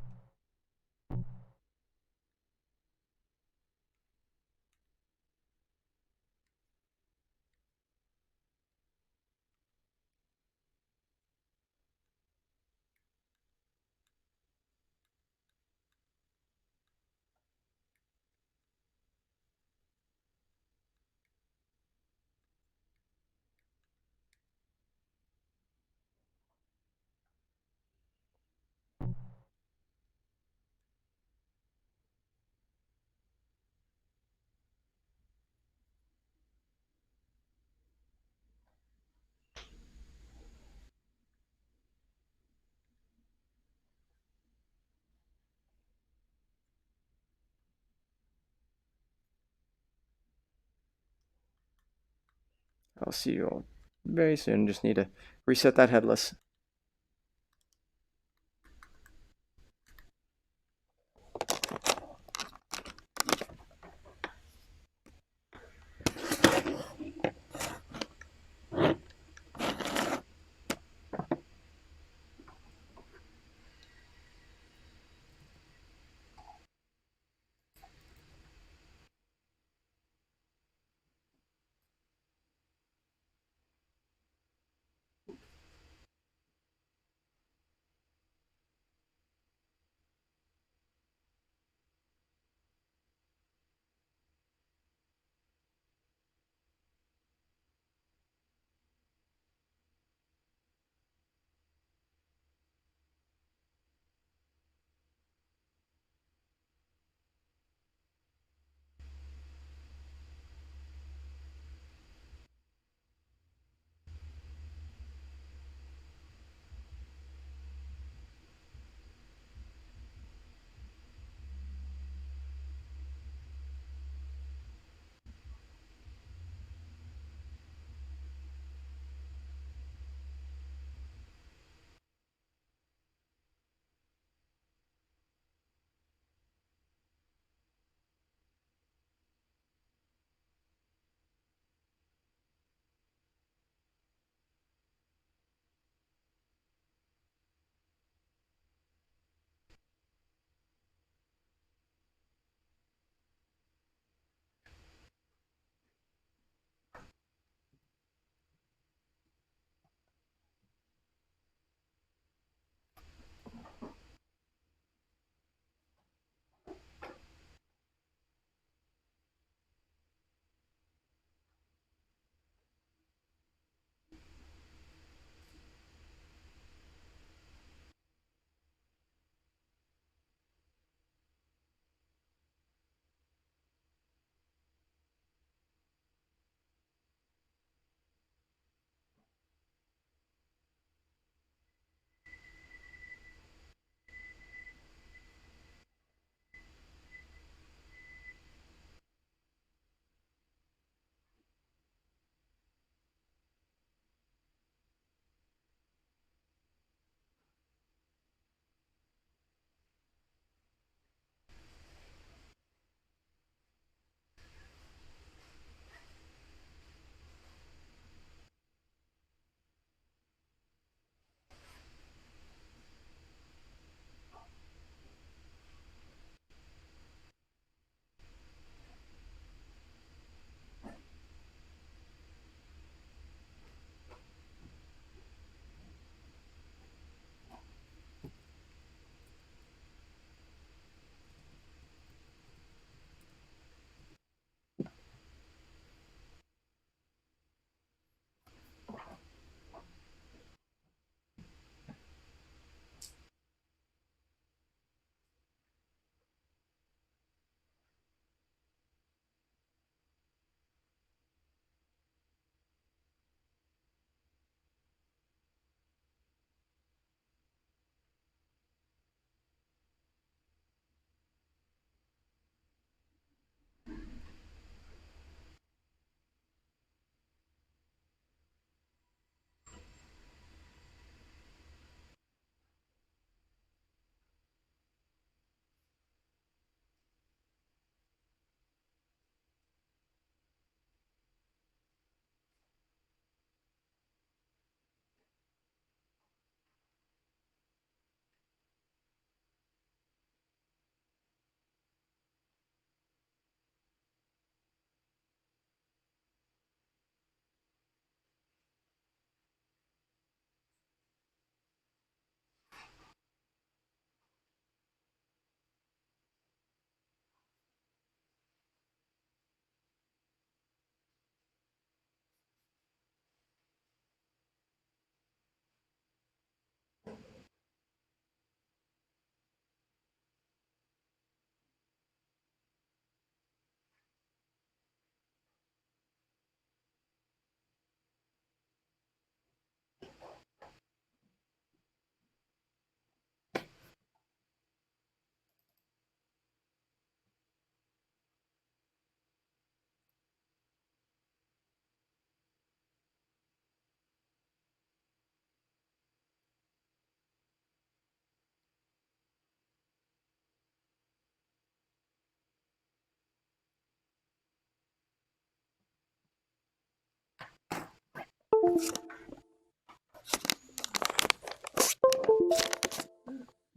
I'll see you all very soon. Just need to reset that headless.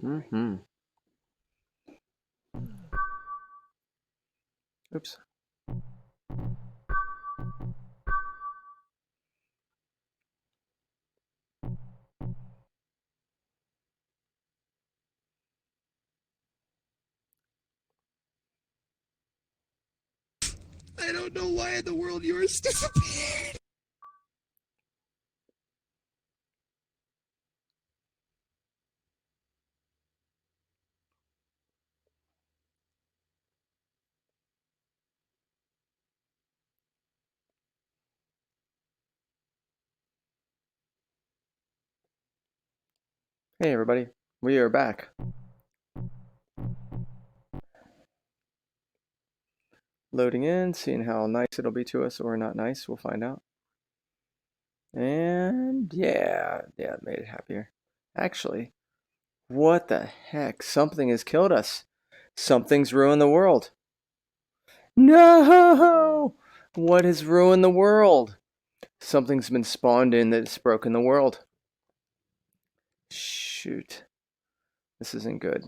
Mm-hmm. Oops.
I don't know why in the world yours disappeared.
Hey everybody, we are back. Loading in, seeing how nice it'll be to us or not nice, we'll find out. And yeah, it made it happier. Actually, what the heck? Something has killed us. Something's ruined the world. No! What has ruined the world? Something's been spawned in that's broken the world. Shoot. This isn't good.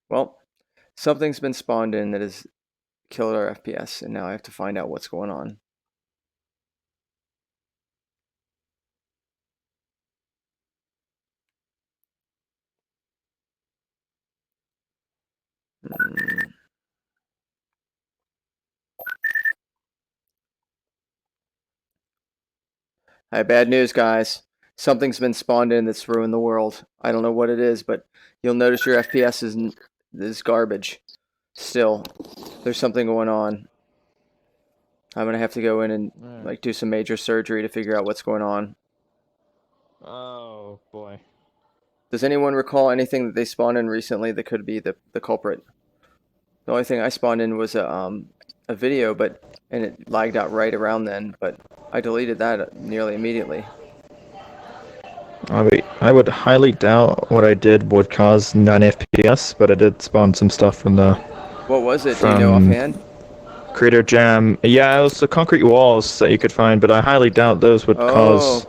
Well, something's been spawned in that has killed our FPS, and now I have to find out what's going on. I have bad news, guys. Something's been spawned in that's ruined the world. I don't know what it is, but you'll notice your FPS is garbage. Still, there's something going on. I'm gonna have to go in and like do some major surgery to figure out what's going on.
Oh boy.
Does anyone recall anything that they spawned in recently that could be the culprit? The only thing I spawned in was a video, and it lagged out right around then, but I deleted that nearly immediately.
I would highly doubt what I did would cause 9 FPS, but I did spawn some stuff from the...
What was it? Do you know offhand?
Creator Jam. Yeah, it was the concrete walls that you could find, but I highly doubt those would cause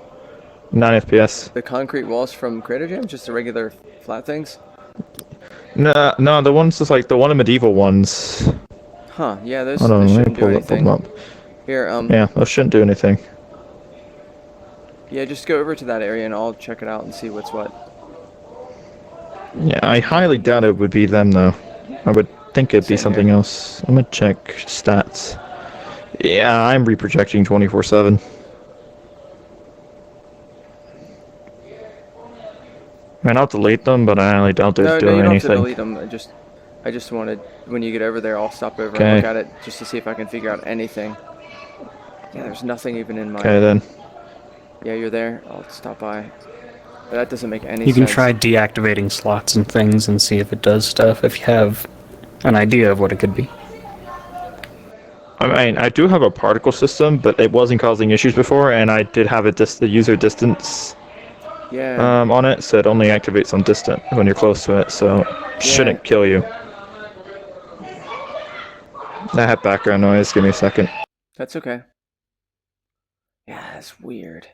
9 FPS.
The concrete walls from Creator Jam? Just the regular flat things?
No, the ones just like the one of medieval ones.
Huh, yeah, those
Hold on, let me
shouldn't do
pull
anything.
them up.
Here,
Yeah, those shouldn't do anything.
Yeah, just go over to that area and I'll check it out and see what's what.
Yeah, I highly doubt it would be them though. I would think it'd be something else. I'm gonna check stats. Yeah, I'm reprojecting 24/7. I mean, I'll delete them, but I highly doubt they're doing
you don't
anything.
have to delete them. I just wanted, when you get over there, I'll stop over and look at it just to see if I can figure out anything. Yeah, there's nothing even in my...
Okay then.
Yeah, you're there. I'll stop by. But that doesn't make any sense.
You can try deactivating slots and things and see if it does stuff, if you have an idea of what it could be.
I mean, I do have a particle system, but it wasn't causing issues before, and I did have the user distance on it, so it only activates on distant when you're close to it, so it shouldn't kill you. I have background noise, give me a second.
That's okay. Yeah, that's weird.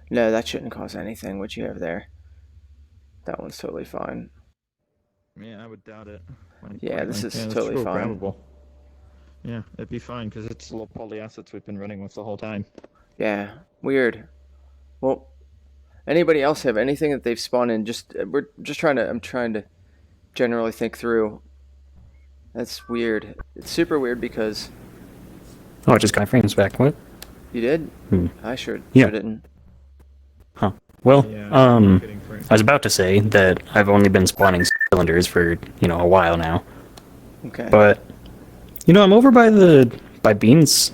No, that shouldn't cause anything, what you have there. That one's totally fine.
Yeah, I would doubt it.
Yeah, this is totally fine.
Programmable. Yeah, it'd be fine, because it's the little poly assets we've been running with the whole time.
Yeah, weird. Well, anybody else have anything that they've spawned in? I'm trying to generally think through. That's weird. It's super weird because...
Oh, it just got frames back. What?
You did?
Hmm.
I sure didn't.
Huh. Well, I was about to say that I've only been spawning cylinders for, a while now.
Okay.
But, I'm over by Beans.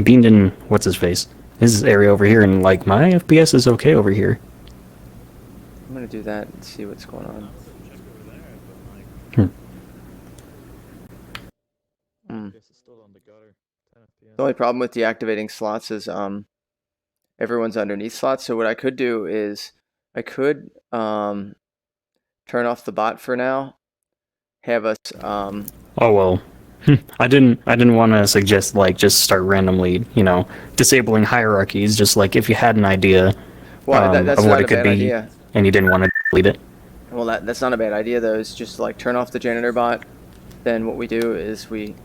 Beaned in, what's his face? His area over here, and, my FPS is okay over here.
I'm gonna do that and see what's going on. The only problem with deactivating slots is everyone's underneath slots. So what I could do is I could turn off the bot for now. Have us
Oh well. I didn't want to suggest just start randomly, disabling hierarchies. Just if you had an idea
Well, that's
of
not
what
a
it could
bad
be,
idea.
and you didn't want to delete it.
Well, that's not a bad idea though. Is just like turn off the janitor bot. Then what we do is we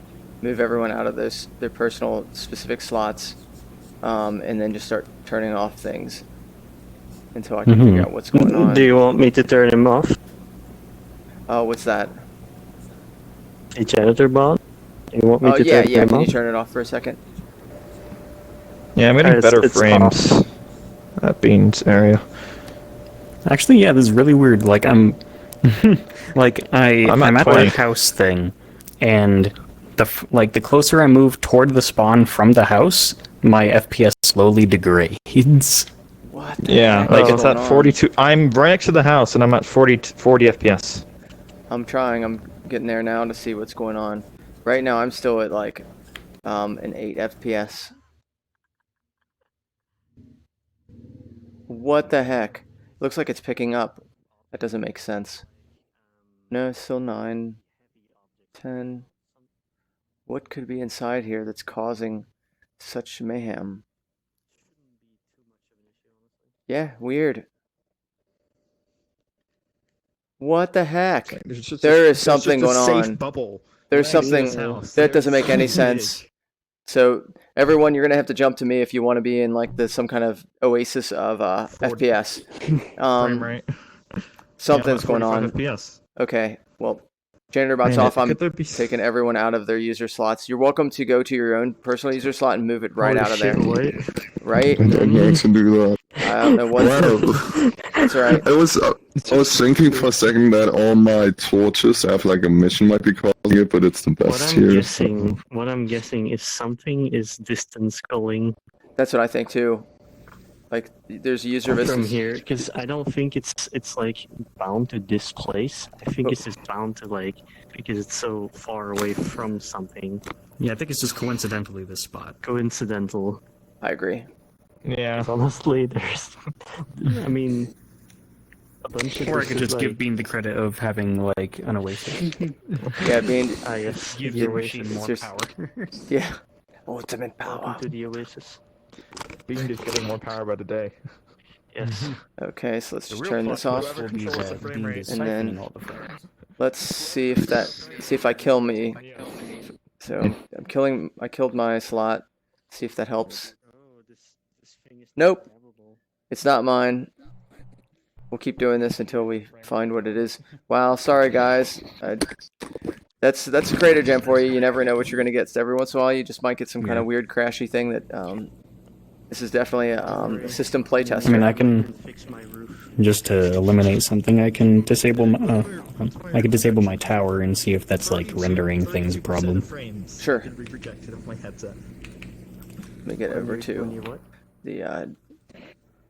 move everyone out of their personal specific slots, and then just start turning off things until I can figure out what's going on.
Do you want me to turn him off?
Oh, what's that?
The janitor bot? You want me
Oh
to
yeah,
turn
yeah.
him
Can you
off?
turn it off for a second?
Yeah, I'm getting
It's-
better
it's
frames.
off.
That Beans area.
Actually, yeah, this is really weird. Like I'm, I'm at
20.
that house thing, and the closer I move toward the spawn from the house, my FPS slowly degrades.
What?
Yeah, like it's at 42. I'm right next to the house, and I'm at 40 FPS.
I'm trying. I'm getting there now to see what's going on. Right now, I'm still at like an 8 FPS. What the heck? Looks like it's picking up. That doesn't make sense. No, it's still 9, 10. What could be inside here that's causing such mayhem? Yeah, weird. What the heck? There is something going on. There's something that doesn't make any sense. So everyone, you're gonna have to jump to me if you want to be in like some kind of oasis of FPS.
Frame rate.
Something's
Yeah,
going
45
on.
FPS.
Okay, well, janitor bot's
Man,
off. I'm
could there be
taking everyone out of their user slots. You're welcome to go to your own personal user slot and move it right
Holy
out of there.
shit, wait.
Right?
I'm not going to do that.
I don't know what.
Wow.
That's all right.
I was thinking for a second that all my torches have like a mission might be causing it, but it's the best here.
What I'm guessing is something is distance calling
That's what I think too. Like, there's user
from
distance.
here, because I don't think it's like bound to this place. I think it's just bound to like because it's so far away from something.
Yeah, I think it's just coincidentally this spot.
Coincidental.
I agree.
Yeah.
Honestly, there's. I mean, a bunch of.
Or I
this
could
is,
just give Bean the credit of having like an oasis.
Yeah, Bean.
Yes.
Give
the
your
Oasis.
machine more
Seriously.
power.
Yeah. Ultimate power.
Welcome to the Oasis.
Bean is getting more power by the day.
Yes.
Okay, so let's
The
just
real
turn this
plot
off.
twist will be
controls the
that
frame
Bean
rate.
is
And
siphoning
then-
all the frames.
Let's see if I kill me. So I killed my slot. See if that helps. Nope. It's not mine. We'll keep doing this until we find what it is. Wow, sorry guys. That's a creator gem for you. You never know what you're gonna get. So every once in a while, you just might get some kind of weird crashy thing that. This is definitely a system playtester.
I mean, I can just to eliminate something. I can disable my tower and see if that's like rendering things a problem.
Sure.
My headset.
Let me get over to the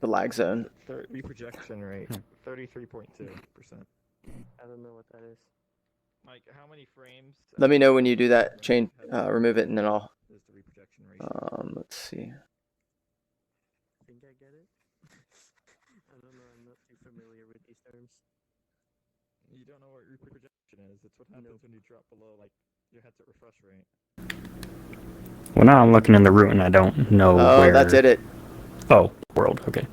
lag zone.
Reprojection rate 33.2%.
I don't know what that is.
Like how many frames?
Let me know when you do that. Change, remove it, and then I'll.
Is the reprojection rate?
Let's see.
I think I get it. I don't know. I'm not too familiar with these terms.
You don't know what reprojection is. It's what happens when you drop below like your headset refresh rate.
Well, now I'm looking in the root and I don't know
Oh,
where.
that did it.
Oh, world. Okay.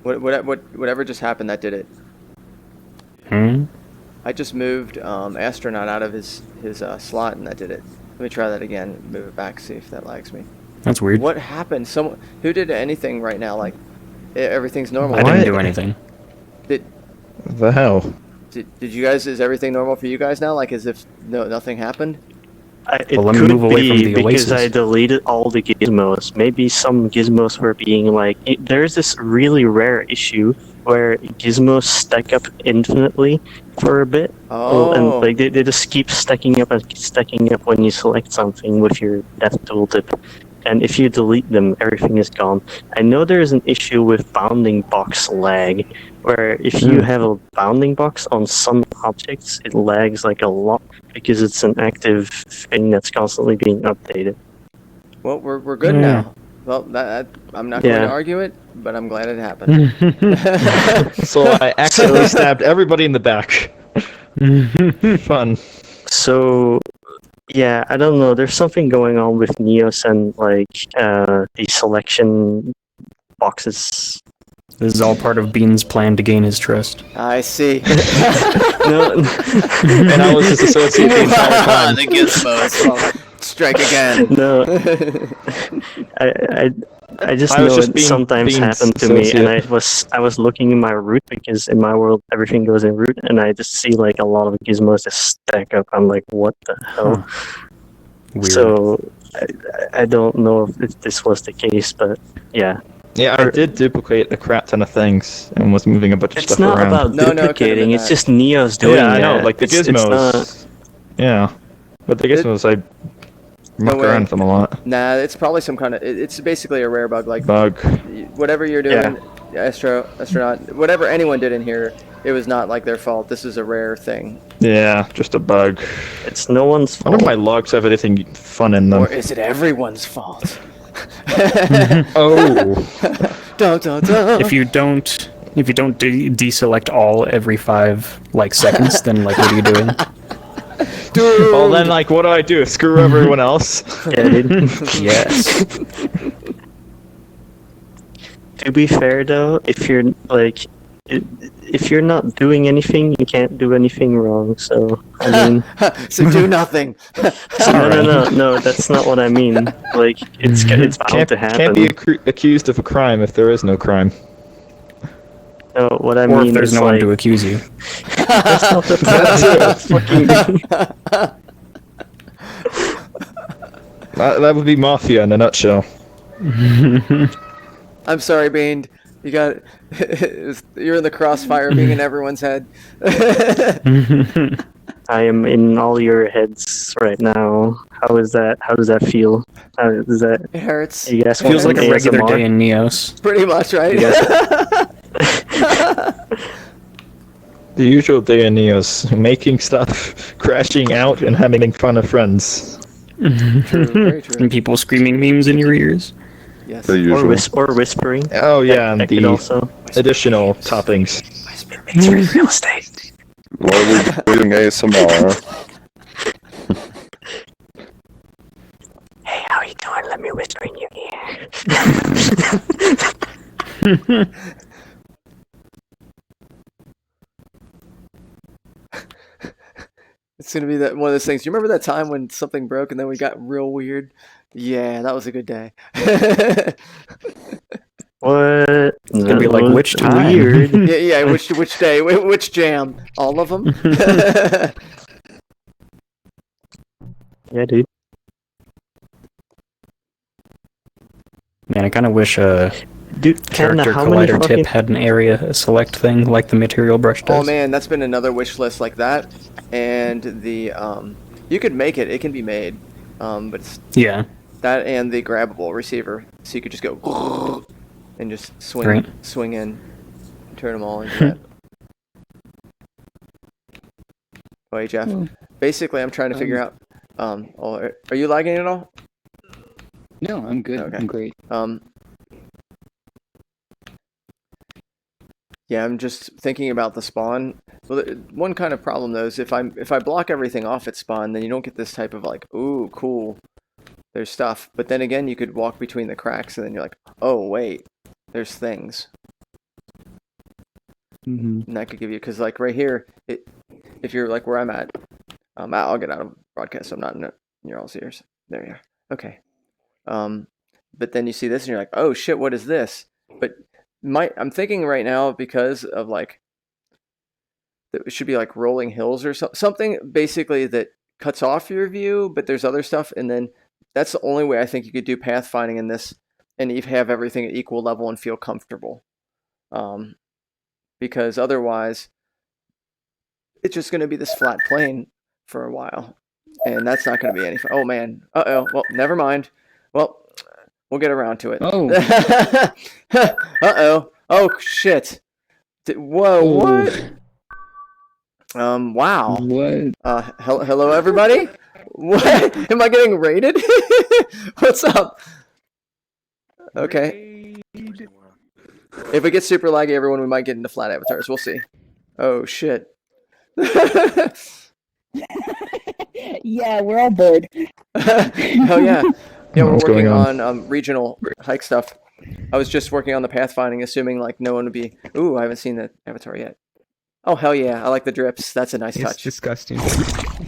Whatever just happened, that did it. I just moved astronaut out of his slot, and that did it. Let me try that again. Move it back. See if that lags me.
That's weird.
What happened? Someone who did anything right now? Like everything's normal.
I didn't do anything.
The hell?
Did you guys? Is everything normal for you guys now? Like as if nothing happened?
It
Well, let me
could
move away
be
from the
because
Oasis.
I deleted all the gizmos. Maybe some gizmos were being like. There's this really rare issue where gizmos stack up infinitely for a bit.
Oh.
And like they just keep stacking up and stacking up when you select something with your death tooltip. And if you delete them, everything is gone. I know there's an issue with bounding box lag, where if you have a bounding box on some objects, it lags like a lot because it's an active thing that's constantly being updated.
Well, we're good
Yeah.
now. Well, I'm not going to
Yeah.
argue it, but I'm glad it happened.
So I accidentally stabbed everybody in the back. Fun.
So, yeah, I don't know. There's something going on with Neos and like the selection boxes.
This is all part of Bean's plan to gain his trust.
I see.
No.
And I was just associated the entire time.
The gizmos. Strike again.
No. I just
I was
know
just
it
being
sometimes
Bean's
happened to me, and
associate.
I was looking in my route because in my world everything goes in route, and I just see like a lot of gizmos just stack up. I'm like, what the hell?
Weird.
So I don't know if this was the case, but yeah.
Yeah, I did duplicate a crap ton of things and was moving a bunch of
It's
stuff
not
around.
about duplicating. It's just Neo's doing
Yeah, I know.
that.
Like the
It's
gizmos.
not-
Yeah, but the gizmos, I muck
No way.
around with them a lot.
Nah, it's probably some kind of. It's basically a rare bug. Like
Bug.
whatever you're doing, astronaut, whatever anyone did in here, it was not like their fault. This is a rare thing.
Yeah, just a bug.
It's no one's
I wonder if my logs have anything fun in them.
Or is it everyone's fault?
Oh.
Dun, dun, dun.
If you don't deselect all every 5 seconds, then what are you doing?
Dude.
Well, then, what do I do? Screw everyone else?
Yeah, dude.
Yes.
To be fair though, if you're if you're not doing anything, you can't do anything wrong. So I mean,
so do nothing.
no, that's not what I mean. It's bound to happen.
Can't be accused of a crime if there is no crime.
No, what I
Or
mean
if there's
is
no one to accuse you.
That's not the
That would be mafia in a nutshell.
I'm sorry, Bean. You got you're in the crossfire, being in everyone's head.
I am in all your heads right now. How is that? How does that feel? How does that?
It hurts.
You guys
Feels
want
like a regular
ASMR?
day in Neos.
Pretty much, right?
The usual day in Neos. Making stuff, crashing out, and having fun of friends.
Very true.
And people screaming memes in your ears.
Yes.
The usual.
Or whispering.
Oh yeah, and
That could
the
also.
additional toppings.
It's real estate.
Why are we doing ASMR?
Hey, how you doing? Let me whisper in your ear.
It's gonna be one of those things. You remember that time when something broke and then we got real weird? Yeah, that was a good day.
What?
It's gonna be like, which time?
Weird.
yeah. Which day? Which jam? All of them?
Yeah, dude.
Man, I kind of wish
Dude,
Character
how many
Collider
fucking...
Tip had an area select thing like the Material Brush does.
Oh man, that's been another wish list like that. And the you could make it. It can be made. But it's
Yeah.
that and the grabbable receiver, so you could just go and just swing
Right.
swing in, and turn them all into that. Oh, hey Jeff. Basically, I'm trying to figure out. Are you lagging at all?
No, I'm good.
Okay.
I'm great.
Yeah, I'm just thinking about the spawn. Well, one kind of problem though is if I block everything off at spawn, then you don't get this type of ooh, cool. There's stuff, but then again, you could walk between the cracks, and then you're like, oh wait, there's things.
Mm-hmm.
And that could give you, because right here, if you're where I'm at, I'll get out of broadcast, so I'm not in your all's ears. There you are. Okay. But then you see this, and you're like, oh shit, what is this? But I'm thinking right now, because of that it should be rolling hills or something basically that cuts off your view, but there's other stuff, and then that's the only way I think you could do pathfinding in this, and you have everything at equal level and feel comfortable. Because otherwise, it's just going to be this flat plane for a while, and that's not going to be any fun. Oh man, well, never mind. Well, we'll get around to it.
Oh.
Oh shit. Whoa, what? Wow.
What?
Hello everybody? What? Am I getting raided? What's up? Okay. If it gets super laggy, everyone, we might get into flat avatars. We'll see. Oh shit.
Yeah, we're all bored.
Oh yeah. Yeah, we're
What's going
working
on?
on regional hike stuff. I was just working on the pathfinding, assuming like no one would be. Ooh, I haven't seen the avatar yet. Oh hell yeah, I like the drips. That's a nice
It's
touch.
disgusting. It's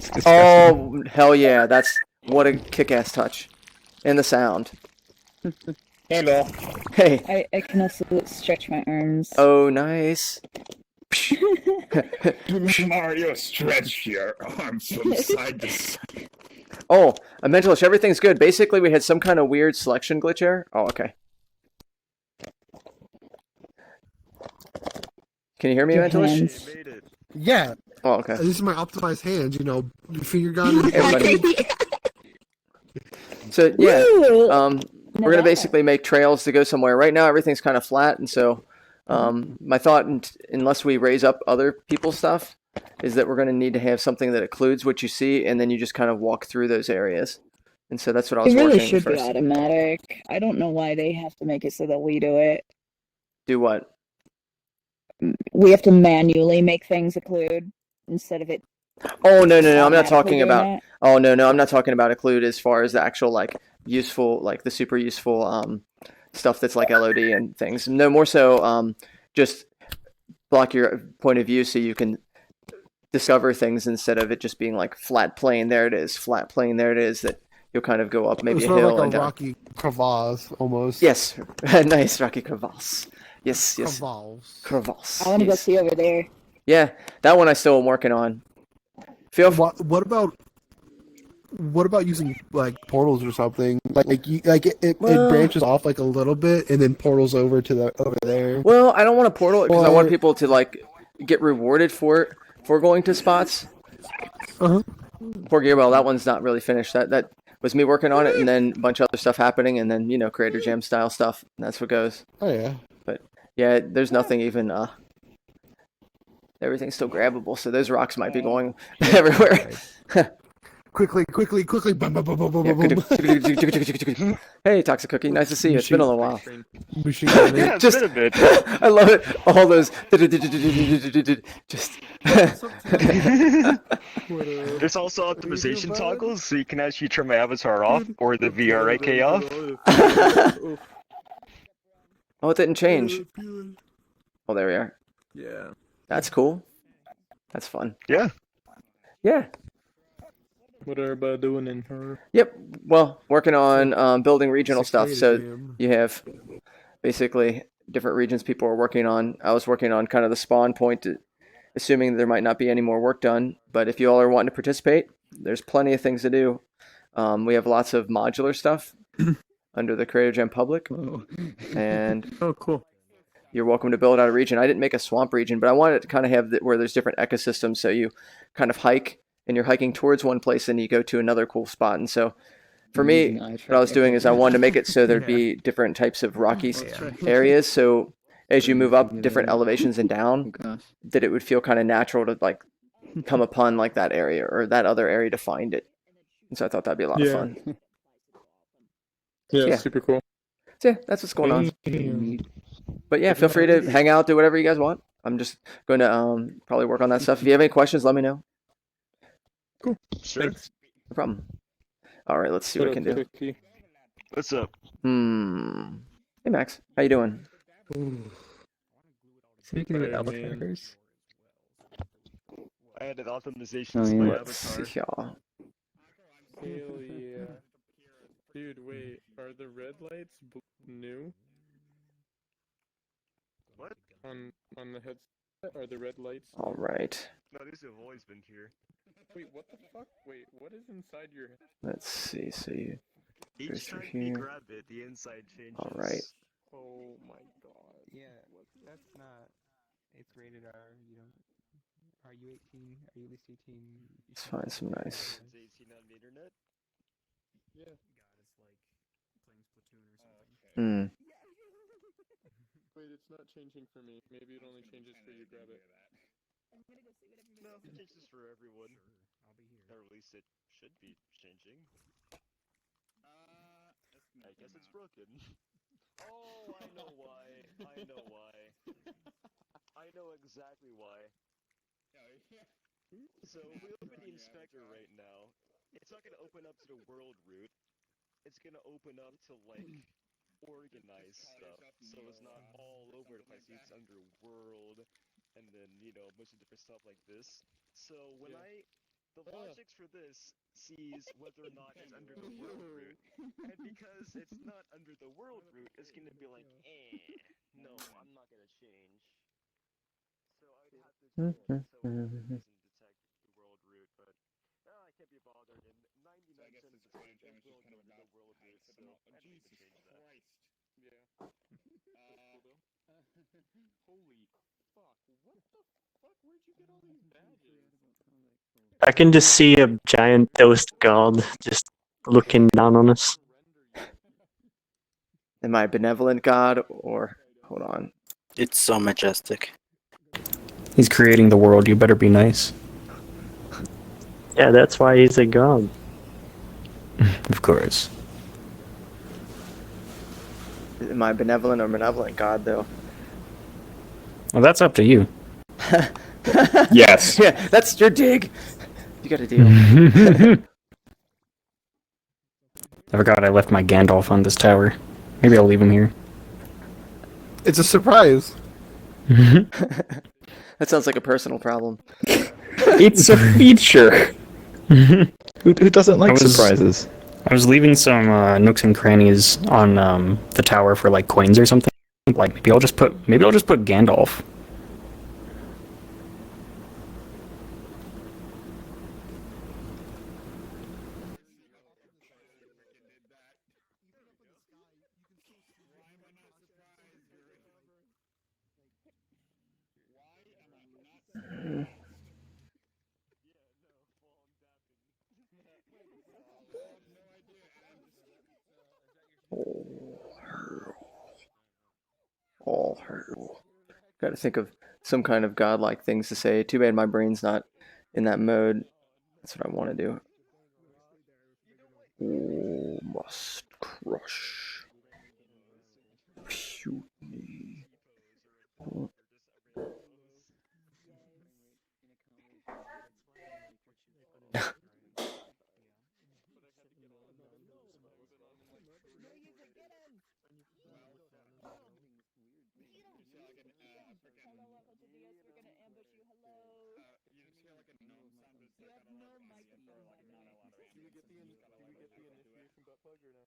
disgusting.
Oh hell yeah, that's what a kick-ass touch, and the sound.
Hello.
Hey.
I can also stretch my arms.
Oh nice.
Mario, stretch your arms from side to side.
Oh, Mentalish, everything's good. Basically, we had some kind of weird selection glitch error. Oh, okay. Can you hear me, Mentalish?
Yeah.
Oh, okay.
These are my optimized hands, you know, finger gun. And
So yeah,
Woo!
we're gonna basically make trails to go somewhere. Right now, everything's kind of flat, and so my thought, unless we raise up other people's stuff, is that we're gonna need to have something that occludes what you see, and then you just kind of walk through those areas. And so that's what I was
It really
working
should
first.
be automatic. I don't know why they have to make it so that we do it.
Do what?
We have to manually make things occlude instead of it.
Oh no, I'm not
automatically
talking
doing
about.
it.
Oh no, I'm not talking about occlude as far as the actual like useful, like the super useful stuff that's like LOD and things. No, more so just block your point of view so you can discover things instead of it just being like flat plane. There it is, flat plane. There it is. That you'll kind of go up maybe
it's
a
sort
hill
of like
and
a
down.
rocky crevasse almost.
Yes, nice rocky crevasse. Yes. Crevasse.
I want to go
Yes.
see over there.
Yeah, that one I still am working on.
What about using like portals or something? It
Well-
branches off like a little bit and then portals over there.
Well, I don't want to portal it because I want
Or-
people to like get rewarded for it for going to spots.
Uh-huh.
Poor Gearbell, that one's not really finished. That was me working on it, and then a bunch of other stuff happening, and then Creator Jam style stuff. And that's what goes.
Oh yeah.
But yeah, there's nothing even. Everything's still grabbable, so those rocks might be going everywhere.
Quickly. Bum, bum, bum, bum, bum,
Yeah,
bum.
hey, Toxic Cookie, nice to see you. It's been a little while.
Machine gun.
Yeah, it's been a bit. I love it. All those. Just.
There's also optimization toggles, so you can actually turn my avatar off or the VRAK off.
Oh, it didn't change. Oh, there we are.
Yeah.
That's cool. That's fun.
Yeah.
Yeah.
What are everybody doing in her?
Yep. Well, working on building regional stuff. So
Jam.
you have basically different regions people are working on. I was working on kind of the spawn point, assuming there might not be any more work done. But if you all are wanting to participate, there's plenty of things to do. We have lots of modular stuff under the Creator Jam Public. And
oh, cool.
You're welcome to build out a region. I didn't make a swamp region, but I wanted to kind of have where there's different ecosystems. So you kind of hike and you're hiking towards one place and you go to another cool spot. And so for me, what I was doing is I wanted to make it so there'd be different types of rocky areas. So as you move up different elevations and down, that it would feel kind of natural to like come upon like that area or that other area to find it. And so I thought that'd be a lot of fun.
Yeah,
Yeah.
super cool.
So yeah, that's what's going on. But yeah, feel free to hang out, do whatever you guys want. I'm just going to probably work on that stuff. If you have any questions, let me know.
Cool.
Sure.
No problem. All right, let's see what I can do.
What's up?
Hey Max, how you doing?
Speaking of avatars,
I added optimizations
Oh,
to
yeah.
my
Let's see
avatar.
here.
Hell yeah. Dude, wait, are the red lights new?
What?
On the headset, are the red lights?
All right.
No, these have always been here.
Wait, what the fuck? Wait, what is inside your head?
Let's see. So you go
Each
through
time you
here.
grab it, the inside changes.
All right.
Oh my god.
yeah, that's not. It's rated R. You don't. Are you 18? Are you at least 18?
Let's find some nice.
Is 18 on the internet?
Yeah.
Hmm.
Wait, it's not changing for me. Maybe it only changes for you. Grab it.
No, it changes for everyone. Or at least it should be changing. I guess it's broken. Oh, I know why. I know why. I know exactly why. So if we open the inspector right now, it's not going to open up to the world route. It's going to open up to like organized stuff, so it's not all over the place. It's under world, and then a bunch of different stuff like this. So when the logics for this sees whether or not it's under the world root, and because it's not under the world root, it's gonna be like, no, I'm not gonna change. So I'd have to just so it doesn't detect the world root, but I can't be bothered. And 99% of the time, it will go to the world root, so I don't need to change that. Yeah. Holy fuck! What the fuck? Where'd you get all these badges?
I can just see a giant toast god just looking down on us.
Am I a benevolent god or hold on?
It's so majestic.
He's creating the world. You better be nice.
Yeah, that's why he's a god.
Of course.
Am I benevolent or malevolent god though?
Well, that's up to you. Yes.
Yeah, that's your dig. You got a deal.
I forgot I left my Gandalf on this tower. Maybe I'll leave him here.
It's a surprise.
That sounds like a personal problem.
It's a feature. Who doesn't like surprises?
I was leaving some nooks and crannies on the tower for like coins or something. Like maybe I'll just put Gandalf.
All her. Got to think of some kind of godlike things to say. Too bad my brain's not in that mode. That's what I want to do. Oh, must crush. Puny. Oh.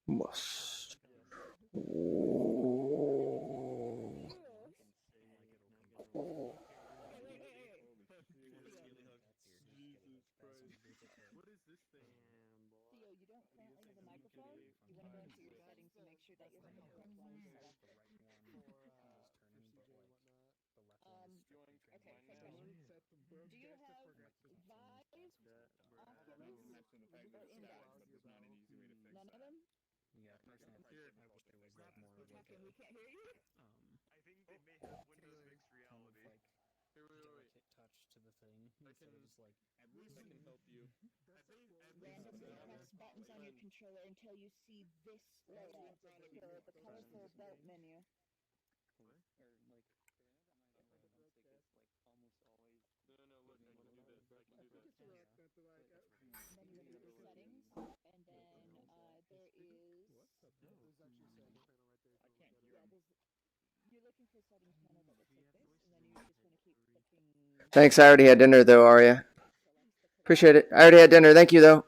Must. Oh.
Randomly press buttons on your controller until you see this load up, the colorful belt menu. Then you go to settings, and then there is. You're looking for settings panel that looks like this, and then you just want to keep clicking.
Thanks. I already had dinner though, Arya. Appreciate it. I already had dinner. Thank you though.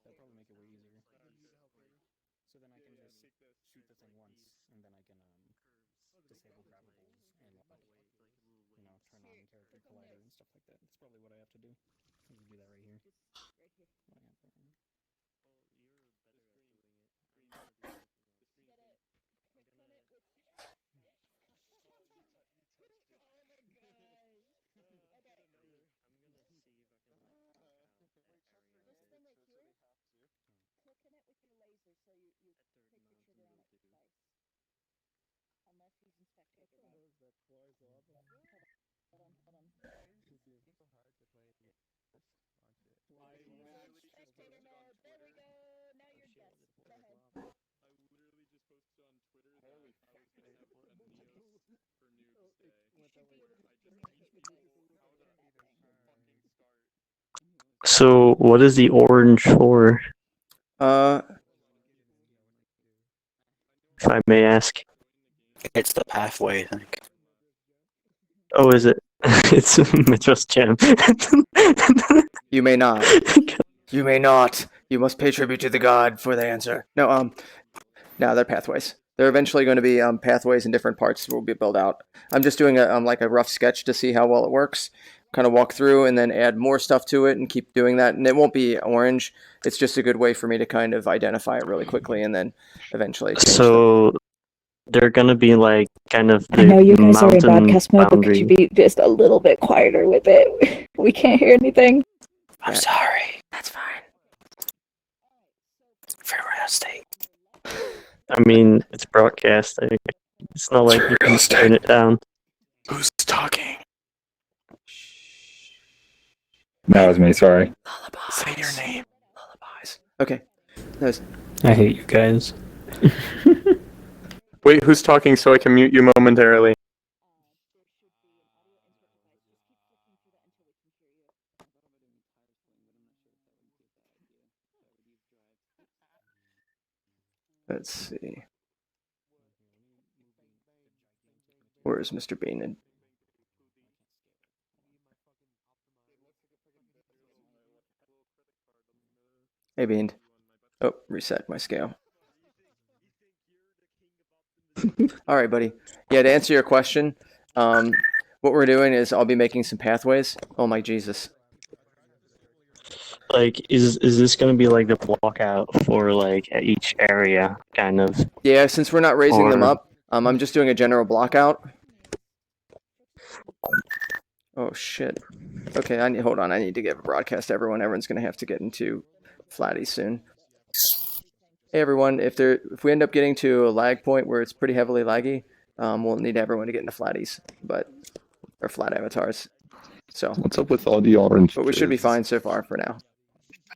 That'll probably make it way easier. So then I can just shoot the thing once, and then I can disable grabbables and turn on character collider and stuff like that. That's probably what I have to do. I'll just do that right here.
Click on it with your laser so you take the trigger on it twice. Unless he's in spectator mode. Hold on. Launch spectator mode. There we go. Now you're yes. Go ahead.
I literally just posted on Twitter that I was gonna have a Neos
So, what is the orange for,
Uh,
if I may ask?
It's the pathway, I think.
Oh, is it? It's Mitchell's gem.
you may not. You may not. You must pay tribute to the god for the answer. No, they're pathways. They're eventually going to be pathways in different parts will be built out. I'm just doing a like a rough sketch to see how well it works. Kind of walk through and then add more stuff to it and keep doing that. And it won't be orange. It's just a good way for me to kind of identify it really quickly and then eventually change
So, they're gonna be like kind of
I
the
know you guys are in
mountain
broadcast mode, but could you
boundary.
be just a little bit quieter with it? We can't hear anything.
I'm sorry.
That's fine.
For real estate.
I mean, it's broadcast. It's not like you can turn it down.
Who's talking?
That was me, sorry.
Say your name.
Okay.
I hate you guys.
Wait, who's talking so I can mute you momentarily?
Let's see. Where is Mr. Bean? Hey, Bean. Oh, reset my scale. All right, buddy. Yeah, to answer your question, what we're doing is I'll be making some pathways. Oh my Jesus.
Like, is this gonna be like the block out for like each area, kind of?
Yeah, since we're not raising them
Or-
up, I'm just doing a general block out. Oh shit. Okay, hold on. I need to give a broadcast to everyone. Everyone's gonna have to get into Flatty soon. Hey everyone, if we end up getting to a lag point where it's pretty heavily laggy, we'll need everyone to get into Flatties, or flat avatars. So
What's up with all the orange?
but we should be
kids?
fine so far for now.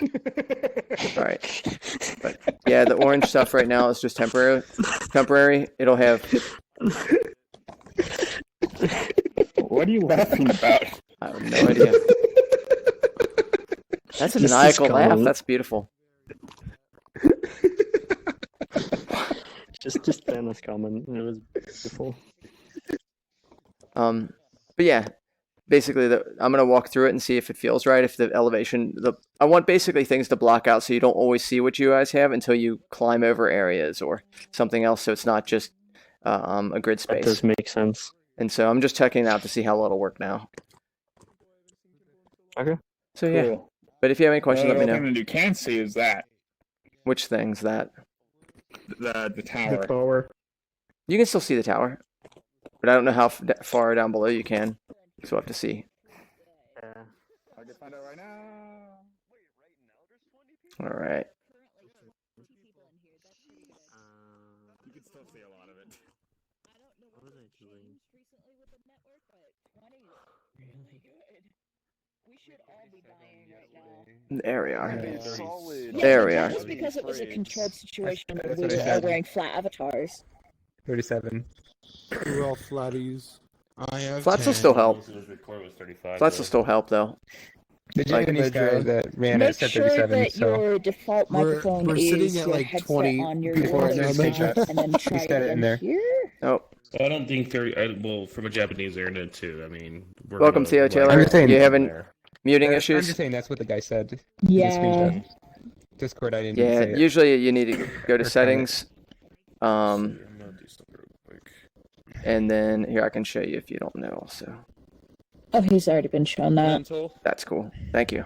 All right, but yeah, the orange stuff right now is just temporary. Temporary. It'll have.
What are you laughing about?
I have no idea. That's a
Just
maniacal laugh.
skull.
That's beautiful.
Just Thanos comment. It was beautiful.
But yeah, basically, I'm gonna walk through it and see if it feels right. If the elevation, I want basically things to block out so you don't always see what you guys have until you climb over areas or something else. So it's not just a grid
That
space.
does make sense.
And so I'm just checking it out to see how well it'll work now.
Okay.
So yeah,
Cool.
but if you have any questions, let me
One thing
know.
that you can see is that
Which thing's that?
the tower.
You can still see the tower, but I don't know how far down below you can. So we'll have to see.
I can find out right now.
All right.
You can still see a lot of it.
There we are.
Solid.
There we are.
That's because it was a controlled situation where
That's
we
what I
were all
said.
wearing flat avatars.
37.
We're all flatties.
I have
Flats will
10.
still help.
Record was 35.
Flats will still help though.
The
Like-
Japanese guy that ran
Make
at set
sure
37,
that
so
your default microphone
we're
is
sitting at
your
like
headset
20
on your
people right now,
ears,
Major.
and then try
He's got it in there.
here.
Oh,
I don't think 30. Well, from a Japanese internet too. I mean, we're
welcome,
gonna
Theo
run
Taylor.
I'm just saying-
You having
there.
muting
I'm
issues?
just saying that's what the guy said. in
Yeah.
The screenshot. Discord, I didn't
Yeah,
say it.
usually you need to go to
Or
settings.
I'm gonna do something real quick.
And then here I can show you if you don't know. So
Oh, he's already been shown that.
Mental,
that's cool. Thank you.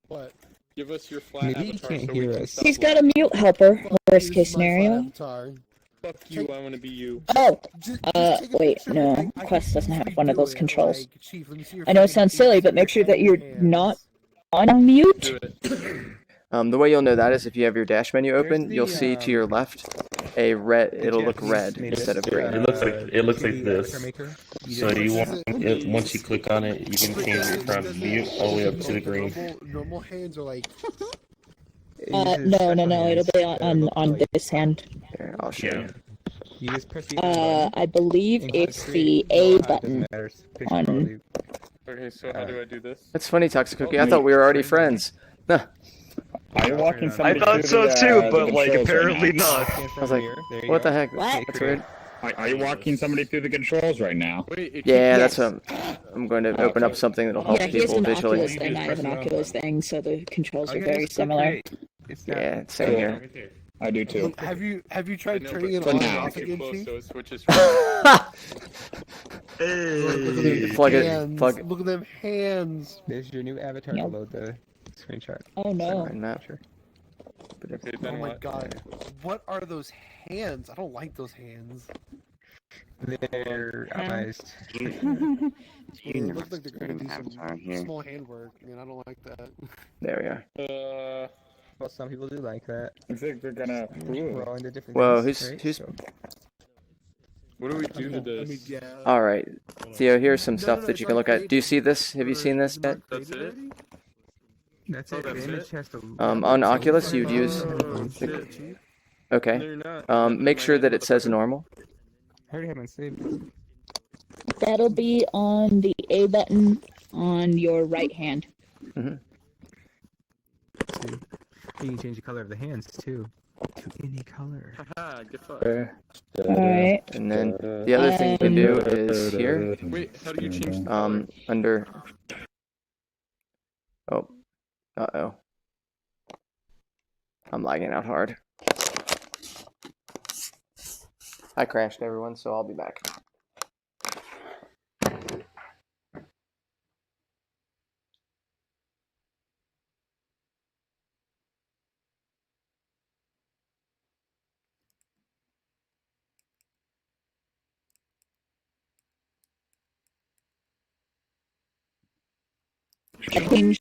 what? Give us your flat
Maybe he
avatar
can't
so we
hear
can
us.
stop
He's got a mute helper. Worst case
Here's my flat
scenario.
avatar.
Fuck you, I want to be you.
Oh,
Just take a
wait,
picture.
no.
I can
Quest doesn't
easily
have one of
do
those
it,
controls.
like, Chief, let me see your
I know it
fucking
sounds
feet,
silly,
see
but make
your
sure that you're
hands.
not on mute.
Do it.
The way you'll know that is if you have your dash menu open,
the,
you'll see to your left a red. It'll look red
made it.
instead of
Yeah.
green.
It looks like
3D
this.
avatar maker.
So you want it once you click on it, you can change it from mute all the way up to the green.
Normal hands are like.
No, it'll be on this hand.
Here, I'll show
Yeah.
you.
You just press the button.
I believe
and
it's
click
the
create.
A
Well, it
button
doesn't matter. Picture
on.
quality.
Okay, so how do I do this?
That's funny, Toxic Cookie. I thought we were already friends. Huh.
Are you walking
I
somebody
thought
through
so
the,
too,
the
but like
controls right
apparently
now?
not.
I was like, what the heck?
What?
That's weird.
Are you walking somebody through the controls right now?
Yeah,
Yes.
that's what I'm going to open up something that'll help
Yeah, he has
people
an
visually.
Oculus thing. I have an Oculus thing, so the controls are very
Just click
similar.
create. It's not.
Yeah, same here.
I do too.
Have you tried turning it
for
on
now.
and off again, Chief?
Hey. Plug it.
Hands.
Plug it.
Look at them hands.
There's your new avatar
Yep.
below the screenshot.
Oh no.
Right, Matt.
Okay,
Oh
then
my
what?
god. What are those hands? I don't like those hands.
They're optimized.
It looks like they're going to do some small handwork, and I don't like that.
There we are.
Well, some people do like that.
I think they're gonna.
We're all into different
Whoa,
things,
who's?
right?
What do we do to this?
I mean, yeah.
All right, Theo. Here's some stuff that
it's
you can
not
look at. Do you see this? Have you seen this yet?
That's it?
That's it.
that's
The image
it?
has to.
On Oculus, you'd use. Okay. Make sure that it says normal.
I already have mine saved.
That'll be on the A button on your right hand.
Mhm.
You can change the color of the hands too. To any color.
Haha, good fuck.
Alright.
And then the other thing you can do is here.
Wait, how do you change?
Under. Oh. Uh-oh. I'm lagging out hard. I crashed, everyone, so I'll be back.
Change.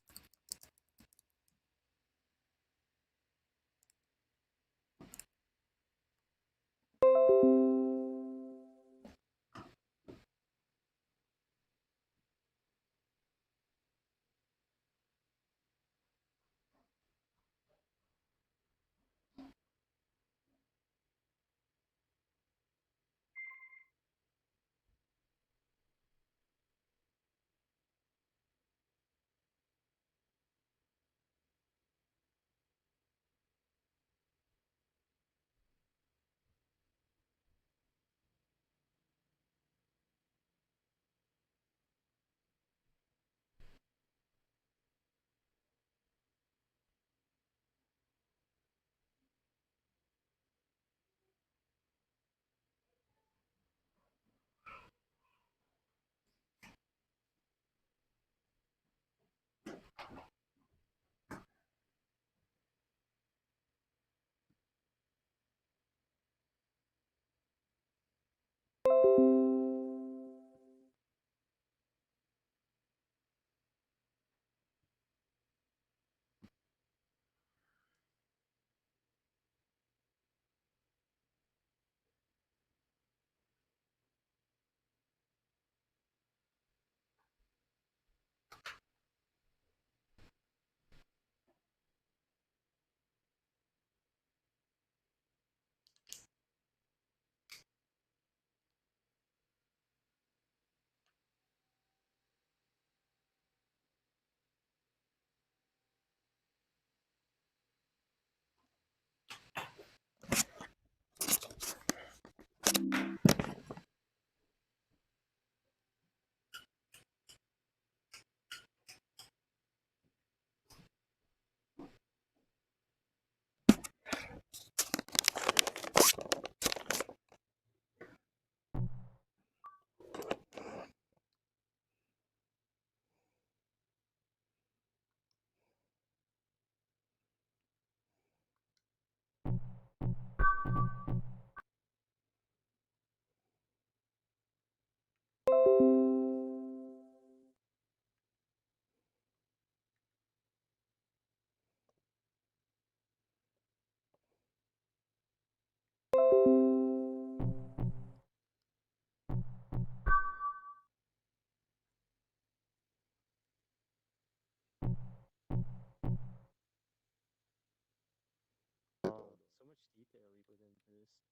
So much detail we put into this.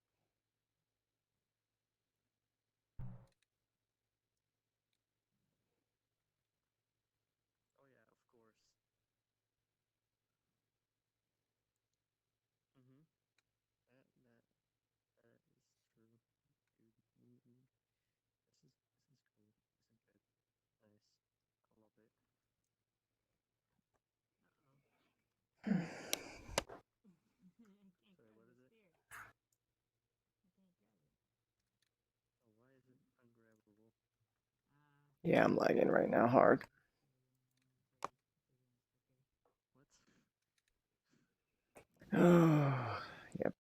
Yeah, I'm lagging right now hard. Oh, yep.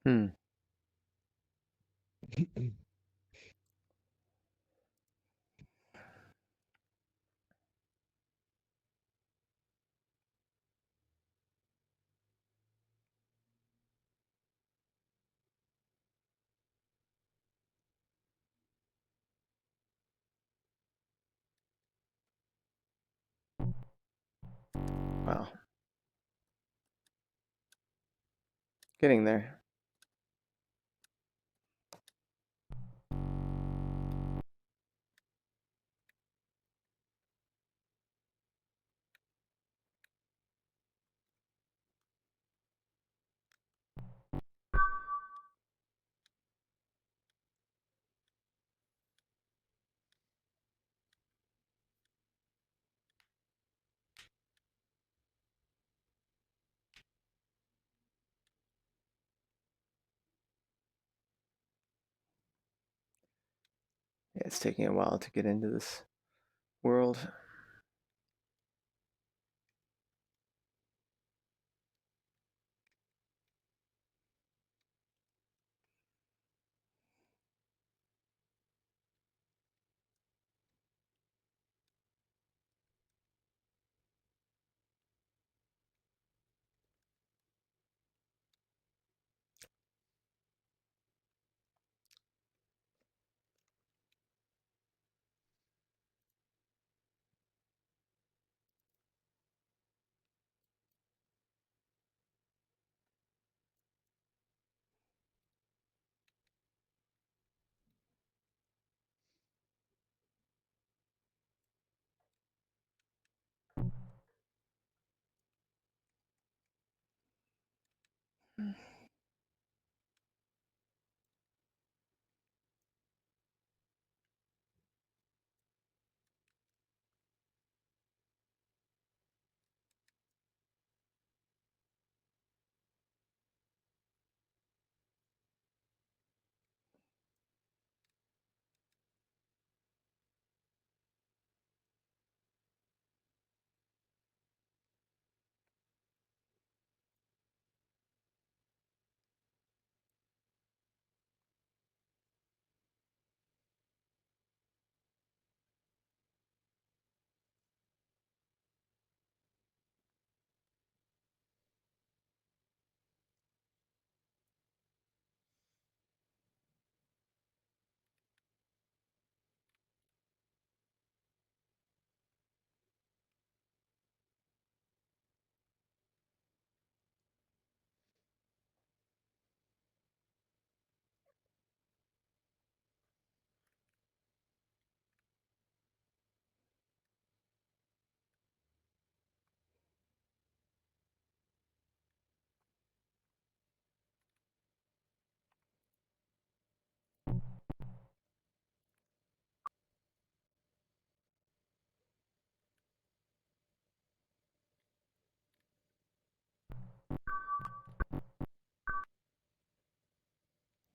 Hmm. Wow. Getting there. Yeah, it's taking a while to get into this world.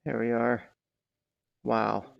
Here we are. Wow.